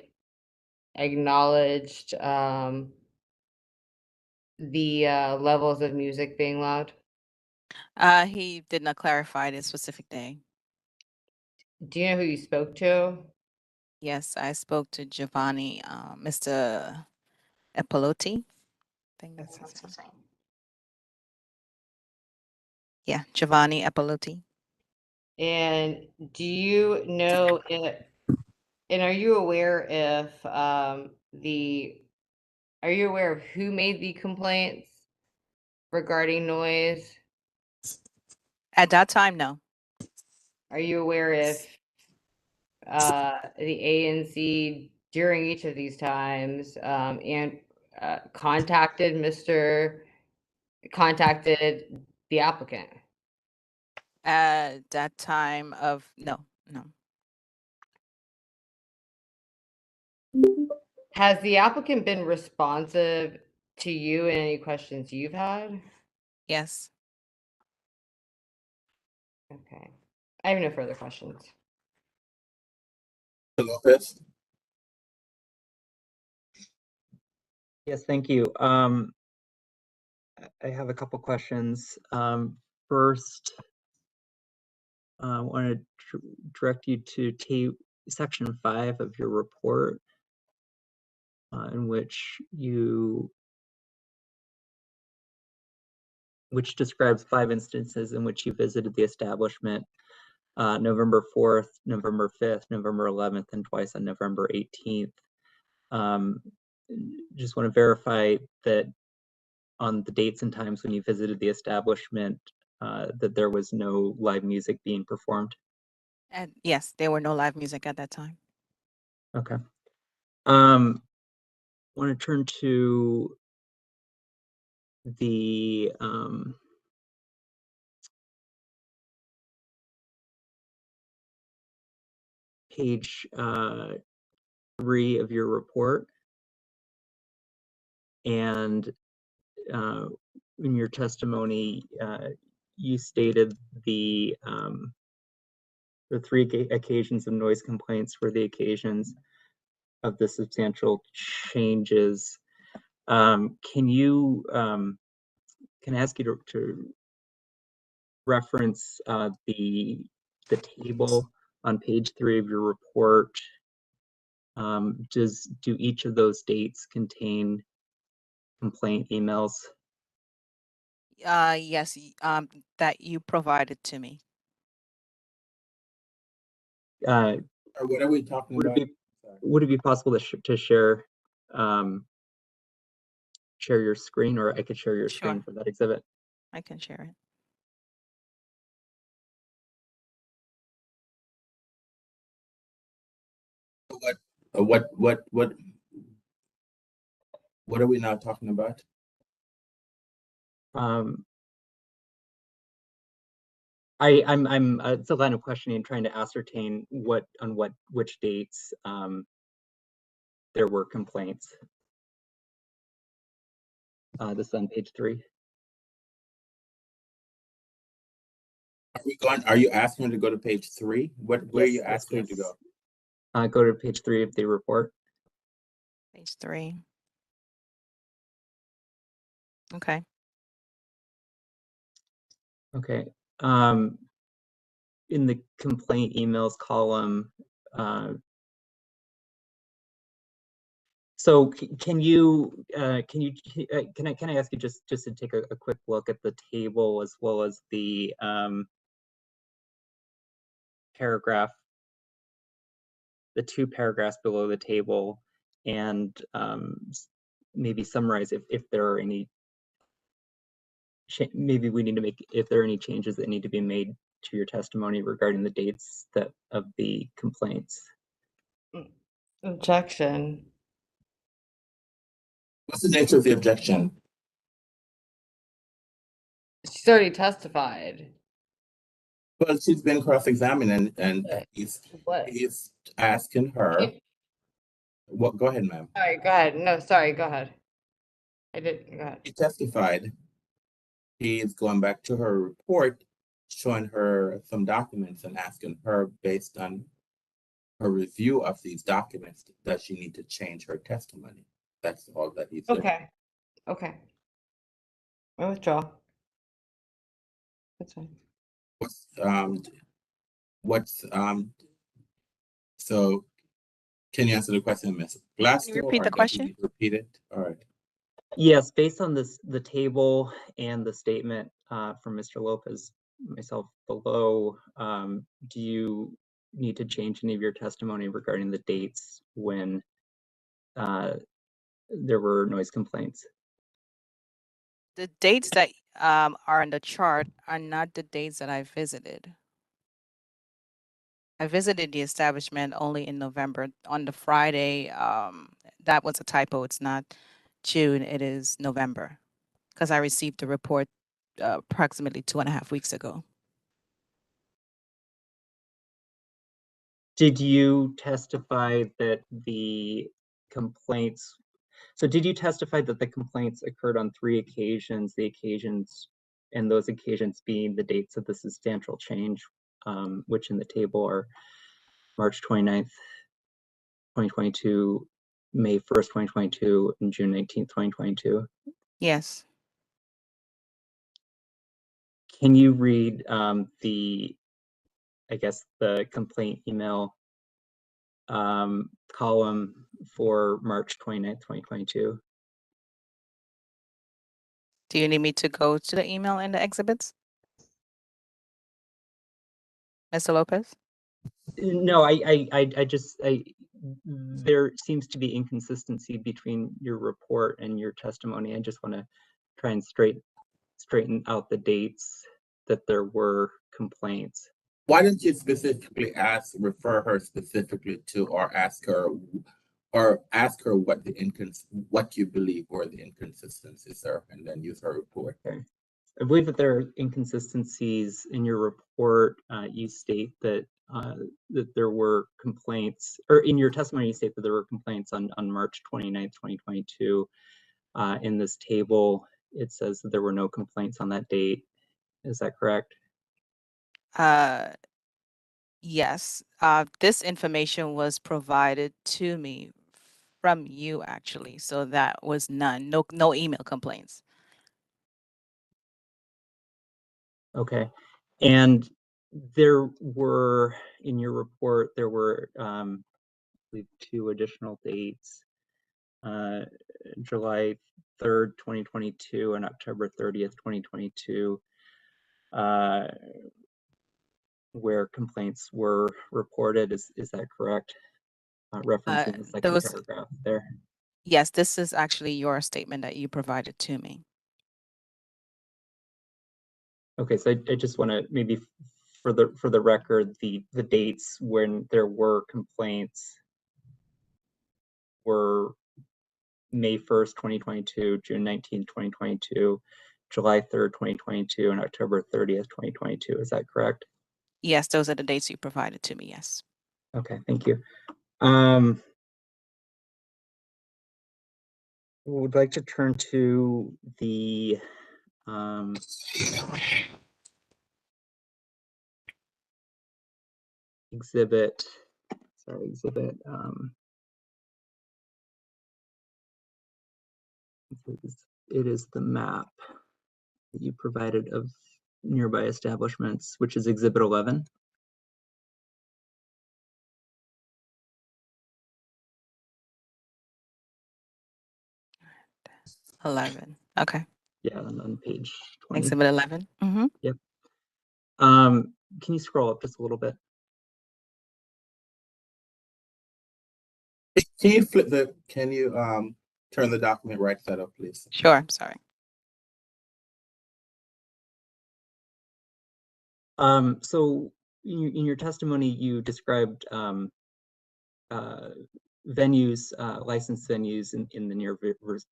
acknowledged the levels of music being loud? He did not clarify the specific day. Do you know who you spoke to? Yes, I spoke to Giovanni, Mr. Epolotti. I think that's his name. Yeah, Giovanni Epolotti. And do you know if, and are you aware if are you aware of who made the complaints regarding noise? At that time, no. Are you aware if the ANC during each of these times and contacted the applicant? At that time of no. Has the applicant been responsive to you and any questions you've had? Yes. Okay. I have no further questions. Lopez. Yes, thank you. I have a couple questions. First, I want to direct you to section 5 of your report, in which describes 5 instances in which you visited the establishment, November 4th, November 5th, November 11th, and twice on November 18th. Just want to verify that on the dates and times when you visited the establishment, that there was no live music being performed? And yes, there were no live music at that time. Okay. Want to turn to the page 3 of your report, and in your testimony, you stated the 3 occasions of noise complaints were the occasions of the substantial changes. Can I ask you to reference the table on page 3 of your report? Do each of those dates contain complaint emails? Yes, that you provided to me. What are we talking about? Would it be possible to share share your screen, or I could share your screen for that exhibit? I can share it. What What are we now talking about? I'm still kind of questioning, trying to ascertain which dates there were complaints. This is on page 3. Are you asking her to go to page 3? Where are you asking her to go? Go to page 3 of the report. Page 3. Okay. Okay. In the complaint emails column, so can I ask you just to take a quick look at the table as well as the paragraph, the 2 paragraphs below the table, and maybe summarize if there are any, maybe we need to make, if there are any changes that need to be made to your testimony regarding the dates of the complaints. Objection. What's the nature of the objection? She's already testified. Well, she's been cross-examined and he's asking her. What? Go ahead, ma'am. Sorry, go ahead. No, sorry, go ahead. Go ahead. She testified. He's going back to her report, showing her some documents and asking her, based on her review of these documents, does she need to change her testimony? That's all that he's doing. Okay. I withdraw. That's fine. So can you answer the question, Ms. Glasgow? Can you repeat the question? Repeat it. All right. Yes, based on the table and the statement from Mr. Lopez, myself below, do you need to change any of your testimony regarding the dates when there were noise complaints? The dates that are on the chart are not the dates that I visited. I visited the establishment only in November. On the Friday, that was a typo. It's not June, it is November, because I received the report approximately 2.5 weeks ago. Did you testify that the complaints, so did you testify that the complaints occurred on 3 occasions, and those occasions being the dates of the substantial change, which in the table are March 29th, 2022, May 1st, 2022, and June 19th, 2022? Yes. Can you read the complaint email column for March 29th, 2022? Do you need me to go to the email in the exhibits? Mr. Lopez? No, there seems to be inconsistency between your report and your testimony. I just want to try and straighten out the dates that there were complaints. Why don't you specifically refer her specifically to, or ask her what you believe were the inconsistencies are, and then use her report. Okay. I believe that there are inconsistencies in your report. You state that there were complaints, or in your testimony, you state that there were complaints on March 29th, 2022. In this table, it says that there were no complaints on that date. Is that correct? Yes. This information was provided to me from you, actually. So that was none. No email complaints. Okay. And there were, in your report, there were, I believe, 2 additional dates, July 3rd, 2022 and October 30th, 2022, where complaints were reported. Is that correct? Referencing the second paragraph there. Yes, this is actually your statement that you provided to me. Okay, so I just want to maybe for the record, the dates when there were complaints were May 1st, 2022, June 19th, 2022, July 3rd, 2022, and October 30th, 2022. Is that correct? Yes, those are the dates you provided to me, yes. Okay, thank you. Would like to turn to the exhibit. It is the map that you provided of nearby establishments, which is Exhibit 11. Okay. Yeah, on page 20. Exhibit 11. Mm-hmm. Yep. Can you scroll up just a little bit? Can you turn the document right side up, please? Sure, I'm sorry. So in your testimony, you described venues, licensed venues in the near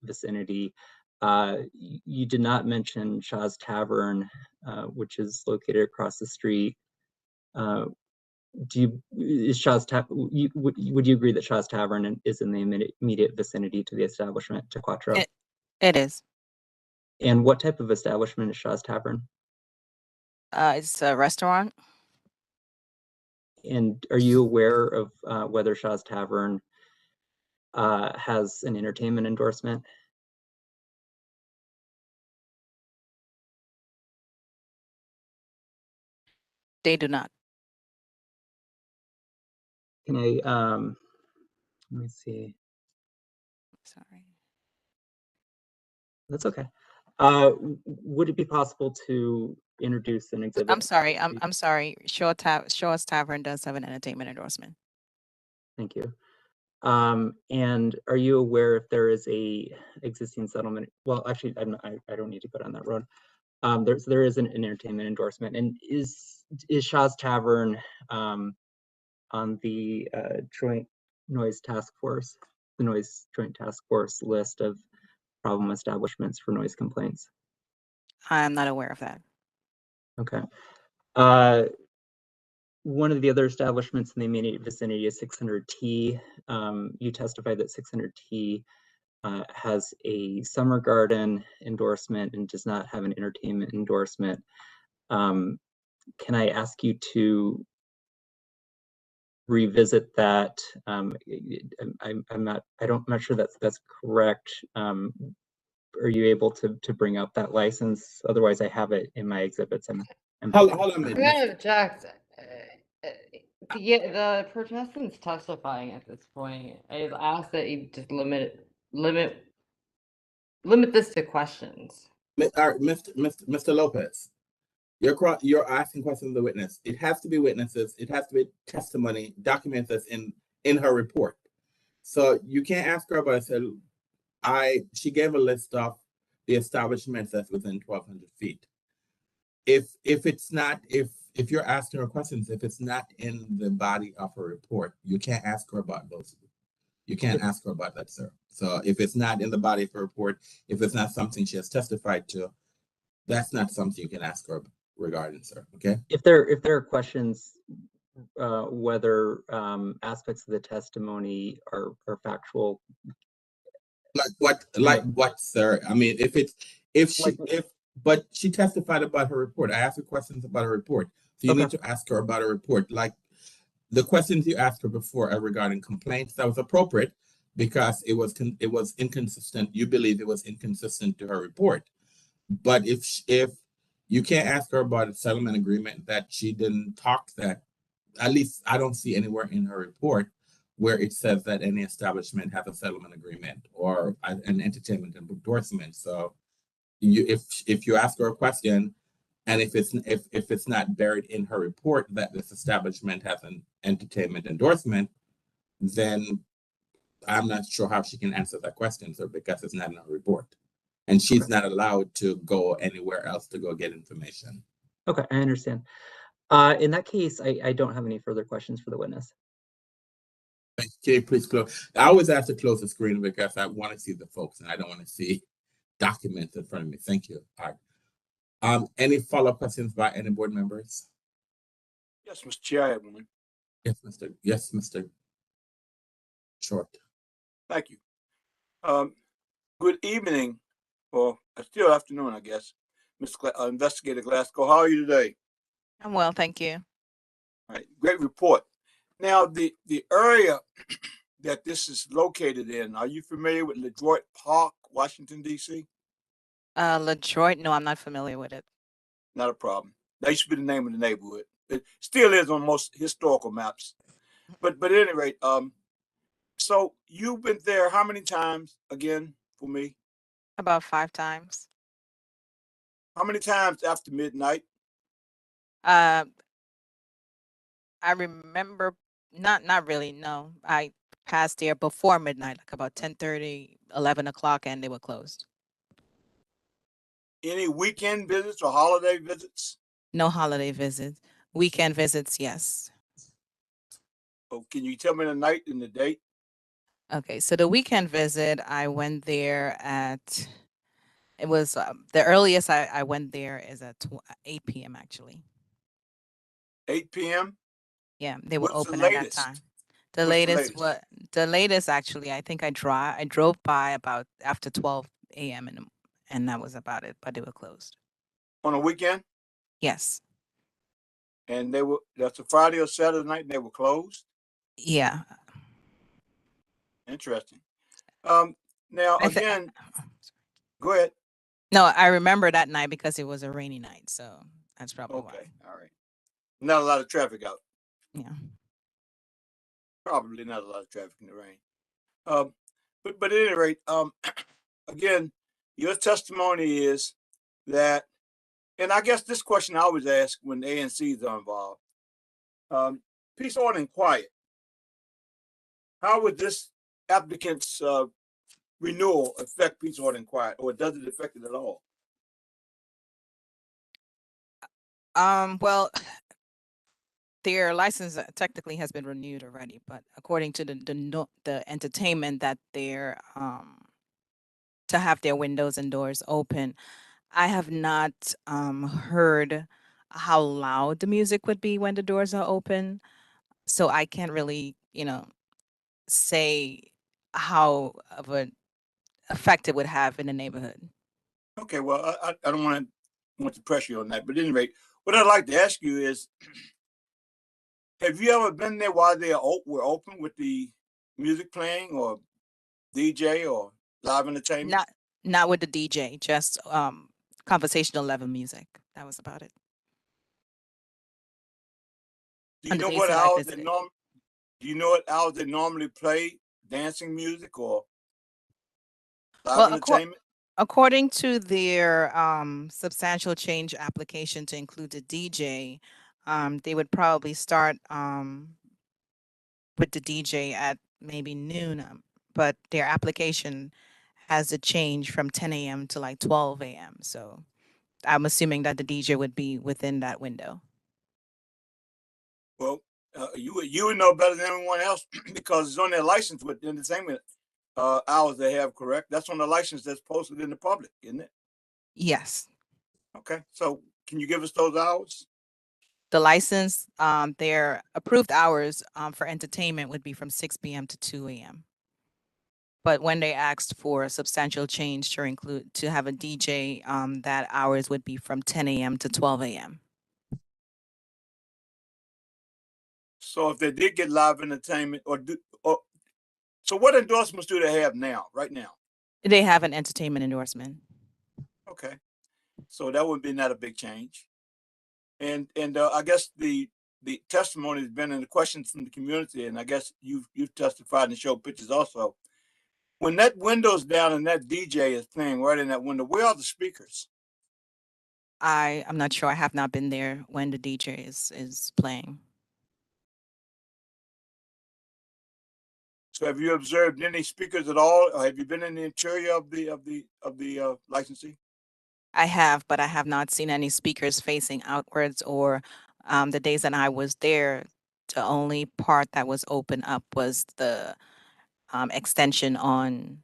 vicinity. You did not mention Shaw's Tavern, which is located across the street. Would you agree that Shaw's Tavern is in the immediate vicinity to the establishment, to Quattro? It is. And what type of establishment is Shaw's Tavern? It's a restaurant. And are you aware of whether Shaw's Tavern has an entertainment endorsement? They do not. Can I, let me see. Sorry. That's okay. Would it be possible to introduce an exhibit? I'm sorry. I'm sorry. Shaw's Tavern does have an entertainment endorsement. Thank you. And are you aware if there is a existing settlement? Well, actually, I don't need to go down that road. There is an entertainment endorsement, and is Shaw's Tavern on the Joint Noise Task Force, the Noise Joint Task Force list of problem establishments for noise complaints? I'm not aware of that. Okay. One of the other establishments in the immediate vicinity is 600T. You testified that 600T has a summer garden endorsement and does not have an entertainment endorsement. Can I ask you to revisit that? I'm not sure that's correct. Are you able to bring up that license? Otherwise, I have it in my exhibits. Hold on a minute. I'm gonna object. The protestant's testifying at this point. I've asked that you just limit this to questions. Mr. Lopez, you're asking questions of the witness. It has to be witnesses. It has to be testimony, documents that's in her report. So you can't ask her about it. She gave a list of the establishments that's within 1,200 feet. If you're asking her questions, if it's not in the body of her report, you can't ask her about those. You can't ask her about that, sir. So if it's not in the body of her report, if it's not something she has testified to, that's not something you can ask her regarding, sir. Okay. If there are questions, whether aspects of the testimony are factual. Like what, sir? I mean, but she testified about her report. I asked her questions about her report. So you need to ask her about her report. Like the questions you asked her before regarding complaints, that was appropriate because it was inconsistent. You believe it was inconsistent to her report. But if you can't ask her about a settlement agreement that she didn't talk that, at least I don't see anywhere in her report where it says that any establishment has a settlement agreement or an entertainment endorsement. So if you ask her a question, and if it's not buried in her report that this establishment has an entertainment endorsement, then I'm not sure how she can answer that question, sir, because it's not in her report. And she's not allowed to go anywhere else to go get information. Okay, I understand. In that case, I don't have any further questions for the witness. Okay, please close. I always have to close the screen because I want to see the folks and I don't want to see documents in front of me. Thank you. All right. Any follow-up questions by any board members? Yes, Mr. Chair, I have one. Yes, Mr. Short. Thank you. Good evening, or still afternoon, I guess. Investigator Glasgow, how are you today? I'm well, thank you. All right, great report. Now, the area that this is located in, are you familiar with LeDroit Park, Washington, D.C.? LeDroit, no, I'm not familiar with it. Not a problem. That used to be the name of the neighborhood. It still is on most historical maps. But at any rate, so you've been there how many times again for me? About 5 times. How many times after midnight? I remember not really, no. I passed there before midnight, like about 10:30, 11 o'clock, and they were closed. Any weekend visits or holiday visits? No holiday visits. Weekend visits, yes. Oh, can you tell me the night and the date? Okay, so the weekend visit, I went there at, it was the earliest I went there is at 8 p.m. actually. 8 p.m.? Yeah, they were What's the open at that latest? time. What's the latest? The latest actually, I think I drove by about after 12 a.m. and that was about it, but they were closed. On a weekend? Yes. And that's a Friday or Saturday night and they were closed? Yeah. Interesting. Now again, go ahead. No, I remember that night because it was a rainy night, so that's probably why. Okay, all right. Not a lot of traffic out. Yeah. Probably not a lot of traffic in the rain. But at any rate, again, your testimony is that, and I guess this question I always ask when ANCs are involved. Peace, order, and quiet. How would this applicant's renewal affect peace, order, and quiet, or does it affect it at all? Well, their license technically has been renewed already, but according to the entertainment that they're to have their windows and doors open, I have not heard how loud the music would be when the doors are open, so I can't really, say how of an effect it would have in the neighborhood. Okay, well, I don't want to pressure you on that, but at any rate, what I'd like to ask you is, have you ever been there while they were open with the music playing or DJ or live entertainment? Not with the DJ, just conversational level music. That was about it. Do you know what hours they normally play dancing music or live entertainment? According to their substantial change application to include the DJ, they would probably start with the DJ at maybe noon, but their application has a change from 10 a.m. to like 12 a.m. So I'm assuming that the DJ would be within that window. Well, you would know better than anyone else because it's on their license with the entertainment hours they have, correct? That's on the license that's posted in the public, isn't it? Yes. Okay, so can you give us those hours? The license, their approved hours for entertainment would be from 6 p.m. to 2 a.m. But when they asked for a substantial change to have a DJ, that hours would be from 10 a.m. to 12 a.m. So if they did get live entertainment so what endorsements do they have now, right now? They have an entertainment endorsement. Okay, so that would be not a big change. And I guess the testimony has been in the questions from the community, and I guess you've testified and showed pictures also. When that window's down and that DJ is playing right in that window, where are the speakers? I'm not sure. I have not been there when the DJ is playing. So have you observed any speakers at all? Or have you been in the interior of the licensee? I have, but I have not seen any speakers facing outwards or the days that I was there, the only part that was open up was the extension on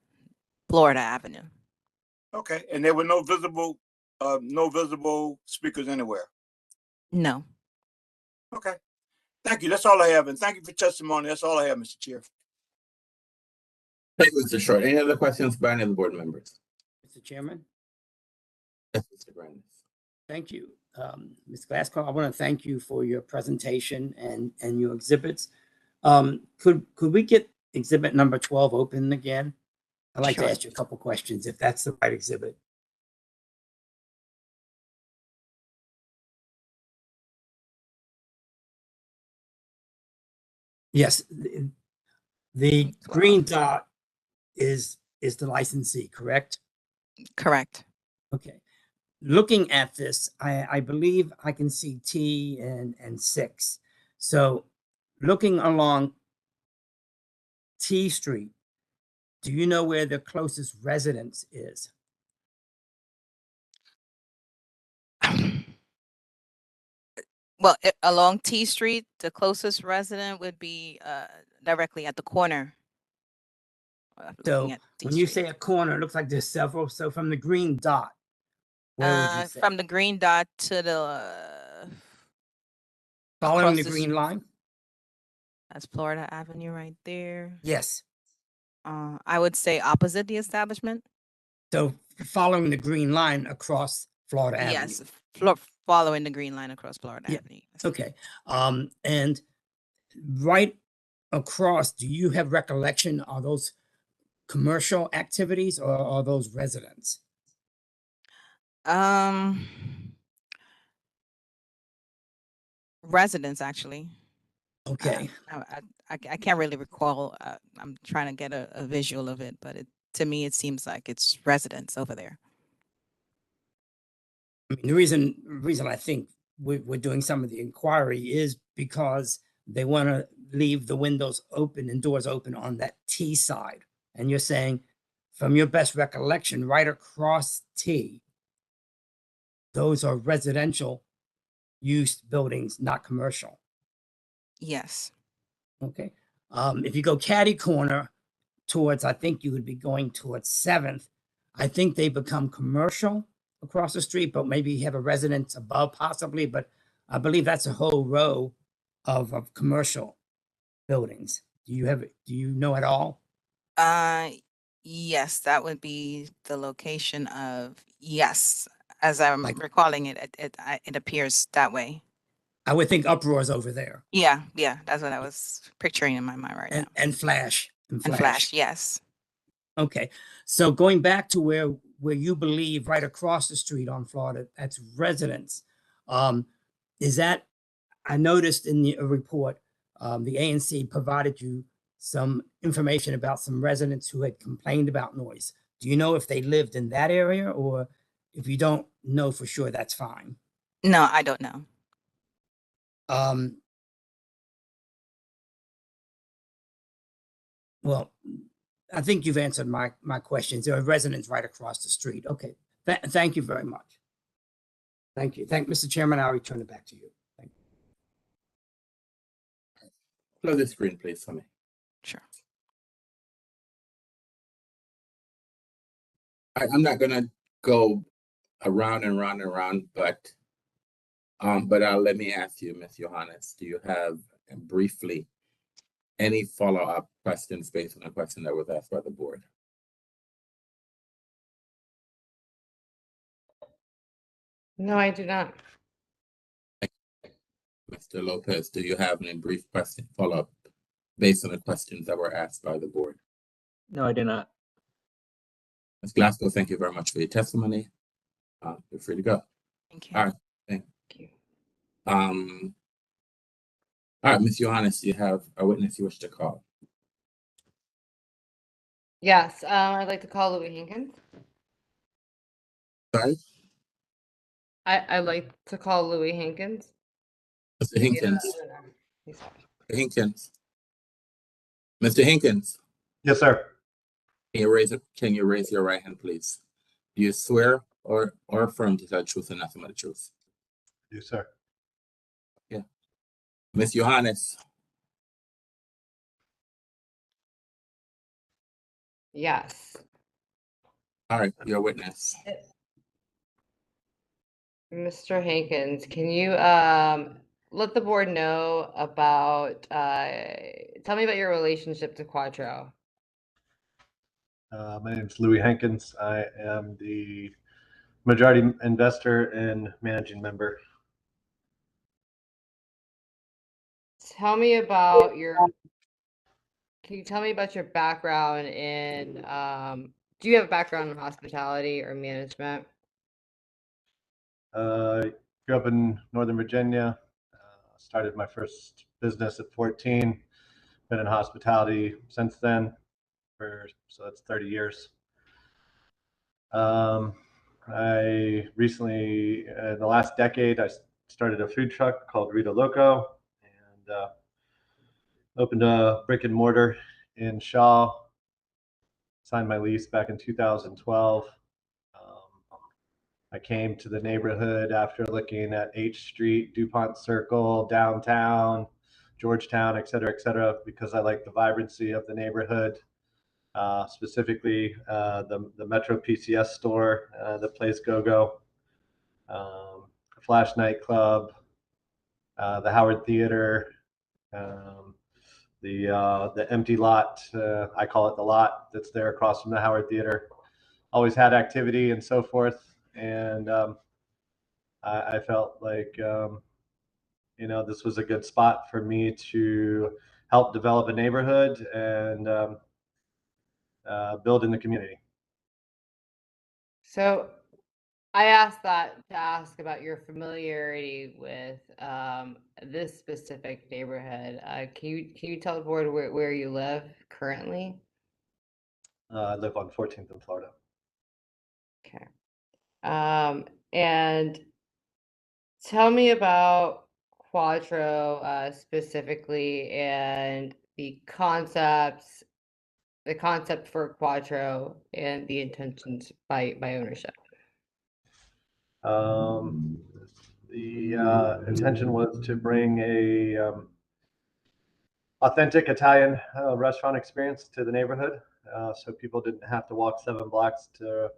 Florida Avenue. Okay, and there were no visible speakers anywhere. No. Okay, thank you. That's all I have, and thank you for testimony. That's all I have, Mr. Chair. Thank you, Mr. Short. Any other questions by any of the board members? Mr. Chairman? Yes, Mr. Grandis. Thank you. Ms. Glasgow, I want to thank you for your presentation and your exhibits. Could we get exhibit number 12 open again? I'd like Sure. to ask you a couple questions, if that's the right exhibit. Yes, the green dot is the licensee, correct? Correct. Okay. Looking at this, I believe I can see T and 6. So looking along T Street, do you know where the closest residence is? Well, along T Street, the closest resident would be directly at the corner. So looking at T when you Street. say a corner, it looks like there's several. So from the green dot, where would you say? From the green dot to the Following across the the green street. line? That's Florida Avenue right there. Yes. I would say opposite the establishment. So following the green line across Florida Avenue. Yes, following the green line across Florida Avenue. Okay. And right across, do you have recollection? Are those commercial activities or are those residents? Residents, actually. Okay. I can't really recall. I'm trying to get a visual of it, but to me, it seems like it's residents over there. I mean, the reason I think we're doing some of the inquiry is because they want to leave the windows open and doors open on that T side. And you're saying, from your best recollection, right across T, those are residential use buildings, not commercial. Yes. Okay. If you go catty corner towards, I think you would be going towards 7th. I think they become commercial across the street, but maybe you have a residence above possibly, but I believe that's a whole row of commercial buildings. Do you know at all? Yes, that would be the location of, yes, as I'm recalling it, it appears that way. I would think Uproar's over there. Yeah, that's what I was picturing in my mind right now. And Flash. And Flash, yes. Okay. So going back to where you believe right across the street on Florida, that's residents. Is that, I noticed in the report, the ANC provided you some information about some residents who had complained about noise. Do you know if they lived in that area, or if you don't know for sure, that's fine? No, I don't know. Well, I think you've answered my questions. There are residents right across the street. Okay. Thank you very much. Thank you. Mr. Chairman, I'll return it back to you. Thank you. Close the screen, please, for me. Sure. I'm not gonna go around and round and round, but let me ask you, Ms. Johannes, do you have briefly any follow-up questions based on a question that was asked by the board? No, I do not. Mr. Lopez, do you have any brief question follow-up based on the questions that were asked by the board? No, I do not. Ms. Glasgow, thank you very much for your testimony. You're free to go. Thank you. All right, thank you. All right, Ms. Johannes, you have a witness you wish to call. Yes, I'd like to call Louis Hankins. Sorry? I'd like to call Louis Hankins. Mr. Hinkins. Hinkins. Mr. Hinkins. Yes, sir. Can you raise your right hand, please? Do you swear or affirm to tell the truth and nothing but the truth? Yes, sir. Yeah. Ms. Johannes, Yes. All right, your witness. Mr. Hankins, can you let the board know about tell me about your relationship to Quattro? My name is Louis Hankins. I am the majority investor and managing member. Tell me about can you tell me about your background in do you have a background in hospitality or management? Grew up in Northern Virginia. Started my first business at 14. Been in hospitality since then, so that's 30 years. I recently, in the last decade, I started a food truck called Rita Loco, and opened a brick and mortar in Shaw. Signed my lease back in 2012. I came to the neighborhood after looking at H Street, DuPont Circle, downtown, Georgetown, et cetera, because I like the vibrancy of the neighborhood. Specifically, the Metro PCS store, the Place Go-Go, Flash Nightclub, the Howard Theater, the empty lot. I call it the lot that's there across from the Howard Theater. Always had activity and so forth, and I felt like this was a good spot for me to help develop a neighborhood and build in the community. So I asked that to ask about your familiarity with this specific neighborhood. Can you tell the board where you live currently? I live on 14th in Florida. Okay. And tell me about Quattro specifically and the concept for Quattro and the intentions by ownership. The intention was to bring a authentic Italian restaurant experience to the neighborhood, so people didn't have to walk 7 blocks to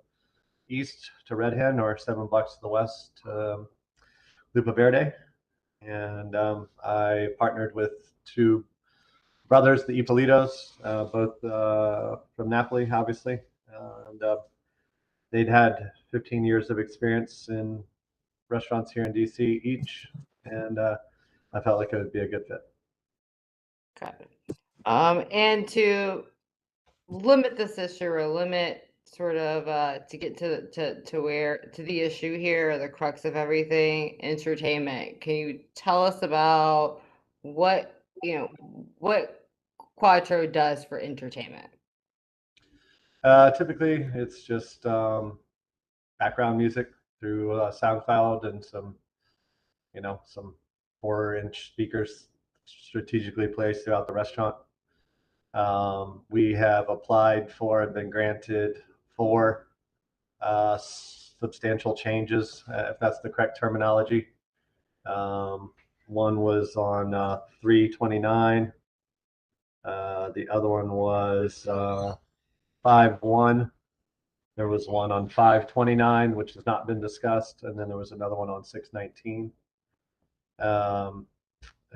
east to Red Hen or 7 blocks to the west to Lupa Verde. And I partnered with 2 brothers, the Ippolitos, both from Napoli, obviously. And they'd had 15 years of experience in restaurants here in DC each, and I felt like it would be a good fit. Got it. And to limit this issue or limit sort of to get to the issue here, the crux of everything, entertainment. Can you tell us about what Quattro does for entertainment? Typically, it's just background music through SoundCloud and some 4-inch speakers strategically placed throughout the restaurant. We have applied for and been granted 4 substantial changes, if that's the correct terminology. One was on 3/29. The other one was 5/1. There was one on 5/29, which has not been discussed, and then there was another one on 6/19.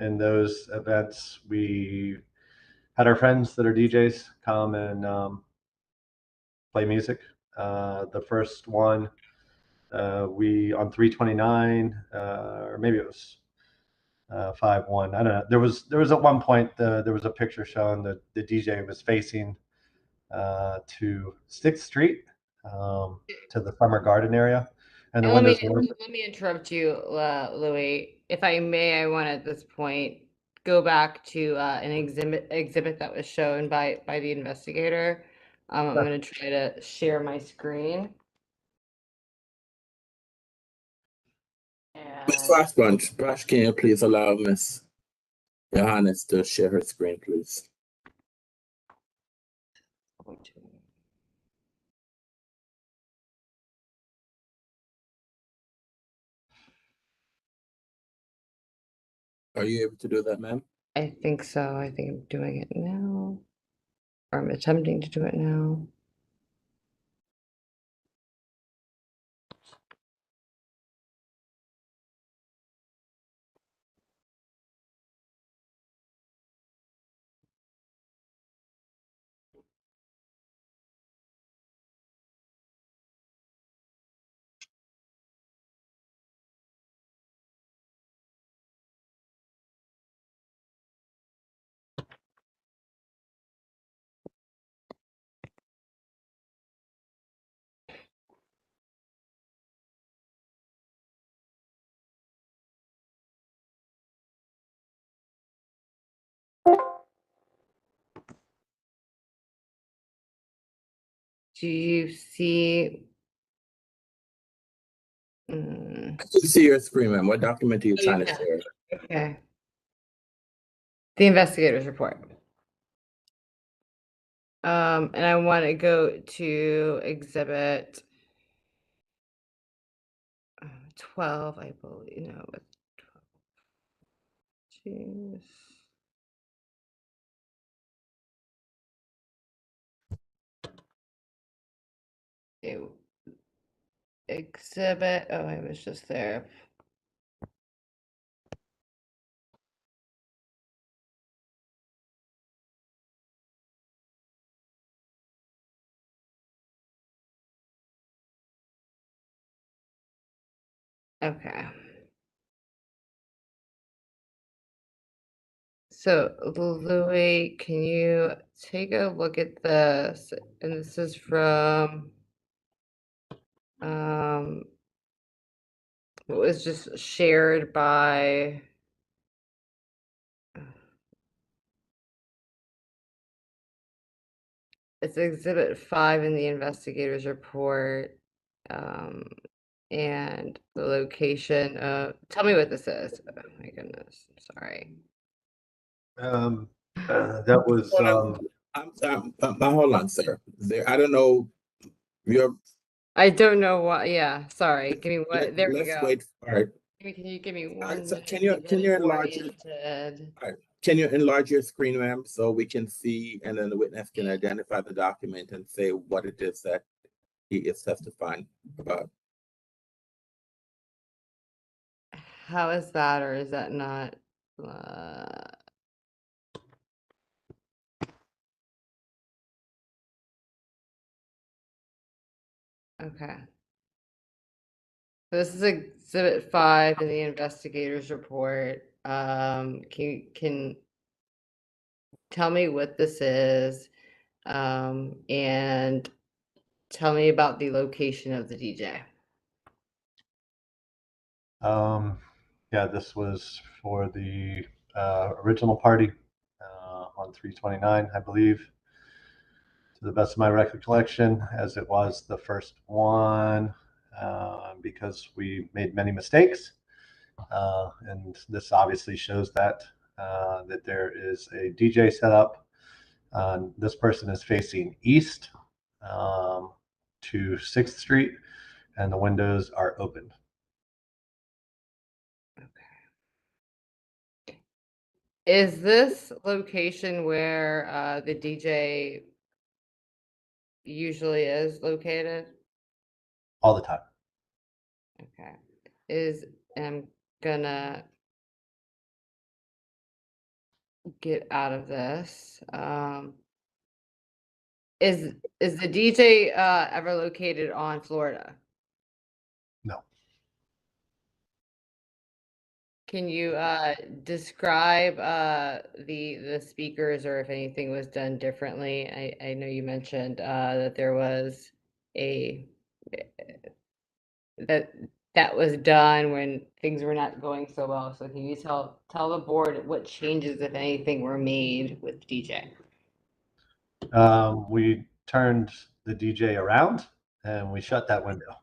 In those events, we had our friends that are DJs come and play music. The first one, we on 3/29, or maybe it was 5/1. I don't know. There was at one point there was a picture showing that the DJ was facing to 6th Street, to the Summer Garden area, and the windows were open. Let me interrupt you, Louis. If I may, I want at this point go back to an exhibit that was shown by the investigator. I'm going to try to share my screen. Ms. Flash, can you please allow Ms. Johannes to share her screen, please? Are you able to do that, ma'am? I think so. I think I'm doing it now, or I'm attempting to do it now. Do you see? I can see your screen, ma'am. What document are you trying to can. share? Okay. The investigator's report. And I want to go to exhibit 12, I believe. No, it's 12. Jeez. Exhibit, oh, I was just there. Okay. So Louis, can you take a look at this? And this is from it was just shared by it's exhibit 5 in the investigator's report. And the location of tell me what this is. Oh my goodness, I'm sorry. That was Hold on, sir. I don't know. I don't know what. Yeah, sorry. Give me what. There we Let's go. wait for it. Can you give me one? Alright, so minute can to you get it enlarge it? oriented? Can you enlarge your screen, ma'am, so we can see and then the witness can identify the document and say what it is that he is testifying about? How is that, or is that not? Okay. So this is exhibit 5 in the investigator's report. Can tell me what this is, and tell me about the location of the DJ. Yeah, this was for the original party on 3/29, I believe, to the best of my recollection, as it was the first one, because we made many mistakes. And this obviously shows that there is a DJ set up. This person is facing east to 6th Street, and the windows are open. Is this location where the DJ usually is located? All the time. Okay. I'm gonna get out of this. Is the DJ ever located on Florida? No. Can you describe the speakers, or if anything was done differently? I know you mentioned that there was that was done when things were not going so well. So can you tell the board what changes, if anything, were made with DJ? We turned the DJ around and we shut that window.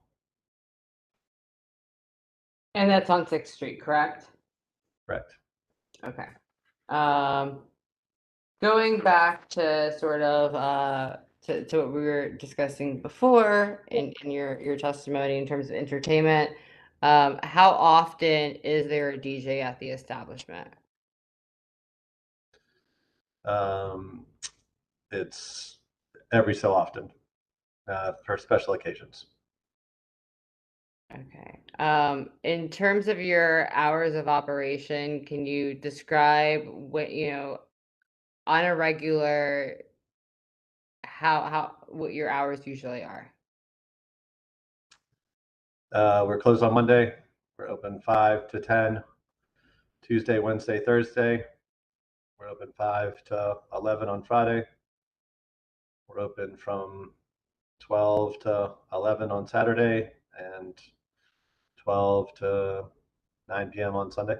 And that's on 6th Street, correct? Correct. Okay. Going back to sort of to what we were discussing before in your testimony in terms of entertainment, how often is there a DJ at the establishment? It's every so often for special occasions. Okay. In terms of your hours of operation, can you describe what, on a regular, what your hours usually are? We're closed on Monday. We're open 5 to 10. Tuesday, Wednesday, Thursday. We're open 5 to 11 on Friday. We're open from 12 to 11 on Saturday and 12 to 9 p.m. on Sunday.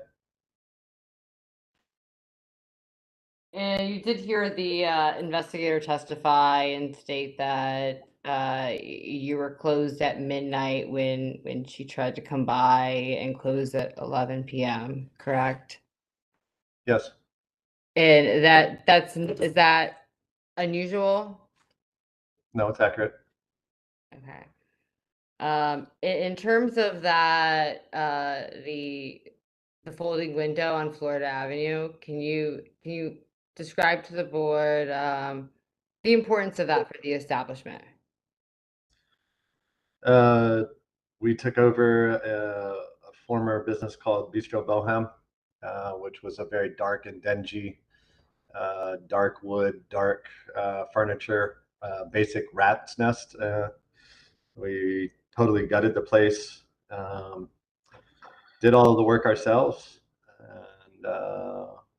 And you did hear the investigator testify and state that you were closed at midnight when she tried to come by and closed at 11 p.m., correct? Yes. And is that unusual? No, it's accurate. Okay. In terms of that, the folding window on Florida Avenue, can you describe to the board the importance of that for the establishment? We took over a former business called Bistro Bohem, which was a very dark and dingy, dark wood, dark furniture, basic rat's nest. We totally gutted the place, did all of the work ourselves, and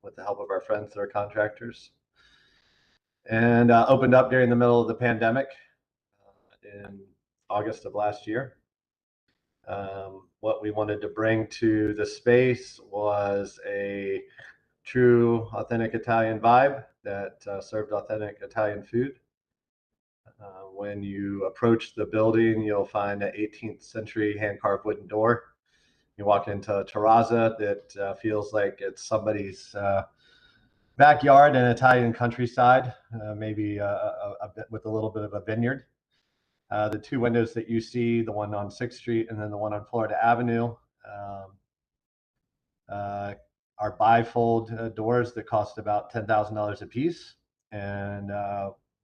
with the help of our friends that are contractors, and opened up during the middle of the pandemic in August of last year. What we wanted to bring to the space was a true, authentic Italian vibe that served authentic Italian food. When you approach the building, you'll find an 18th century hand-carved wooden door. You walk into a terrazza that feels like it's somebody's backyard in Italian countryside, maybe a bit with a little bit of a vineyard. The two windows that you see, the one on 6th Street and then the one on Florida Avenue, are bifold doors that cost about $10,000 a piece. And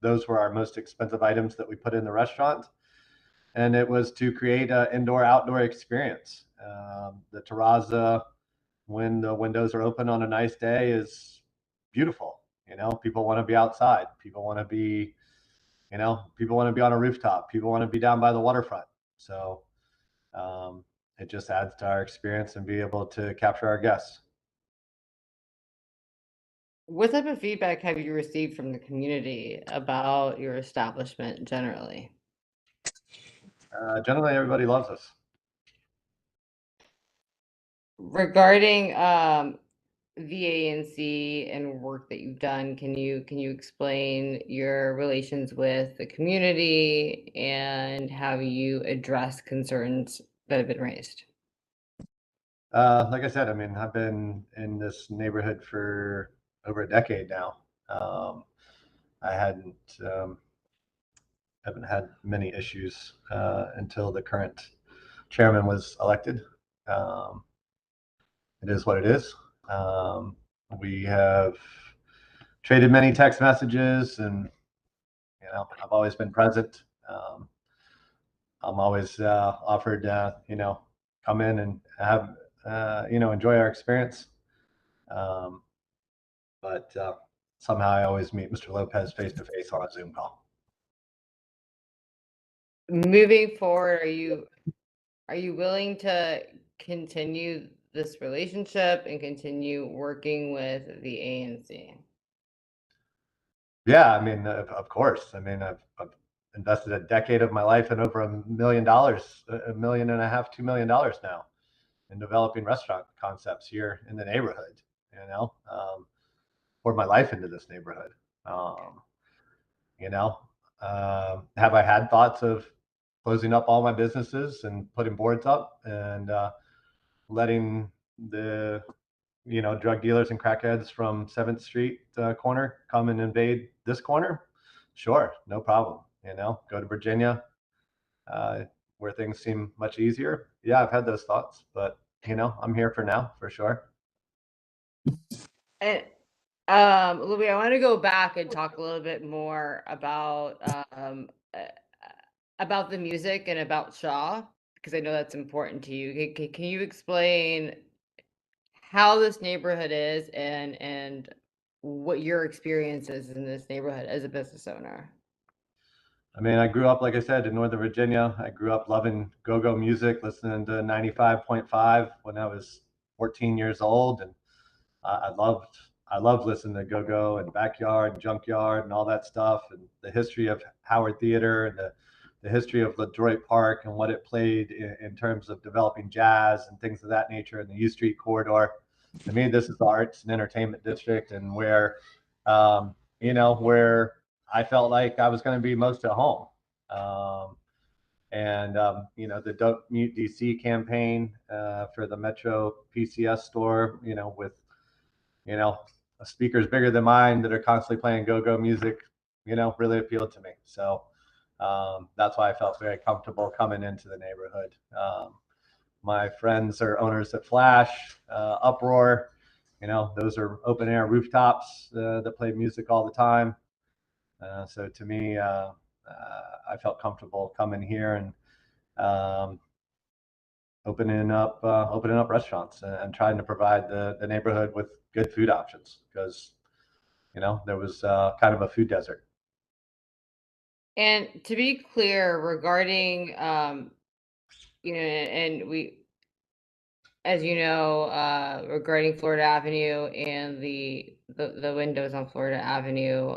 those were our most expensive items that we put in the restaurant. And it was to create an indoor-outdoor experience. The terrazza, when the windows are open on a nice day, is beautiful. You know, people want to be outside. People want to be, you know, people want to be on a rooftop. People want to be down by the waterfront. So it just adds to our experience and be able to capture our guests. What type of feedback have you received from the community about your establishment generally? Generally, everybody loves us. Regarding the ANC and work that you've done, can you explain your relations with the community and how you address concerns that have been raised? Like I said, I mean, I've been in this neighborhood for over a decade now. I haven't had many issues until the current chairman was elected. It is what it is. We have traded many text messages, and you know, I've always been present. I'm always offered, you know, come in and have, you know, enjoy our experience. But somehow I always meet Mr. Lopez face to face on a Zoom call. Moving forward, are you willing to continue this relationship and continue working with the ANC? Yeah, I mean, of course. I mean, I've invested a decade of my life and over $1 million, $1.5 million, $2 million now in developing restaurant concepts here in the neighborhood. You know, poured my life into this neighborhood. You know, have I had thoughts of closing up all my businesses and putting boards up and letting the, you know, drug dealers and crackheads from 7th Street corner come and invade this corner? Sure, no problem. You know, go to Virginia, where things seem much easier. Yeah, I've had those thoughts, but you know, I'm here for now, for sure. And Louis, I want to go back and talk a little bit more about the music and about Shaw, because I know that's important to you. Can you explain how this neighborhood is and what your experience is in this neighborhood as a business owner? I mean, I grew up, like I said, in Northern Virginia. I grew up loving go-go music, listening to 95.5 when I was 14 years old. And I loved listening to go-go and Backyard and Junkyard and all that stuff, and the history of Howard Theater and the history of LeDroit Park and what it played in terms of developing jazz and things of that nature in the U Street corridor. To me, this is the arts and entertainment district, and where, you know, where I felt like I was going to be most at home. You know, the Don't Mute DC campaign for the Metro PCS store, you know, with, you know, speakers bigger than mine that are constantly playing go-go music, you know, really appealed to me. So that's why I felt very comfortable coming into the neighborhood. My friends are owners at Flash, Uproar, you know, those are open air rooftops that play music all the time. So to me, I felt comfortable coming here and opening up restaurants and trying to provide the neighborhood with good food options, because, you know, there was kind of a food desert. And to be clear regarding, you know, and we, as you know, regarding Florida Avenue and the windows on Florida Avenue,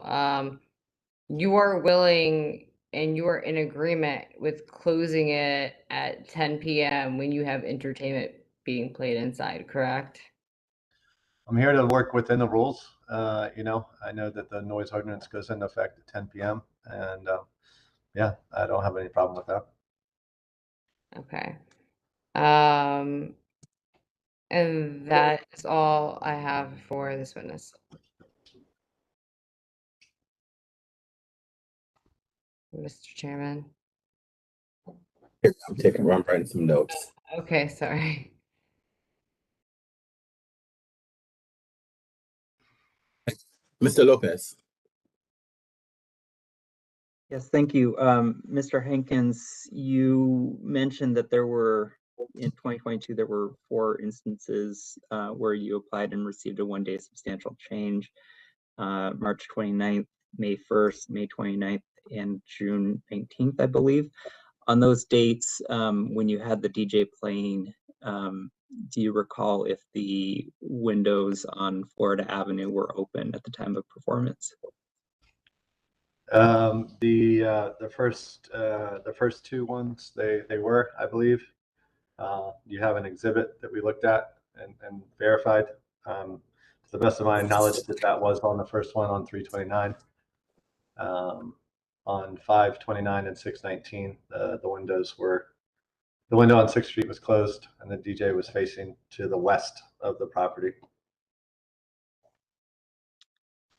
you are willing and you are in agreement with closing it at 10 p.m. when you have entertainment being played inside, correct? I'm here to work within the rules. You know, I know that the noise ordinance goes into effect at 10 p.m. and yeah, I don't have any problem with that. Okay. And that is all I have for this witness. Mr. Chairman. I'm writing some notes. Okay, sorry. Mr. Lopez. Yes, thank you. Mr. Hankins, you mentioned that there were, in 2022, there were 4 instances where you applied and received a one-day substantial change, March 29th, May 1st, May 29th, and June 19th, I believe. On those dates, when you had the DJ playing, do you recall if the windows on Florida Avenue were open at the time of performance? The first 2 ones, they were, I believe. You have an exhibit that we looked at and verified. To the best of my knowledge, that was on the first one on 329. On 529 and 619, the window on 6th Street was closed and the DJ was facing to the west of the property.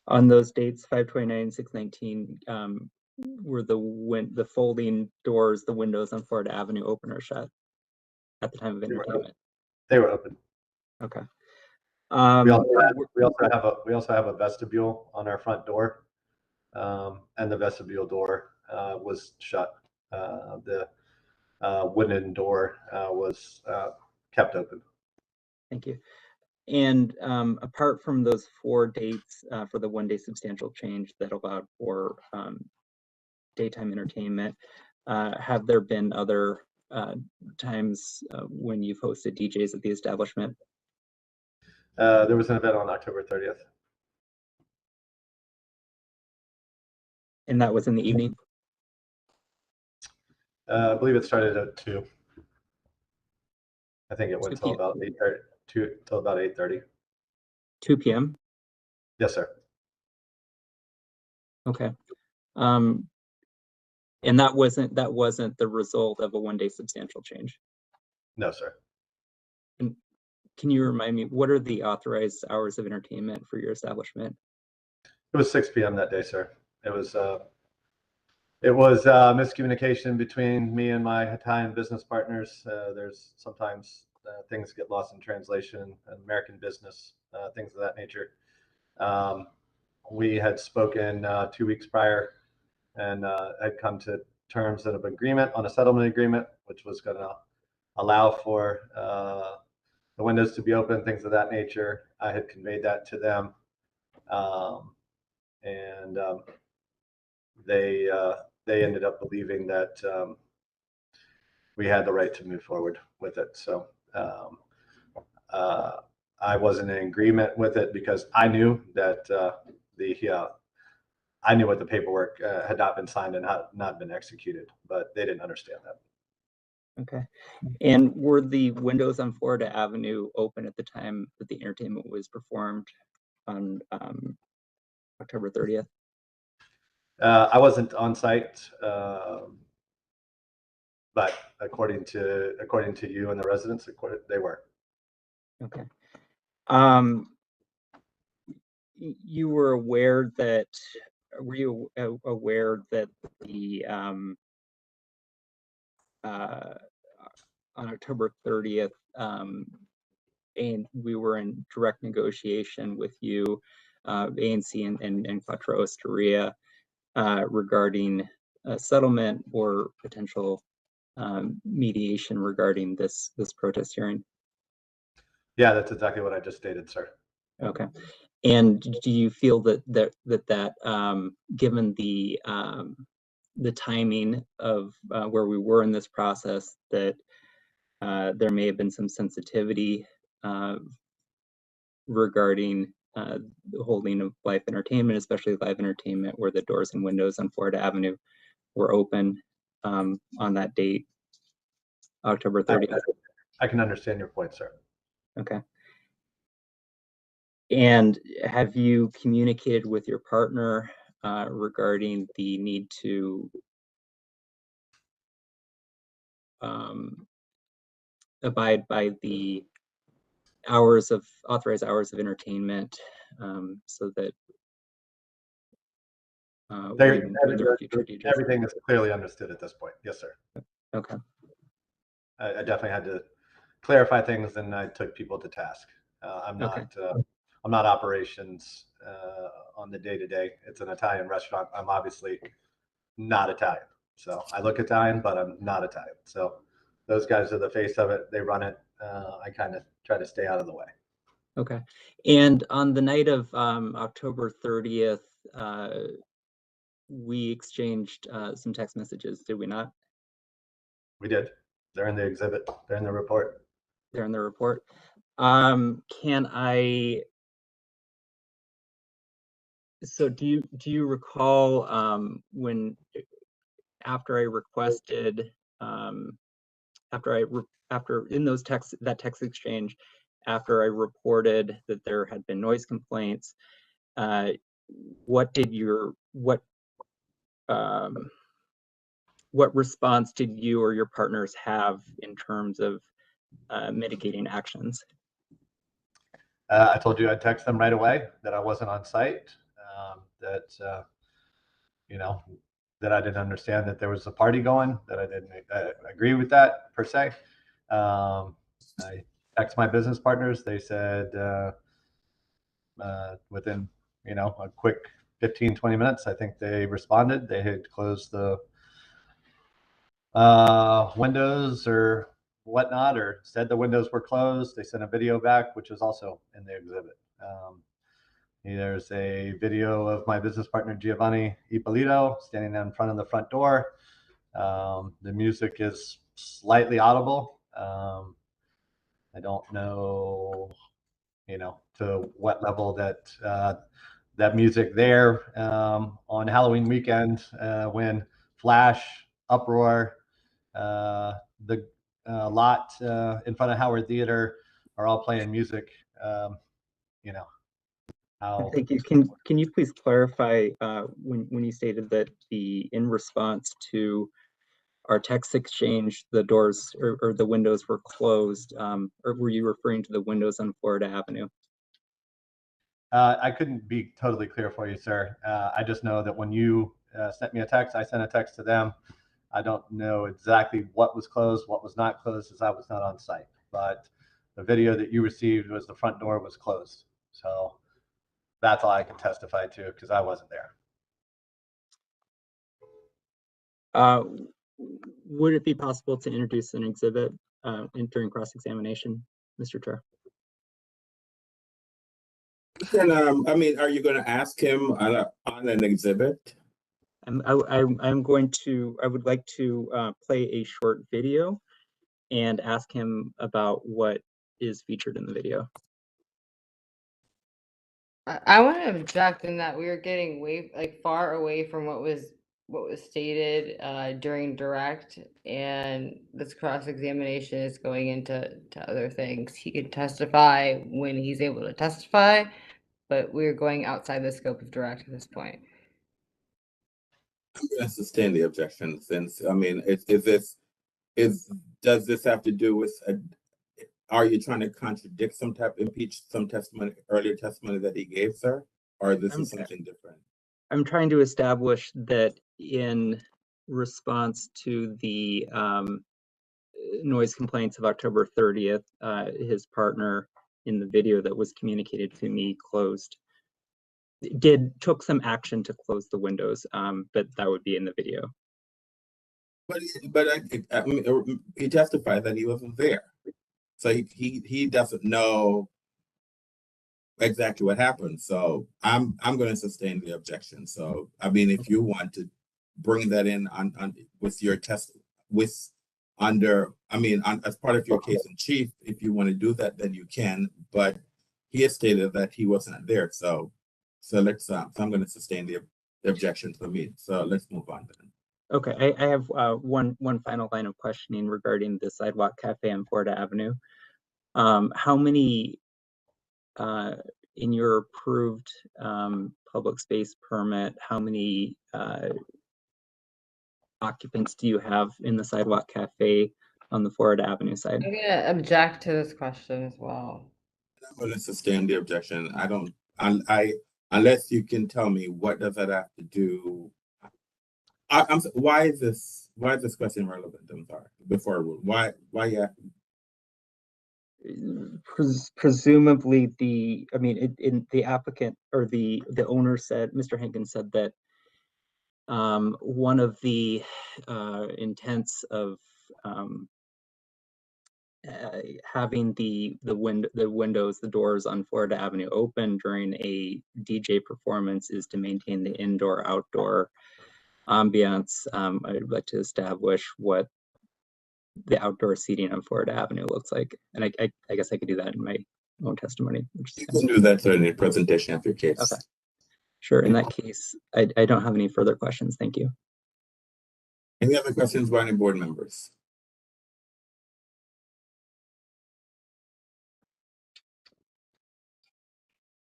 On those dates, 529 and 619, were the folding doors, the windows on Florida Avenue open or shut at the time of entertainment? They were open. Okay. We also have a vestibule on our front door, and the vestibule door was shut. The wooden door was kept open. Thank you. And apart from those 4 dates for the one-day substantial change that allowed for daytime entertainment, have there been other times when you've hosted DJs at the establishment? There was an event on October 30th. And that was in the evening? I believe it started at 2. I think it went till about 8:30. Till about 8:30. 2 p.m. Yes, sir. Okay. And that wasn't the result of a one-day substantial change? No, sir. And can you remind me, what are the authorized hours of entertainment for your establishment? It was 6 p.m. that day, sir. It was miscommunication between me and my Italian business partners. There's sometimes things get lost in translation, American business, things of that nature. We had spoken 2 weeks prior and had come to terms of agreement on a settlement agreement, which was going to allow for the windows to be open, things of that nature. I had conveyed that to them, and they ended up believing that we had the right to move forward with it. So I wasn't in agreement with it because I knew that I knew what the paperwork had not been signed and not been executed, but they didn't understand that. Okay. And were the windows on Florida Avenue open at the time that the entertainment was performed on October 30th? I wasn't on site But according to you and the residents, they were. Okay. You were aware that, were you aware that the, on October 30th, and we were in direct negotiation with you, ANC and Quattro Osteria, regarding a settlement or potential mediation regarding this protest hearing? Yeah, that's exactly what I just stated, sir. Okay. And do you feel that given the timing of where we were in this process, that there may have been some sensitivity regarding the holding of live entertainment, especially live entertainment where the doors and windows on Florida Avenue were open on that date, October 30th? I can understand your point, sir. Okay. And have you communicated with your partner regarding the need to abide by the authorized hours of entertainment, so that everything is clearly understood at this point? Yes, sir. Okay. I definitely had to clarify things, and I took people to task. I'm not operations on the day-to-day. It's an Italian restaurant. I'm obviously not Italian. So I look Italian, but I'm not Italian. So those guys are the face of it. They run it. I kind of try to stay out of the way. Okay. And on the night of October 30th, we exchanged some text messages, did we not? We did. They're in the exhibit. They're in the report. They're in the report. Can I? So do you recall when after I requested after in those that text exchange, after I reported that there had been noise complaints, what response did you or your partners have in terms of mitigating actions? I told you I'd text them right away that I wasn't on site, that that I didn't understand that there was a party going, that I didn't agree with that per se. I texted my business partners. They said within a quick 15-20 minutes, I think they responded. They had closed the windows or whatnot, or said the windows were closed. They sent a video back, which was also in the exhibit. There's a video of my business partner Giovanni Ippolito standing in front of the front door. The music is slightly audible. I don't know, to what level that music there on Halloween weekend when Flash, Uproar, the lot in front of Howard Theater are all playing music. Thank you. Can you please clarify when you stated that in response to our text exchange, the doors or the windows were closed, or were you referring to the windows on Florida Avenue? I couldn't be totally clear for you, sir. I just know that when you sent me a text, I sent a text to them. I don't know exactly what was closed, what was not closed, as I was not on site. But the video that you received was the front door was closed. So that's all I can testify to because I wasn't there. Would it be possible to introduce an exhibit during cross-examination, Mr. Chair? I mean, are you going to ask him on an exhibit? I would like to play a short video and ask him about what is featured in the video. I want to object in that we are getting far away from what was stated during direct, and this cross-examination is going into other things. He could testify when he's able to testify, but we're going outside the scope of direct at this point. I'm going to sustain the objection since, I mean, is this Does this have to do with, are you trying to contradict impeach some testimony, earlier testimony that he gave, sir? Or this is something different? I'm trying to establish that in response to the noise complaints of October 30th, his partner in the video that was communicated to me took some action to close the windows, but that would be in the video. But I mean, he testified that he wasn't there, so he doesn't know exactly what happened. So I'm going to sustain the objection. So I mean, if you want to bring that in on with your test as part of your case in chief, if you want to do that, then you can. But he has stated that he wasn't there. So let's. So I'm going to sustain the objection to the meeting. So let's move on then. Okay, I have one final line of questioning regarding the Sidewalk Cafe on Florida Avenue. How many in your approved public space permit, how many occupants do you have in the Sidewalk Cafe on the Florida Avenue side? I'm gonna object to this question as well. I'm going to sustain the objection. Unless you can tell me what does that have to do. Why is this question relevant? I'm sorry. Before why yeah. Presumably the applicant or the owner said, Mr. Hankins said that one of the intents of having the windows, the doors on Florida Avenue open during a DJ performance is to maintain the indoor-outdoor ambiance. I'd like to establish what the outdoor seating on Florida Avenue looks like. And I guess I could do that in my own testimony. You can do that in the presentation of your case. Okay. Sure. In that case, I don't have any further questions. Thank you. Any other questions by any board members?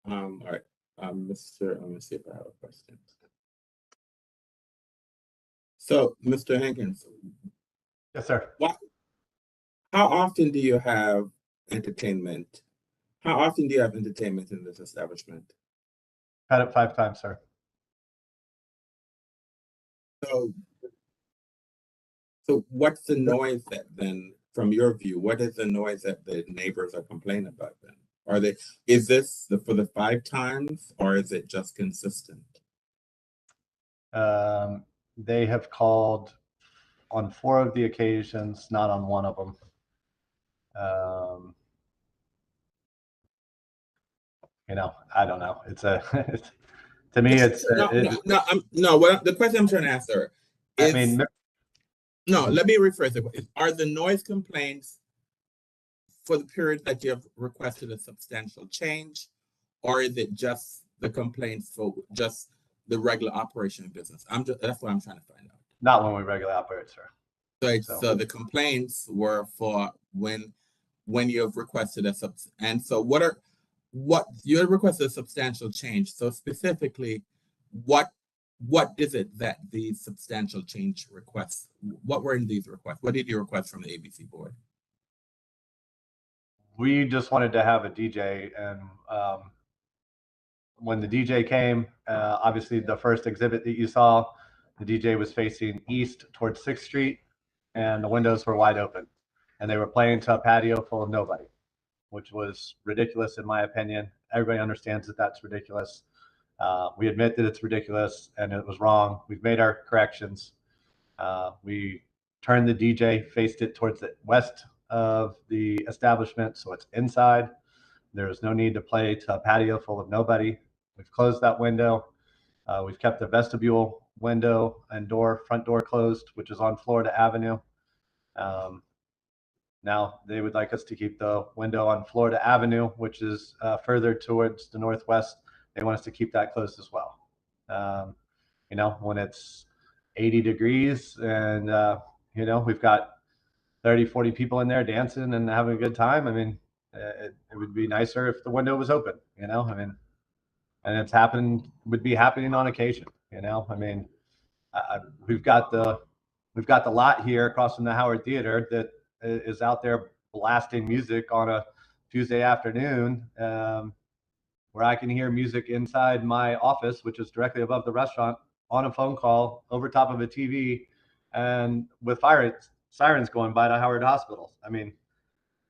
All right. Let me see if I have a question. So, Mr. Hankins. Yes, sir. How often do you have entertainment? How often do you have entertainment in this establishment? Had it 5 times, sir. So what's the noise that then, from your view, what is the noise that the neighbors are complaining about then? Is this for the 5 times or is it just consistent? They have called on 4 of the occasions, not on 1 of them. I don't know. It's to me, it's the question I'm trying to answer is, let me rephrase it. Are the noise complaints for the period that you have requested a substantial change, or is it just the complaints for just the regular operation of business? That's what I'm trying to find out. Not when we regularly operate, sir. So the complaints were for when you have requested what you have requested a substantial change. So specifically, what is it that the substantial change requests? What were in these requests? What did you request from the ABC board? We just wanted to have a DJ, and when the DJ came, obviously the first exhibit that you saw, the DJ was facing east towards 6th Street, and the windows were wide open, and they were playing to a patio full of nobody, which was ridiculous in my opinion. Everybody understands that that's ridiculous. We admit that it's ridiculous and it was wrong. We've made our corrections. We turned the DJ, faced it towards the west of the establishment, so it's inside. There is no need to play to a patio full of nobody. We've closed that window. We've kept the vestibule window and front door closed, which is on Florida Avenue. Now they would like us to keep the window on Florida Avenue, which is further towards the northwest. They want us to keep that closed as well. When it's 80 degrees and, we've got 30, 40 people in there dancing and having a good time. I mean, it would be nicer if the window was open, and would be happening on occasion, we've got the we've got the lot here across from the Howard Theater that is out there blasting music on a Tuesday afternoon, where I can hear music inside my office, which is directly above the restaurant, on a phone call over top of a TV, and with fire sirens going by to Howard Hospital. I mean,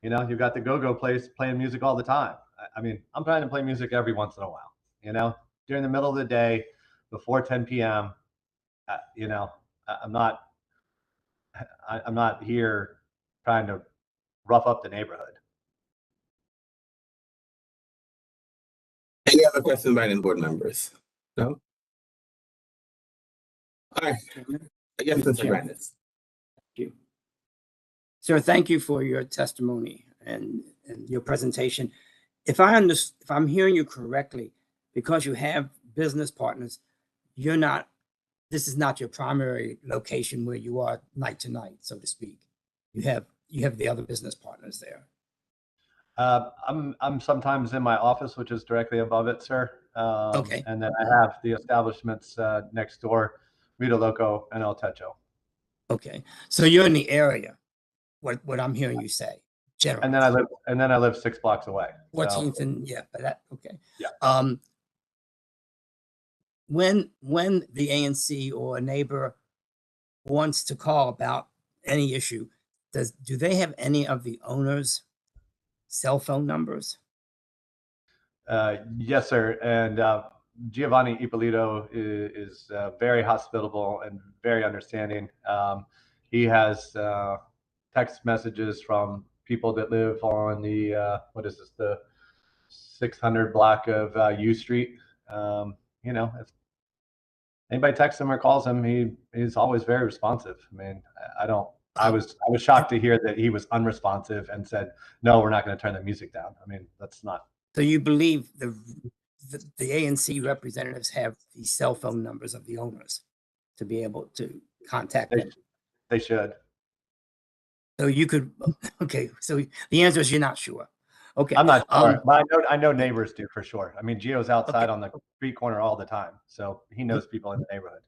you know, you've got the Go-Go place playing music all the time. I mean, I'm trying to play music every once in a while, you know, during the middle of the day, before 10 p.m. You know, I'm not here trying to rough up the neighborhood. Any other questions by any board members? No? All right. Yes, Mr. Grandis. Thank you. Sir, thank you for your testimony and your presentation. If I'm hearing you correctly, because you have business partners, this is not your primary location where you are night to night, so to speak. You have the other business partners there. I'm sometimes in my office, which is directly above it, sir. Okay. And then I have the establishments next door, Vita Loco and El Techo. Okay, so you're in the area. What I'm hearing you say, generally. And then I live 6 blocks away. 14th and yeah, but that okay. Yeah. When the ANC or a neighbor wants to call about any issue, do they have any of the owners' cell phone numbers? Yes, sir. And Giovanni Ippolito is very hospitable and very understanding. He has text messages from people that live on the what is this, the 600 block of U Street. You know, if anybody texts him or calls him, he's always very responsive. I mean, I was shocked to hear that he was unresponsive and said, "No, we're not going to turn the music down." I mean, that's not. So you believe the ANC representatives have the cell phone numbers of the owners to be able to contact them? They should. So you could, okay. So the answer is you're not sure. Okay. I'm not sure, but I know neighbors do for sure. I mean, Gio's outside on the street corner all the time, so he knows people in the neighborhood.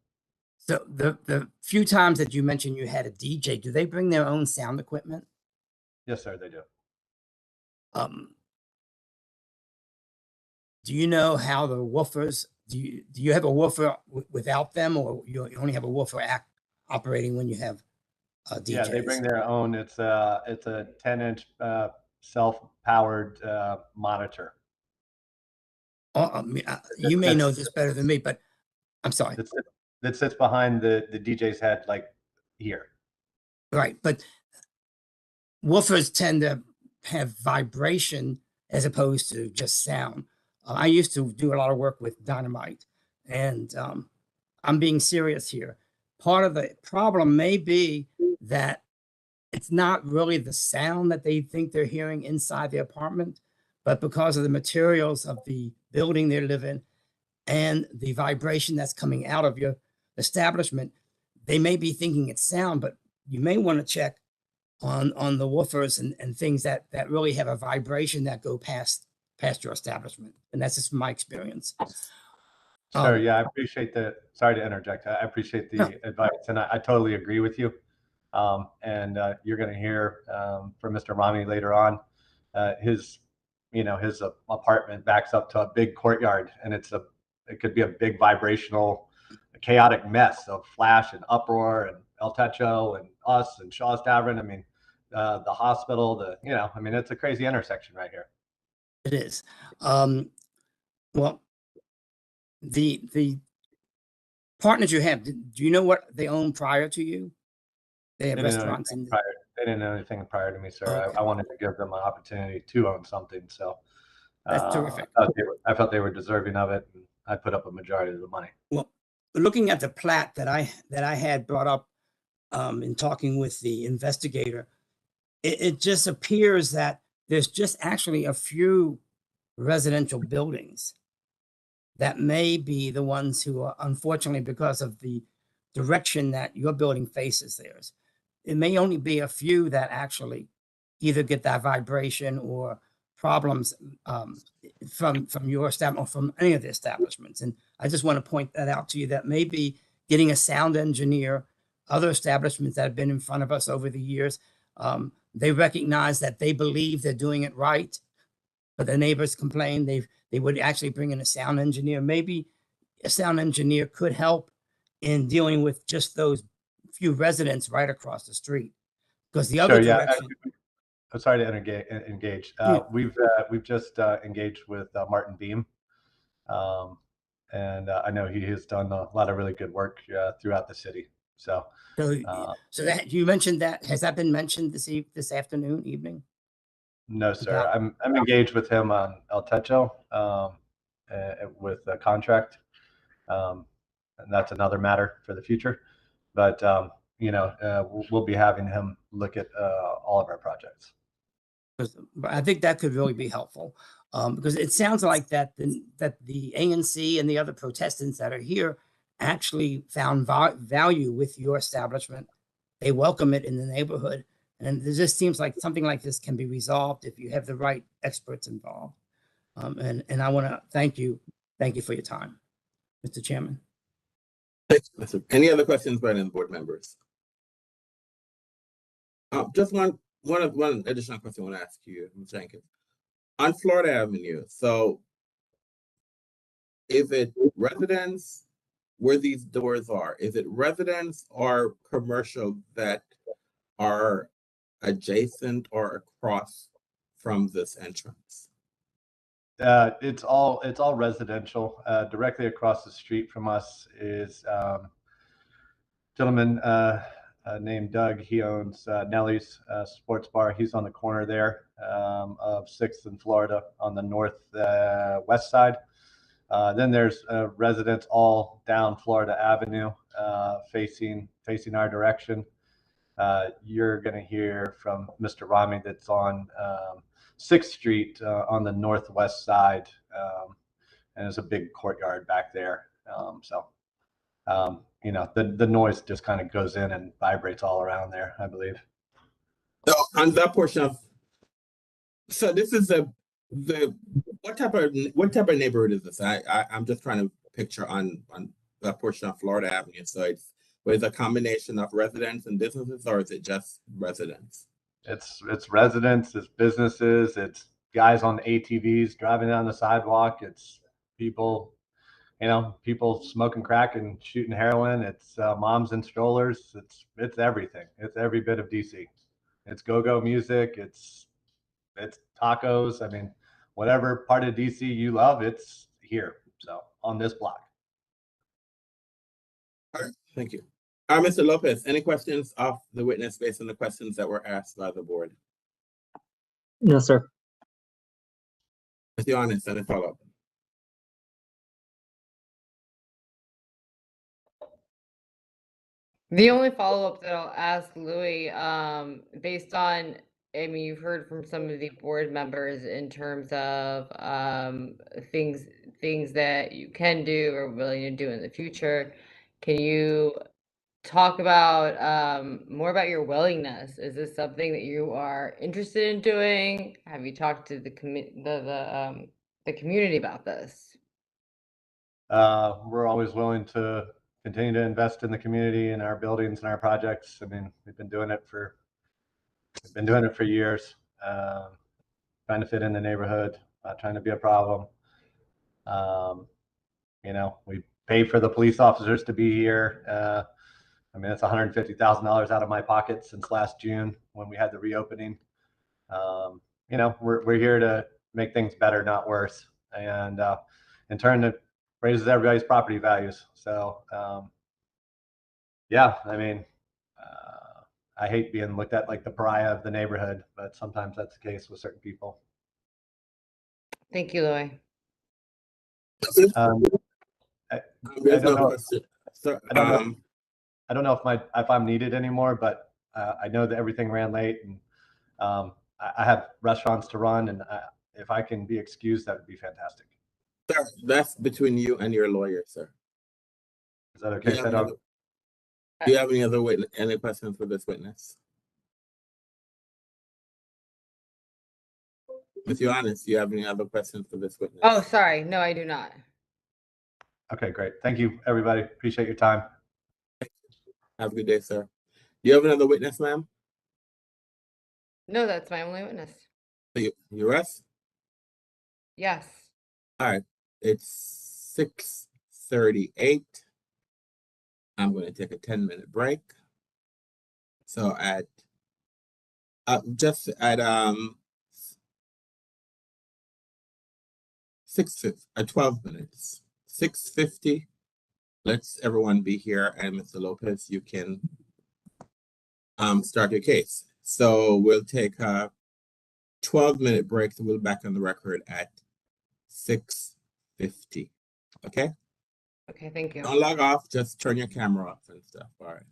So the few times that you mentioned you had a DJ, do they bring their own sound equipment? Yes, sir, they do. Do you know how the woofers? Do you have a woofer without them, or you only have a woofer operating when you have DJs? Yeah, they bring their own. It's a 10-inch self-powered monitor. You may know this better than me, but I'm sorry. That sits behind the DJ's head, like here. Right, but woofers tend to have vibration as opposed to just sound. I used to do a lot of work with Dynamite, and I'm being serious here. Part of the problem may be that it's not really the sound that they think they're hearing inside the apartment, but because of the materials of the building they live in and the vibration that's coming out of your establishment, they may be thinking it's sound, but you may want to check on the woofers and things that really have a vibration that go past your establishment. And that's just my experience. Sure. Yeah, I appreciate the, sorry to interject. I appreciate the advice, and I totally agree with you. And you're going to hear from Mr. Rami later on. His apartment backs up to a big courtyard, and it could be a big vibrational, chaotic mess of flash and uproar and El Techo and us and Shaw's Tavern. I mean, the hospital, I mean, it's a crazy intersection right here. It is. Well, the partners you have, do you know what they own prior to you? They have restaurants. They didn't know anything prior to me, sir. Okay. I wanted to give them an opportunity to own something. So that's terrific. I felt they were deserving of it, and I put up a majority of the money. Well, looking at the plat that I had brought up in talking with the investigator, it just appears that there's just actually a few residential buildings that may be the ones who are, unfortunately, because of the direction that your building faces theirs, it may only be a few that actually either get that vibration or problems from your establishment or from any of the establishments. And I just want to point that out to you, that maybe getting a sound engineer other establishments that have been in front of us over the years. They recognize that they believe they're doing it right, but the neighbors complain. They would actually bring in a sound engineer. Maybe a sound engineer could help in dealing with just those few residents right across the street. Because the other direction. I'm sorry to engage. We've just engaged with Martin Beam, and I know he has done a lot of really good work throughout the city. So that you mentioned that, has that been mentioned this afternoon, evening? No, sir. I'm engaged with him on El Techo with a contract, and that's another matter for the future. But we'll be having him look at all of our projects. But I think that could really be helpful, because it sounds like that the ANC and the other protestants that are here actually found value with your establishment. They welcome it in the neighborhood, and it just seems like something like this can be resolved if you have the right experts involved. And I want to thank you for your time, Mr. Chairman. Any other questions by any of the board members? Just one additional question I want to ask you, Ms. Jenkins. On Florida Avenue, so is it residents where these doors are? Is it residents or commercial that are adjacent or across from this entrance? It's all residential. Directly across the street from us is a gentleman named Doug. He owns Nellie's Sports Bar. He's on the corner there of 6th and Florida on the northwest side. Then there's residents all down Florida Avenue facing our direction. You're going to hear from Mr. Rami that's on 6th Street on the northwest side, and there's a big courtyard back there. The noise just kind of goes in and vibrates all around there, I believe. So on that portion of, so this is what type of neighborhood is this? I'm just trying to picture on that portion of Florida Avenue. So it's a combination of residents and businesses, or is it just residents? It's residents, it's businesses, it's guys on ATVs driving down the sidewalk, it's people smoking crack and shooting heroin. It's moms in strollers. It's everything. It's every bit of DC. It's go-go music. It's tacos. I mean, whatever part of DC you love, it's here. So on this block. All right, thank you. Mr. Lopez, any questions of the witness based on the questions that were asked by the board? No, sir. Mr. Honest, any follow-up? The only follow-up that I'll ask Louis, based on, I mean, you've heard from some of the board members in terms of things that you can do or willing to do in the future. Can you talk about more about your willingness? Is this something that you are interested in doing? Have you talked to the community about this? We're always willing to continue to invest in the community and our buildings and our projects. I mean, we've been doing it for years, trying to fit in the neighborhood, not trying to be a problem. We pay for the police officers to be here. I mean, it's $150,000 out of my pocket since last June when we had the reopening. We're here to make things better, not worse, and in turn, it raises everybody's property values. So, yeah, I mean, I hate being looked at like the pariah of the neighborhood, but sometimes that's the case with certain people. Thank you, Louis. I don't know if I'm needed anymore, but I know that everything ran late, and I have restaurants to run, and if I can be excused, that would be fantastic. Sir, that's between you and your lawyer, sir. Is that okay? Do you have any questions for this witness? If you're honest, do you have any other questions for this witness? Oh, sorry. No, I do not. Okay, great. Thank you, everybody. Appreciate your time. Have a good day, sir. Do you have another witness, ma'am? No, that's my only witness. You rest? Yes. All right, it's 6:38. I'm going to take a 10-minute break. So at 12 minutes, 6:50. Let's everyone be here, and Mr. Lopez, you can start your case. So we'll take a 12-minute break. So we'll be back on the record at 6:50. Okay? Okay, thank you. Don't log off, just turn your camera off and stuff. All right.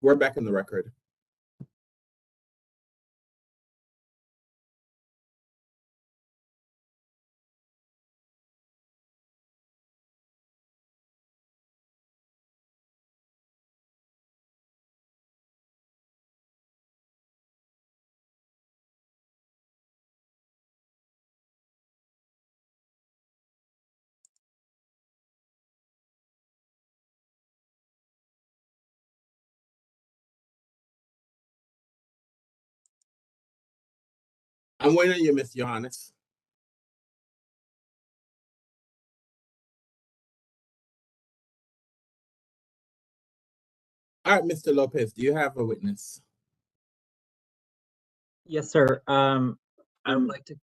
We're back in the record. I'm waiting on you, Miss Johannes. All right, Mr. Lopez, do you have a witness? Yes, sir. I would like to.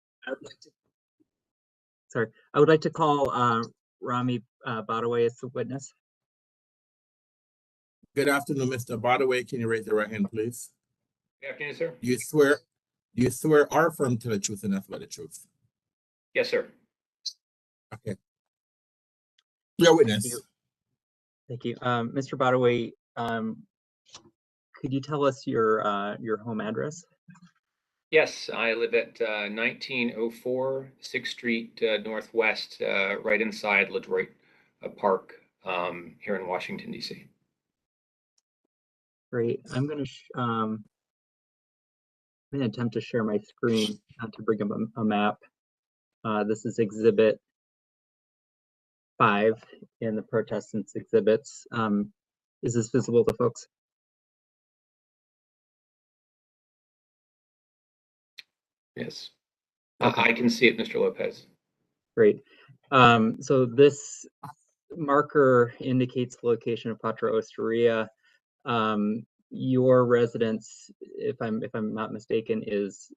Sorry, I would like to call Rami Badaway as the witness. Good afternoon, Mr. Badaway. Can you raise your right hand, please? Good afternoon, sir. Do you swear or affirm to the truth and nothing but the truth? Yes, sir. Okay. Your witness. Thank you. Mr. Badaway, could you tell us your home address? Yes, I live at 1904 6th Street Northwest, right inside LaDroit Park here in Washington, D.C. Great. I'm going to attempt to share my screen to bring up a map. This is Exhibit 5 in the protestants' exhibits. Is this visible to folks? Yes, I can see it, Mr. Lopez. Great. So this marker indicates the location of Quattro Osteria. Your residence, if I'm not mistaken, is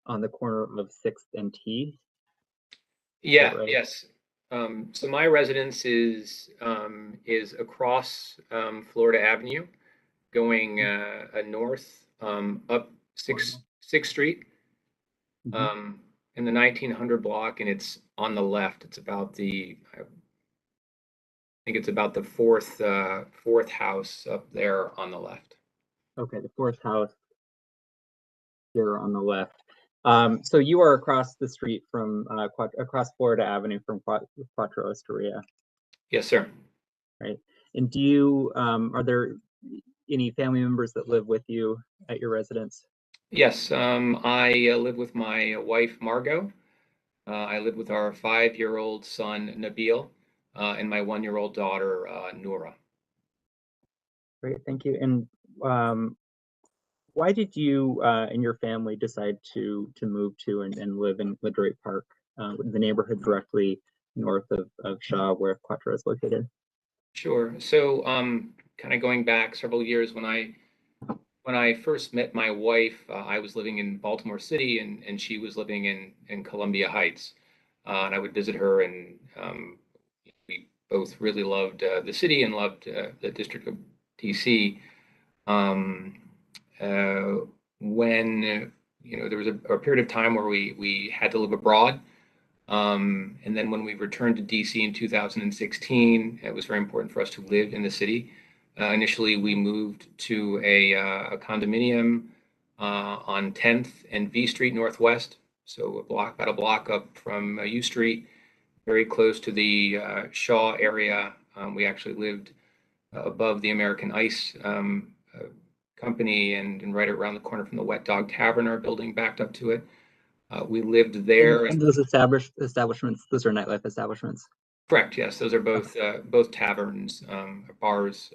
on the corner of 6th and T. Yeah, right? yes. So my residence is across Florida Avenue, going north up 6th Street. In the 1900 block, and it's on the left. It's about I think it's about the fourth house up there on the left. Okay, the fourth house here on the left. So you are across the street from across Florida Avenue from Quattro Osteria. Yes, sir. Right. And do you are there any family members that live with you at your residence? Yes, I live with my wife, Margot. I live with our 5-year-old son, Nabil, and my 1-year-old daughter, Noura. Great, thank you. And why did you and your family decide to move to and live in LaDroit Park, the neighborhood directly north of Shaw, where Quattro is located? Sure. So, kind of going back several years, when I first met my wife, I was living in Baltimore City, and she was living in Columbia Heights. And I would visit her, and we both really loved the city and loved the District of DC. When there was a period of time where we had to live abroad. And then when we returned to DC in 2016, it was very important for us to live in the city. Initially, we moved to a condominium on 10th and V Street Northwest, so about a block up from U Street, very close to the Shaw area. We actually lived above the American Ice Company and right around the corner from the Wet Dog Tavern, our building backed up to it. We lived there. And those establishments, those are nightlife establishments? Correct, yes. Those are both taverns, bars,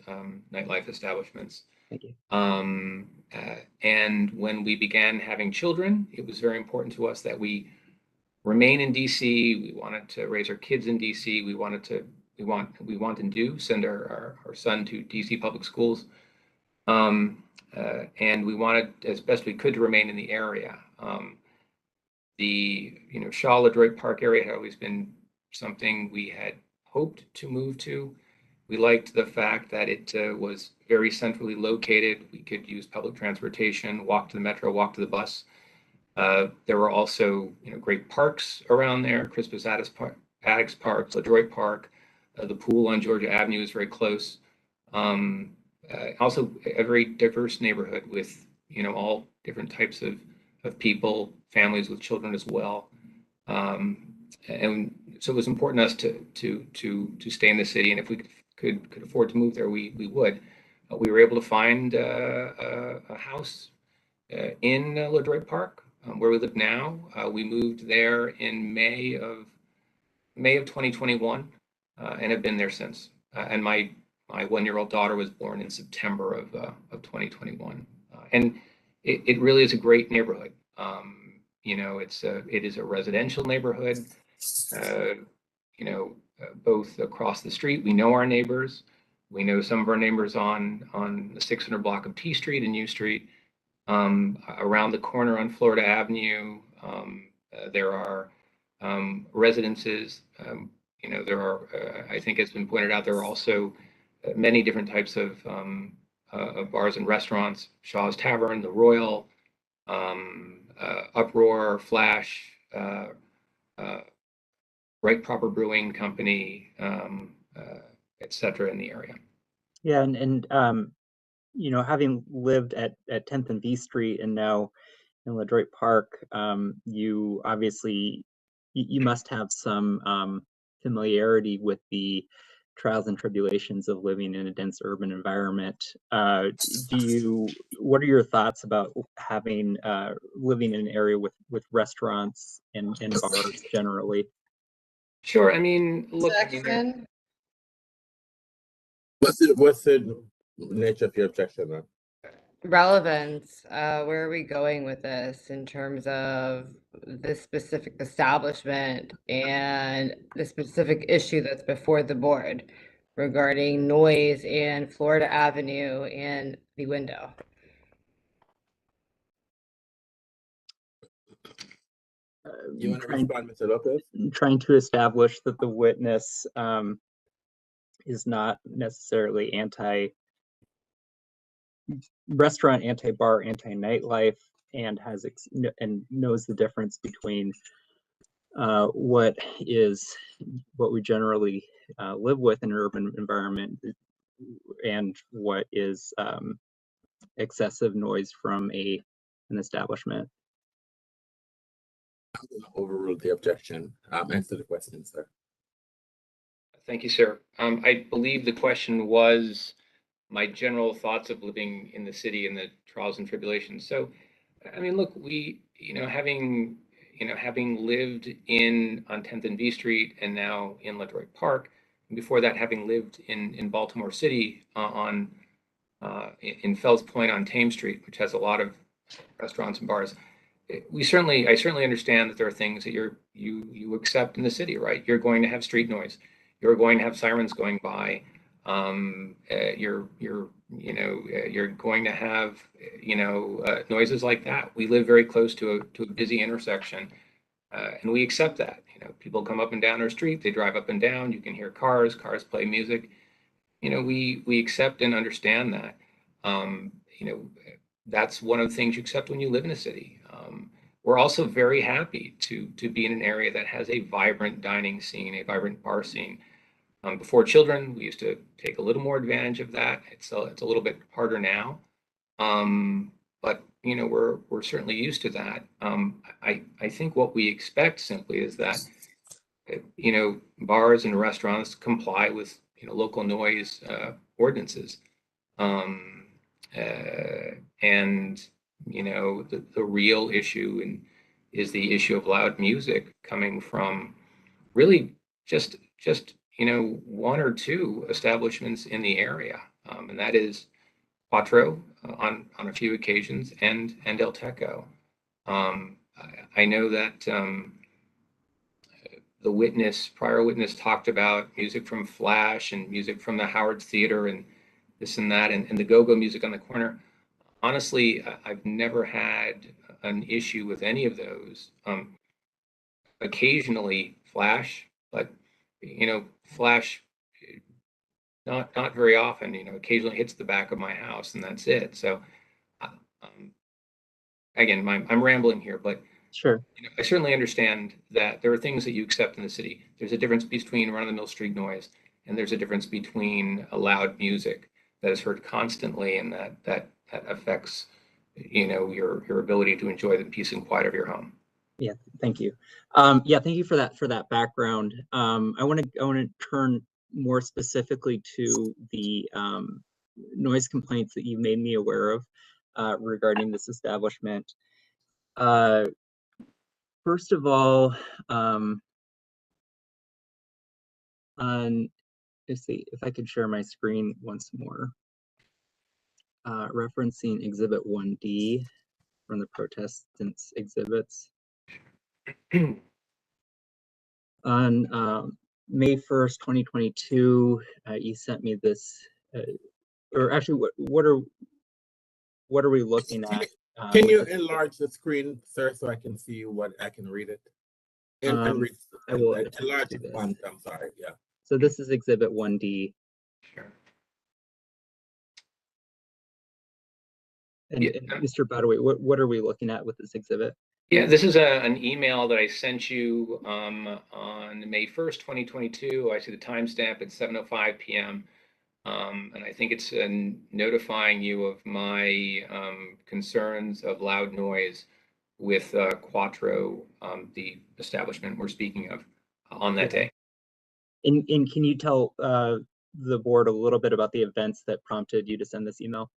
nightlife establishments. Thank you. And when we began having children, it was very important to us that we remain in DC. We wanted to raise our kids in DC. We want and do send our son to DC public schools. And we wanted, as best we could, to remain in the area. The Shaw LaDroit Park area had always been something we had hoped to move to. We liked the fact that it was very centrally located. We could use public transportation, walk to the metro, walk to the bus. There were also great parks around there, Crispus Attucks Park, LaDroit Park. The pool on Georgia Avenue is very close. Also a very diverse neighborhood with, all different types of people, families with children as well. And so it was important to us to stay in the city, and if we could afford to move there, we would. We were able to find a house in LaDroit Park, where we live now. We moved there in May of 2021, and have been there since. And my 1-year-old daughter was born in September of 2021, and it really is a great neighborhood. It is a residential neighborhood. Both across the street, we know our neighbors. We know some of our neighbors on the 600 block of T Street and U Street. Around the corner on Florida Avenue, there are residences. There are, I think it's been pointed out, there are also many different types of bars and restaurants: Shaw's Tavern, The Royal, Uproar, Flash, Right Proper Brewing Company, etc. in the area. Yeah, and having lived at 10th and B Street and now in LaDroit Park, you obviously you must have some familiarity with the trials and tribulations of living in a dense urban environment. What are your thoughts about having living in an area with restaurants and bars generally? Sure. I mean, look. What's the nature of your objection, then? Relevance. Where are we going with this in terms of this specific establishment and the specific issue that's before the board regarding noise and Florida Avenue and the window? You want to respond, Mr. Lopez? Trying to establish that the witness is not necessarily anti-restaurant, anti-bar, anti-nightlife, and and knows the difference between what we generally live with in an urban environment and what is excessive noise from an establishment. I'm going to overrule the objection. Answer the question, sir. Thank you, sir. I believe the question was my general thoughts of living in the city and the trials and tribulations. So, I mean, look, having lived on 10th and B Street and now in LaDroit Park, and before that, having lived in Baltimore City in Fells Point on Thames Street, which has a lot of restaurants and bars. I certainly understand that there are things that you accept in the city, right? You're going to have street noise. You're going to have sirens going by. You're going to have noises like that. We live very close to a busy intersection, and we accept that. People come up and down our street. They drive up and down. You can hear cars play music. We accept and understand that. That's one of the things you accept when you live in a city. We're also very happy to be in an area that has a vibrant dining scene, a vibrant bar scene. Before children, we used to take a little more advantage of that. It's a little bit harder now, but we're certainly used to that. I think what we expect simply is that bars and restaurants comply with local noise ordinances, and the real issue is the issue of loud music coming from really just one or two establishments in the area, and that is Quattro on a few occasions and El Teco. I know that the prior witness talked about music from Flash and music from the Howard Theater and this and that, and the go-go music on the corner. Honestly, I've never had an issue with any of those. Occasionally Flash, but Flash not very often. Occasionally hits the back of my house, and that's it. So again, I'm rambling here, but sure. I certainly understand that there are things that you accept in the city. There's a difference between run-of-the-mill street noise, and there's a difference between loud music. that is heard constantly, and that affects, your ability to enjoy the peace and quiet of your home. Yeah, thank you. Yeah, thank you for that background. I want to turn more specifically to the noise complaints that you made me aware of regarding this establishment. First of all, let's see if I could share my screen once more. Referencing Exhibit 1D from the protestants' exhibits. On May 1st, 2022, you sent me this, or actually, what are we looking at? Can you enlarge the screen, sir, so I can see what I can read it? I will enlarge the font. I'm sorry. Yeah. So this is Exhibit 1D. Sure. And Mr. Badaway, what are we looking at with this exhibit? Yeah, this is an email that I sent you on May 1st, 2022. I see the timestamp at 7:05 p.m. And I think it's notifying you of my concerns of loud noise with Quattro, the establishment we're speaking of, on that day. And can you tell the board a little bit about the events that prompted you to send this email?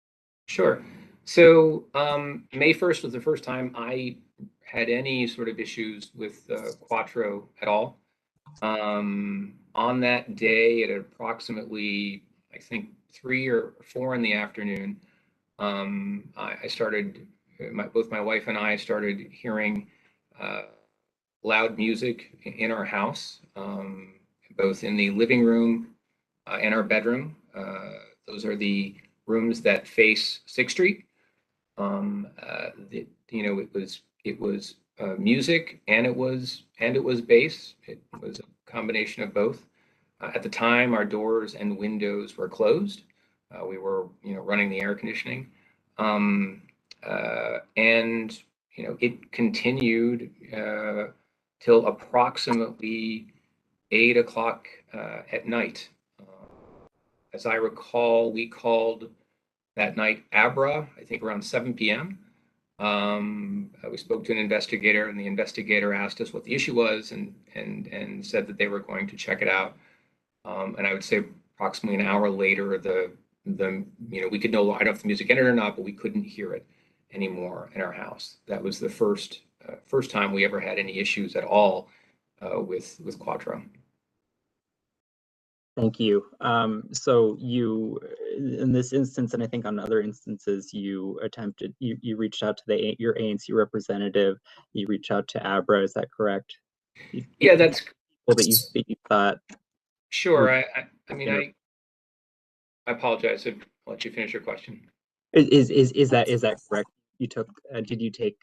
Sure. So May 1st was the first time I had any sort of issues with Quattro at all. On that day at approximately, I think 3 or 4 in the afternoon, I started, both my wife and I started hearing loud music in our house, both in the living room and our bedroom. Those are the rooms that face 6th Street. It was music and it was bass. It was a combination of both. At the time, our doors and windows were closed. We were, running the air conditioning, and it continued till approximately 8 o'clock at night. As I recall, we called that night Abra, I think around 7 p.m. We spoke to an investigator, and the investigator asked us what the issue was, and said that they were going to check it out. And I would say approximately an hour later, we could know, I don't know if the music ended or not, but we couldn't hear it anymore in our house. That was the first time we ever had any issues at all with Quattro. Thank you. So you, in this instance, and I think on other instances, you reached out to your ANC representative. You reached out to Abra. Is that correct? Yeah, that's people that you thought. Sure. I apologize. I'll let you finish your question. Is that correct? You took? Did you take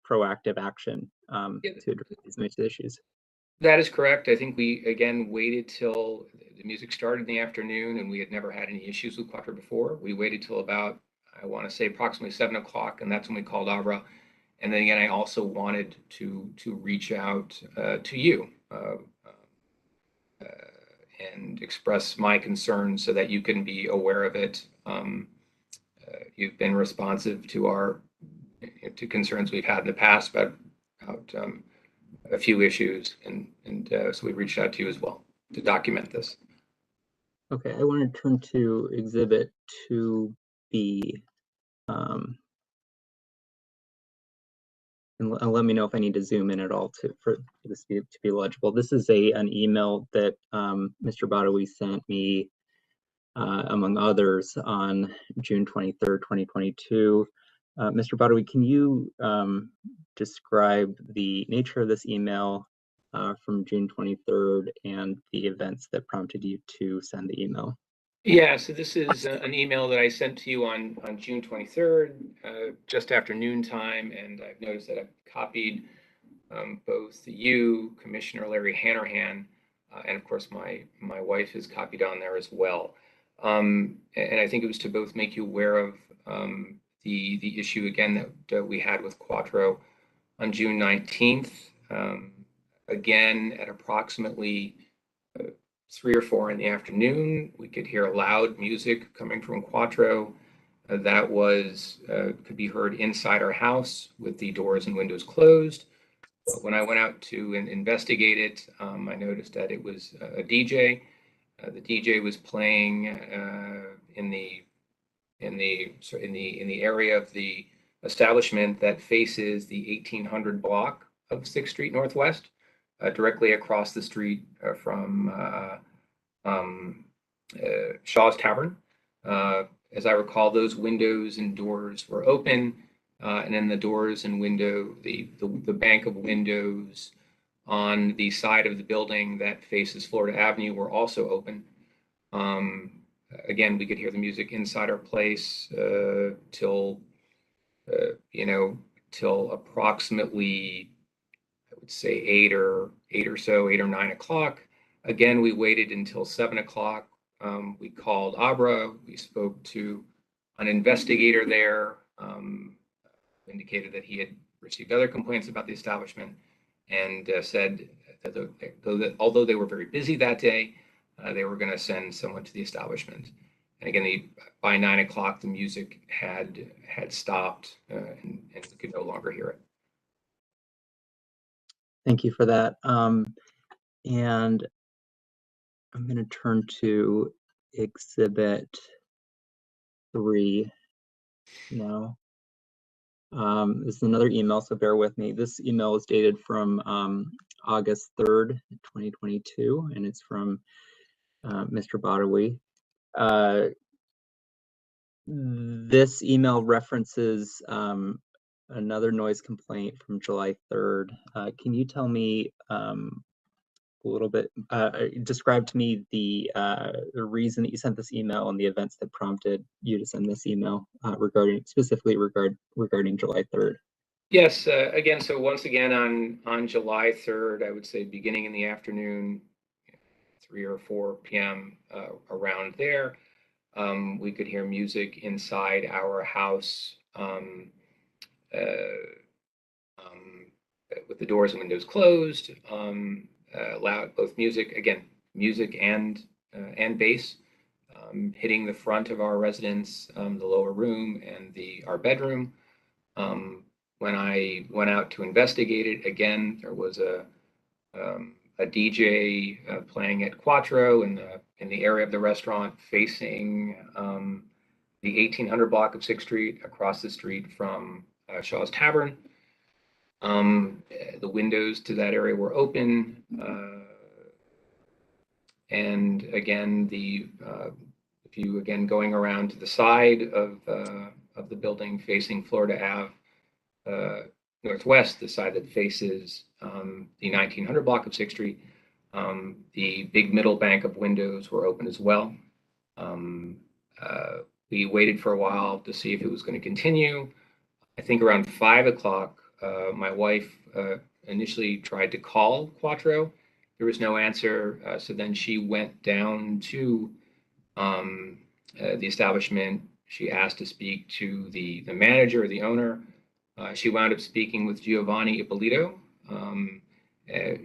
proactive action to address these issues? That is correct. I think we, again, waited till the music started in the afternoon, and we had never had any issues with Quattro before. We waited till about, I want to say approximately 7 o'clock, and that's when we called Abra. And then again, I also wanted to reach out to you and express my concerns so that you can be aware of it. You've been responsive to concerns we've had in the past about a few issues, and so we reached out to you as well to document this. Okay, I want to turn to Exhibit 2B, and let me know if I need to zoom in at all for this to be legible. This is an email that Mr. Badawi sent me, among others, on June 23rd, 2022. Mr. Badawi, can you describe the nature of this email from June 23rd and the events that prompted you to send the email? Yeah, so this is an email that I sent to you on June 23rd, just after noon time, and I've noticed that I've copied both you, Commissioner Larry Hanrahan, and of course my wife is copied on there as well. And I think it was to both make you aware of the issue again that we had with Quattro on June 19th. Again, at approximately 3 or 4 in the afternoon, we could hear loud music coming from Quattro. That was could be heard inside our house with the doors and windows closed. But when I went out to investigate it, I noticed that it was a DJ. The DJ was playing in the area of the establishment that faces the 1800 block of 6th Street Northwest, directly across the street from Shaw's Tavern. As I recall, those windows and doors were open, and then the doors and window, the bank of windows on the side of the building that faces Florida Avenue were also open. Again, we could hear the music inside our place till approximately, I would say 8 or 9 o'clock. Again, we waited until 7 o'clock. We called Abra. We spoke to an investigator there, indicated that he had received other complaints about the establishment, and said that although they were very busy that day, they were going to send someone to the establishment. And again, by 9 o'clock, the music had stopped, and we could no longer hear it. Thank you for that. And I'm going to turn to Exhibit 3 now. This is another email, so bear with me. This email is dated from August 3rd, 2022, and it's from Mr. Badawi. This email references another noise complaint from July 3rd. Can you tell me a little bit, describe to me the reason that you sent this email and the events that prompted you to send this email specifically regarding July 3rd? Yes, again, so once again on July 3rd, I would say beginning in the afternoon, 3 or 4 p.m. Around there, we could hear music inside our house with the doors and windows closed, loud, both music and bass, hitting the front of our residence, the lower room and our bedroom. When I went out to investigate it, again, there was a DJ playing at Quattro in the area of the restaurant facing the 1800 block of 6th Street, across the street from Shaw's Tavern. The windows to that area were open, and again, if you going around to the side of the building facing Florida Ave Northwest, the side that faces the 1900 block of 6th Street, the big middle bank of windows were open as well. We waited for a while to see if it was going to continue. I think around 5 o'clock, my wife initially tried to call Quattro. There was no answer, so then she went down to the establishment. She asked to speak to the manager or the owner. She wound up speaking with Giovanni Ippolito.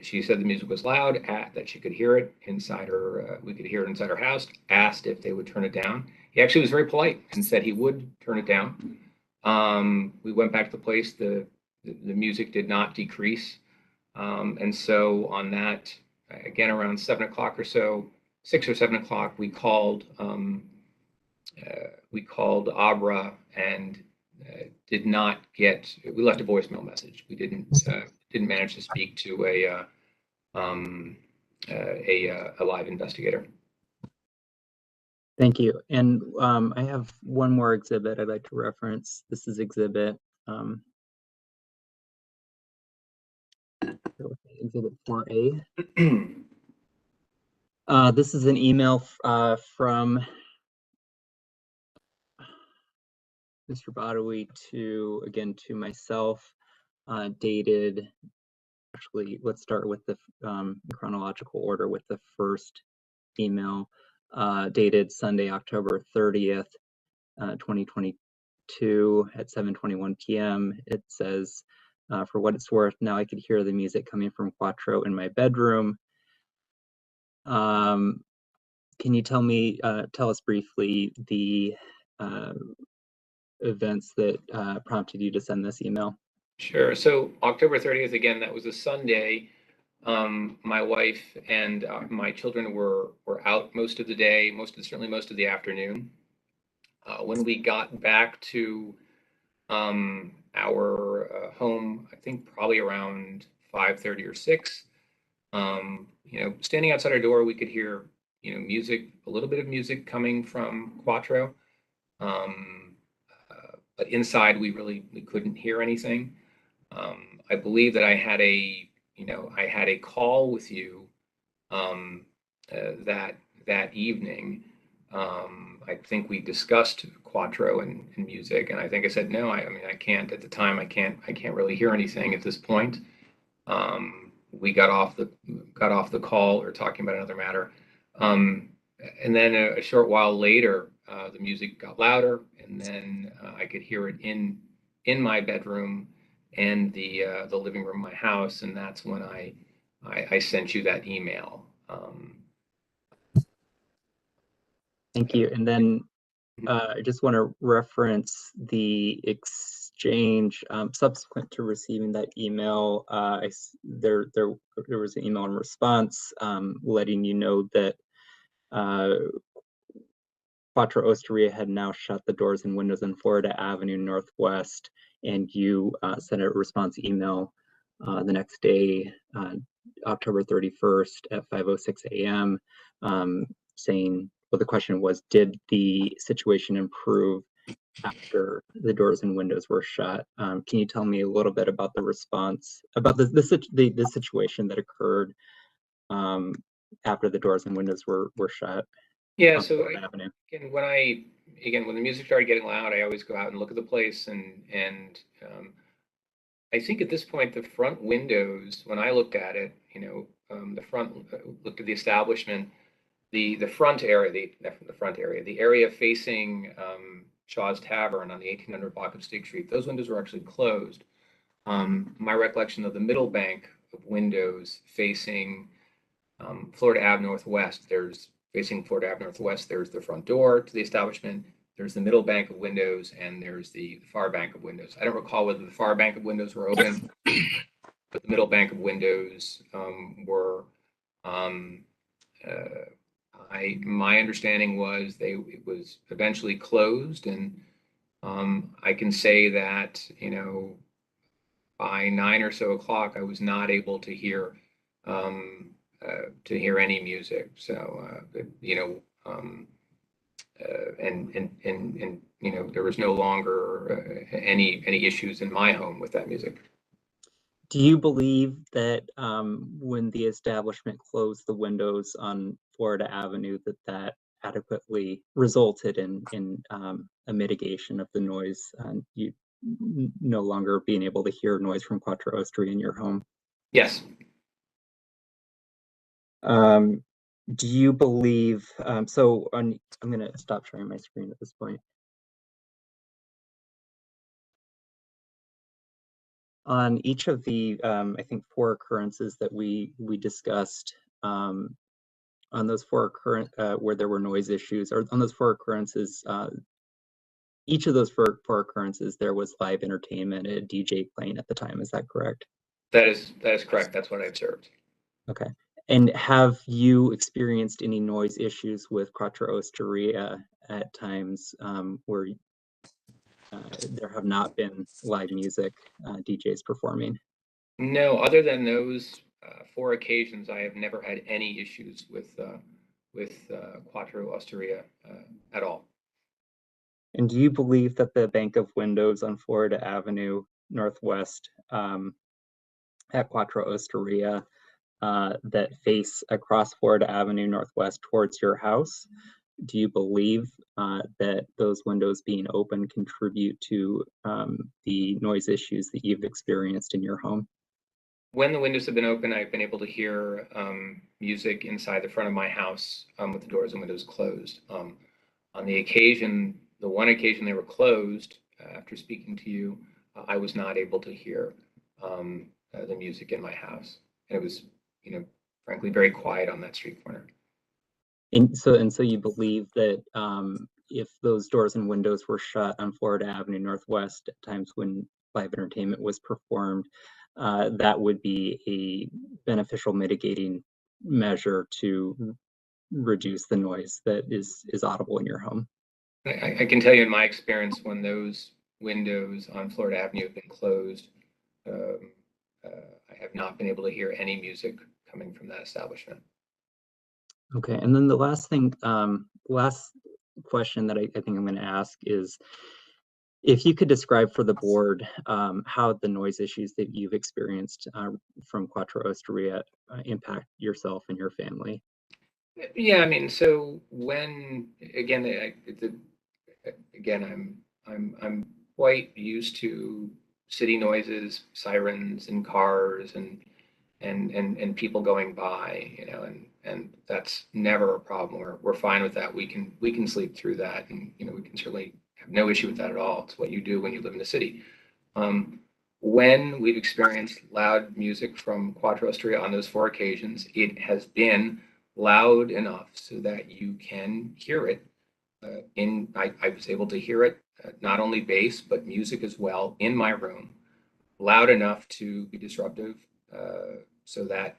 She said the music was loud, that she could hear it inside her. We could hear it inside her house. Asked if they would turn it down. He actually was very polite and said he would turn it down. We went back to the place. The music did not decrease, and so on that, again around 7 o'clock or so, 6 or 7 o'clock, we called Abra and did not get. We left a voicemail message. We didn't manage to speak to a live investigator. Thank you. And I have one more exhibit I'd like to reference. This is exhibit 4A. This is an email from Mr. Badawi to myself, dated. Actually, let's start with the chronological order with the first email, dated Sunday, October 30th, 2022 at 7:21 p.m. It says, for what it's worth, now I could hear the music coming from Quattro in my bedroom. Can you tell us briefly the events that prompted you to send this email? Sure. So October 30th, again, that was a Sunday. My wife and my children were out most of the day, certainly most of the afternoon. When we got back to our home, I think probably around 5:30 or 6, standing outside our door, we could hear, music, a little bit of music coming from Quattro. But inside we couldn't hear anything. I believe that I had a call with you that evening. I think we discussed Quattro and music, and I think I said no. I mean, I can't at the time. I can't really hear anything at this point. We got off the call or talking about another matter, and then a short while later, the music got louder, and then I could hear it in my bedroom and the living room of my house, and that's when I sent you that email. Thank you. And then I just want to reference the exchange subsequent to receiving that email. There was an email in response letting you know that Quattro Osteria had now shut the doors and windows on Florida Avenue Northwest, and you sent a response email the next day, October 31st at 5:06 a.m. Saying, well, the question was, did the situation improve after the doors and windows were shut? Can you tell me a little bit about the response, about the situation that occurred after the doors and windows were shut? Yeah, so when the music started getting loud, I always go out and look at the place, and I think at this point the front windows, when I looked at it, looked at the establishment, the front area, the area facing Shaw's Tavern on the 1800 block of Stig Street, those windows were actually closed. My recollection of the middle bank of windows facing Florida Ave Northwest, facing Florida Ave Northwest, there's the front door to the establishment, there's the middle bank of windows, and there's the far bank of windows. I don't recall whether the far bank of windows were open, but the middle bank of windows were. My understanding was it was eventually closed, and I can say that by 9 or so o'clock I was not able to hear any music. So there was no longer any issues in my home with that music. Do you believe that when the establishment closed the windows on Florida Avenue, that adequately resulted in a mitigation of the noise, and you no longer being able to hear noise from Quattro Osteria in your home? Yes. Do you believe, I'm going to stop sharing my screen at this point. On each of the, I think, 4 occurrences that we discussed, on those 4 where there were noise issues, or on those 4 occurrences, each of those 4 occurrences, there was live entertainment, a DJ playing at the time. Is that correct? That is correct. That's what I observed. Okay. And have you experienced any noise issues with Quattro Osteria at times where there have not been live music DJs performing? No, other than those 4 occasions, I have never had any issues with Quattro Osteria at all. And do you believe that the bank of windows on Florida Avenue Northwest at Quattro Osteria that face across Florida Avenue Northwest towards your house, do you believe that those windows being open contribute to the noise issues that you've experienced in your home? When the windows have been open, I've been able to hear music inside the front of my house with the doors and windows closed. On the one occasion they were closed, after speaking to you, I was not able to hear the music in my house. And it was, frankly, very quiet on that street corner. And so you believe that if those doors and windows were shut on Florida Avenue Northwest at times when live entertainment was performed, that would be a beneficial mitigating measure to reduce the noise that is audible in your home? I can tell you in my experience, when those windows on Florida Avenue have been closed, I have not been able to hear any music coming from that establishment. Okay, and then the last thing, last question that I think I'm going to ask is, if you could describe for the board how the noise issues that you've experienced from Quattro Osteria impact yourself and your family. Yeah, I mean, so when again, I'm quite used to city noises, sirens, and cars, and people going by, you know, and that's never a problem. We're fine with that. We can sleep through that, and you know, we can certainly have no issue with that at all. It's what you do when you live in the city. When we've experienced loud music from Quattro Osteria on those 4 occasions, it has been loud enough so that you can hear it. I was able to hear it, not only bass, but music as well in my room, loud enough to be disruptive, so that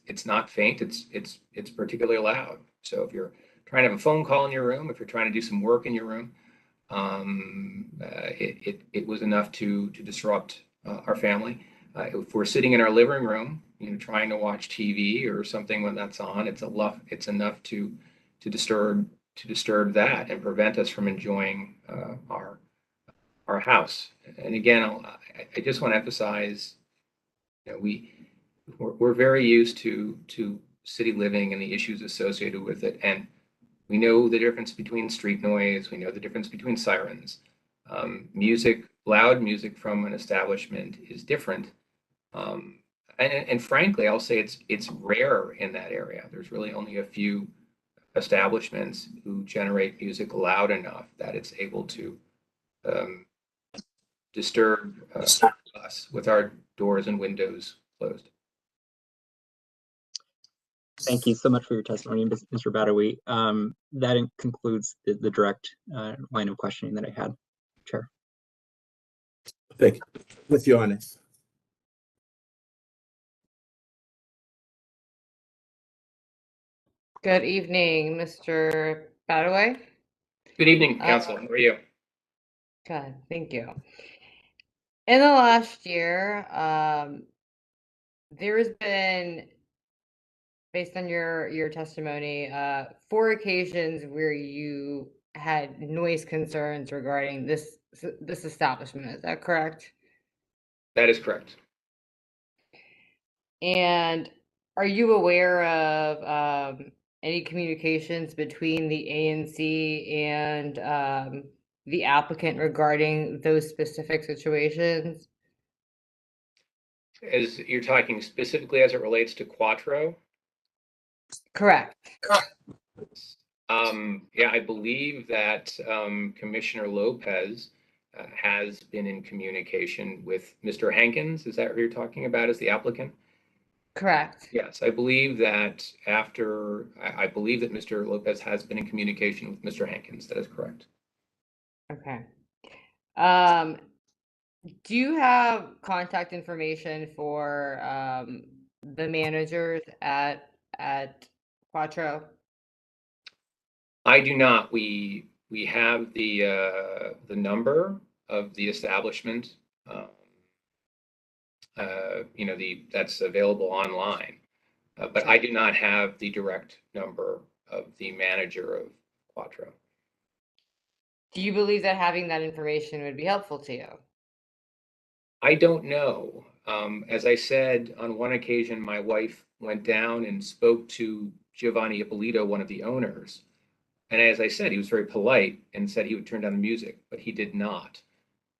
it's not faint, it's particularly loud. So if you're trying to have a phone call in your room, if you're trying to do some work in your room, it was enough to disrupt our family. If we're sitting in our living room, you know, trying to watch TV or something when that's on, it's enough to disturb that and prevent us from enjoying our house. And again, I just want to emphasize, you know, we're very used to city living and the issues associated with it, and we know the difference between street noise. We know the difference between sirens. Music, loud music from an establishment is different. And frankly, I'll say it's rare in that area. There's really only a few establishments who generate music loud enough that it's able to disturb us with our doors and windows closed. Thank you so much for your testimony, Mr. Badawi. That concludes the direct line of questioning that I had, Chair. Thank you. With your honest. Good evening, Mr. Badaway. Good evening, Council. How are you? Good, thank you. In the last year, there's been, based on your testimony, 4 occasions where you had noise concerns regarding this establishment. Is that correct? That is correct. And are you aware of any communications between the ANC and the applicant regarding those specific situations? As you're talking specifically as it relates to Quattro? Correct. Yeah, I believe that Commissioner Lopez has been in communication with Mr. Hankins. Is that what you're talking about as the applicant? Correct. Yes, I believe that I believe that Mr. Lopez has been in communication with Mr. Hankins. That is correct. Okay. Do you have contact information for the managers at Quattro? I do not. We have the number of the establishment, you know, that's available online, but I do not have the direct number of the manager of Quattro. Do you believe that having that information would be helpful to you? I don't know. As I said, on one occasion, my wife went down and spoke to Giovanni Ippolito, one of the owners. And as I said, he was very polite and said he would turn down the music, but he did not.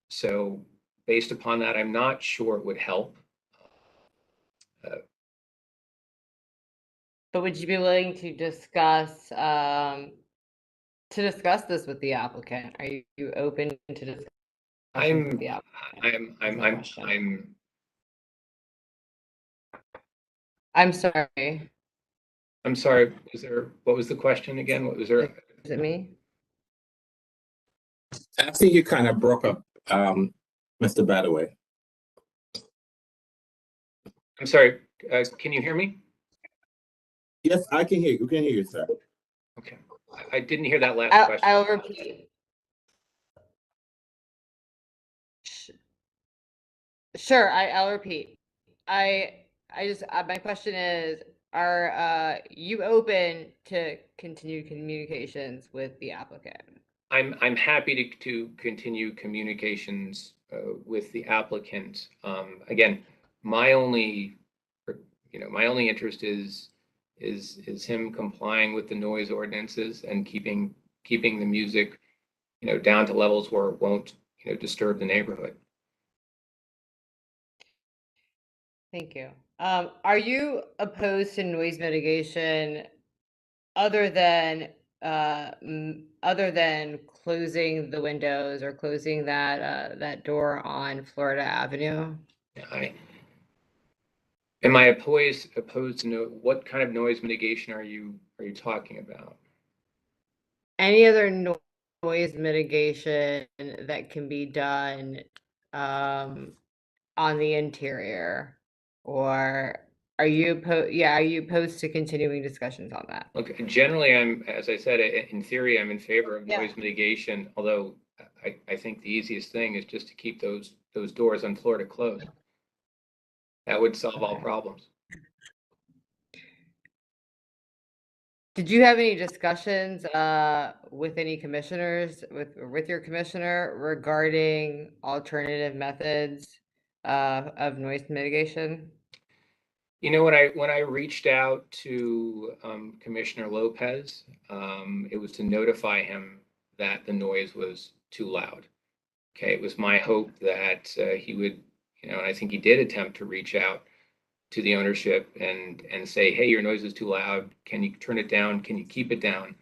So based upon that, I'm not sure it would help. But would you be willing to discuss this with the applicant? Are you open to discuss? I'm sorry. I'm sorry, what was the question again? What was there? Is it me? I think you kind of broke up, Mr. Badaway. I'm sorry, can you hear me? Yes, I can hear you. We can hear you, sir. Okay, I didn't hear that last question. I'll repeat. Sure, I'll repeat. I just my question is, are you open to continue communications with the applicant? I'm happy to continue communications with the applicant. Again, my only interest is him complying with the noise ordinances and keeping the music, down to levels where it won't, disturb the neighborhood. Thank you. Are you opposed to noise mitigation other than closing the windows or closing that door on Florida Avenue? Am I opposed to what kind of noise mitigation are you talking about? Any other noise mitigation that can be done on the interior, or are you opposed to continuing discussions on that? Look, generally, as I said, in theory, I'm in favor of noise mitigation, although I think the easiest thing is just to keep those doors on Florida closed. That would solve all problems. Did you have any discussions with any commissioners, with your commissioner regarding alternative methods of noise mitigation? When I reached out to Commissioner Lopez, it was to notify him that the noise was too loud. Okay, it was my hope that he would, and I think he did attempt to reach out to the ownership and say, hey, your noise is too loud. Can you turn it down? Can you keep it down?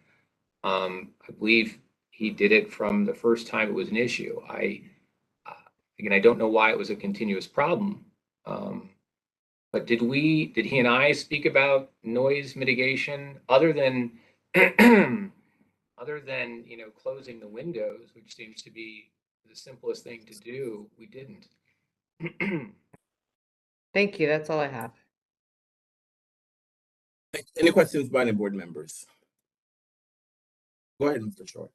I believe he did it from the first time it was an issue. Again, I don't know why it was a continuous problem. But did he and I speak about noise mitigation other than closing the windows, which seems to be the simplest thing to do? We didn't. Thank you. That's all I have. Any questions by any board members? Go ahead, Mr. Short.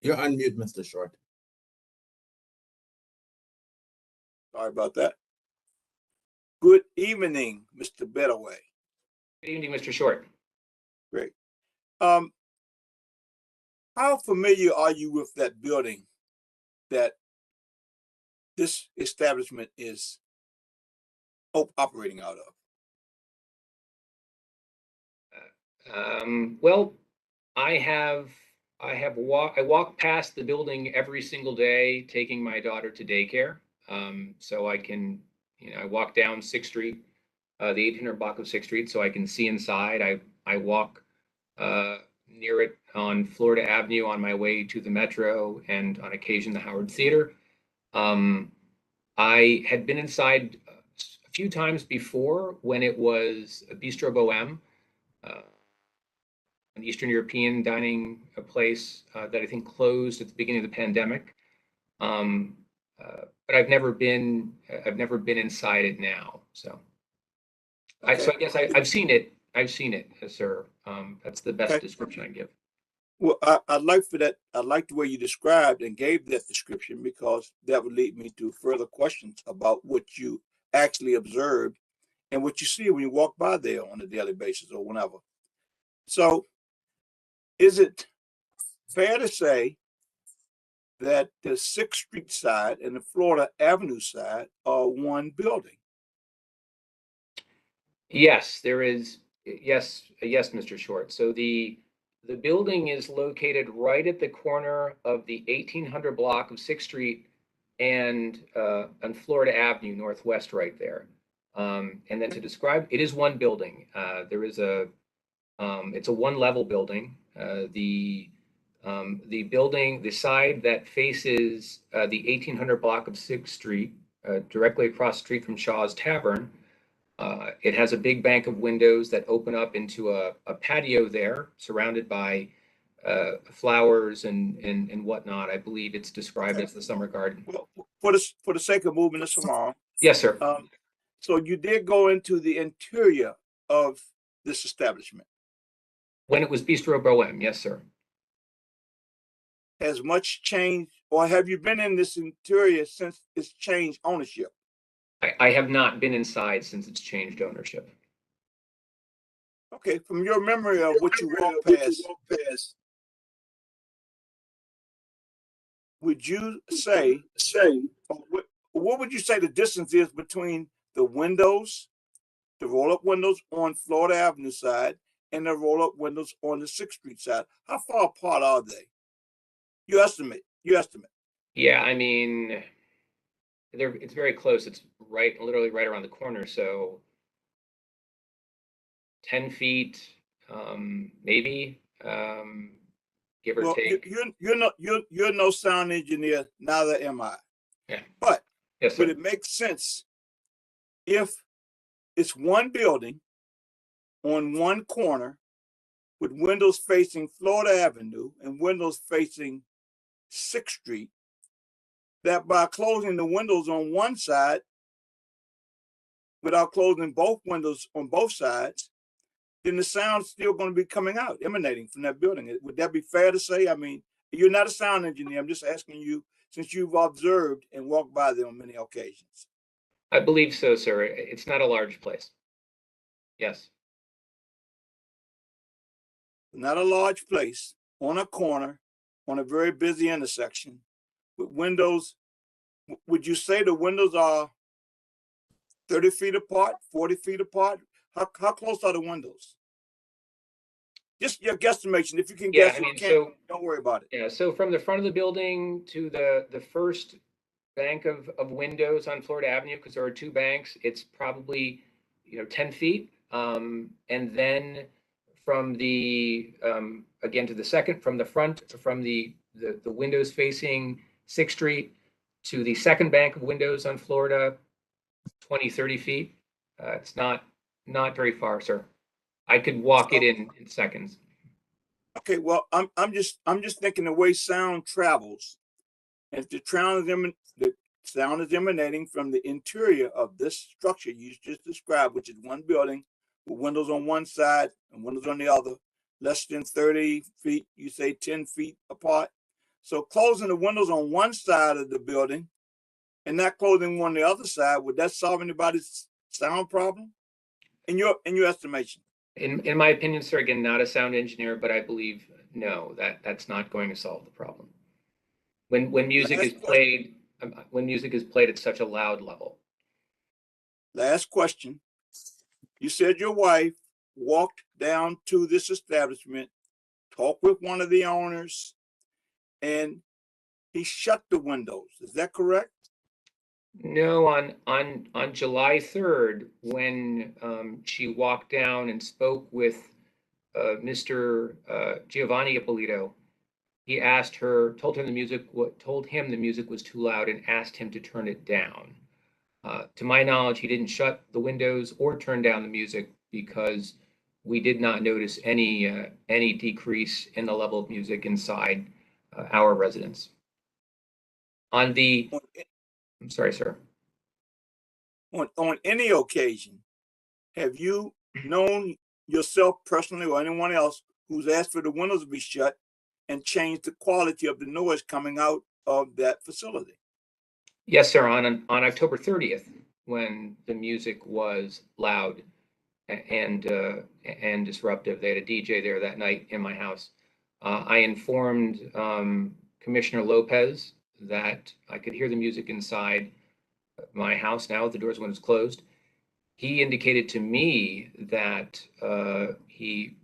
You're on mute, Mr. Short. Sorry about that. Good evening, Mr. Bedaway. Good evening, Mr. Short. Great. How familiar are you with that building that this establishment is operating out of? Well, I walk past the building every single day, taking my daughter to daycare. So I can, I walk down 6th Street, the 1800 block of 6th Street, so I can see inside. I walk near it on Florida Avenue on my way to the Metro and on occasion the Howard Theater. I had been inside a few times before when it was a Bistro Bohème, an Eastern European dining place that I think closed at the beginning of the pandemic. But I've never been inside it now. So, I guess I've seen it. I've seen it, sir. That's the best description I can give. Well, I'd like the way you described and gave that description, because that would lead me to further questions about what you actually observed and what you see when you walk by there on a daily basis or whenever. So, is it fair to say that the 6th Street side and the Florida Avenue side are one building? Yes, there is. Yes, Mr. Short. So the building is located right at the corner of the 1800 block of 6th Street and on Florida Avenue Northwest, right there. And then to describe, it is one building. There is it's a one-level building. The building, the side that faces the 1800 block of 6th Street directly across the street from Shaw's Tavern. It has a big bank of windows that open up into a patio there, surrounded by flowers and whatnot. I believe it's described as the summer garden. Well, for the sake of moving this along, Yes, sir. so you did go into the interior of this establishment. When it was Bistro Bohème, yes, sir. Has much changed, or have you been in this interior since it's changed ownership? I have not been inside since it's changed ownership. Okay, from your memory of what you walked past, would you say, what would you say the distance is between the windows, the roll-up windows on Florida Avenue side and the roll-up windows on the 6th Street side? How far apart are they? You estimate. Yeah, I mean, it's very close. It's literally right around the corner. So 10 feet, maybe, give or take. You're no sound engineer, neither am I. Yeah. But yes, sir. would it make sense if it's one building on one corner with windows facing Florida Avenue and windows facing 6th Street, that by closing the windows on one side, without closing both windows on both sides, then the sound's still going to be coming out, emanating from that building? Would that be fair to say? I mean, you're not a sound engineer. I'm just asking you, since you've observed and walked by them on many occasions. I believe so, sir. It's not a large place. Yes. Not a large place, on a corner, on a very busy intersection, with windows. Would you say the windows are 30 feet apart, 40 feet apart? How close are the windows? Just your guesstimation. If you can guess, I mean, don't worry about it. Yeah, so from the front of the building to the first bank of windows on Florida Avenue, because there are two banks, it's probably 10 feet. And then from the again to the second, from the front, from the windows facing 6th Street to the second bank of windows on Florida, 20, 30 feet. It's not very far, sir. I could walk it in seconds. Okay, well, I'm just thinking the way sound travels. If the sound is emanating from the interior of this structure you just described, which is one building with windows on one side and windows on the other, less than 30 feet, you say 10 feet apart. So closing the windows on one side of the building and not closing one on the other side, would that solve anybody's sound problem in your estimation? In my opinion, sir, again, not a sound engineer, but I believe no, that's not going to solve the problem. When music is played, at such a loud level. Last question. You said your wife walked down to this establishment, talked with one of the owners, and he shut the windows. Is that correct? No, on July 3rd, when she walked down and spoke with Mr. Giovanni Ippolito, he told him the music was too loud and asked him to turn it down. To my knowledge, he didn't shut the windows or turn down the music because we did not notice any decrease in the level of music inside our residence. I'm sorry, sir. On any occasion, have you known yourself personally or anyone else who's asked for the windows to be shut and changed the quality of the noise coming out of that facility? Yes, sir. On October 30th, when the music was loud and disruptive, they had a DJ there that night in my house. I informed Commissioner Lopez that I could hear the music inside my house now with the doors when it's closed. He indicated to me that he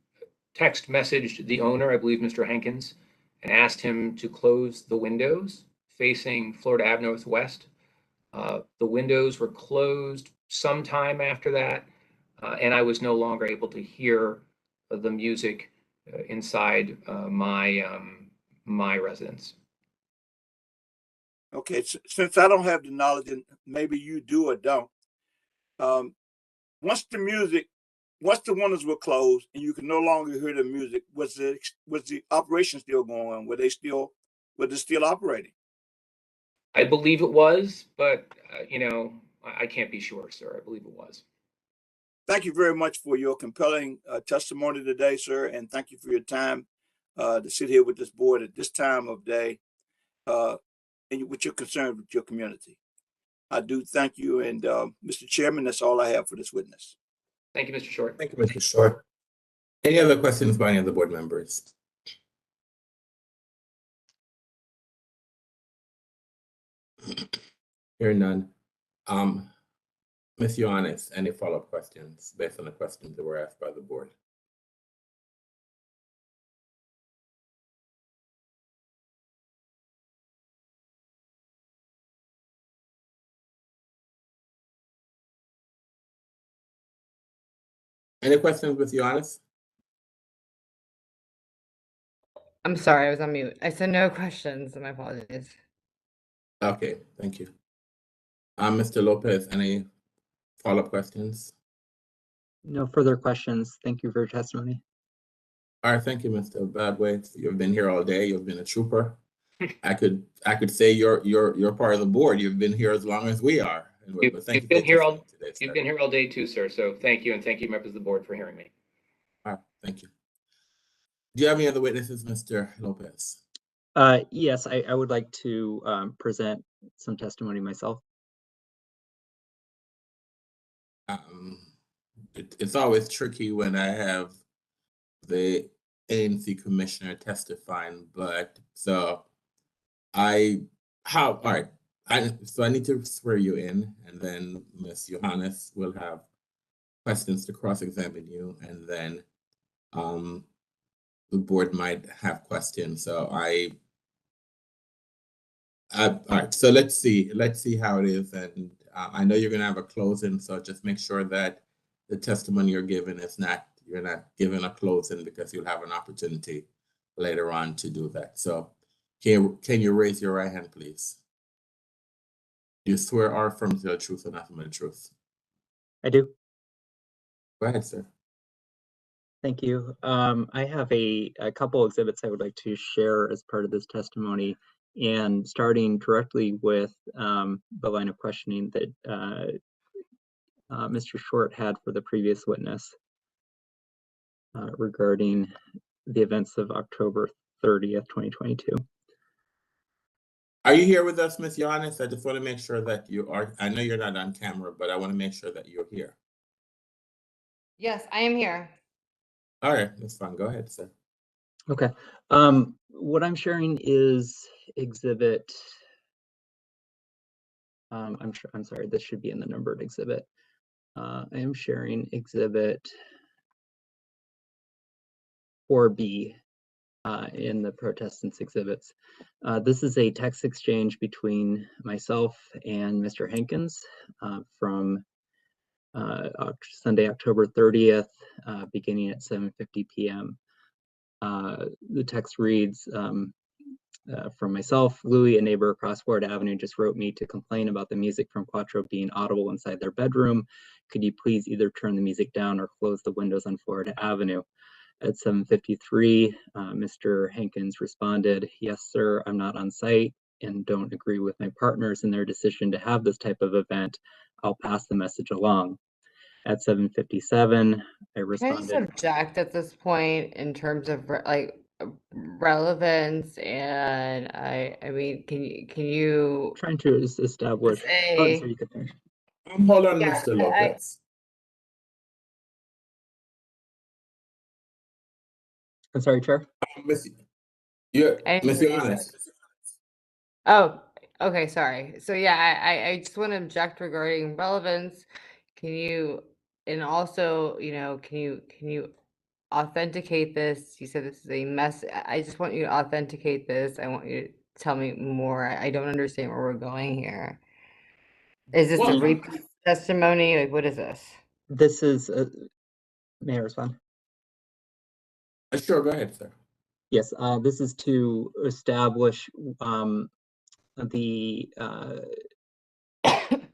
text messaged the owner, I believe Mr. Hankins, and asked him to close the windows facing Florida Ave Northwest. The windows were closed sometime after that, and I was no longer able to hear the music inside my residence. Okay, since I don't have the knowledge, and maybe you do or don't, once the windows were closed and you could no longer hear the music, was the operation still going on? Were they still operating? I believe it was, but I can't be sure, sir. I believe it was. Thank you very much for your compelling testimony today, sir, and thank you for your time to sit here with this board at this time of day, and with your concern with your community. I do thank you, and Mr. Chairman, that's all I have for this witness. Thank you, Mr. Short. Thank you, Mr. Short. Any other questions by any of the board members? Hearing none. Ms. Ioannis, any follow-up questions based on the questions that were asked by the board? Any questions, Ms. Ioannis? I'm sorry, I was on mute. I said no questions, my apologies. Okay, thank you. Mr. Lopez, any follow-up questions? No further questions. Thank you for your testimony. All right, thank you, Mr. Badway. You've been here all day. You've been a trooper. I could say you're part of the board. You've been here as long as we are. You've been here all day too, sir. So thank you, and thank you, members of the board, for hearing me. All right, thank you. Do you have any other witnesses, Mr. Lopez? Yes, I would like to present some testimony myself. It's always tricky when I have the ANC commissioner testifying, but all right. So I need to swear you in, and then Ms. Ioannis will have questions to cross-examine you, and then the board might have questions. So all right. So let's see how it is, and I know you're going to have a closing, so just make sure that the testimony you're giving you're not giving a closing, because you'll have an opportunity later on to do that. So can you raise your right hand, please? Do you swear or affirm to the truth and nothing but the truth? I do. Go ahead, sir. Thank you. I have a couple exhibits I would like to share as part of this testimony, and starting directly with the line of questioning that Mr. Short had for the previous witness regarding the events of October 30th, 2022. Are you here with us, Ms. Ioannis? I just want to make sure that you are. I know you're not on camera, but I want to make sure that you're here. Yes, I am here. All right, that's fine. Go ahead, sir. Okay. What I'm sharing is exhibit. I'm sorry. This should be in the numbered exhibit. I am sharing exhibit 4B in the protestants exhibits. This is a text exchange between myself and Mr. Hankins from Sunday, October 30th, beginning at 7:50 p.m. The text reads, from myself, Louis, a neighbor across Florida Avenue, just wrote me to complain about the music from Quattro being audible inside their bedroom. Could you please either turn the music down or close the windows on Florida Avenue? At 7:53, Mr. Hankins responded, yes, sir, I'm not on site and don't agree with my partners in their decision to have this type of event. I'll pass the message along. At 7:57, I responded. Can I just object at this point in terms of relevance, and I mean, can you trying to establish? Oh, so you could finish. Hold on, Mr. Lopez. I'm sorry, Chair. Ms. Ioannis. Oh, okay, sorry. So yeah, I just want to object regarding relevance. Can you, and also, can you authenticate this? You said this is a mess. I just want you to authenticate this. I want you to tell me more. I don't understand where we're going here. Is this a repeat testimony? Like, what is this? This is, may I respond? Sure, go ahead, sir. Yes, this is to establish the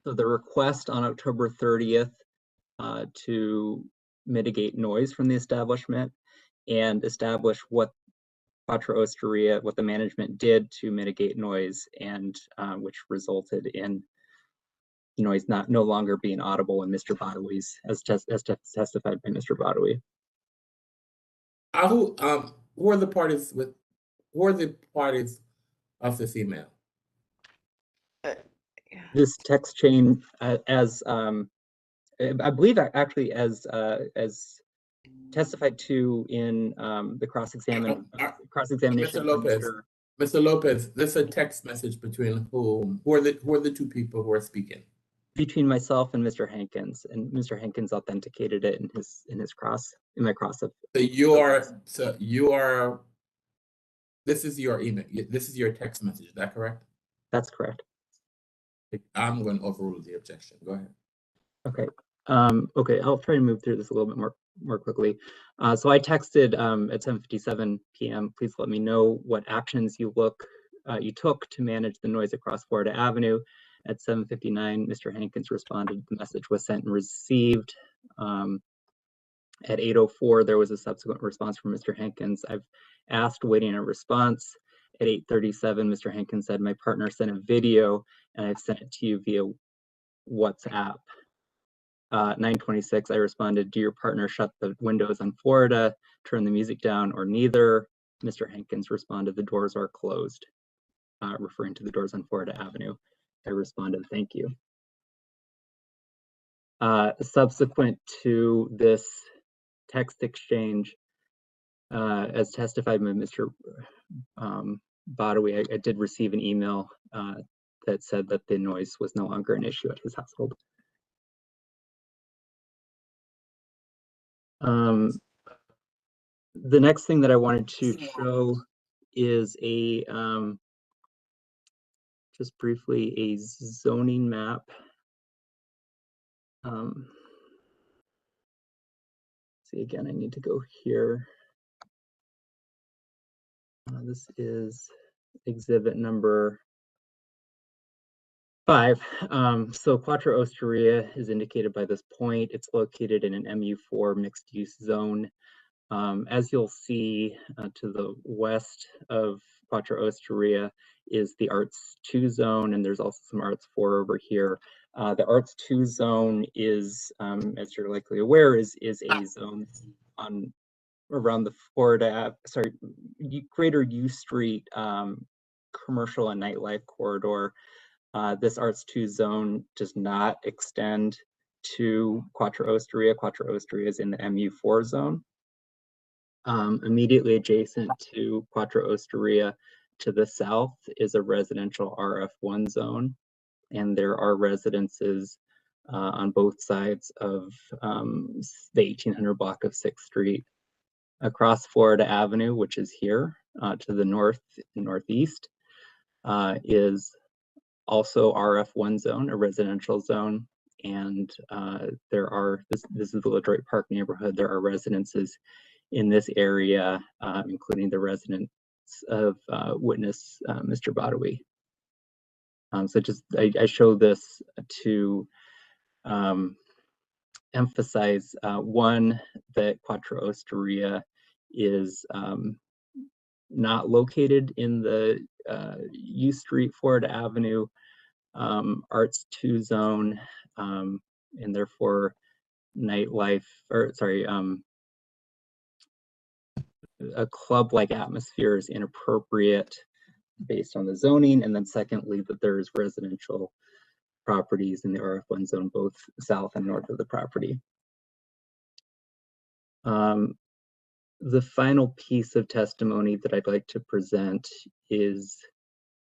so the request on October 30th to mitigate noise from the establishment and establish what Quattro Osteria, what the management did to mitigate noise, and which resulted in noise no longer being audible in Mr. Badawi's, as testified by Mr. Badawi. Who are the parties of this email? This text chain, as I believe, actually, as testified to in the cross-examination. Mr. Lopez, this is a text message between whom? Who are the two people who are speaking? Between myself and Mr. Hankins, and Mr. Hankins authenticated it in my cross of. So this is your email. This is your text message. Is that correct? That's correct. I'm going to overrule the objection. Go ahead. Okay. Okay, I'll try to move through this a little bit more quickly. So I texted at 7:57 p.m. Please let me know what actions you took to manage the noise across Florida Avenue. At 7:59, Mr. Hankins responded. The message was sent and received. At 8:04, there was a subsequent response from Mr. Hankins. I've asked, waiting a response. At 8:37, Mr. Hankins said, my partner sent a video and I've sent it to you via WhatsApp. 9:26, I responded, do your partner shut the windows on Florida, turn the music down, or neither? Mr. Hankins responded, the doors are closed, referring to the doors on Florida Avenue. I responded, thank you. Subsequent to this text exchange, as testified by Mr. Badawi, I did receive an email that said that the noise was no longer an issue at his household. The next thing that I wanted to show is just briefly a zoning map. See, again, I need to go here. This is exhibit number 5. So Quattro Osteria is indicated by this point. It's located in an MU4 mixed use zone. As you'll see to the west of Quattro Osteria is the Arts 2 zone, and there's also some Arts 4 over here. The Arts 2 zone is, as you're likely aware, is a zone on around the Greater U Street commercial and nightlife corridor. This Arts 2 zone does not extend to Quattro Osteria. Quattro Osteria is in the MU4 zone. Immediately adjacent to Quattro Osteria to the south is a residential RF1 zone, and there are residences on both sides of the 1800 block of 6th Street. Across Florida Avenue, which is here to the north and northeast, is also RF1 zone, a residential zone, and this is the LaDroit Park neighborhood. There are residences in this area, including the residence of witness Mr. Badawi. So I show this to emphasize one, that Quattro Osteria is not located in the U Street Florida Avenue Arts 2 zone, and therefore nightlife, or sorry, a club-like atmosphere is inappropriate based on the zoning. And then secondly, that there is residential properties in the RF1 zone, both south and north of the property. The final piece of testimony that I'd like to present is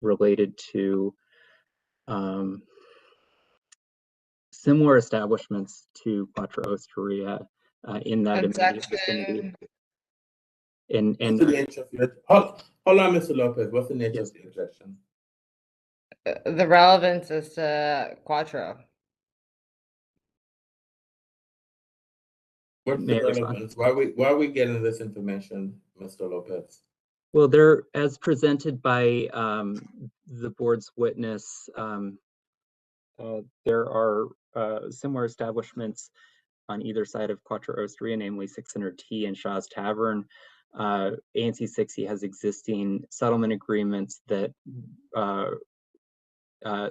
related to similar establishments to Quattro Osteria in that immediate vicinity. Hold on, Mr. Lopez. What's the nature of the objection? The relevance is to Quattro. What's the relevance? Why are we getting this information, Mr. Lopez? Well, they're as presented by the board's witness. There are similar establishments on either side of Quattro Osteria, namely 600T and Shaw's Tavern. ANC 60 has existing settlement agreements that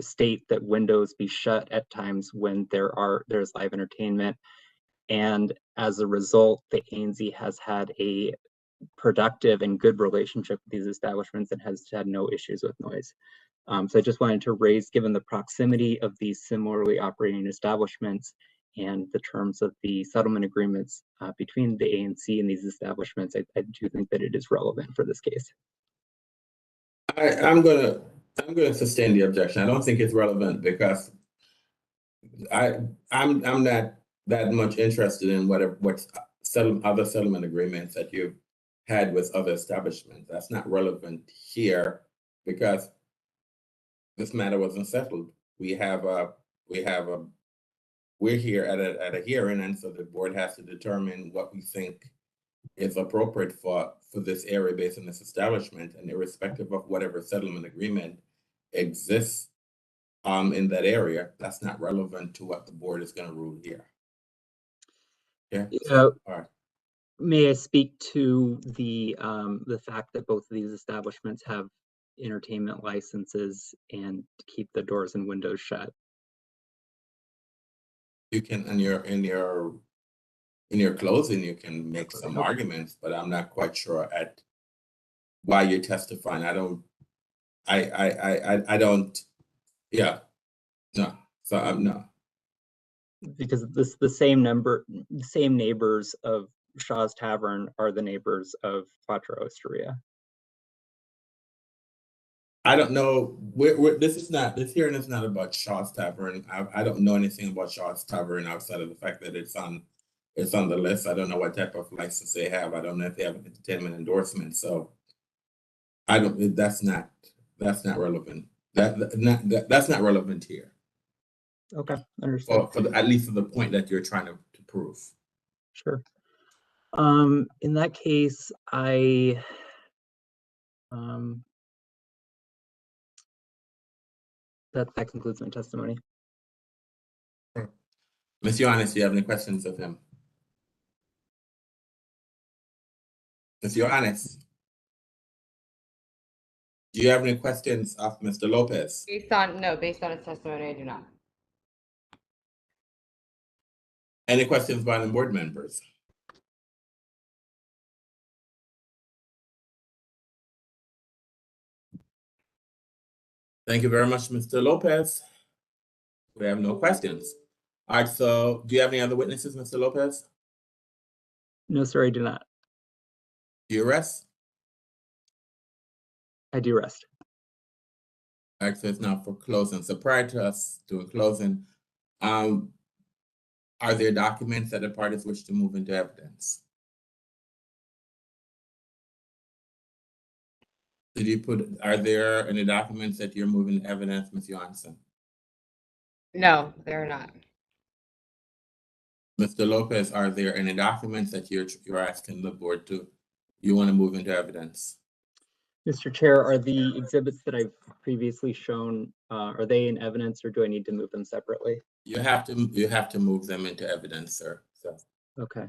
state that windows be shut at times when there's live entertainment. And as a result, the ANC has had a productive and good relationship with these establishments and has had no issues with noise. So I just wanted to raise, given the proximity of these similarly operating establishments and the terms of the settlement agreements between the ANC and these establishments, I do think that it is relevant for this case. I'm gonna sustain the objection. I don't think it's relevant because I'm not that much interested in what's other settlement agreements that you've had with other establishments. That's not relevant here because this matter wasn't settled. We're here at a hearing, and so the board has to determine what we think is appropriate for this area based on this establishment, and irrespective of whatever settlement agreement exists in that area, that's not relevant to what the board is going to rule here. Yeah. All right. May I speak to the fact that both of these establishments have entertainment licenses and keep the doors and windows shut? You can, in your closing, you can make some arguments, but I'm not quite sure at why you're testifying. I don't. Yeah. No. So I'm no. Because the same neighbors of Shaw's Tavern are the neighbors of Quattro Osteria. I don't know. This hearing is not about Shaw's Tavern. I don't know anything about Shaw's Tavern outside of the fact that it's on the list. I don't know what type of license they have. I don't know if they have an entertainment endorsement. So I don't. That's not relevant. That's not relevant here. Okay, understood. At least for the point that you're trying to prove. Sure. In that case, that concludes my testimony. Ms. Ioannis, do you have any questions of him? Ms. Ioannis, do you have any questions of Mr. Lopez? Based on his testimony, I do not. Any questions by the board members? Thank you very much, Mr. Lopez. We have no questions. All right, so do you have any other witnesses, Mr. Lopez? No, sir, I do not. Do you rest? I do rest. All right, so it's now for closing. So prior to us doing closing, are there documents that the parties wish to move into evidence? Are there any documents that you're moving to evidence, Ms. Johnson? No, there are not. Mr. Lopez, are there any documents that you're asking the board you want to move into evidence? Mr. Chair, are the exhibits that I've previously shown, are they in evidence or do I need to move them separately? You have to move them into evidence, sir. So. Okay.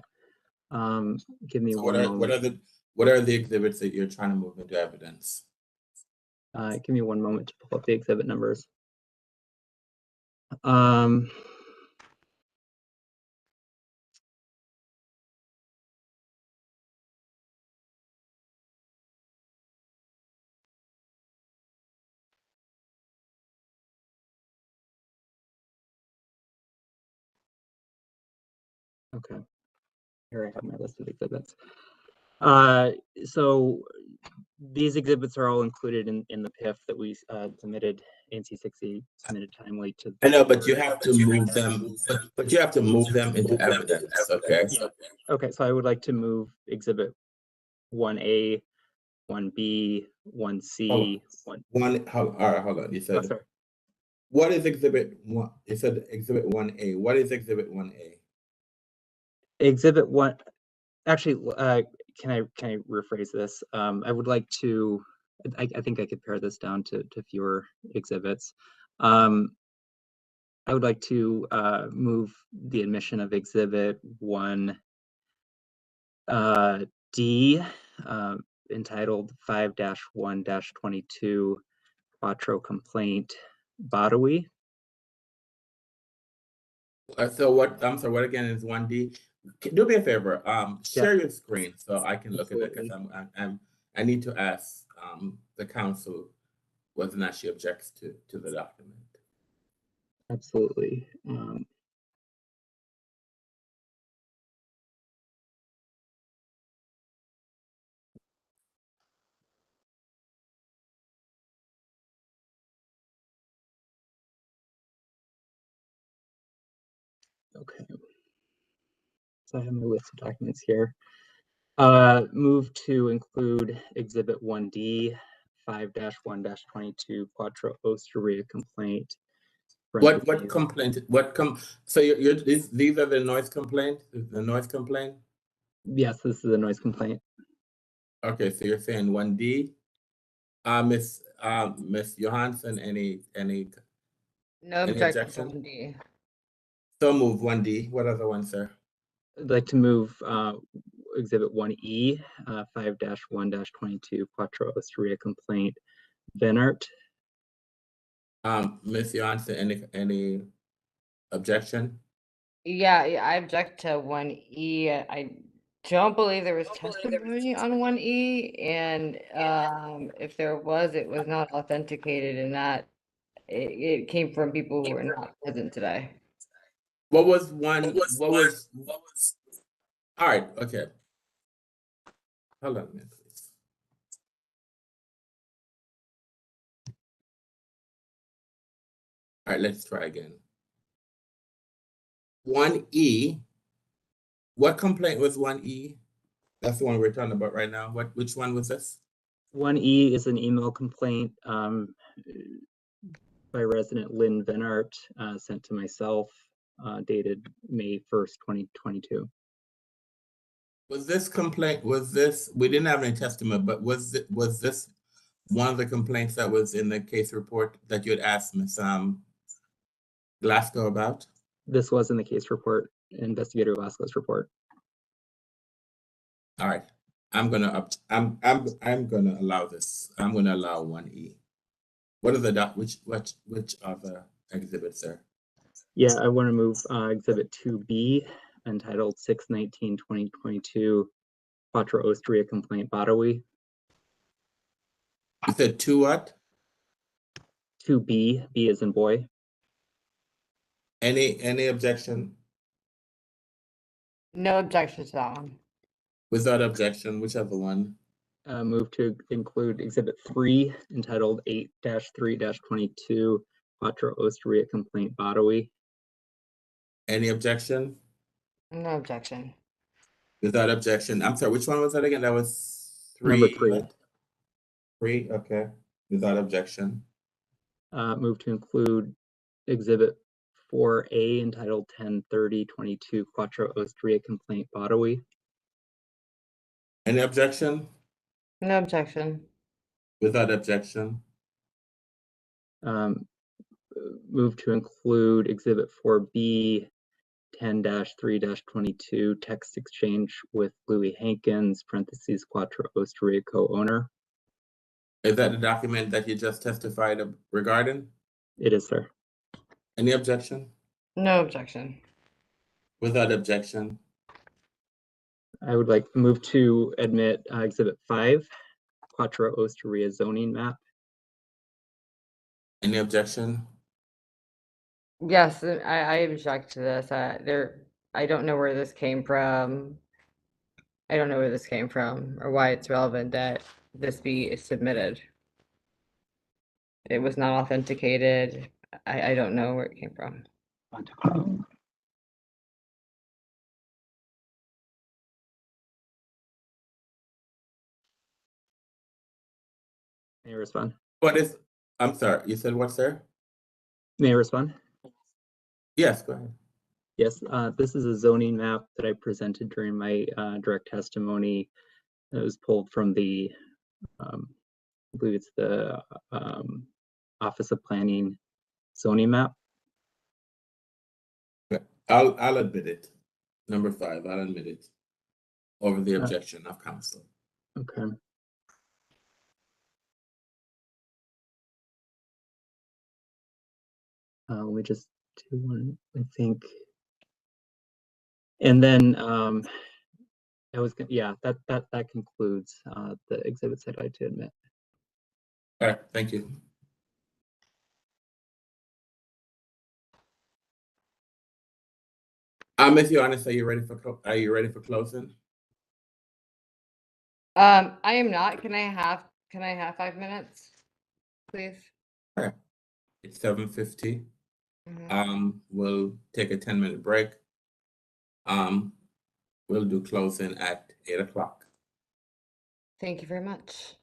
Give me one moment. What are the exhibits that you're trying to move into evidence? Give me one moment to pull up the exhibit numbers. Okay, here I have my list of exhibits. So these exhibits are all included in the PIF that we submitted. ANC 60 submitted timely to. I know, but you have to move them. But you have to move them into evidence. Okay. Okay, so I would like to move exhibit 1A, 1B, 1C, All right, hold on. You said. sorry. What is exhibit 1? You said exhibit 1A. What is exhibit 1A? Exhibit 1. Actually, can I rephrase this? I would like to, I think I could pare this down to fewer exhibits. I would like to move the admission of exhibit 1D, entitled 5-1-22 Quattro Complaint Badawi. So what, I'm sorry, what again is 1D? Do me a favor, share your screen so I can look at it, because I need to ask the council whether or not she objects to the document. Absolutely. Okay. So I have my list of documents here. Move to include Exhibit 1D, 5-1-22 Quattro Osteria Complaint. What complaint? So these are the noise complaint? The noise complaint? Yes, this is a noise complaint. Okay, so you're saying 1D. Miss Johansson, any No objection. 1D. So move 1D. What other one, sir? I'd like to move Exhibit 1E, 5-1-22 Quattro Osteria Complaint, Venart. Miss Johansson, any objection? Yeah, I object to 1E. I don't believe there was testimony on 1E, and if there was, it was not authenticated in that it came from people who were not present today. What was all right, okay. Hold on a minute, please. All right, let's try again. 1E. What complaint was 1E? That's the one we're talking about right now. Which one was this? 1E is an email complaint by resident Lynn Venart, sent to myself, dated May 1st, 2022. Was this complaint, we didn't have any testimony, but was this one of the complaints that was in the case report that you had asked Ms. Glasgow about? This was in the case report, Investigator Glasgow's report. All right, I'm gonna allow this. I'm gonna allow 1E. What are the which other exhibits there? Yeah, I want to move Exhibit 2B, entitled 6/19/2022 Quattro Osteria Complaint Badawi. You said 2 what? 2B, B as in boy. Any objection? No objection to that one. Without objection, which other one? Move to include Exhibit 3, entitled 8-3-22 Quattro Osteria Complaint Badawi. Any objection? No objection. Without objection. I'm sorry, which one was that again? That was 3. Number 3. 3, okay. Without objection. Move to include Exhibit 4A, entitled 10-30-22 Quattro Osteria Complaint Badawi. Any objection? No objection. Without objection. Move to include Exhibit 4B, 10-3-22 text exchange with Louis Hankins, parentheses Quattro Osteria co-owner. Is that the document that you just testified regarding? It is, sir. Any objection? No objection. Without objection. I would like to move to admit Exhibit 5, Quattro Osteria zoning map. Any objection? Yes, I object to this. I don't know where this came from. I don't know where this came from or why it's relevant that this be submitted. It was not authenticated. I don't know where it came from. May I respond? I'm sorry, you said what, sir? May I respond? Yes, go ahead. Yes, this is a zoning map that I presented during my direct testimony It was pulled from the, I believe it's the Office of Planning zoning map. I'll admit it. Number 5, I'll admit it. Over the objection of council. Okay. Let me just do one, I think. And then I was gonna, yeah, that concludes the exhibits I'd like to admit. All right, thank you. Ms. Yonis, are you ready for closing? I am not. Can I have 5 minutes, please? All right. It's 7:50. Mhm. We'll take a 10-minute break. We'll do closing at 8 o'clock. Thank you very much.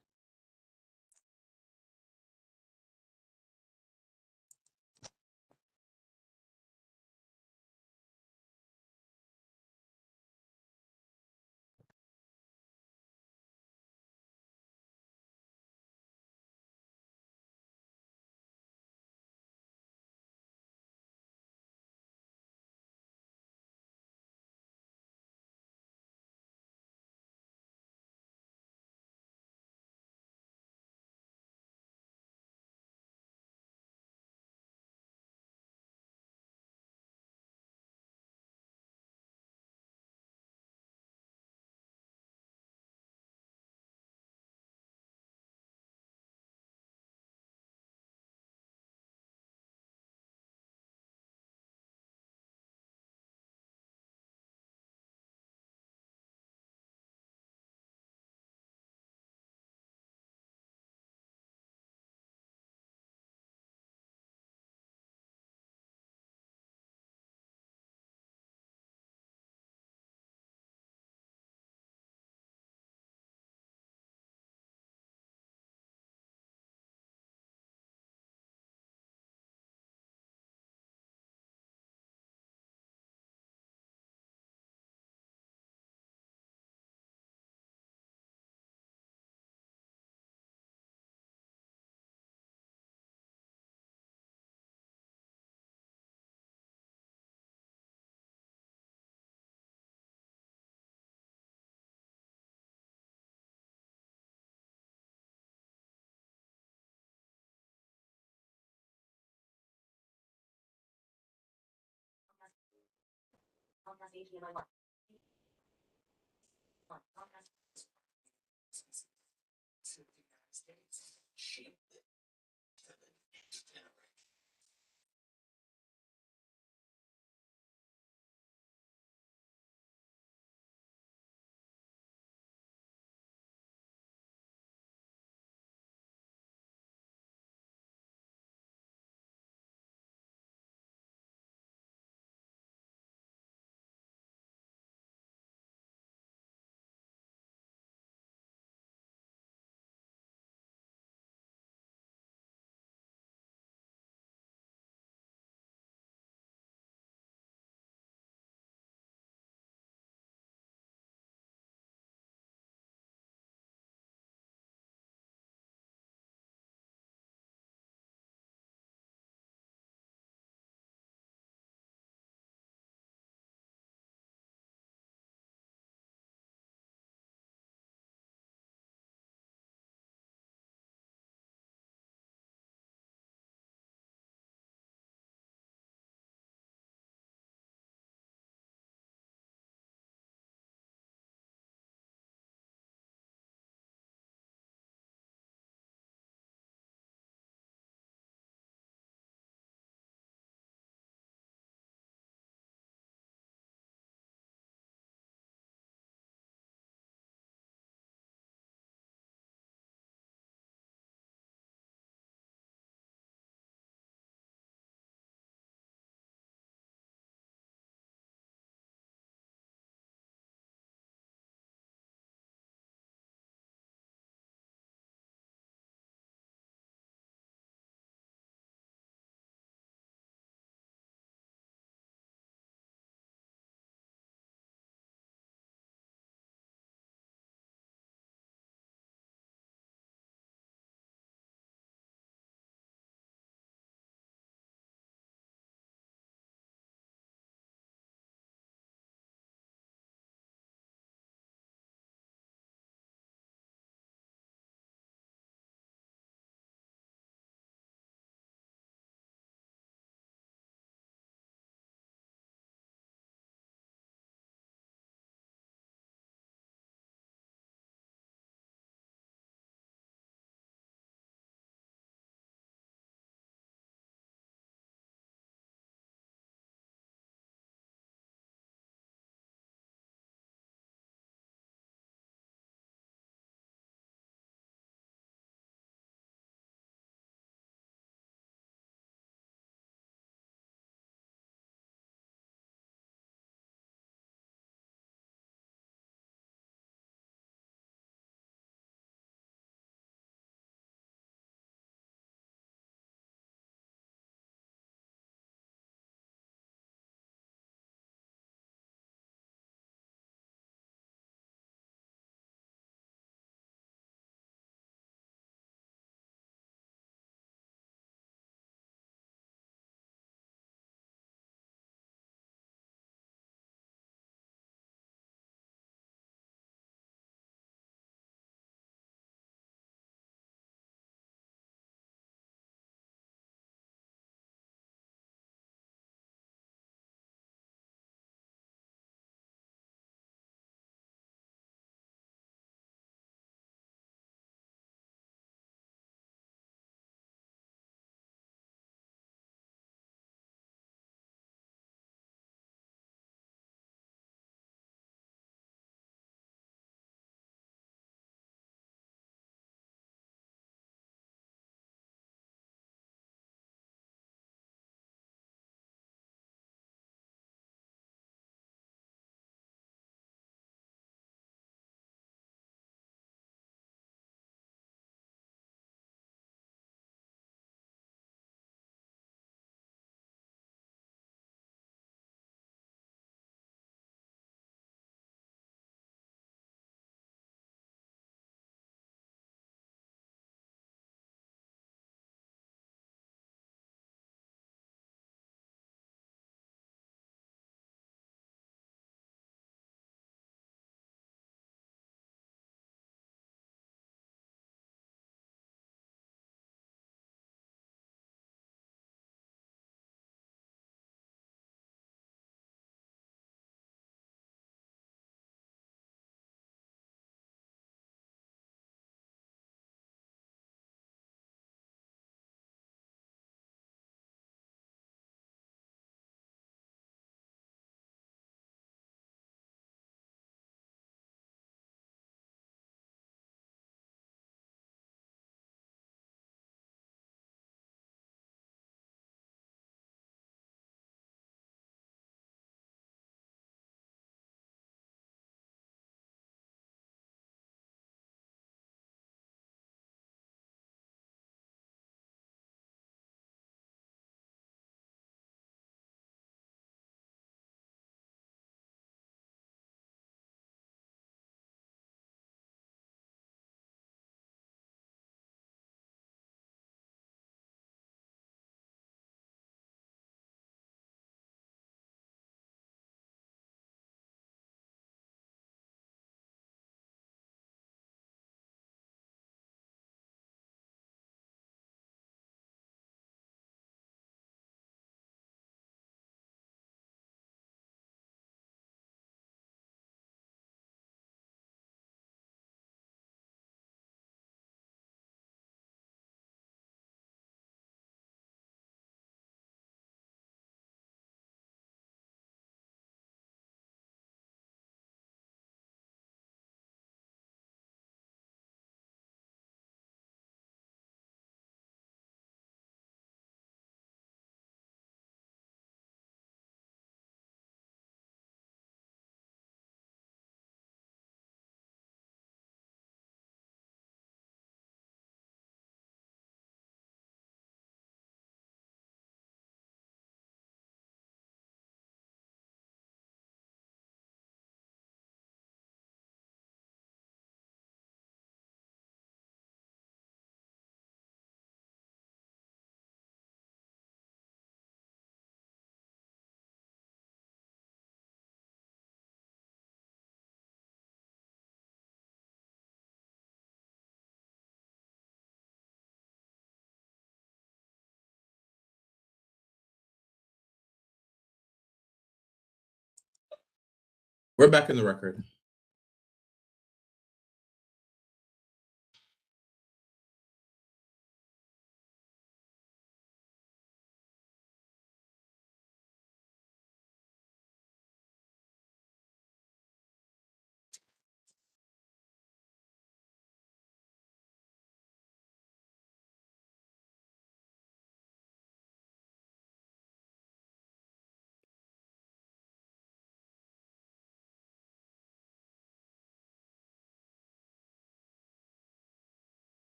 We're back in the record.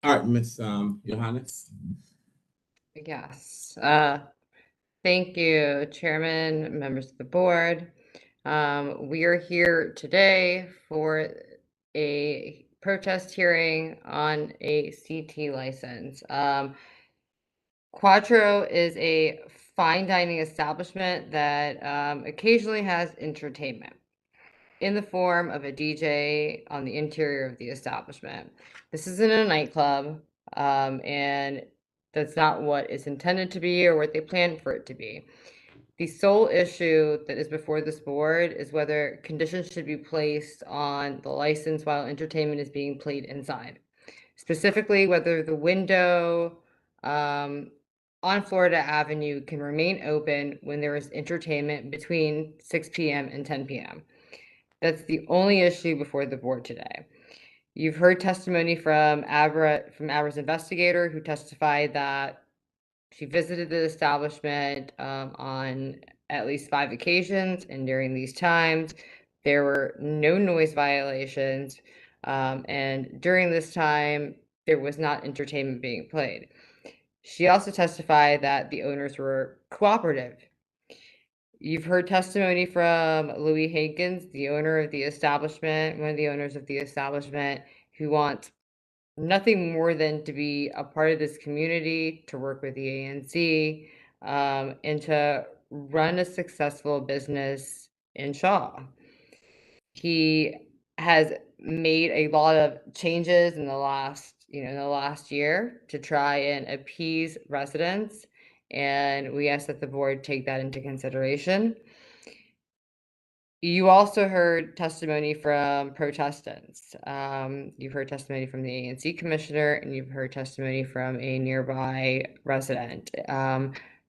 All right, Ms. Johannes. Yes. Thank you, Chairman, members of the board. We are here today for a protest hearing on a CT license. Quattro is a fine dining establishment that occasionally has entertainment in the form of a DJ on the interior of the establishment. This isn't a nightclub, and that's not what it's intended to be or what they plan for it to be. The sole issue that is before this board is whether conditions should be placed on the license while entertainment is being played inside. Specifically, whether the window on Florida Avenue can remain open when there is entertainment between 6 p.m. and 10 p.m. That's the only issue before the board today. You've heard testimony from Abra's investigator, who testified that she visited the establishment on at least 5 occasions, and during these times, there were no noise violations, and during this time, there was not entertainment being played. She also testified that the owners were cooperative. You've heard testimony from Louis Hankins, the owner of the establishment, one of the owners of the establishment, who wants nothing more than to be a part of this community, to work with the ANC, and to run a successful business in Shaw. He has made a lot of changes in the last year to try and appease residents, and we ask that the board take that into consideration. You also heard testimony from protestants. You've heard testimony from the ANC commissioner, and you've heard testimony from a nearby resident.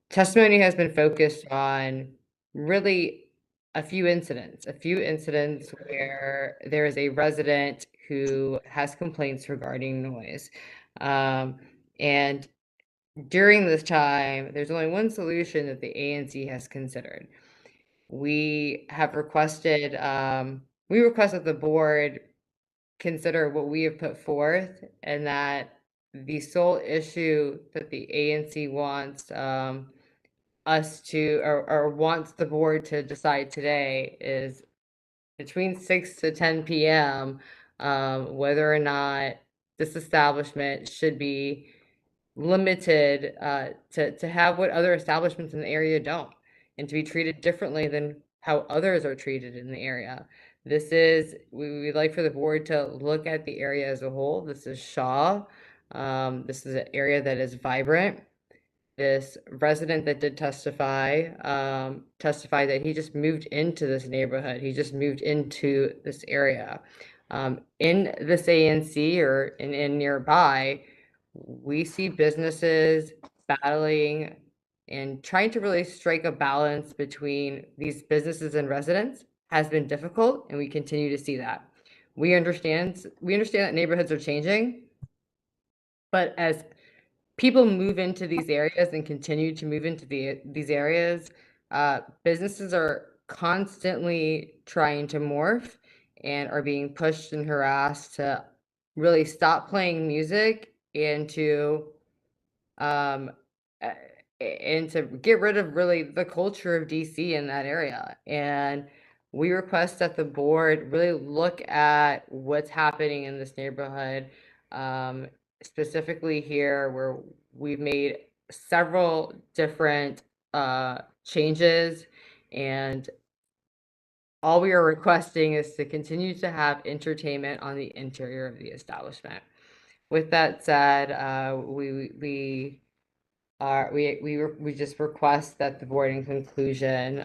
Testimony has been focused on really a few incidents where there is a resident who has complaints regarding noise. And during this time, there's only one solution that the ANC has considered. We have requested, the board consider what we have put forth, and that the sole issue that the ANC wants us to, or wants the board to decide today, is between 6 to 10 p.m. Whether or not this establishment should be limited to have what other establishments in the area don't, and to be treated differently than how others are treated in the area. We'd like for the board to look at the area as a whole. This is Shaw. This is an area that is vibrant. This resident that did testify testified that he just moved into this neighborhood. He just moved into this area. In this ANC or in nearby, we see businesses battling and trying to really strike a balance between these businesses and residents has been difficult, and we continue to see that. We understand that neighborhoods are changing, but as people move into these areas and continue to move into these areas, businesses are constantly trying to morph and are being pushed and harassed to really stop playing music and to get rid of really the culture of DC in that area. And we request that the board really look at what's happening in this neighborhood, specifically here, where we've made several different changes, and all we are requesting is to continue to have entertainment on the interior of the establishment. With that said, we we just request that the board in conclusion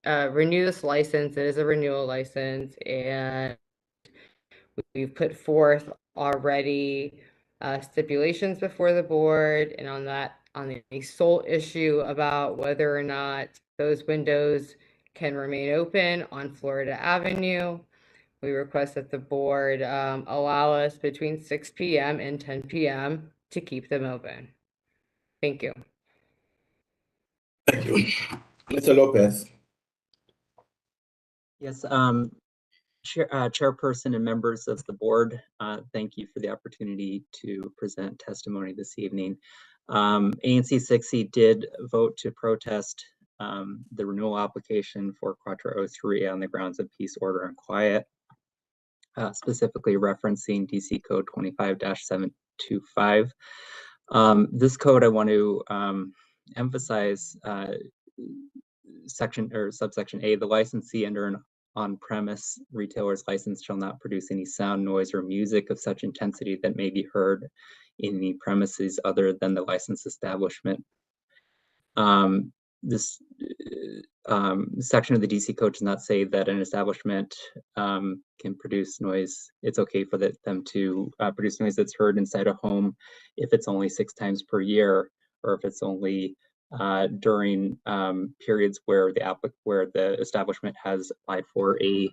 renew this license. It is a renewal license, and we've put forth already stipulations before the board, and on the sole issue about whether or not those windows can remain open on Florida Avenue, we request that the board allow us between 6 p.m. and 10 p.m. to keep them open. Thank you. Thank you. Mr. Lopez. Yes, Chairperson and members of the board, thank you for the opportunity to present testimony this evening. ANC 60 did vote to protest the renewal application for Quattro Osteria on the grounds of peace, order, and quiet, specifically referencing DC Code 25-725. This code, I want to emphasize subsection A, the licensee under an on-premise retailer's license shall not produce any sound, noise, or music of such intensity that may be heard in the premises other than the licensed establishment. This section of the DC Code does not say that an establishment can produce noise. It's okay for them to produce noise that's heard inside a home if it's only 6 times per year, or if it's only during periods where the establishment has applied for a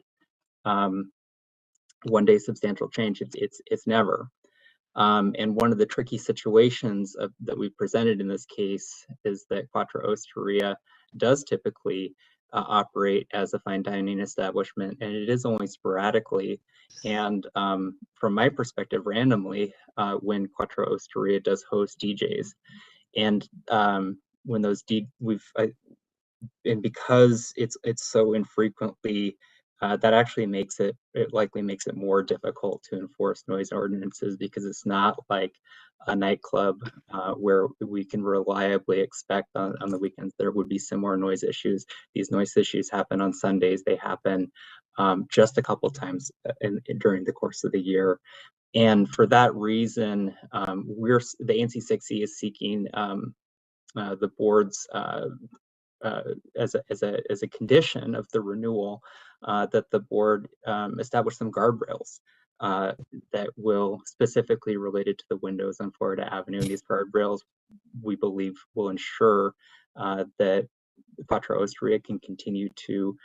one-day substantial change. It's never. And one of the tricky situations that we presented in this case is that Quattro Osteria does typically operate as a fine dining establishment, and it is only sporadically. And from my perspective, randomly, when Quattro Osteria does host DJs. And when those and because it's so infrequently, that actually likely makes it more difficult to enforce noise ordinances, because it's not like a nightclub where we can reliably expect on the weekends there would be similar noise issues. These noise issues happen on Sundays. They happen just a couple times during the course of the year. And for that reason, the ANC 60 is seeking the board's as a condition of the renewal that the board establish some guardrails that will specifically related to the windows on Florida Avenue. And these guardrails, we believe, will ensure that Quattro Osteria can continue to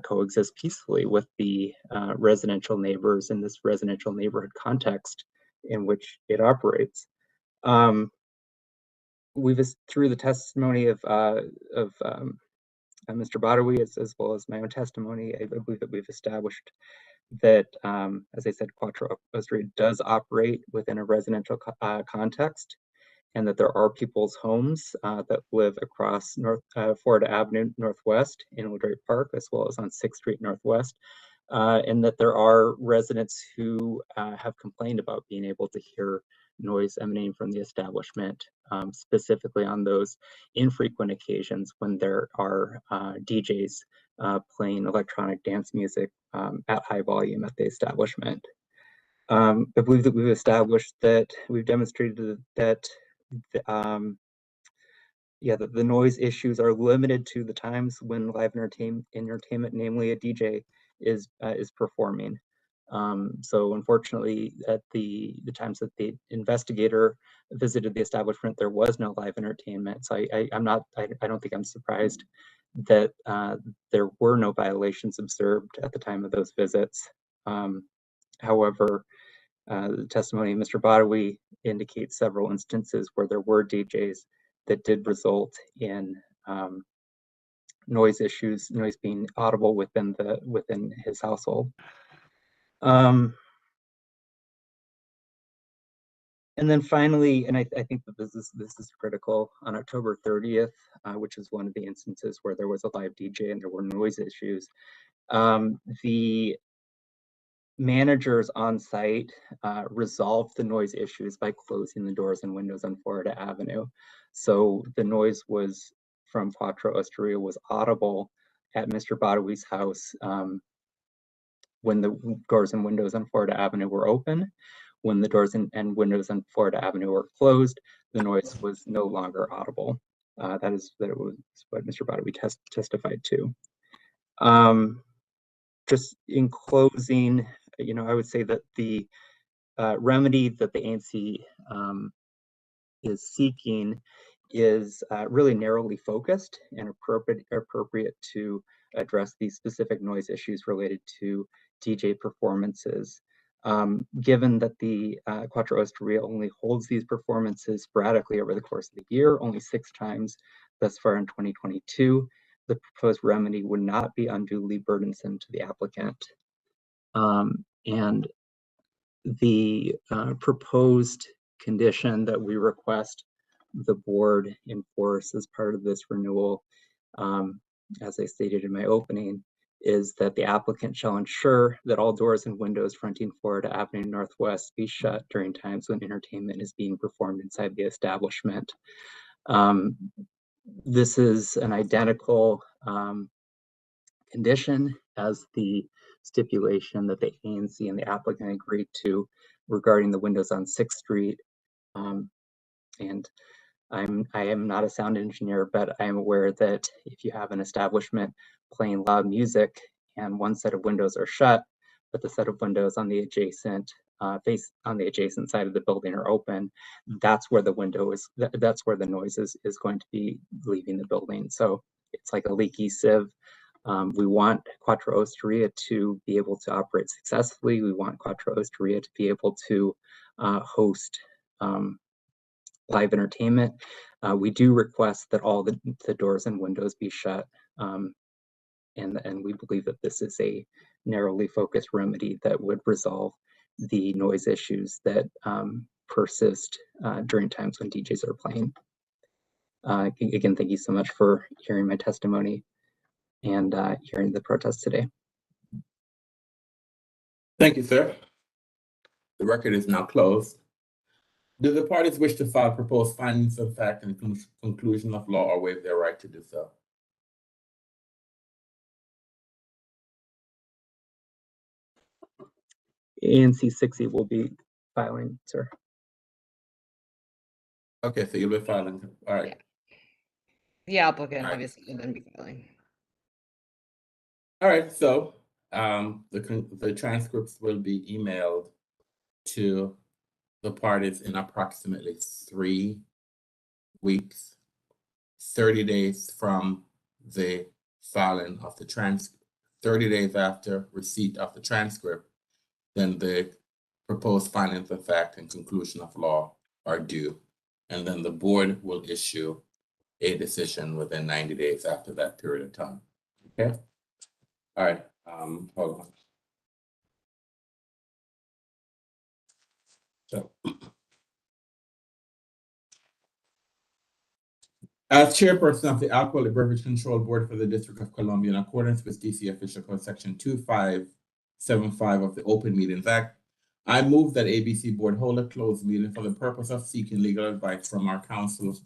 coexist peacefully with the residential neighbors in this residential neighborhood context in which it operates. Through the testimony of Mr. Badawi, as well as my own testimony, I believe that we've established that, as I said, Quattro Osteria does operate within a residential context, and that there are people's homes that live across Florida Avenue Northwest in LaDroit Park, as well as on 6th Street Northwest, and that there are residents who have complained about being able to hear noise emanating from the establishment, specifically on those infrequent occasions when there are DJs playing electronic dance music at high volume at the establishment. I believe that we've demonstrated that the noise issues are limited to the times when live entertainment, namely a DJ, is performing. So unfortunately, at the times that the investigator visited the establishment, there was no live entertainment. So I don't think I'm surprised that there were no violations observed at the time of those visits. However, the testimony of Mr. Badawi indicates several instances where there were DJs that did result in noise issues, noise being audible within his household. And then finally, and I think that this is critical, on October 30th, which is one of the instances where there was a live DJ and there were noise issues, the managers on site resolved the noise issues by closing the doors and windows on Florida Avenue. So the noise from Quattro Osteria was audible at Mr. Badawi's house when the doors and windows on Florida Avenue were open, when the doors and windows on Florida Avenue were closed, the noise was no longer audible. That was what Mr. Badawi testified to. Just in closing, I would say that the remedy that the ANC is seeking is really narrowly focused and appropriate to address these specific noise issues related to DJ performances. Given that the Quattro Osteria only holds these performances sporadically over the course of the year, only 6 times thus far in 2022, the proposed remedy would not be unduly burdensome to the applicant. And the proposed condition that we request the board enforce as part of this renewal, as I stated in my opening, is that the applicant shall ensure that all doors and windows fronting Florida Avenue Northwest be shut during times when entertainment is being performed inside the establishment. This is an identical condition as the stipulation that the ANC and the applicant agreed to regarding the windows on 6th Street. And I am not a sound engineer, but I am aware that if you have an establishment playing loud music and one set of windows are shut, but the set of windows on the adjacent side of the building are open, that's where the noise is going to be leaving the building. So it's like a leaky sieve. We want Quattro Osteria to be able to operate successfully. We want Quattro Osteria to be able to host live entertainment. We do request that all the doors and windows be shut. And we believe that this is a narrowly focused remedy that would resolve the noise issues that persist during times when DJs are playing. Again, thank you so much for hearing my testimony and hearing the protest today. Thank you, sir. The record is now closed. Do the parties wish to file proposed findings of fact and conclusion of law or waive their right to do so? ANC 60 will be filing, sir. Okay, so you'll be filing. All right. The applicant All right. obviously will then be filing. All right, so the transcripts will be emailed to the parties in approximately 3 weeks, 30 days from the filing of the transcript, 30 days after receipt of the transcript, then the proposed findings of fact and conclusion of law are due. And then the board will issue a decision within 90 days after that period of time. Okay? All right, hold on. So, as chairperson of the Alcohol and Beverage Control Board for the District of Columbia, in accordance with DC Official Code Section 2575 of the Open Meetings Act, I move that ABC Board hold a closed meeting for the purpose of seeking legal advice from our counsel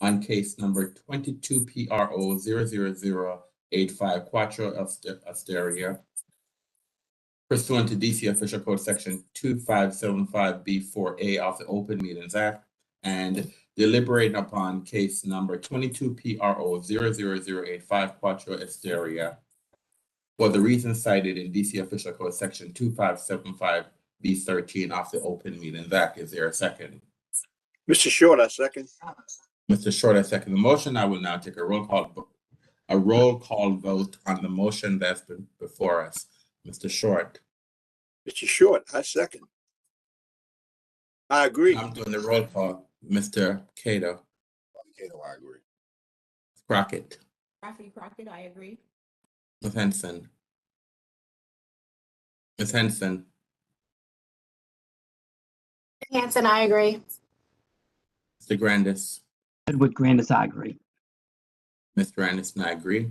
on case number 22 PRO 00085 Quattro Osteria, pursuant to DC Official Code Section 2575B4A of the Open Meetings Act, and deliberating upon case number 22 PRO 00085 Quattro Osteria for the reasons cited in DC Official Code Section 2575B13 of the Open Meetings Act. Is there a second? Mr. Short, I second. Mr. Short, I second the motion. I will now take a roll call vote on the motion that's been before us. Mr. Short. Mr. Short, I second. I agree. I'm doing the roll call. Mr. Cato. Cato, I agree. Crockett. Crockett, I agree. Ms. Henson. Ms. Henson. Hanson, I agree. Mr. Grandis. Edward Grandis, I agree. Mr. Anderson, I agree.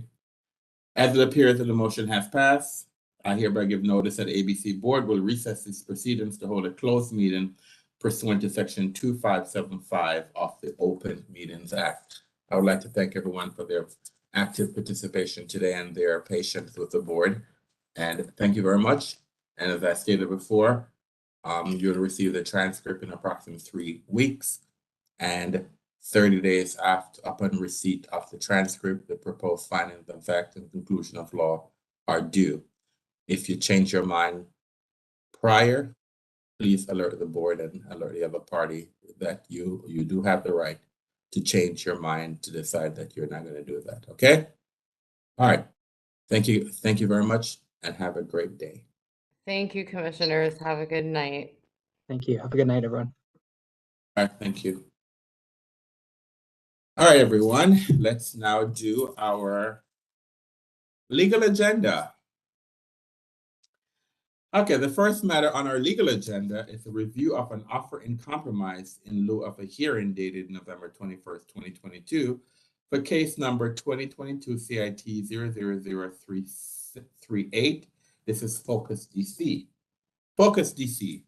As it appears that the motion has passed, I hereby give notice that ABC Board will recess its proceedings to hold a closed meeting pursuant to Section 2575 of the Open Meetings Act. I would like to thank everyone for their active participation today and their patience with the board. And thank you very much. And as I stated before, You'll receive the transcript in approximately 3 weeks, and 30 days upon receipt of the transcript, the proposed findings of fact and conclusion of law are due. If you change your mind prior, please alert the board and alert the other party that you do have the right to change your mind to decide that you're not going to do that. Okay? All right. Thank you. Thank you very much, and have a great day. Thank you, commissioners. Have a good night. Thank you. Have a good night, everyone. All right. Thank you. All right, everyone. Let's now do our legal agenda. Okay, the first matter on our legal agenda is a review of an offer in compromise in lieu of a hearing dated November 21st, 2022 for case number 2022 CIT 000338. This is Focus DC. Focus DC.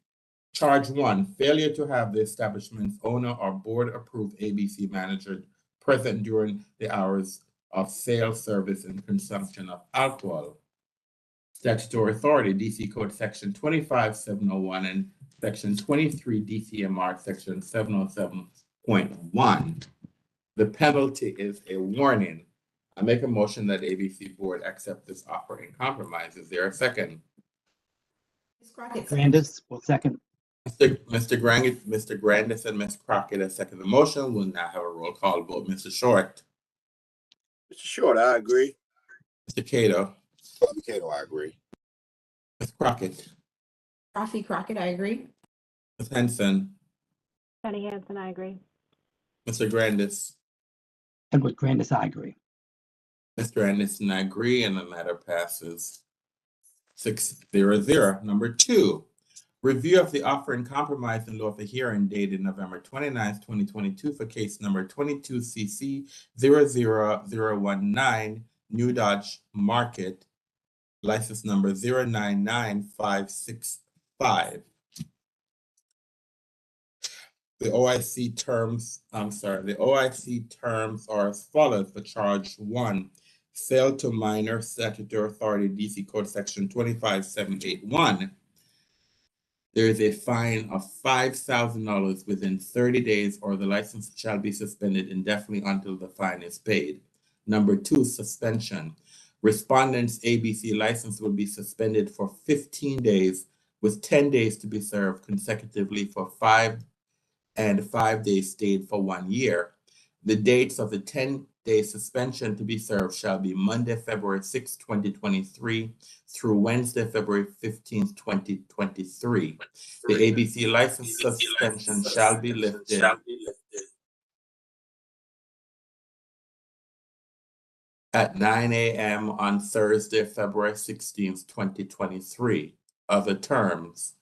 Charge 1, failure to have the establishment's owner or board-approved ABC manager present during the hours of sale, service, and consumption of alcohol. Statutory authority, DC Code Section 25701 and Section 23 DCMR Section 707.1. The penalty is a warning. I make a motion that ABC Board accept this offer in compromise. Is there a second? Grandis will second. Mr. Grandis and Ms. Crockett have seconded the motion. We'll now have a roll call vote. Mr. Short. Mr. Short, I agree. Mr. Cato. Bobby Cato, I agree. Ms. Crockett. Rafi Crockett, I agree. Ms. Henson. Betty Hansen, I agree. Mr. Grandis. Edward Grandis, I agree. Mr. Anderson, I agree, and the matter passes 6-0. Number 2, review of the offer in compromise in lieu of a hearing dated November 29th, 2022 for case number 22 CC 00019, New Dodge Market, license number 099565. The OIC terms are as follows for charge 1, sale to minor, statutory authority, DC Code Section 25781. There is a fine of $5,000 within 30 days, or the license shall be suspended indefinitely until the fine is paid. Number 2, suspension. Respondent's ABC license will be suspended for 15 days, with 10 days to be served consecutively for 5 and 5 days stayed for 1 year. The dates of the 10-day suspension to be served shall be Monday, February 6, 2023 through Wednesday, February 15, 2023. The ABC license suspension shall be lifted at 9 a.m. on Thursday, February 16, 2023. Other terms: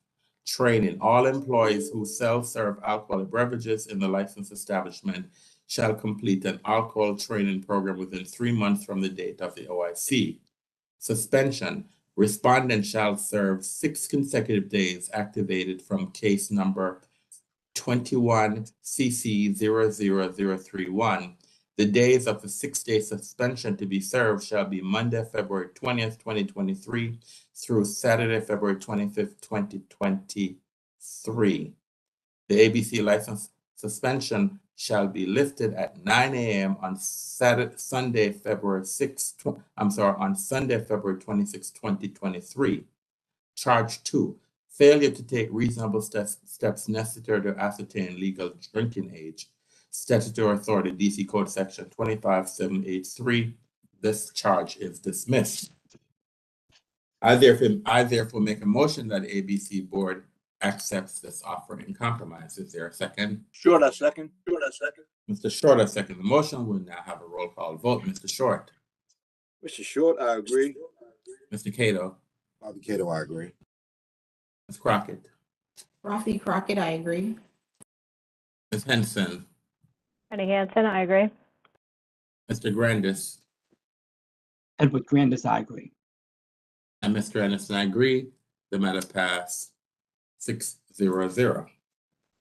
training. All employees who serve alcoholic beverages in the licensed establishment shall complete an alcohol training program within 3 months from the date of the OIC. Suspension. Respondent shall serve 6 consecutive days activated from case number 21 CC 00031. The days of the 6-day suspension to be served shall be Monday, February 20th, 2023 through Saturday, February 25th, 2023. The ABC license suspension shall be lifted at 9 a.m. on Sunday, February 26, 2023. Charge 2, failure to take reasonable steps necessary to ascertain legal drinking age. Statutory authority, DC Code Section 25783. This charge is dismissed. I therefore make a motion that ABC Board accepts this offer in compromise. Is there a second? Short, I second. Mr. Short, I second the motion. We'll now have a roll call vote. Mr. Short. Mr. Short, I agree. Mr. Cato. Bobby Cato, I agree. Ms. Crockett. Rafi Crockett, I agree. Ms. Henson. Betty Hansen, I agree. Mr. Grandis. Edward Grandis, I agree. And Mr. Anderson, I agree. The matter passed 6-0.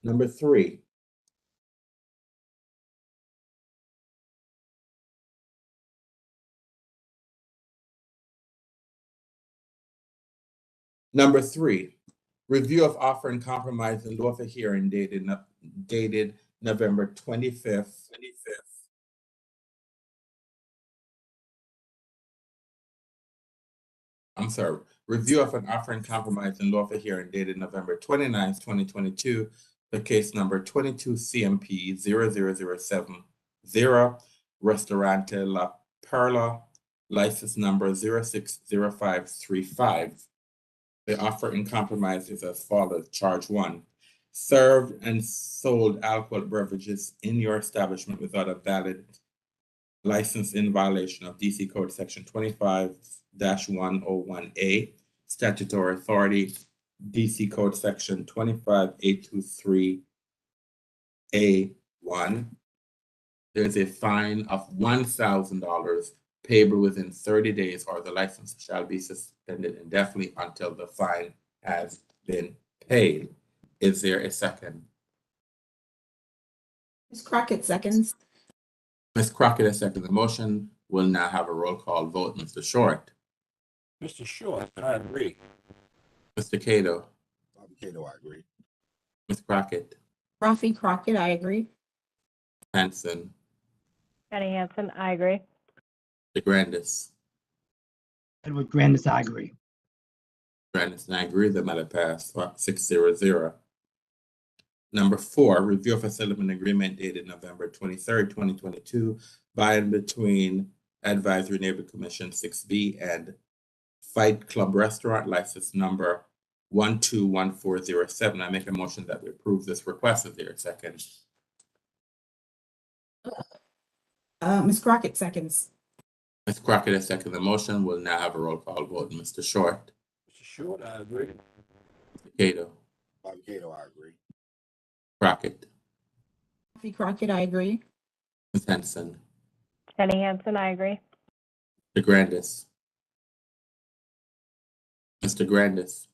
Number 3. Number 3, Review of offer and compromise in lieu of a hearing dated November 25th. I'm sorry. Review of an offer and compromise in lieu of a hearing dated November 29th, 2022, the case number 22 CMP 00070, Restaurante La Perla, license number 060535. The offer in compromise is as follows. Charge 1. Served and sold alcohol beverages in your establishment without a valid license in violation of DC Code Section 25-101A, Statutory Authority, DC Code Section 25823A1. There's a fine of $1,000 payable within 30 days, or the license shall be suspended indefinitely until the fine has been paid. Is there a second? Ms. Crockett seconds. Ms. Crockett has seconded the motion. We'll now have a roll call vote. Mr. Short. Mr. Short, I agree. Mr. Cato. Bobby Cato, I agree. Ms. Crockett. Rafi Crockett, I agree. Hanson. Jenny Hansen, I agree. DeGrandis. Edward Grandis, I agree. Grandis and I agree. The matter passed 6-0-0. Number 4, review of a settlement agreement dated November 23rd, 2022, by and between Advisory Neighborhood Commission 6B and Fight Club Restaurant, license number 121407. I make a motion that we approve this request. Is there a second? Ms. Crockett seconds. Ms. Crockett has seconded the motion. We'll now have a roll call vote. Mr. Short. Mr. Short, I agree. Mr. Cato. Bobby Cato, I agree. Crockett. Rafi Crockett, I agree. Ms. Henson. Jenny Hansen, I agree. DeGrandis. Mr. Grandis.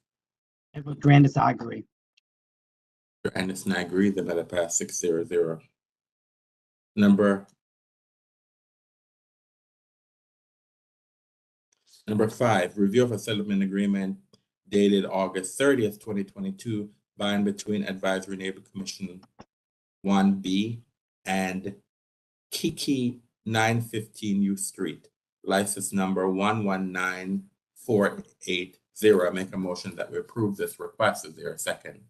Edward Grandis, I agree. Mr. Anderson, I agree. The matter passed 6-0-0. Number 5, review of a settlement agreement dated August 30th, 2022, by and between Advisory Neighborhood Commission 1B and Kiki 915 U Street, license number 119480. I make a motion that we approve this request. Is there a second?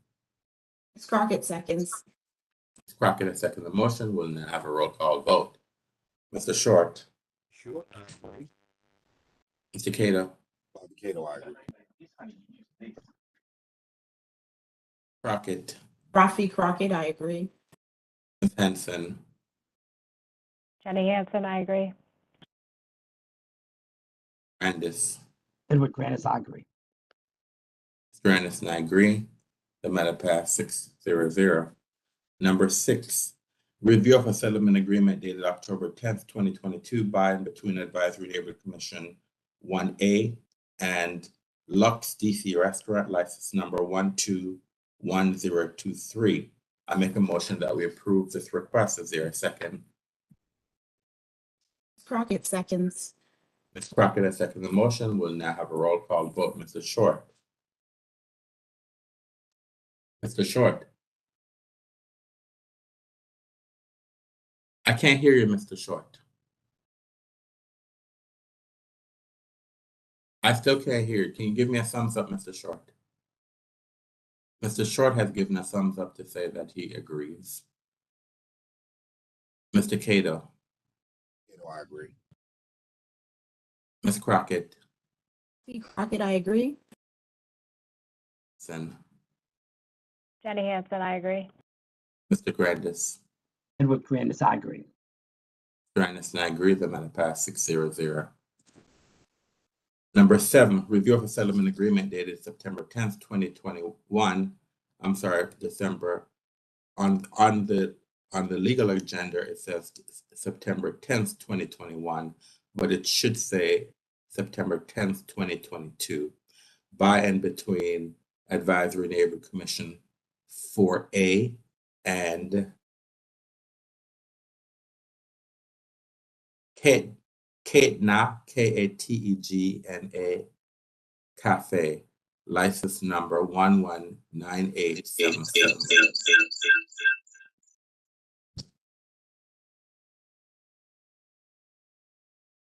Ms. Crockett seconds. Ms. Crockett has seconded the motion. We'll now have a roll call vote. Mr. Short. Short, I agree. Mr. Cato. Bobby Cato, I agree. Crockett. Rafi Crockett, I agree. Ms. Henson. Jenny Hansen, I agree. Grandis. Edward Grandis, I agree. Mr. Anderson, I agree. The matter passed 6-0-0. Number 6, review of a settlement agreement dated October 10th, 2022, by and between Advisory Neighborhood Commission 1A and Lux DC Restaurant, license number 121023. I make a motion that we approve this request. Is there a second? Ms. Crockett seconds. Ms. Crockett has seconded the motion. We'll now have a roll call vote. Mr. Short. Mr. Short. I can't hear you, Mr. Short. I still can't hear you. Can you give me a thumbs up, Mr. Short? Mr. Short has given a thumbs up to say that he agrees. Mr. Cato. Cato, I agree. Ms. Crockett. Rafi Crockett, I agree. Sen. Jenny Hansen, I agree. Mr. Grandis. Edward Grandis, I agree. Mr. Anderson, I agree. The matter passed 6-0-0. Number 7, review of a settlement agreement dated September 10th, 2021. I'm sorry, December. On the legal agenda, it says September 10th, 2021, but it should say September 10th, 2022, by and between Advisory Neighborhood Commission 4A and Kategna, Kategna Cafe, license number 119877.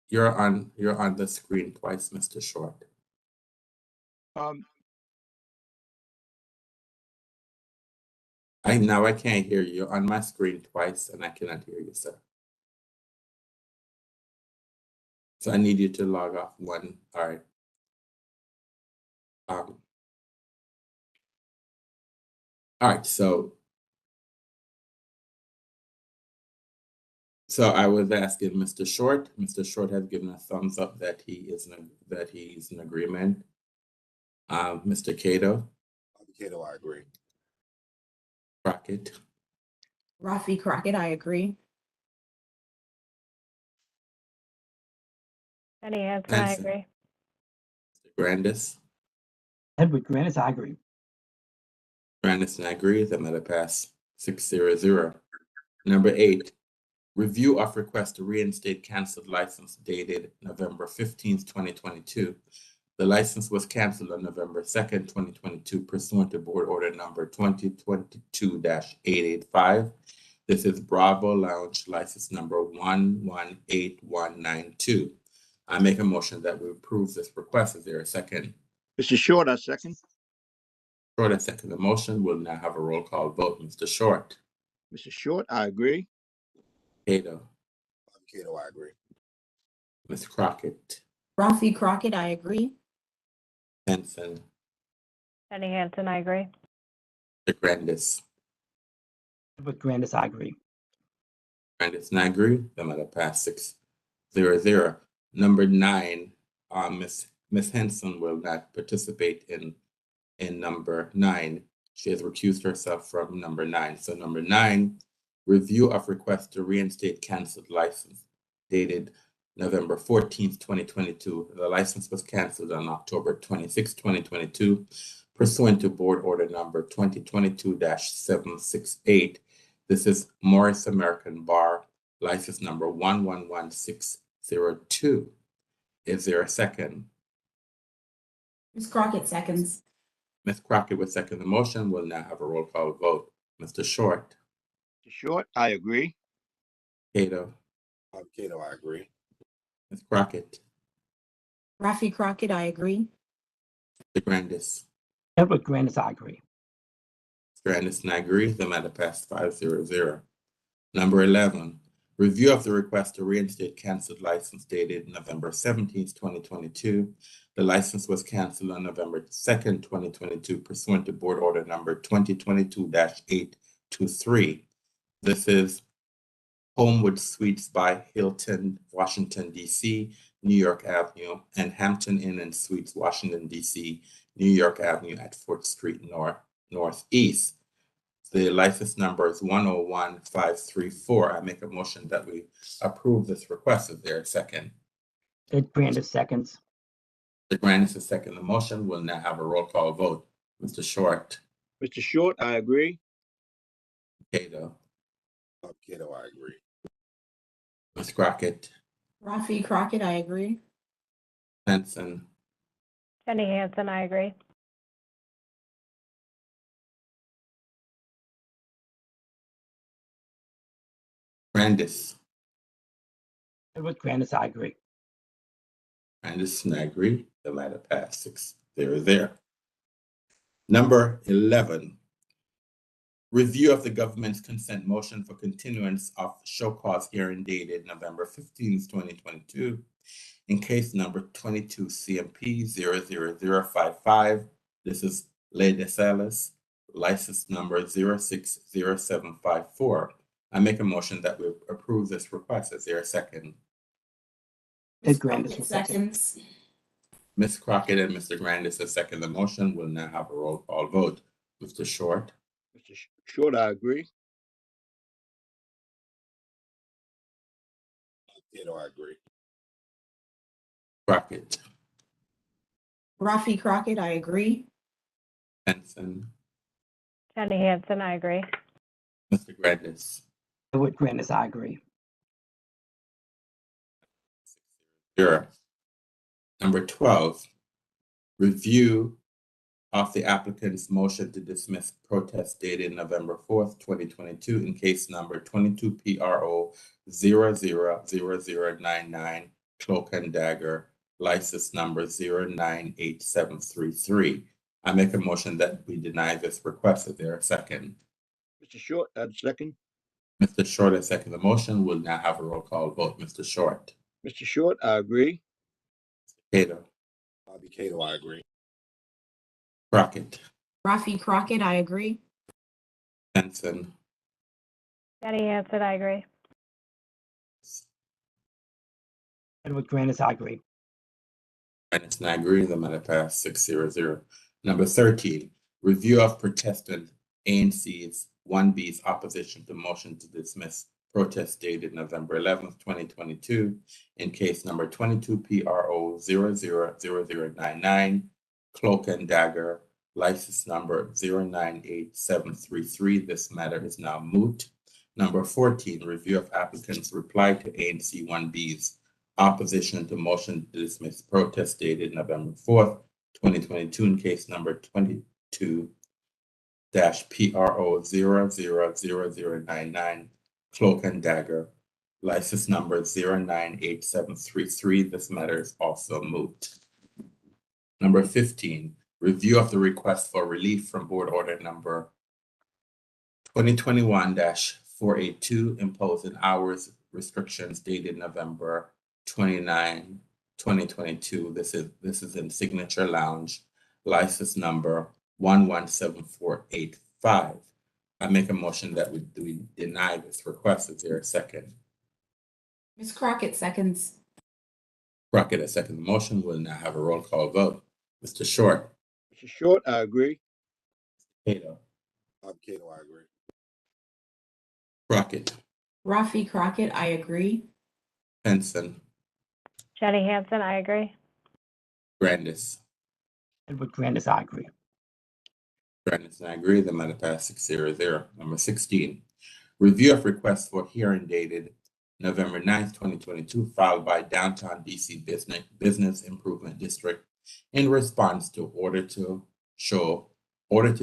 You're on the screen twice, Mr. Short. I can't hear you. You're on my screen twice and I cannot hear you, sir. So I need you to log off one. All right. All right, so I was asking Mr. Short. Mr. Short has given a thumbs up that he's in agreement. Mr. Cato. Cato, I agree. Crockett. Rafi Crockett, I agree. Jenny Hansen, I Hansen. agree. Mr. Grandis. Edward Grandis, I agree. Grandis and I agree. The matter pass 6-0-0. Number 8. Review of request to reinstate canceled license dated November 15th, 2022. The license was canceled on November 2nd, 2022, pursuant to board order number 2022-885. This is Bravo Lounge license number 118192. I make a motion that we approve this request. Is there a second? Mr. Short, I second. Short, I second the motion. We'll now have a roll call vote. Mr. Short. Mr. Short, I agree. Cato. Cato, I agree. Ms. Crockett. Rafi Crockett, I agree. Hansen. Jenny Hansen, I agree. Mr. Grandis. Edward Grandis, I agree. Grandis and I agree. The matter pass 6-0-0. Number 9, Ms. Henson will not participate in number 9. She has recused herself from number 9. So number 9, review of request to reinstate canceled license dated November 14th, 2022. The license was canceled on October 26, 2022, pursuant to board order number 2022-768. This is Morris American Bar, license number 111602. Is there a second? Ms. Crockett seconds. Ms. Crockett would second the motion. We'll now have a roll call vote. Mr. Short. Mr. Short, I agree. Cato. Cato, I agree. Ms. Crockett. Rafi Crockett, I agree. Mr. Grandis. Edward Grandis, I agree. Mr. Grandis and I agree. The matter passed 5-0-0. Number 11, review of the request to reinstate canceled license dated November 17th, 2022. The license was canceled on November 2nd, 2022, pursuant to board order number 2022-823. This is Homewood Suites by Hilton, Washington, D.C., New York Avenue, and Hampton Inn and Suites, Washington, D.C., New York Avenue at 4th Street Northeast. The license number is 101534. I make a motion that we approve this request. Is there a second? Ed Grandis seconds. Mr. Grandis is second the motion. We'll now have a roll call vote. Mr. Short. Mr. Short, I agree. Cato. Cato, I agree. Ms. Crockett. Rafi Crockett, I agree. Hansen. Jenny Hansen, I agree. Grandis. Edward Grandis, I agree. Grandis and I agree. The matter passed 6-0-0. Number 11. Review of the government's consent motion for continuance of show cause hearing dated November 15th, 2022, in case number 22 CMP 00055. This is Lady Salas, license number 060754. I make a motion that we approve this request. Is there a second? Ed Grandis seconds. Ms. Crockett and Mr. Grandis have seconded the motion. We'll now have a roll call vote. Mr. Short. Mr. Short, I agree. Cato, I agree. Crockett. Rafi Crockett, I agree. Hansen. Jenny Hansen, I agree. Mr. Grandis. Edward Grandis, I agree. Number 12, review of the applicant's motion to dismiss protest dated November 4th, 2022 in case number 22 PRO 000099 Cloak and Dagger, license number 098733. I make a motion that we deny this request. Is there a second? Mr. Short, second. Mr. Short has seconded the motion. We'll now have a roll call vote. Mr. Short. Mr. Short, I agree. Cato. Bobby Cato, I agree. Crockett. Rafi Crockett, I agree. Henson. Jenny Hansen, I agree. Edward Grandis, I agree. Grandis, and I agree. The matter passed 6-0-0. Number 13, review of protestant ANC's 1B's opposition to motion to dismiss protest dated November 11th, 2022 in case number 22 PRO 000099 Cloak and Dagger, license number 098733. This matter is now moot. Number 14, review of applicant's reply to ANC 1B's opposition to motion to dismiss protest dated November 4th, 2022 in case number 22 PRO 000099 Cloak and Dagger, license number 098733. This matter is also moot. Number 15, review of the request for relief from board order number 2021-482 imposing hours restrictions dated November 29, 2022. This is in Signature Lounge, license number 117485. I make a motion that we deny this request. Is there a second? Ms. Crockett seconds. Crockett has seconded the motion. We'll now have a roll call vote. Mr. Short. Mr. Short, I agree. Cato. Bobby Cato, I agree. Crockett. Rafi Crockett, I agree. Henson. Jenny Hansen, I agree. Grandis. Edward Grandis, I agree. Grandis, and I agree. The matter passed 6-0-0. Number 16, review of request for hearing dated November 9th, 2022, filed by Downtown DC Business Improvement District in response to order to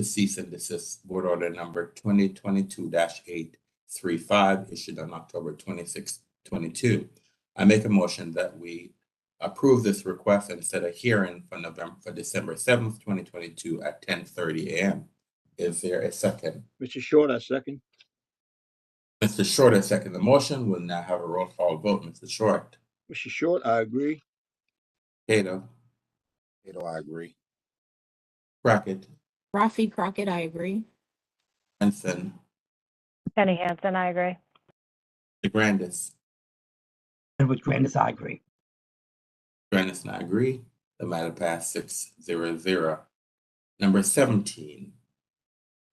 cease and desist board order number 2022-835 issued on October 26, 22. I make a motion that we approve this request and set a hearing for December 7th, 2022 at 10:30 a.m. Is there a second? Mr. Short, I second. Mr. Short has seconded the motion. We'll now have a roll call vote. Mr. Short. Mr. Short, I agree. Cato. Cato, I agree. Crockett. Rafi Crockett, I agree. Henson. Jenny Hansen, I agree. DeGrandis. Edward Grandis, I agree. Grandis and I agree. The matter passed 6-0-0. Number 17,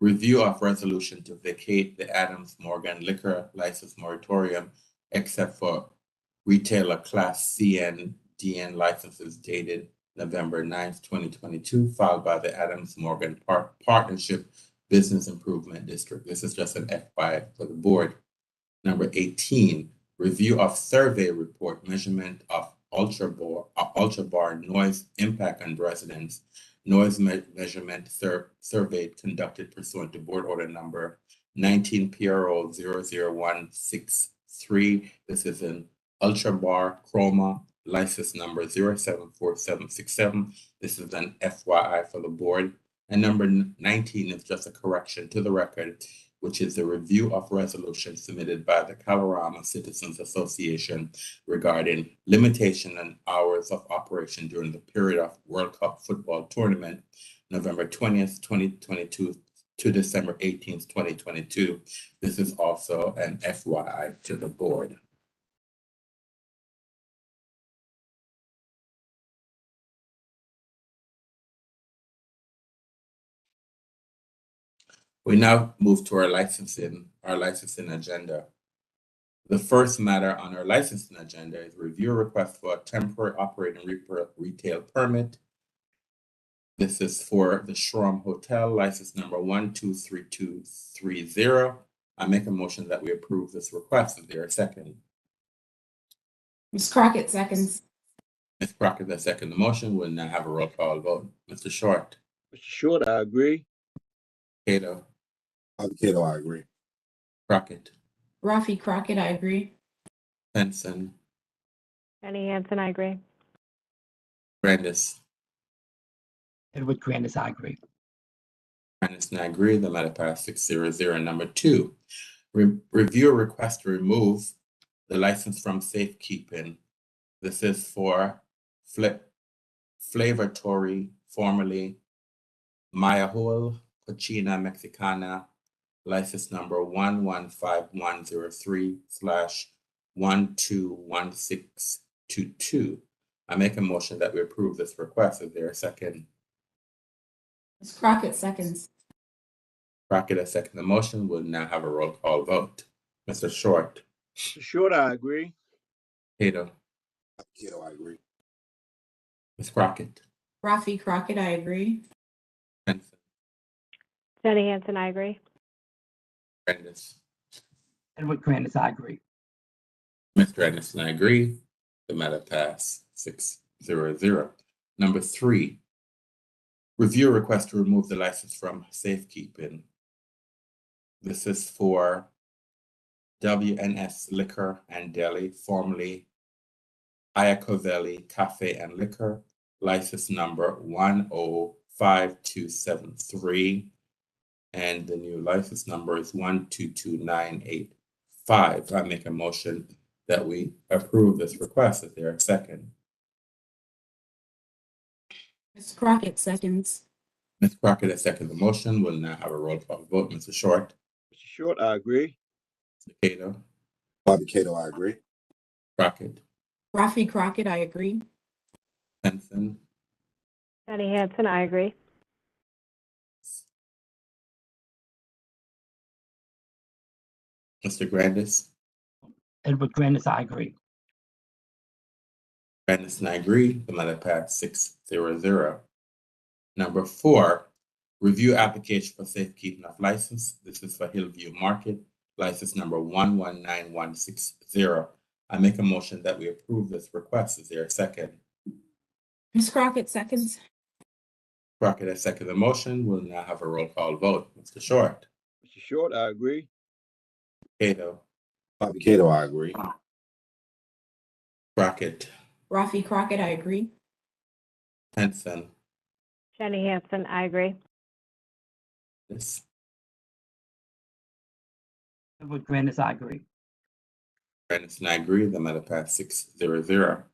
review of resolution to vacate the Adams Morgan liquor license moratorium except for retailer class CN/DN licenses dated November 9th, 2022, filed by the Adams Morgan Partnership Business Improvement District. This is just an FYI for the board. Number 18, review of survey report measurement of ultra bar noise impact on residents. Noise measurement survey conducted pursuant to board order number 19 PRO 00163. This is an ultra bar chroma license number 074767. This is an FYI for the board. And number 19 is just a correction to the record, which is a review of resolution submitted by the Colorado Citizens Association regarding limitation on hours of operation during the period of World Cup football tournament, November 20th, 2022 to December 18th, 2022. This is also an FYI to the board. We now move to our licensing agenda. The first matter on our licensing agenda is review request for a temporary operating retail permit. This is for the Shram Hotel, license number 123230. I make a motion that we approve this request. Is there a second? Ms. Crockett seconds. Ms. Crockett has seconded the motion. We'll now have a roll call vote. Mr. Short. Mr. Short, I agree. Cato, Bobby Cato, I agree. Crockett, Rafi Crockett, I agree. Henson, Jenny Hansen, I agree. Grandis. Edward Grandis, I agree. Grandis and I agree. The matter passed 6-0. Number 2, review a request to remove the license from safekeeping. This is for Flavoratory, formerly Mayahol Cochina Mexicana, license number 115103/121622. I make a motion that we approve this request. Is there a second? Ms. Crockett seconds. Crockett has seconded the motion. We'll now have a roll call vote. Mr. Short. Mr. Short, I agree. Cato. Bobby Cato, I agree. Ms. Crockett. Rafi Crockett, I agree. Henson. Jenny Hansen, I agree. Grandis. Edward Grandis, I agree. Mr. Anderson, I agree. The matter passed 6-0. Number 3, review a request to remove the license from safekeeping. This is for WNS Liquor and Deli, formerly Iacovelli Cafe and Liquor, license number 105273, and the new license number is 122985. I make a motion that we approve this request. Is there a second? Ms. Crockett seconds. Ms. Crockett has seconded the motion. We'll now have a roll call vote. Mr. Short. Mr. Short, I agree. Mr. Cato. Bobby Cato, I agree. Crockett. Rafi Crockett, I agree. Henson. Jenny Hansen, I agree. Mr. Grandis. Edward Grandis, I agree. Grandis and I agree. The matter passed 6-0. Number 4, review application for safekeeping of license. This is for Hillview Market, license number 119160. I make a motion that we approve this request. Is there a second? Ms. Crockett seconds. Crockett has seconded the motion. We'll now have a roll call vote. Mr. Short. Mr. Short, I agree. Cato. Bobby Cato, I agree. Crockett. Rafi Crockett, I agree. Henson. Jenny Hansen, I agree. Yes. Edward Grandis, I agree. Grandis and I agree. The matter passed 6-0.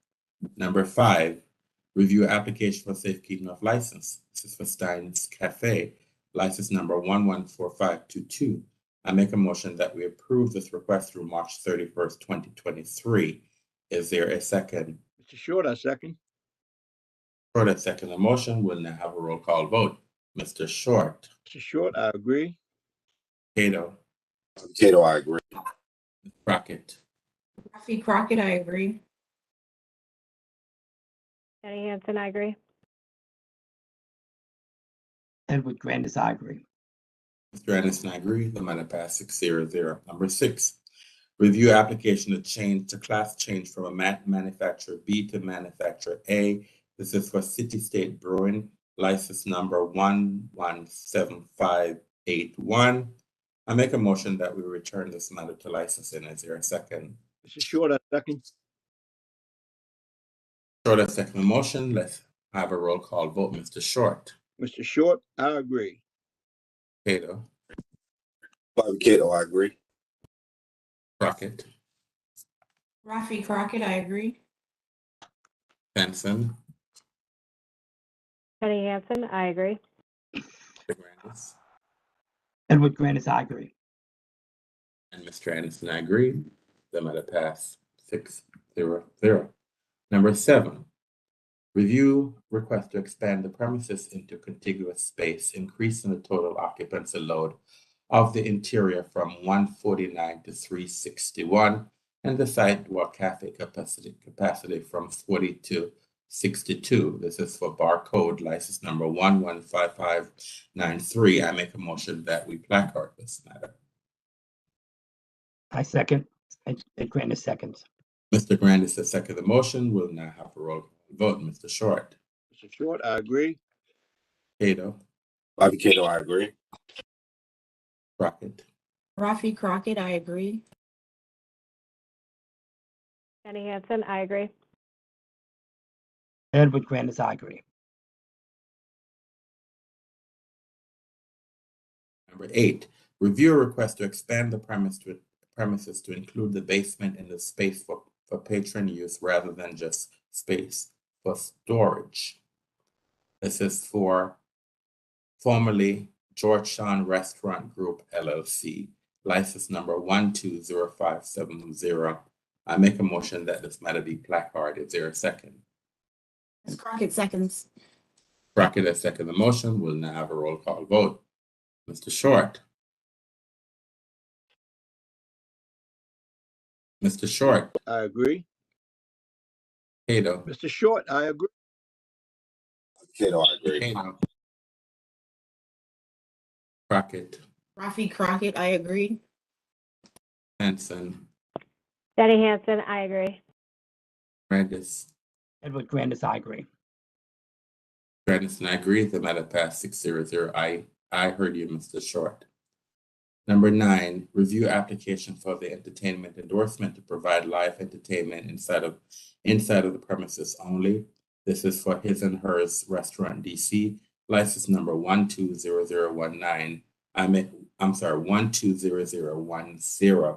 Number 5, review application for safekeeping of license. This is for Stein's Cafe, license number 114522. I make a motion that we approve this request through March 31st, 2023. Is there a second? Mr. Short, I second. Short has seconded the motion. We'll now have a roll call vote. Mr. Short. Mr. Short, I agree. Cato. Bobby Cato, I agree. Crockett. Rafi Crockett, I agree. Jenny Hansen, I agree. Edward Grandis, I agree. Mr. Anderson, I agree. The matter passed 6-0. Number 6, review application to change to class change from a manufacturer B to manufacturer A. This is for City State Brewing, license number 117581. I make a motion that we return this matter to licensing. Is there a second? Mr. Short, I second. Short has seconded the motion. Let's have a roll call vote. Mr. Short. Mr. Short, I agree. Cato. Bobby Cato, I agree. Crockett. Rafi Crockett, I agree. Henson. Jenny Hansen, I agree. Grandis. Edward Grandis, I agree. And Mr. Anderson, I agree. The matter passed 6-0. Number 7, review request to expand the premises into contiguous space, increasing the total occupancy load of the interior from 149 to 361, and the sidewalk cafe capacity from 40 to 62. This is for Barcode license number 115593. I make a motion that we placard this matter. I second. Ed Grandis seconds. Mr. Grandis has seconded the motion. We'll now have a roll call vote. Mr. Short. Mr. Short, I agree. Cato, Bobby Cato, I agree. Crockett, Rafi Crockett, I agree. Jenny Hansen, I agree. Edward Grandis, I agree. Number 8, review a request to expand the premises to include the basement and the space for patron use rather than just space for storage. This is for formerly Georgetown Restaurant Group LLC, license number 120570. I make a motion that this matter be placarded. Is there a second? Ms. Crockett seconds. Crockett has seconded the motion. We'll now have a roll call vote. Mr. Short. Mr. Short. I agree. Cato. Mr. Short, I agree. Cato, I agree. Cato. Crockett. Rafi Crockett, I agree. Hanson. Jenny Hansen, I agree. Grandis. Edward Grandis, I agree. Grandis and I agree. The matter passed 6-0. I heard you, Mr. Short. Number 9, review application for the entertainment endorsement to provide live entertainment inside of the premises only. This is for His and Hers Restaurant DC, license number 120019. 120010.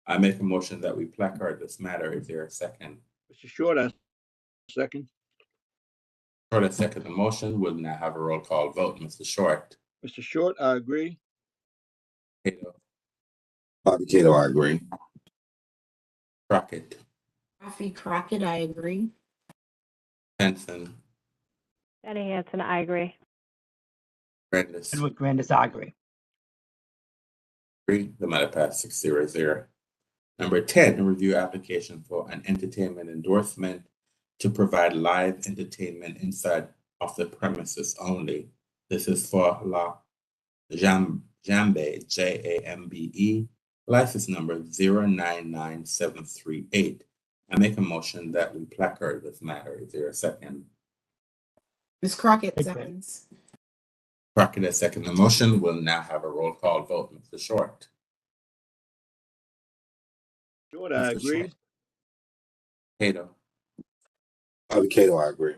I make a motion that we placard this matter. Is there a second? Mr. Short, I second. Short has seconded the motion. We'll now have a roll call vote. Mr. Short. Mr. Short, I agree. Cato. Bobby Cato, I agree. Crockett. Rafi Crockett, I agree. Hanson. Jenny Hansen, I agree. Grandis. Edward Grandis, I agree. The matter passed 6-0. Number 10, a review application for an entertainment endorsement to provide live entertainment inside of the premises only. This is for La Jambe, Jambe, license number 099738. I make a motion that we placard this matter. Is there a second? Ms. Crockett seconds. Crockett has seconded the motion. We'll now have a roll call vote. Mr. Short. Short, I Mr. agree. Short. Cato. Bobby Cato, I agree.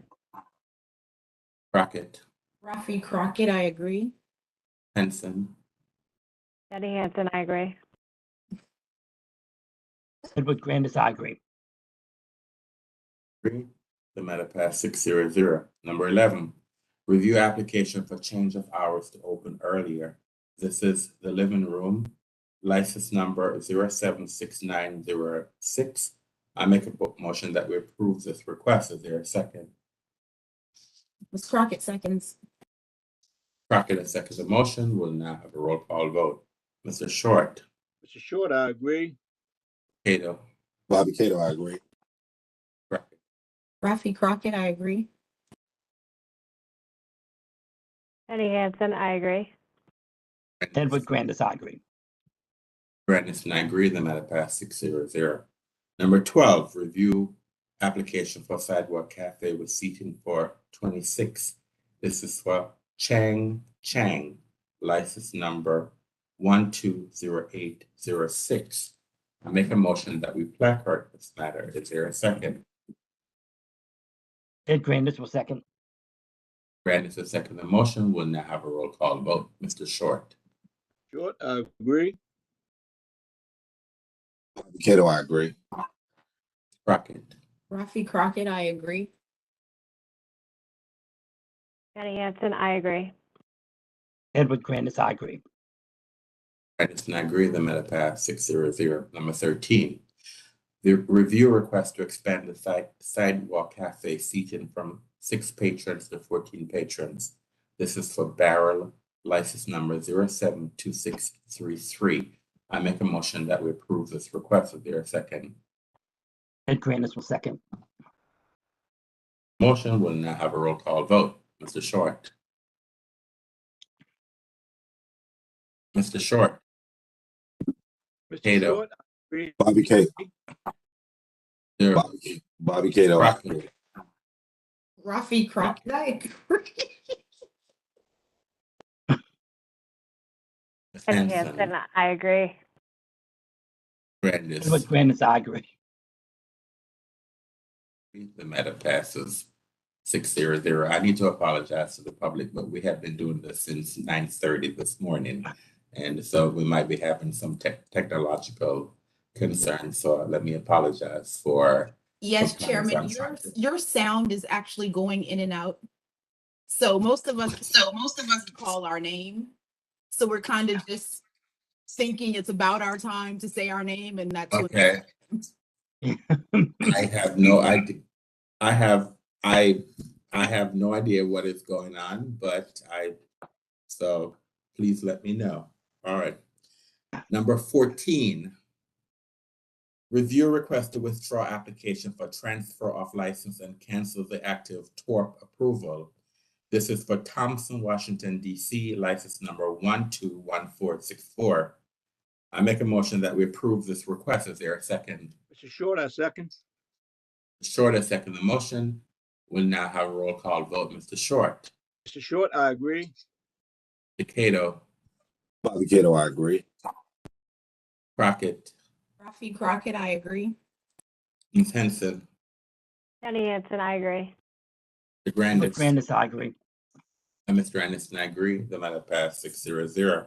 Crockett. Rafi Crockett, I agree. Henson. Jenny Hansen, I agree. Edward Grandis, I agree. The matter passed 6-0. Number 11, review application for change of hours to open earlier. This is the living room, license number 076906. I make a motion that we approve this request. Is there a second? Ms. Crockett seconds. Crockett has seconded the motion. We'll now have a roll call vote. Mr. Short. Mr. Short, I agree. Cato. Bobby Cato, I agree. Crockett. Rafi Crockett, I agree. Jenny Hansen, I agree. Edward Grandis, I agree. Grandis and I agree. The matter passed 6-0. Number 12, review application for sidewalk cafe with seating for 26. This is for Chang, license number 120806. I make a motion that we placard this matter. Is there a second? Ed Grandis will second. Grandis has seconded the motion. We'll now have a roll call vote. Mr. Short. Short, I agree. Bobby Cato, I agree. Crockett. Rafi Crockett, I agree. Jenny Hansen, I agree. Edward Grandis, I agree. Grandis and I agree. The matter passed 6-0. Number 13, the review request to expand the sidewalk cafe seating from 6 patrons to 14 patrons. This is for Barrel, license number 072633. I make a motion that we approve this request. Is there a second? Ed Grandis will second. Motion will now have a roll call vote. Mr. Short. Mr. Short. Mr. Cato. Short, I agree. Bobby Cato. There. Bobby Cato, I agree. Rafi Crockett, I agree. Jenny Hanson, Hansen, I agree. Grandis. Edward Grandis, I agree. The matter passes 6-0. I need to apologize to the public, but we have been doing this since 9:30 this morning. And so we might be having some technological concerns. So let me apologize for. Yes, sometimes Chairman, I'm trying to- your sound is actually going in and out. So most of us call our name. So we're kind of just thinking it's about our time to say our name and that's what. Okay. I have no idea. I have no idea what is going on, but so please let me know. All right. Number 14. Review request to withdraw application for transfer of license and cancel the active TORP approval. This is for Thompson, Washington, D.C., license number 121464. I make a motion that we approve this request. Is there a second? Mr. Short, I second. Short, I second the motion. We'll now have a roll call vote. Mr. Short. Mr. Short, I agree. Mr. Cato. Bobby Cato, I agree. Crockett. Rafi Crockett, I agree. Ms. Henson. Jenny Hansen, I agree. Mr. Edward Grandis. Grandis, I agree. And Mr. Anderson, I agree. The matter passed 6-0.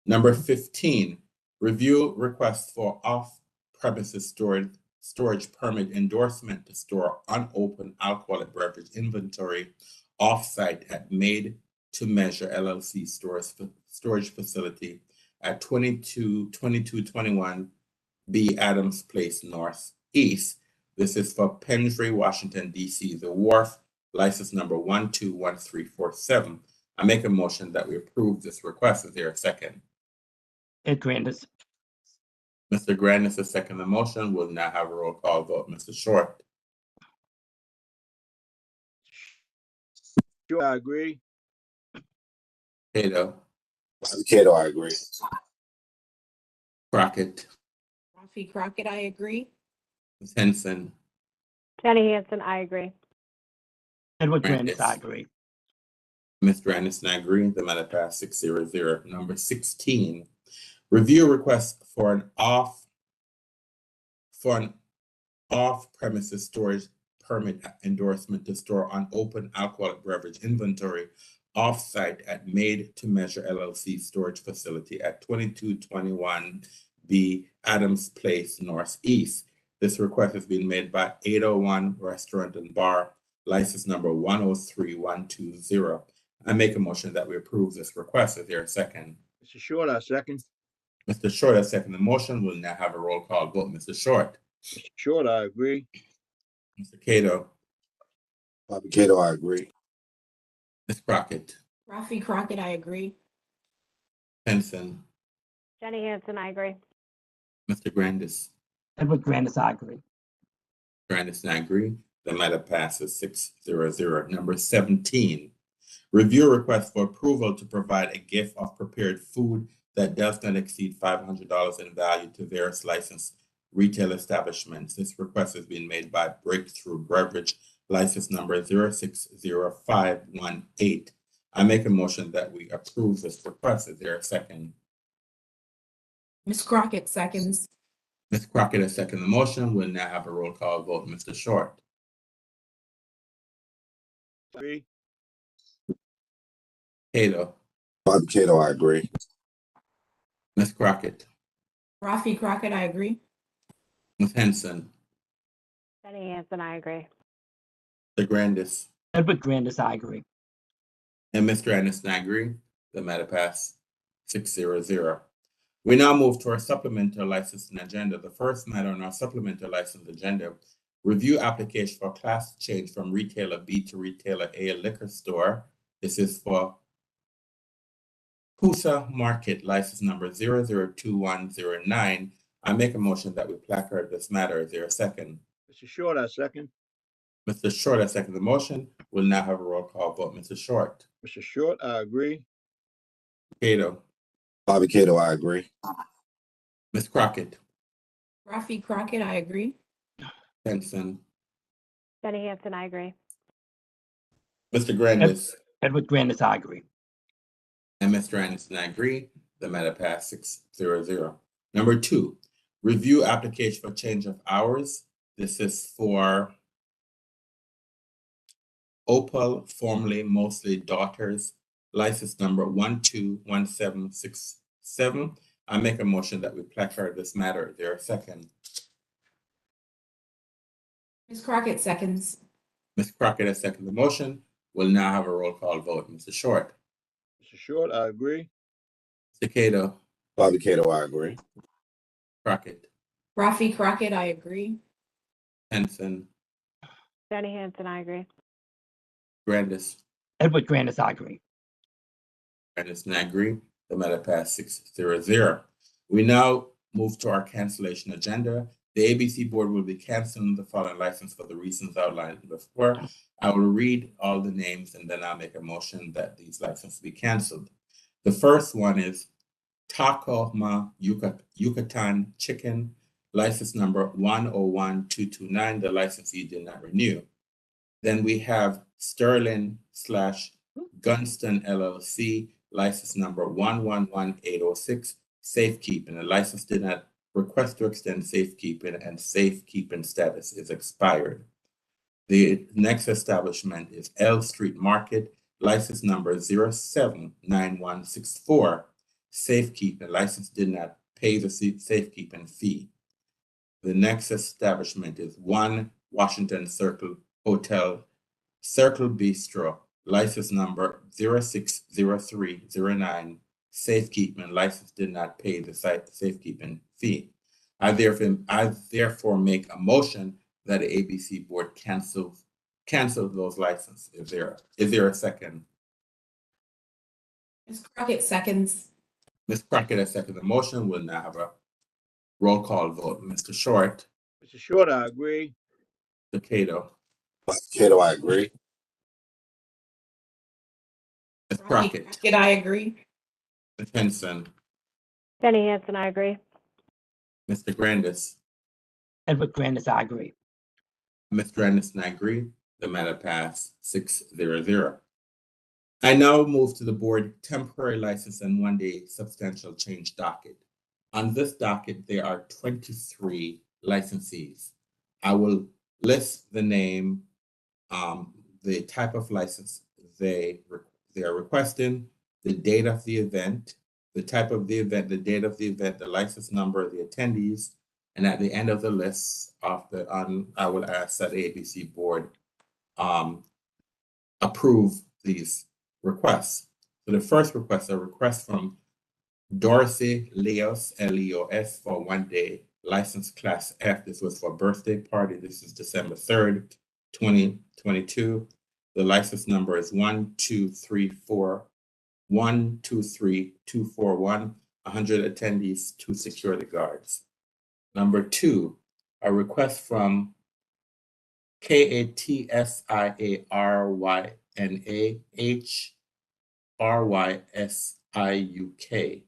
Number 15, review request for off-premises storage permit endorsement to store unopened alcoholic beverage inventory off-site at Made to Measure LLC storage facility at 2221 B Adams Place Northeast. This is for Pendray, Washington, D.C. The Wharf, license number 121347. I make a motion that we approve this request. Is there a second? Ed Grandis. Mr. Grandis has seconded the motion. We'll now have a roll call vote. Mr. Short. Sure, I agree. Cato. Bobby Cato, I agree. Crockett. Rafi Crockett, I agree. Ms. Henson. Jenny Hansen, I agree. Edward Grandis. Grandis, I agree. Mr. Anderson, I agree. The matter passed 6-0. Number 16, review request for an off-premises storage permit endorsement to store unopened alcoholic beverage inventory off-site at Made to Measure LLC storage facility at 2221 B Adams Place Northeast. This request has been made by 801 Restaurant and Bar, license number 103120. I make a motion that we approve this request. Is there a second? Mr. Short, I second. Mr. Short has seconded the motion. We'll now have a roll call vote. Mr. Short. Mr. Short, I agree. Mr. Cato. Bobby Cato, I agree. Ms. Crockett. Rafi Crockett, I agree. Henson. Jenny Hansen, I agree. Mr. Grandis. Edward Grandis, I agree. Grandis and I agree. The matter passes 6-0. Number 17, review request for approval to provide a gift of prepared food that does not exceed $500 in value to various licensed retail establishments. This request has been made by Breakthrough Beverage, license number 0600518. I make a motion that we approve this request. Is there a second? Ms. Crockett seconds. Ms. Crockett has seconded the motion. We'll now have a roll call vote. Mr. Short. Agree. Cato. Bobby Cato, I agree. Ms. Crockett. Rafi Crockett, I agree. Ms. Henson. Jenny Hansen, I agree. Mr. Grandis. Edward Grandis, I agree. And Mr. Anderson, I agree. The matter passed 6-0. We now move to our supplemental licensing agenda. The first matter on our supplemental license agenda, review application for class change from retailer B to retailer A liquor store. This is for Pusa Market, license number 002109. I make a motion that we placard this matter. Is there a second? Mr. Short, I second. Mr. Short, I second the motion. We'll now have a roll call vote. Mr. Short. Mr. Short, I agree. Cato. Bobby Cato, I agree. Ms. Crockett. Rafi Crockett, I agree. Henson. Jenny Hansen, I agree. Mr. Grandis. Edward Grandis, I agree. And Mr. Anderson, I agree. The matter passed 6-0-0. Number 2, review application for change of hours. This is for Opal, formerly Mostly Daughters, license number 121767. I make a motion that we placard this matter. Is there a second? Ms. Crockett seconds. Ms. Crockett has seconded the motion. We'll now have a roll call vote. Mr. Short. Mr. Short, I agree. Mr. Cato. Bobby Cato, I agree. Crockett. Rafi Crockett, I agree. Henson. Jenny Hansen, I agree. Grandis. Edward Grandis, I agree. Grandis and I agree. The matter passed 6-0-0. We now move to our cancellation agenda. The ABC board will be canceling the following license for the reasons outlined before. I will read all the names and then I'll make a motion that these licenses be canceled. The first one is Taco Ma Yucatan Chicken, license number 101229. The licensee did not renew. Then we have Sterling / Gunston LLC, license number 111806, safekeeping. The license did not request to extend safekeeping and safekeeping status is expired. The next establishment is L Street Market, license number 079164, safekeeping. License did not pay the safekeeping fee. The next establishment is 1 Washington Circle Hotel, Circle Bistro, license number 060309, safekeeping. License did not pay the safekeeping fee. I therefore make a motion that the ABC board cancel those licenses. Is there a second? Ms. Crockett seconds. Ms. Crockett has seconded the motion. We'll now have a roll call vote. Mr. Short. Mr. Short, I agree. Mr. Cato. Bobby Cato, I agree. Ms. Crockett. Crockett, I agree. Ms. Henson. Jenny Hansen, I agree. Mr. Grandis. Edward Grandis, I agree. Ms. Grandis and I agree. The matter passed 6-0-0. I now move to the board temporary license and 1-day substantial change docket. On this docket, there are 23 licensees. I will list the name, the type of license they are requesting, the date of the event, the type of the event, the date of the event, the license number, the attendees, and at the end of the list I will ask that the ABC board approve these requests. So the first request, a request from Dorothy Leos, Leos, for 1-day license class F. This was for a birthday party. This is December 3rd, 2022. The license number is 1234241, 100 attendees, 2 security guards. Number 2, a request from KATSIARYNAHRYSIUK.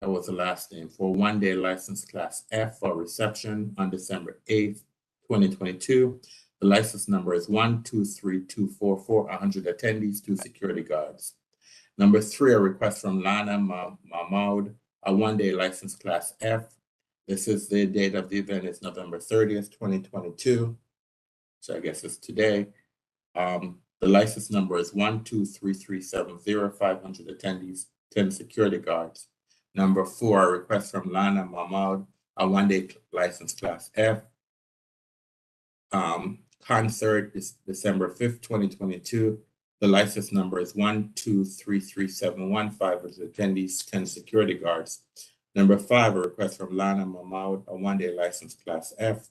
That was the last name, for 1-day license class F for reception on December 8th, 2022. The license number is 123244, 100 attendees, 2 security guards. Number 3, a request from Lana Mahmoud, a 1-day license class F. This is the date of the event is November 30th, 2022. So I guess it's today. The license number is 123370, 500 attendees, 10 security guards. Number 4, a request from Lana Mahmoud, a 1-day license class F. Concert is December 5th, 2022. The license number is 123371, 500 attendees, 10 security guards. Number 5, a request from Lana Mahmoud, a 1-day license class F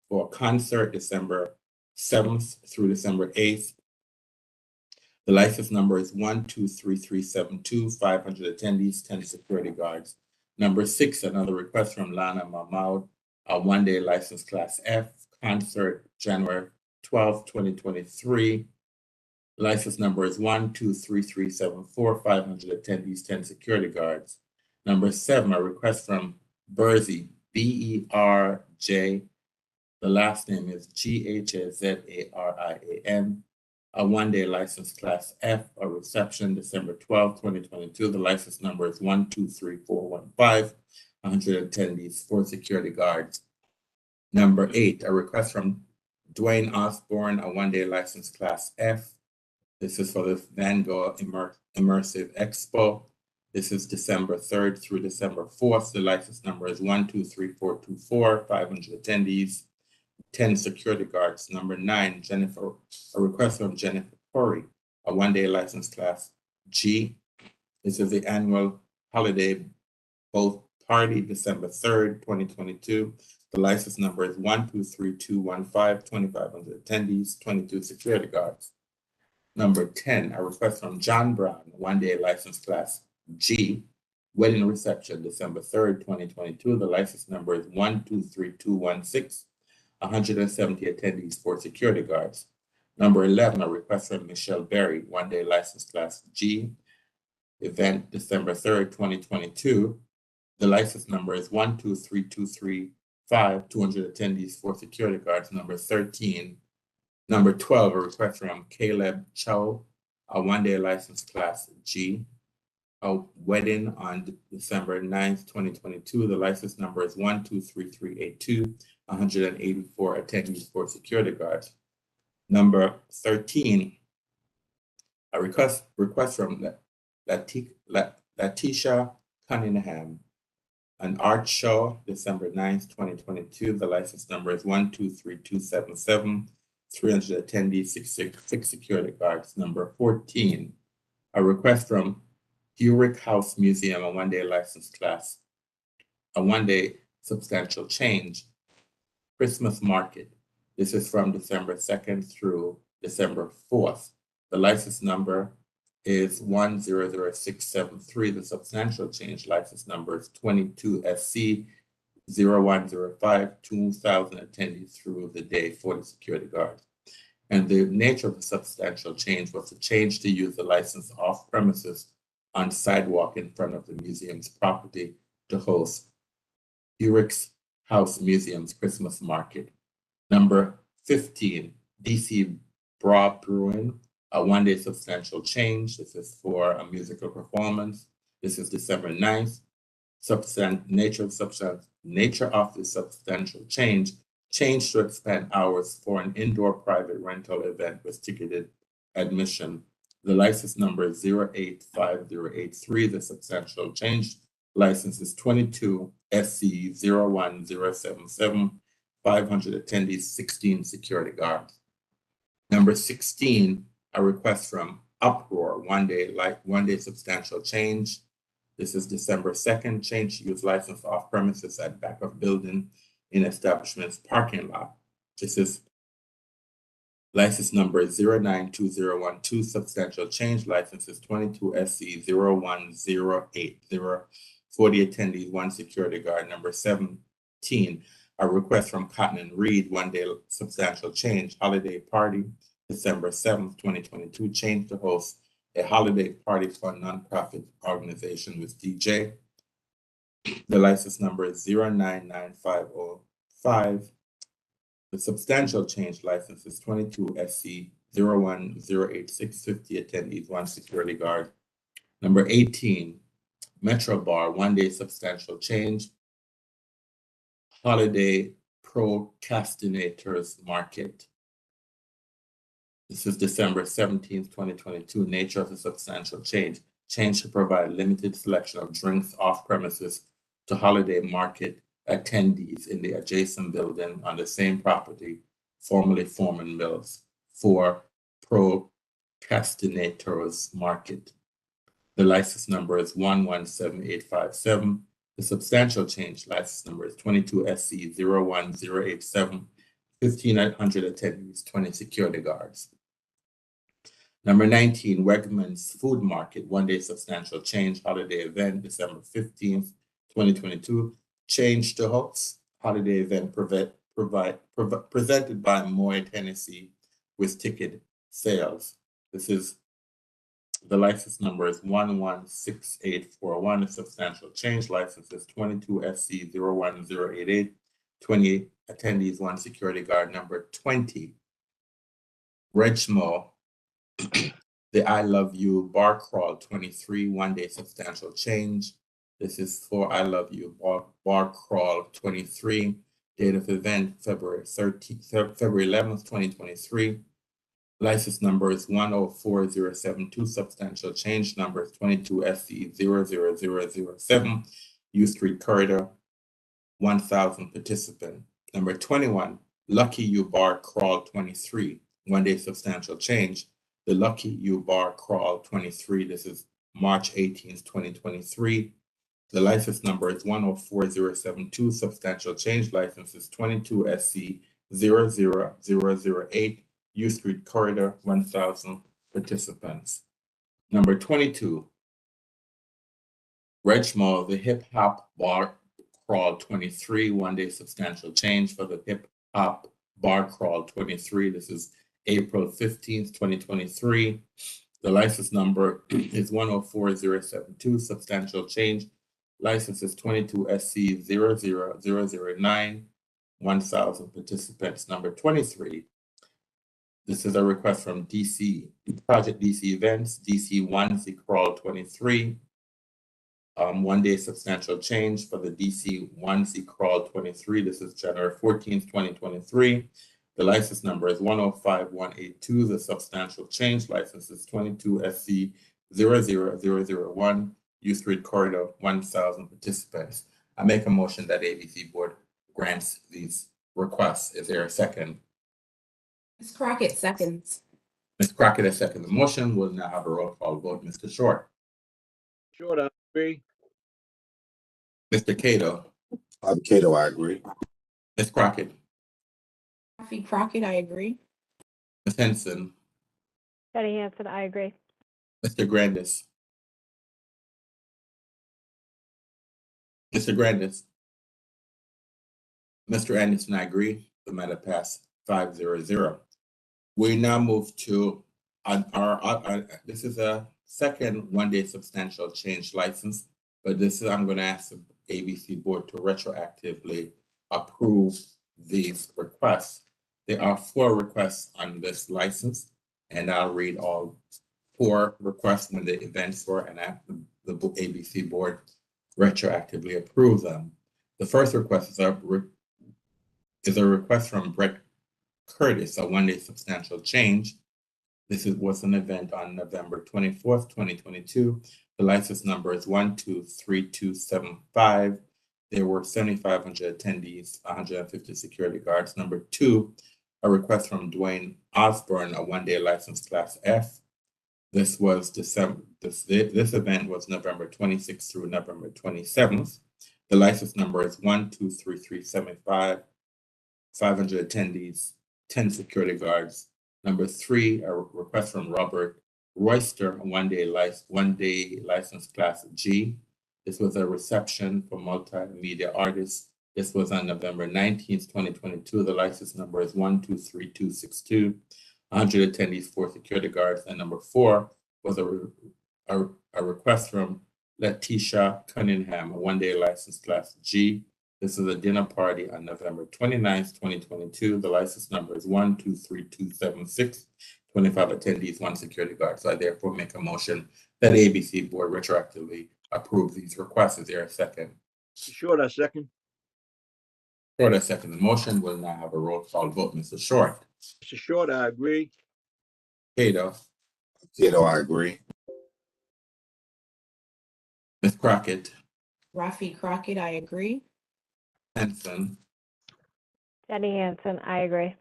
for a concert December 7th through December 8th. The license number is 123372, 500 attendees, 10 security guards. Number 6, another request from Lana Mahmoud, a 1-day license class F concert January 12th, 2023. License number is 123374, 500 attendees, 10 security guards. Number 7, a request from Berzy, BERJ. The last name is GHAZARIAN, a one-day license class F, a reception December 12, 2022. The license number is 123415, 100 attendees, 4 security guards. Number 8, a request from Dwayne Osborne, a one-day license class F. This is for the Van Gogh Immersive Expo. This is December 3rd through December 4th. The license number is 123424, 500 attendees, 10 security guards. Number 9, a request from Jennifer Corey, a one-day license class G. This is the annual holiday boat party, December 3rd, 2022. The license number is 123215, 2,500 attendees, 22 security guards. Number 10, a request from John Brown, one-day license class G, wedding reception, December 3rd, 2022. The license number is 123216, 170 attendees, 4 security guards. Number 11, a request from Michelle Berry, one-day license class G, event December 3rd, 2022. The license number is 123235, 200 attendees, 4 security guards. Number 12, a request from Caleb Chow, a one-day license class G, a wedding on December 9th, 2022. The license number is 123382, 184 attendees, 4 security guards. Number 13, a request from Latisha Cunningham, an art show, December 9th, 2022. The license number is 123277, 300 attendees, 6 security guards. Number 14, a request from Hurich House Museum, a one-day license class, a one-day substantial change, Christmas market. This is from December 2nd through December 4th. The license number is 100673. The substantial change license number is 22SC0105, 2,000 attendees through the day, 40 security guards. And the nature of the substantial change was to change to use the license off premises on sidewalk in front of the museum's property to host Hurick's House Museum's Christmas market. Number 15, DC Bra Bruin, a one-day substantial change. This is for a musical performance. This is December 9th. Nature of the substantial change to expand hours for an indoor private rental event with ticketed admission. The license number is 085083. The substantial change license is 22SC01077, 500 attendees, 16 security guards. Number 16, a request from Uproar, one day substantial change. This is December 2nd, change to use license off premises at back of building in establishment's parking lot. This is license number 092012, substantial change license is 22SC01080, 40 attendees, 1 security guard. Number 17, a request from Cotton and Reed, one day substantial change, holiday party, December 7th, 2022, change to host a holiday party for a nonprofit organization with DJ. The license number is 099505. The substantial change license is 22SC01086, 50 attendees, 1 security guard. Number 18, Metro Bar, one day substantial change, holiday procrastinators market. This is December 17th, 2022. Nature of the substantial change. Change to provide limited selection of drinks off premises to holiday market attendees in the adjacent building on the same property, formerly Foreman Mills, for procrastinators market. The license number is 117857. The substantial change license number is 22SC01087, 1,500 attendees, 20 security guards. Number 19, Wegmans Food Market, one day substantial change, holiday event, December 15th, 2022. Change to host, holiday event presented by Moy Tennessee with ticket sales. This is, the license number is 116841. The substantial change license is 22SC01088, 28 attendees, 1 security guard. Number 20, Rechmo The I Love You Bar Crawl 23 one-day substantial change. This is for I Love You Bar Crawl 23. Date of event February 11th, 2023. License number is 104072. Substantial change number is 22SC00007. U Street Corridor, 1,000 participant. Number 21, Lucky You Bar Crawl 23. One-day substantial change. The Lucky You Bar Crawl 23. This is March 18th, 2023. The license number is 104072. Substantial change license is 22SC00008. U Street Corridor, 1,000 participants. Number 22, Reg Mall, the Hip Hop Bar Crawl 23. One-day substantial change for the Hip Hop Bar Crawl 23. This is April 15th, 2023. The license number is 104072. Substantial change. License is 22SC00009. 1,000 participants. Number 23. This is a request from DC, Project DC Events, DC Onesie Crawl 23. One-day substantial change for the DC Onesie Crawl 23. This is January 14th, 2023. The license number is 105182. The substantial change license is 22SC00001. U Street Corridor, 1,000 participants. I make a motion that ABC Board grants these requests. Is there a second? Ms. Crockett seconds. Ms. Crockett has seconded the motion. We'll now have a roll call vote. Mr. Short. Short, I agree. Mr. Cato. Cato, I agree. Ms. Crockett. Rafi Crockett, I agree. Ms. Henson. Jenny Hansen, I agree. Mr. Grandis. Mr. Grandis. Mr. Anderson, I agree. The matter passed 5-0-0. We now move to this is a second one-day substantial change license, but I'm going to ask the ABC Board to retroactively approve these requests. There are 4 requests on this license, and I'll read all 4 requests when the events were, and after the ABC Board retroactively approve them. The first request is a request from Brett Curtis, a one-day substantial change. This was an event on November 24th, 2022. The license number is 123275. There were 7,500 attendees, 150 security guards. Number 2, a request from Dwayne Osborne, a one-day license class F. This was this event was November 26th through November 27th. The license number is 123375. 500 attendees, 10 security guards. Number 3, a request from Robert Royster, a one-day license class G. This was a reception for multimedia artists. This was on November 19th, 2022. The license number is 123262. 100 attendees, 4 security guards. And number 4 was a request from Letitia Cunningham, a one-day license class G. This is a dinner party on November 29th, 2022. The license number is 123276. 25 attendees, 1 security guard. So I therefore make a motion that ABC Board retroactively approve these requests. Is there a second? Short, I second. Short, I second the motion. We'll now have a roll call vote. Mr. Short. Mr. Short, I agree. Cato. Cato, I agree. Ms. Crockett. Rafi Crockett, I agree. Henson. Jenny Hansen, I agree.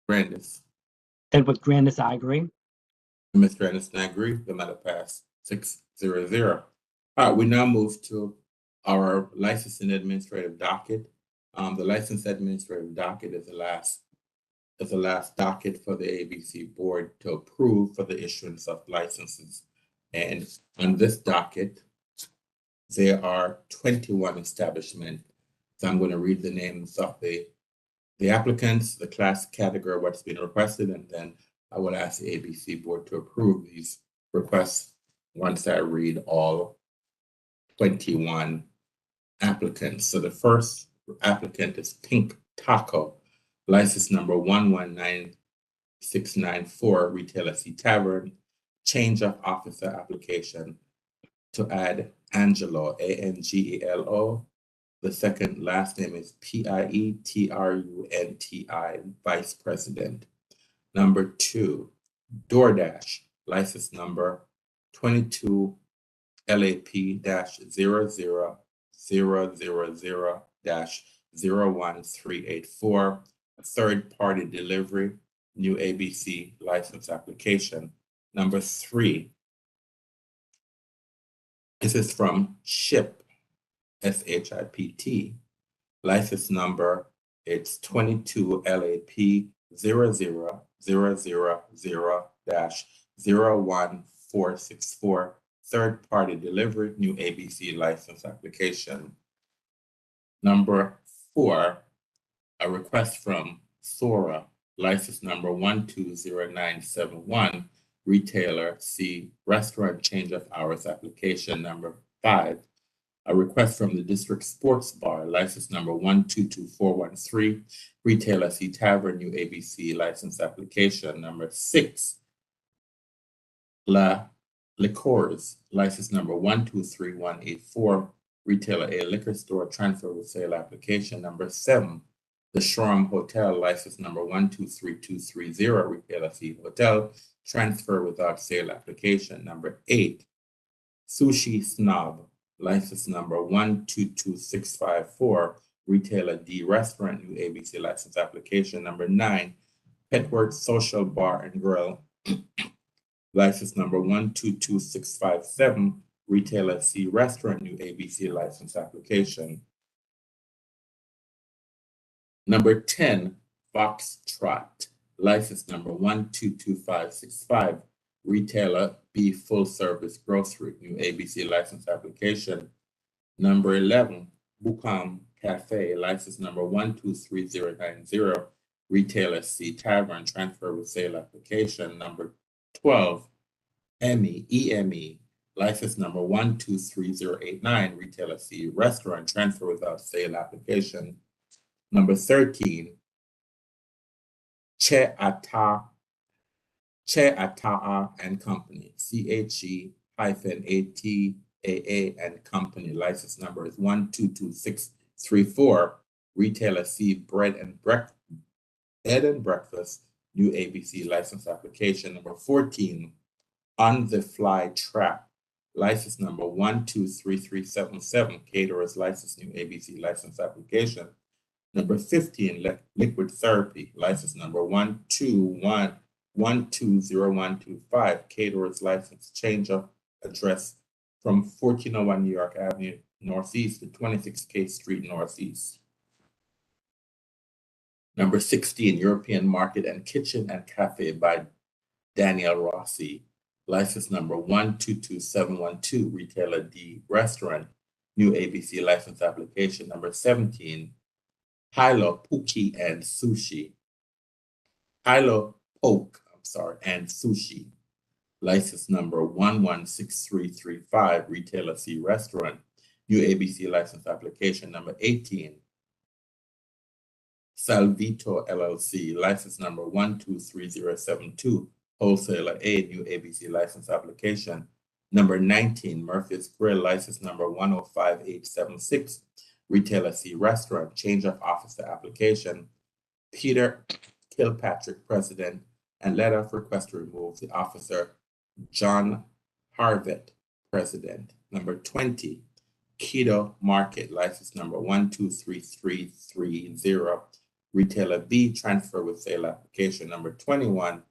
Grandis. Edward Grandis, I agree. Mr. Anderson, I agree. The matter passed 6-0-0. All right, we now move to our licensing administrative docket. The license administrative docket is the last docket for the ABC Board to approve for the issuance of licenses. And on this docket, there are 21 establishments. So I'm going to read the names of the applicants, the class category, what's been requested, and then I will ask the ABC Board to approve these requests once I read all 21 applicants. So the first applicant is Pink Taco, license number 694 Retailer C Tavern, change of officer application to add Angelo, Angelo. The second last name is Pietrunti, Vice President. Number 2, DoorDash, license number 22 LAP-00000-01384, third-party delivery, new ABC license application. Number 3, this is from SHIPT, SHIPT, license number, it's 22 LAP-00000-01464, third-party delivery, new ABC license application. Number 4, a request from Sora, license number 120971, retailer C restaurant change of hours application. Number 5, a request from the District Sports Bar, license number 122413, retailer C Tavern, new ABC license application. Number 6, La Liqueurs, license number 123184, retailer A liquor store, transfer with sale application. Number 7, the Shoreham Hotel, license number 123230, retailer C Hotel, transfer without sale application. Number 8, Sushi Snob, license number 122654, retailer D Restaurant, new ABC license application. Number 9, Petworth Social Bar and Grill, license number 122657, retailer C Restaurant, new ABC license application. Number 10, Foxtrot, license number 122565, retailer B Full Service Grocery, new ABC license application. Number 11, Bukam Cafe, license number 123090, retailer C Tavern, transfer with sale application. Number 12, EME, license number 123089, retailer C Restaurant, transfer without sale application. Number 13, Che Ataa and Company, CHE-ATAA and Company, license number is 122634, retailer C Bread and Breakfast, new ABC license application. Number 14, On the Fly Trap, license number 123377, caterers license, new ABC license application. Number 15, Liquid Therapy, license number 120125, caterers license, change of address from 1401 New York Avenue Northeast to 26 K Street Northeast. Number 16, European Market and Kitchen and Cafe by Daniel Rossi, license number 122712, retailer D Restaurant, new ABC license application. Number 17, Hilo Poke and Sushi, and Sushi, license number 116335, retailer C Restaurant, new ABC license application. Number 18, Salvito LLC, license number 123072, wholesaler A, new ABC license application. Number 19, Murphy's Grill, license number 105876, retailer C Restaurant, change of officer application. Peter Kilpatrick, president, and letter of request to remove the officer John Harvett, president. Number 20, Keto Market, license number 123330, retailer B, transfer with sale application. Number 21,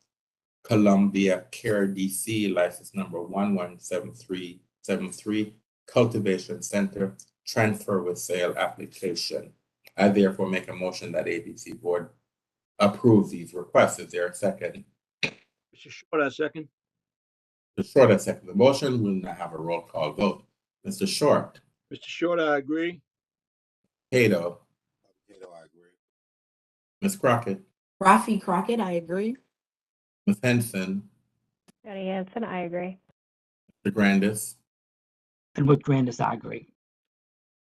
Columbia Care DC, license number 117373, Cultivation Center, transfer with sale application. I therefore make a motion that ABC Board approve these requests. Is there a second? Mr. Short, I second. Mr. Short, I second the motion. We'll now have a roll call vote. Mr. Short. Mr. Short, I agree. Cato. Cato, I agree. Ms. Crockett. Rafi Crockett, I agree. Ms. Henson. Jenny Hansen, I agree. Mr. Grandis. Edward Grandis, I agree.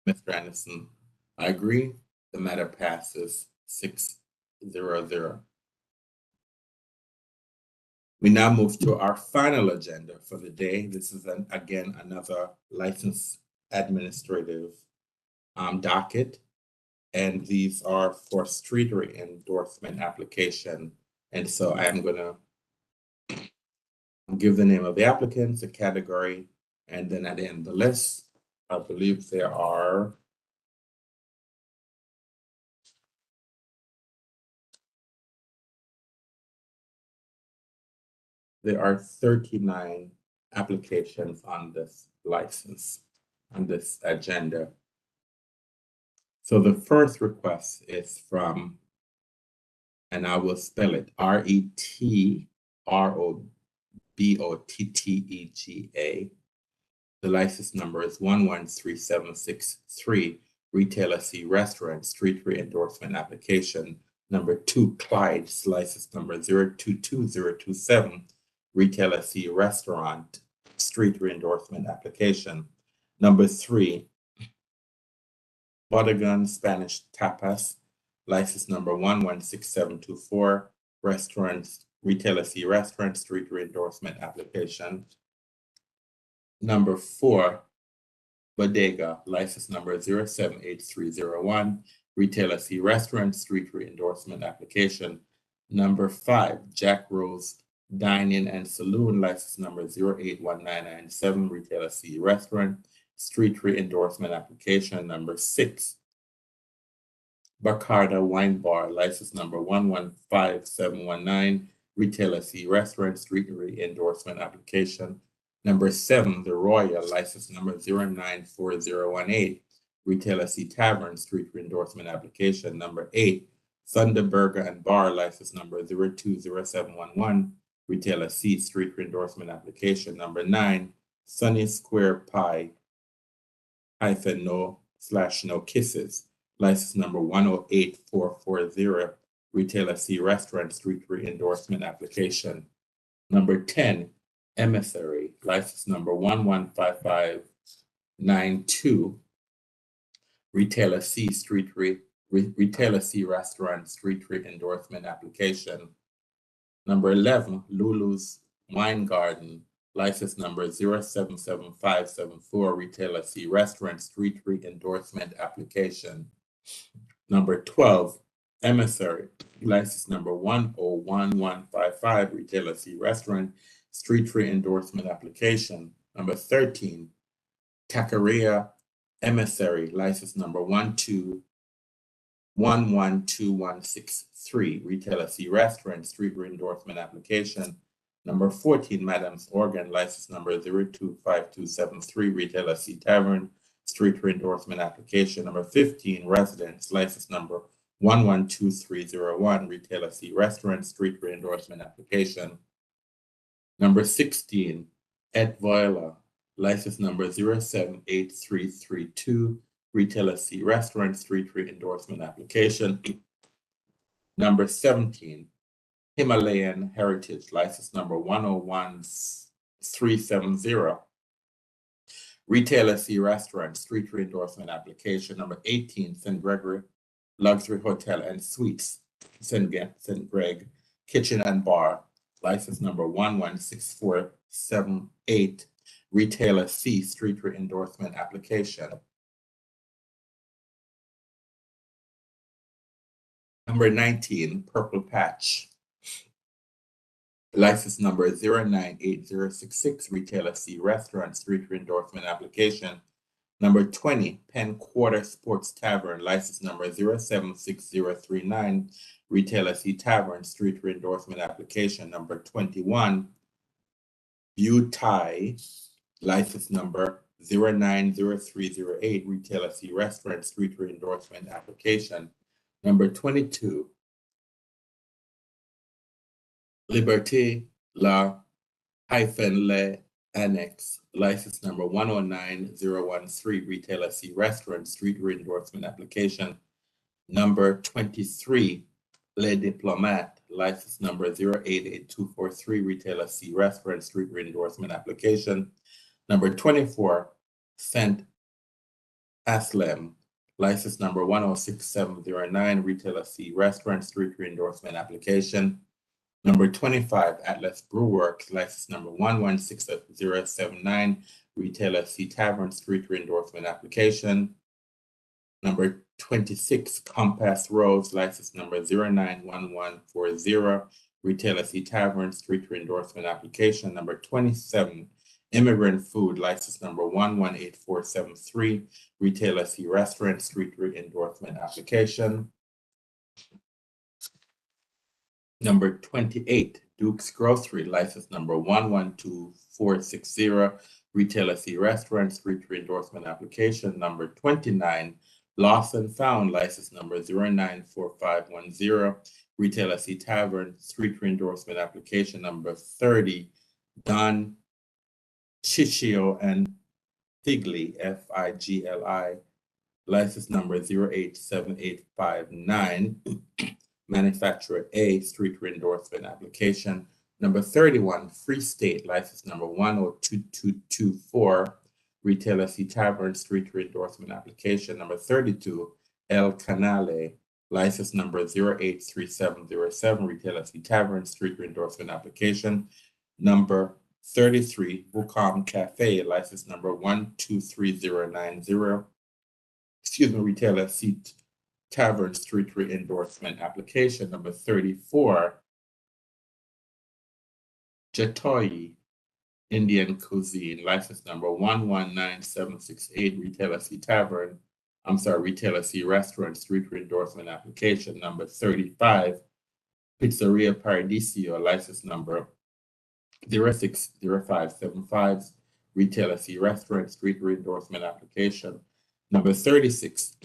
Ms. Grandison, I agree. The matter passes 6-0-0. We now move to our final agenda for the day. This is again another license administrative docket. And these are for street endorsement application. And so I am gonna give the name of the applicants, the category, and then at the end of the list, I believe there are there are 39 applications on this license, on this agenda. So the first request is from, and I will spell it, RETROBOTTEGA. The license number is 113763, Retailer C Restaurant, Street Re-endorsement Application. Number 2, Clyde's, license number 022027, Retailer C Restaurant, Street Re-endorsement Application. Number 3, Bodegon Spanish Tapas, license number 116724, Restaurants, Retailer C Restaurant, Street Re-endorsement Application. Number 4, Bodega, license number 078301, Retailer C Restaurant, Street Re-endorsement Application. Number 5, Jack Rose Dine-In and Saloon, license number 081997, Retailer C Restaurant, Street Re-endorsement Application. Number 6, Bacarda Wine Bar, license number 115719, Retailer C Restaurant, Street Re-endorsement Application. Number 7, The Royal, license number 094018, Retailer C Tavern, Street Re-endorsement Application. Number 8, Thunder Burger and Bar, license number 020711, Retailer C, Street Re-endorsement Application. Number 9, Sunny Square Pie, -no kisses, license number 108440, Retailer C Restaurant, Street Re-endorsement Application. Number 10, Emissary, license number 115592, Retailer C Retailer C Restaurant, Street Re-endorsement Application. Number 11, Lulu's Wine Garden, license number 077574, Retailer C Restaurant, Street Re-endorsement Application. Number 12, Emissary, license number 101155, Retailer C Restaurant, Street Re-endorsement Application. Number 13, Taqueria Emissary, license number 12112163, Retailer C Restaurant, Street Re-endorsement Application. Number 14, Madam's Organ, license number 025273, Retailer C Tavern, Street Re-endorsement Application. Number 15, Residence, license number 112301, Retailer C Restaurant, Street Re-endorsement Application. Number 16, Et Voila, license number 078332, Retailer C Restaurant, Street Re-endorsement Application. Number 17, Himalayan Heritage, license number 101370, Retailer C Restaurant, Street Re-endorsement Application. Number 18, St. Gregory Luxury Hotel and Suites, St. Greg Kitchen and Bar, license number 116478, Retailer C, Street Re-endorsement Application. Number 19, Purple Patch, license number 098066, Retailer C Restaurant, Street Re-endorsement Application. Number 20, Penn Quarter Sports Tavern, license number 076039, Retailer C Tavern, Street Re-endorsement Application. Number 21, View Thai, license number 090308, Retailer C Restaurant, Street Re-endorsement Application. Number 22, Liberté Le Annex, license number 109013, Retailer C Restaurant, Street Re-endorsement Application. Number 23, Le Diplomat, license number 088243, Retailer C Restaurant, Street Re-endorsement Application. Number 24, Saint Aslem, license number 106709, Retailer C Restaurant, Street Re-endorsement Application. Number 25, Atlas Brew Works, license number 116079, retailer C Tavern, street re-endorsement application. Number 26, Compass Rose, license number 091140, retailer C Tavern, street re-endorsement application. Number 27, Immigrant Food, license number 118473, retailer C Restaurant, street re-endorsement application. Number 28, Duke's Grocery, license number 112460, retailer C Restaurant, street re-endorsement application. Number 29, Lost and Found, license number 094510, retailer C Tavern, street re-endorsement application. Number 30, Don Chichio and Figli, Figli, license number 087859, manufacturer A, street re-endorsement application. Number 31, Free State, license number 102224, retailer C Tavern, street re-endorsement application. Number 32, El Canale, license number 083707, retailer C Tavern, street re-endorsement application. Number 33, Bucom Cafe, license number 123090, retailer C Tavern, street re-endorsement application. Number 34, Jatoi Indian Cuisine, license number 119768, retailer C Tavern, retailer C Restaurant, street re-endorsement application. Number 35, Pizzeria Paradiso, license number 060575, retailer C Restaurant, street re-endorsement application. Number 36,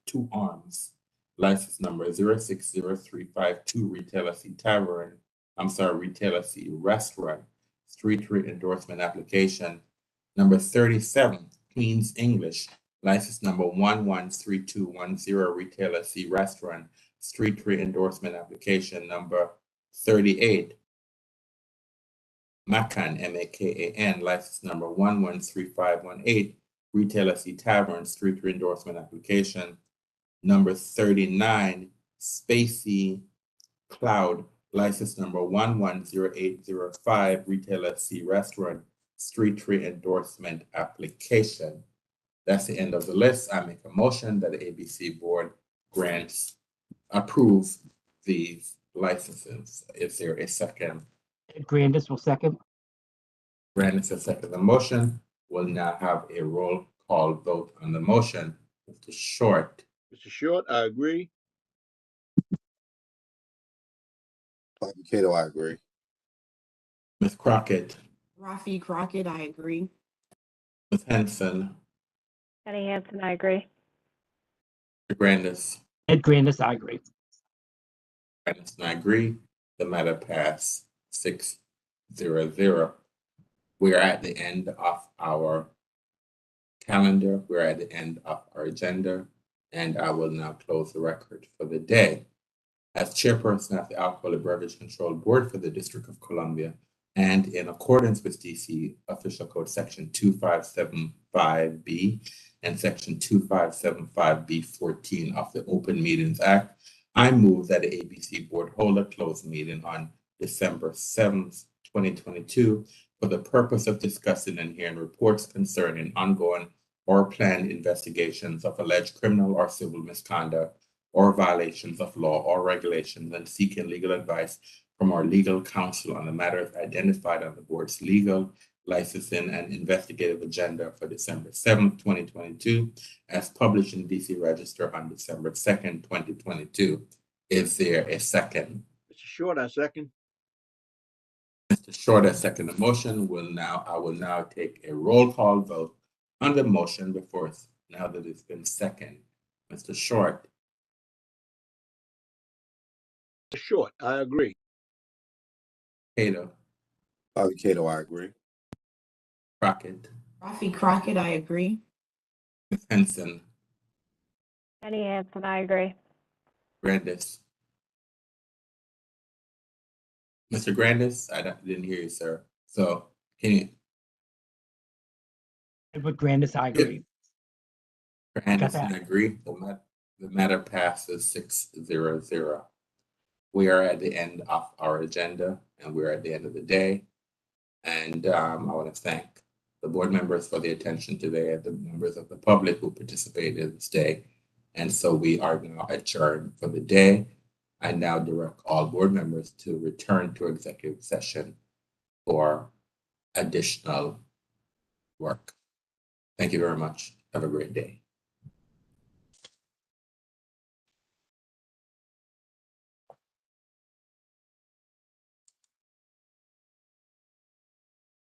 Two Arms, license number 060352, retailer C Tavern, retailer C Restaurant, street re-endorsement application. Number 37, Queen's English, license number 113210, retailer C Restaurant, street re-endorsement application. Number 38, Makan, MAKAN, license number 113518, retailer C Tavern, street re-endorsement application. Number 39, Spacey Cloud, license number 110805, retailer C Restaurant, street re-endorsement application. That's the end of the list. I make a motion that the ABC board approve these licenses. Is there a second? Ed Grandis will second. Grandis has seconded the motion. We'll now have a roll call vote on the motion. Mr. Short. Mr. Short, I agree. Bobby Cato, I agree. Ms. Crockett. Rafi Crockett, I agree. Ms. Henson. Betty Hansen, I agree. Mr. Grandis. Ed Grandis, I agree. Grandis and I agree. The matter passed 6-0-0. We are at the end of our calendar. We're at the end of our agenda, and I will now close the record for the day. As chairperson of the Alcoholic Beverage Control Board for the District of Columbia, and in accordance with DC Official Code Section 2575B and Section 2575B14 of the Open Meetings Act, I move that the ABC Board hold a closed meeting on December 7th, 2022, for the purpose of discussing and hearing reports concerning ongoing or planned investigations of alleged criminal or civil misconduct or violations of law or regulations, and seeking legal advice from our legal counsel on the matters identified on the board's legal, licensing, and investigative agenda for December 7th, 2022, as published in DC Register on December 2nd, 2022. Is there a second? Mr. Short, I second. Mr. Short has seconded the motion. I will now take a roll call vote on the motion before now that it's been seconded. Mr. Short. Mr. Short, I agree. Cato. Bobby Cato, I agree. Crockett. Rafi Crockett, I agree. Ms. Henson. Betty Hansen, I agree. Grandis. Mr. Grandis, I didn't hear you, sir. So can you? Edward Grandis, I agree. Grandis, I agree. The matter passes 6-0-0. We are at the end of our agenda and we're at the end of the day. And I want to thank the board members for the attention today and the members of the public who participated in this day. And so we are now adjourned for the day. I now direct all board members to return to executive session for additional work. Thank you very much. Have a great day.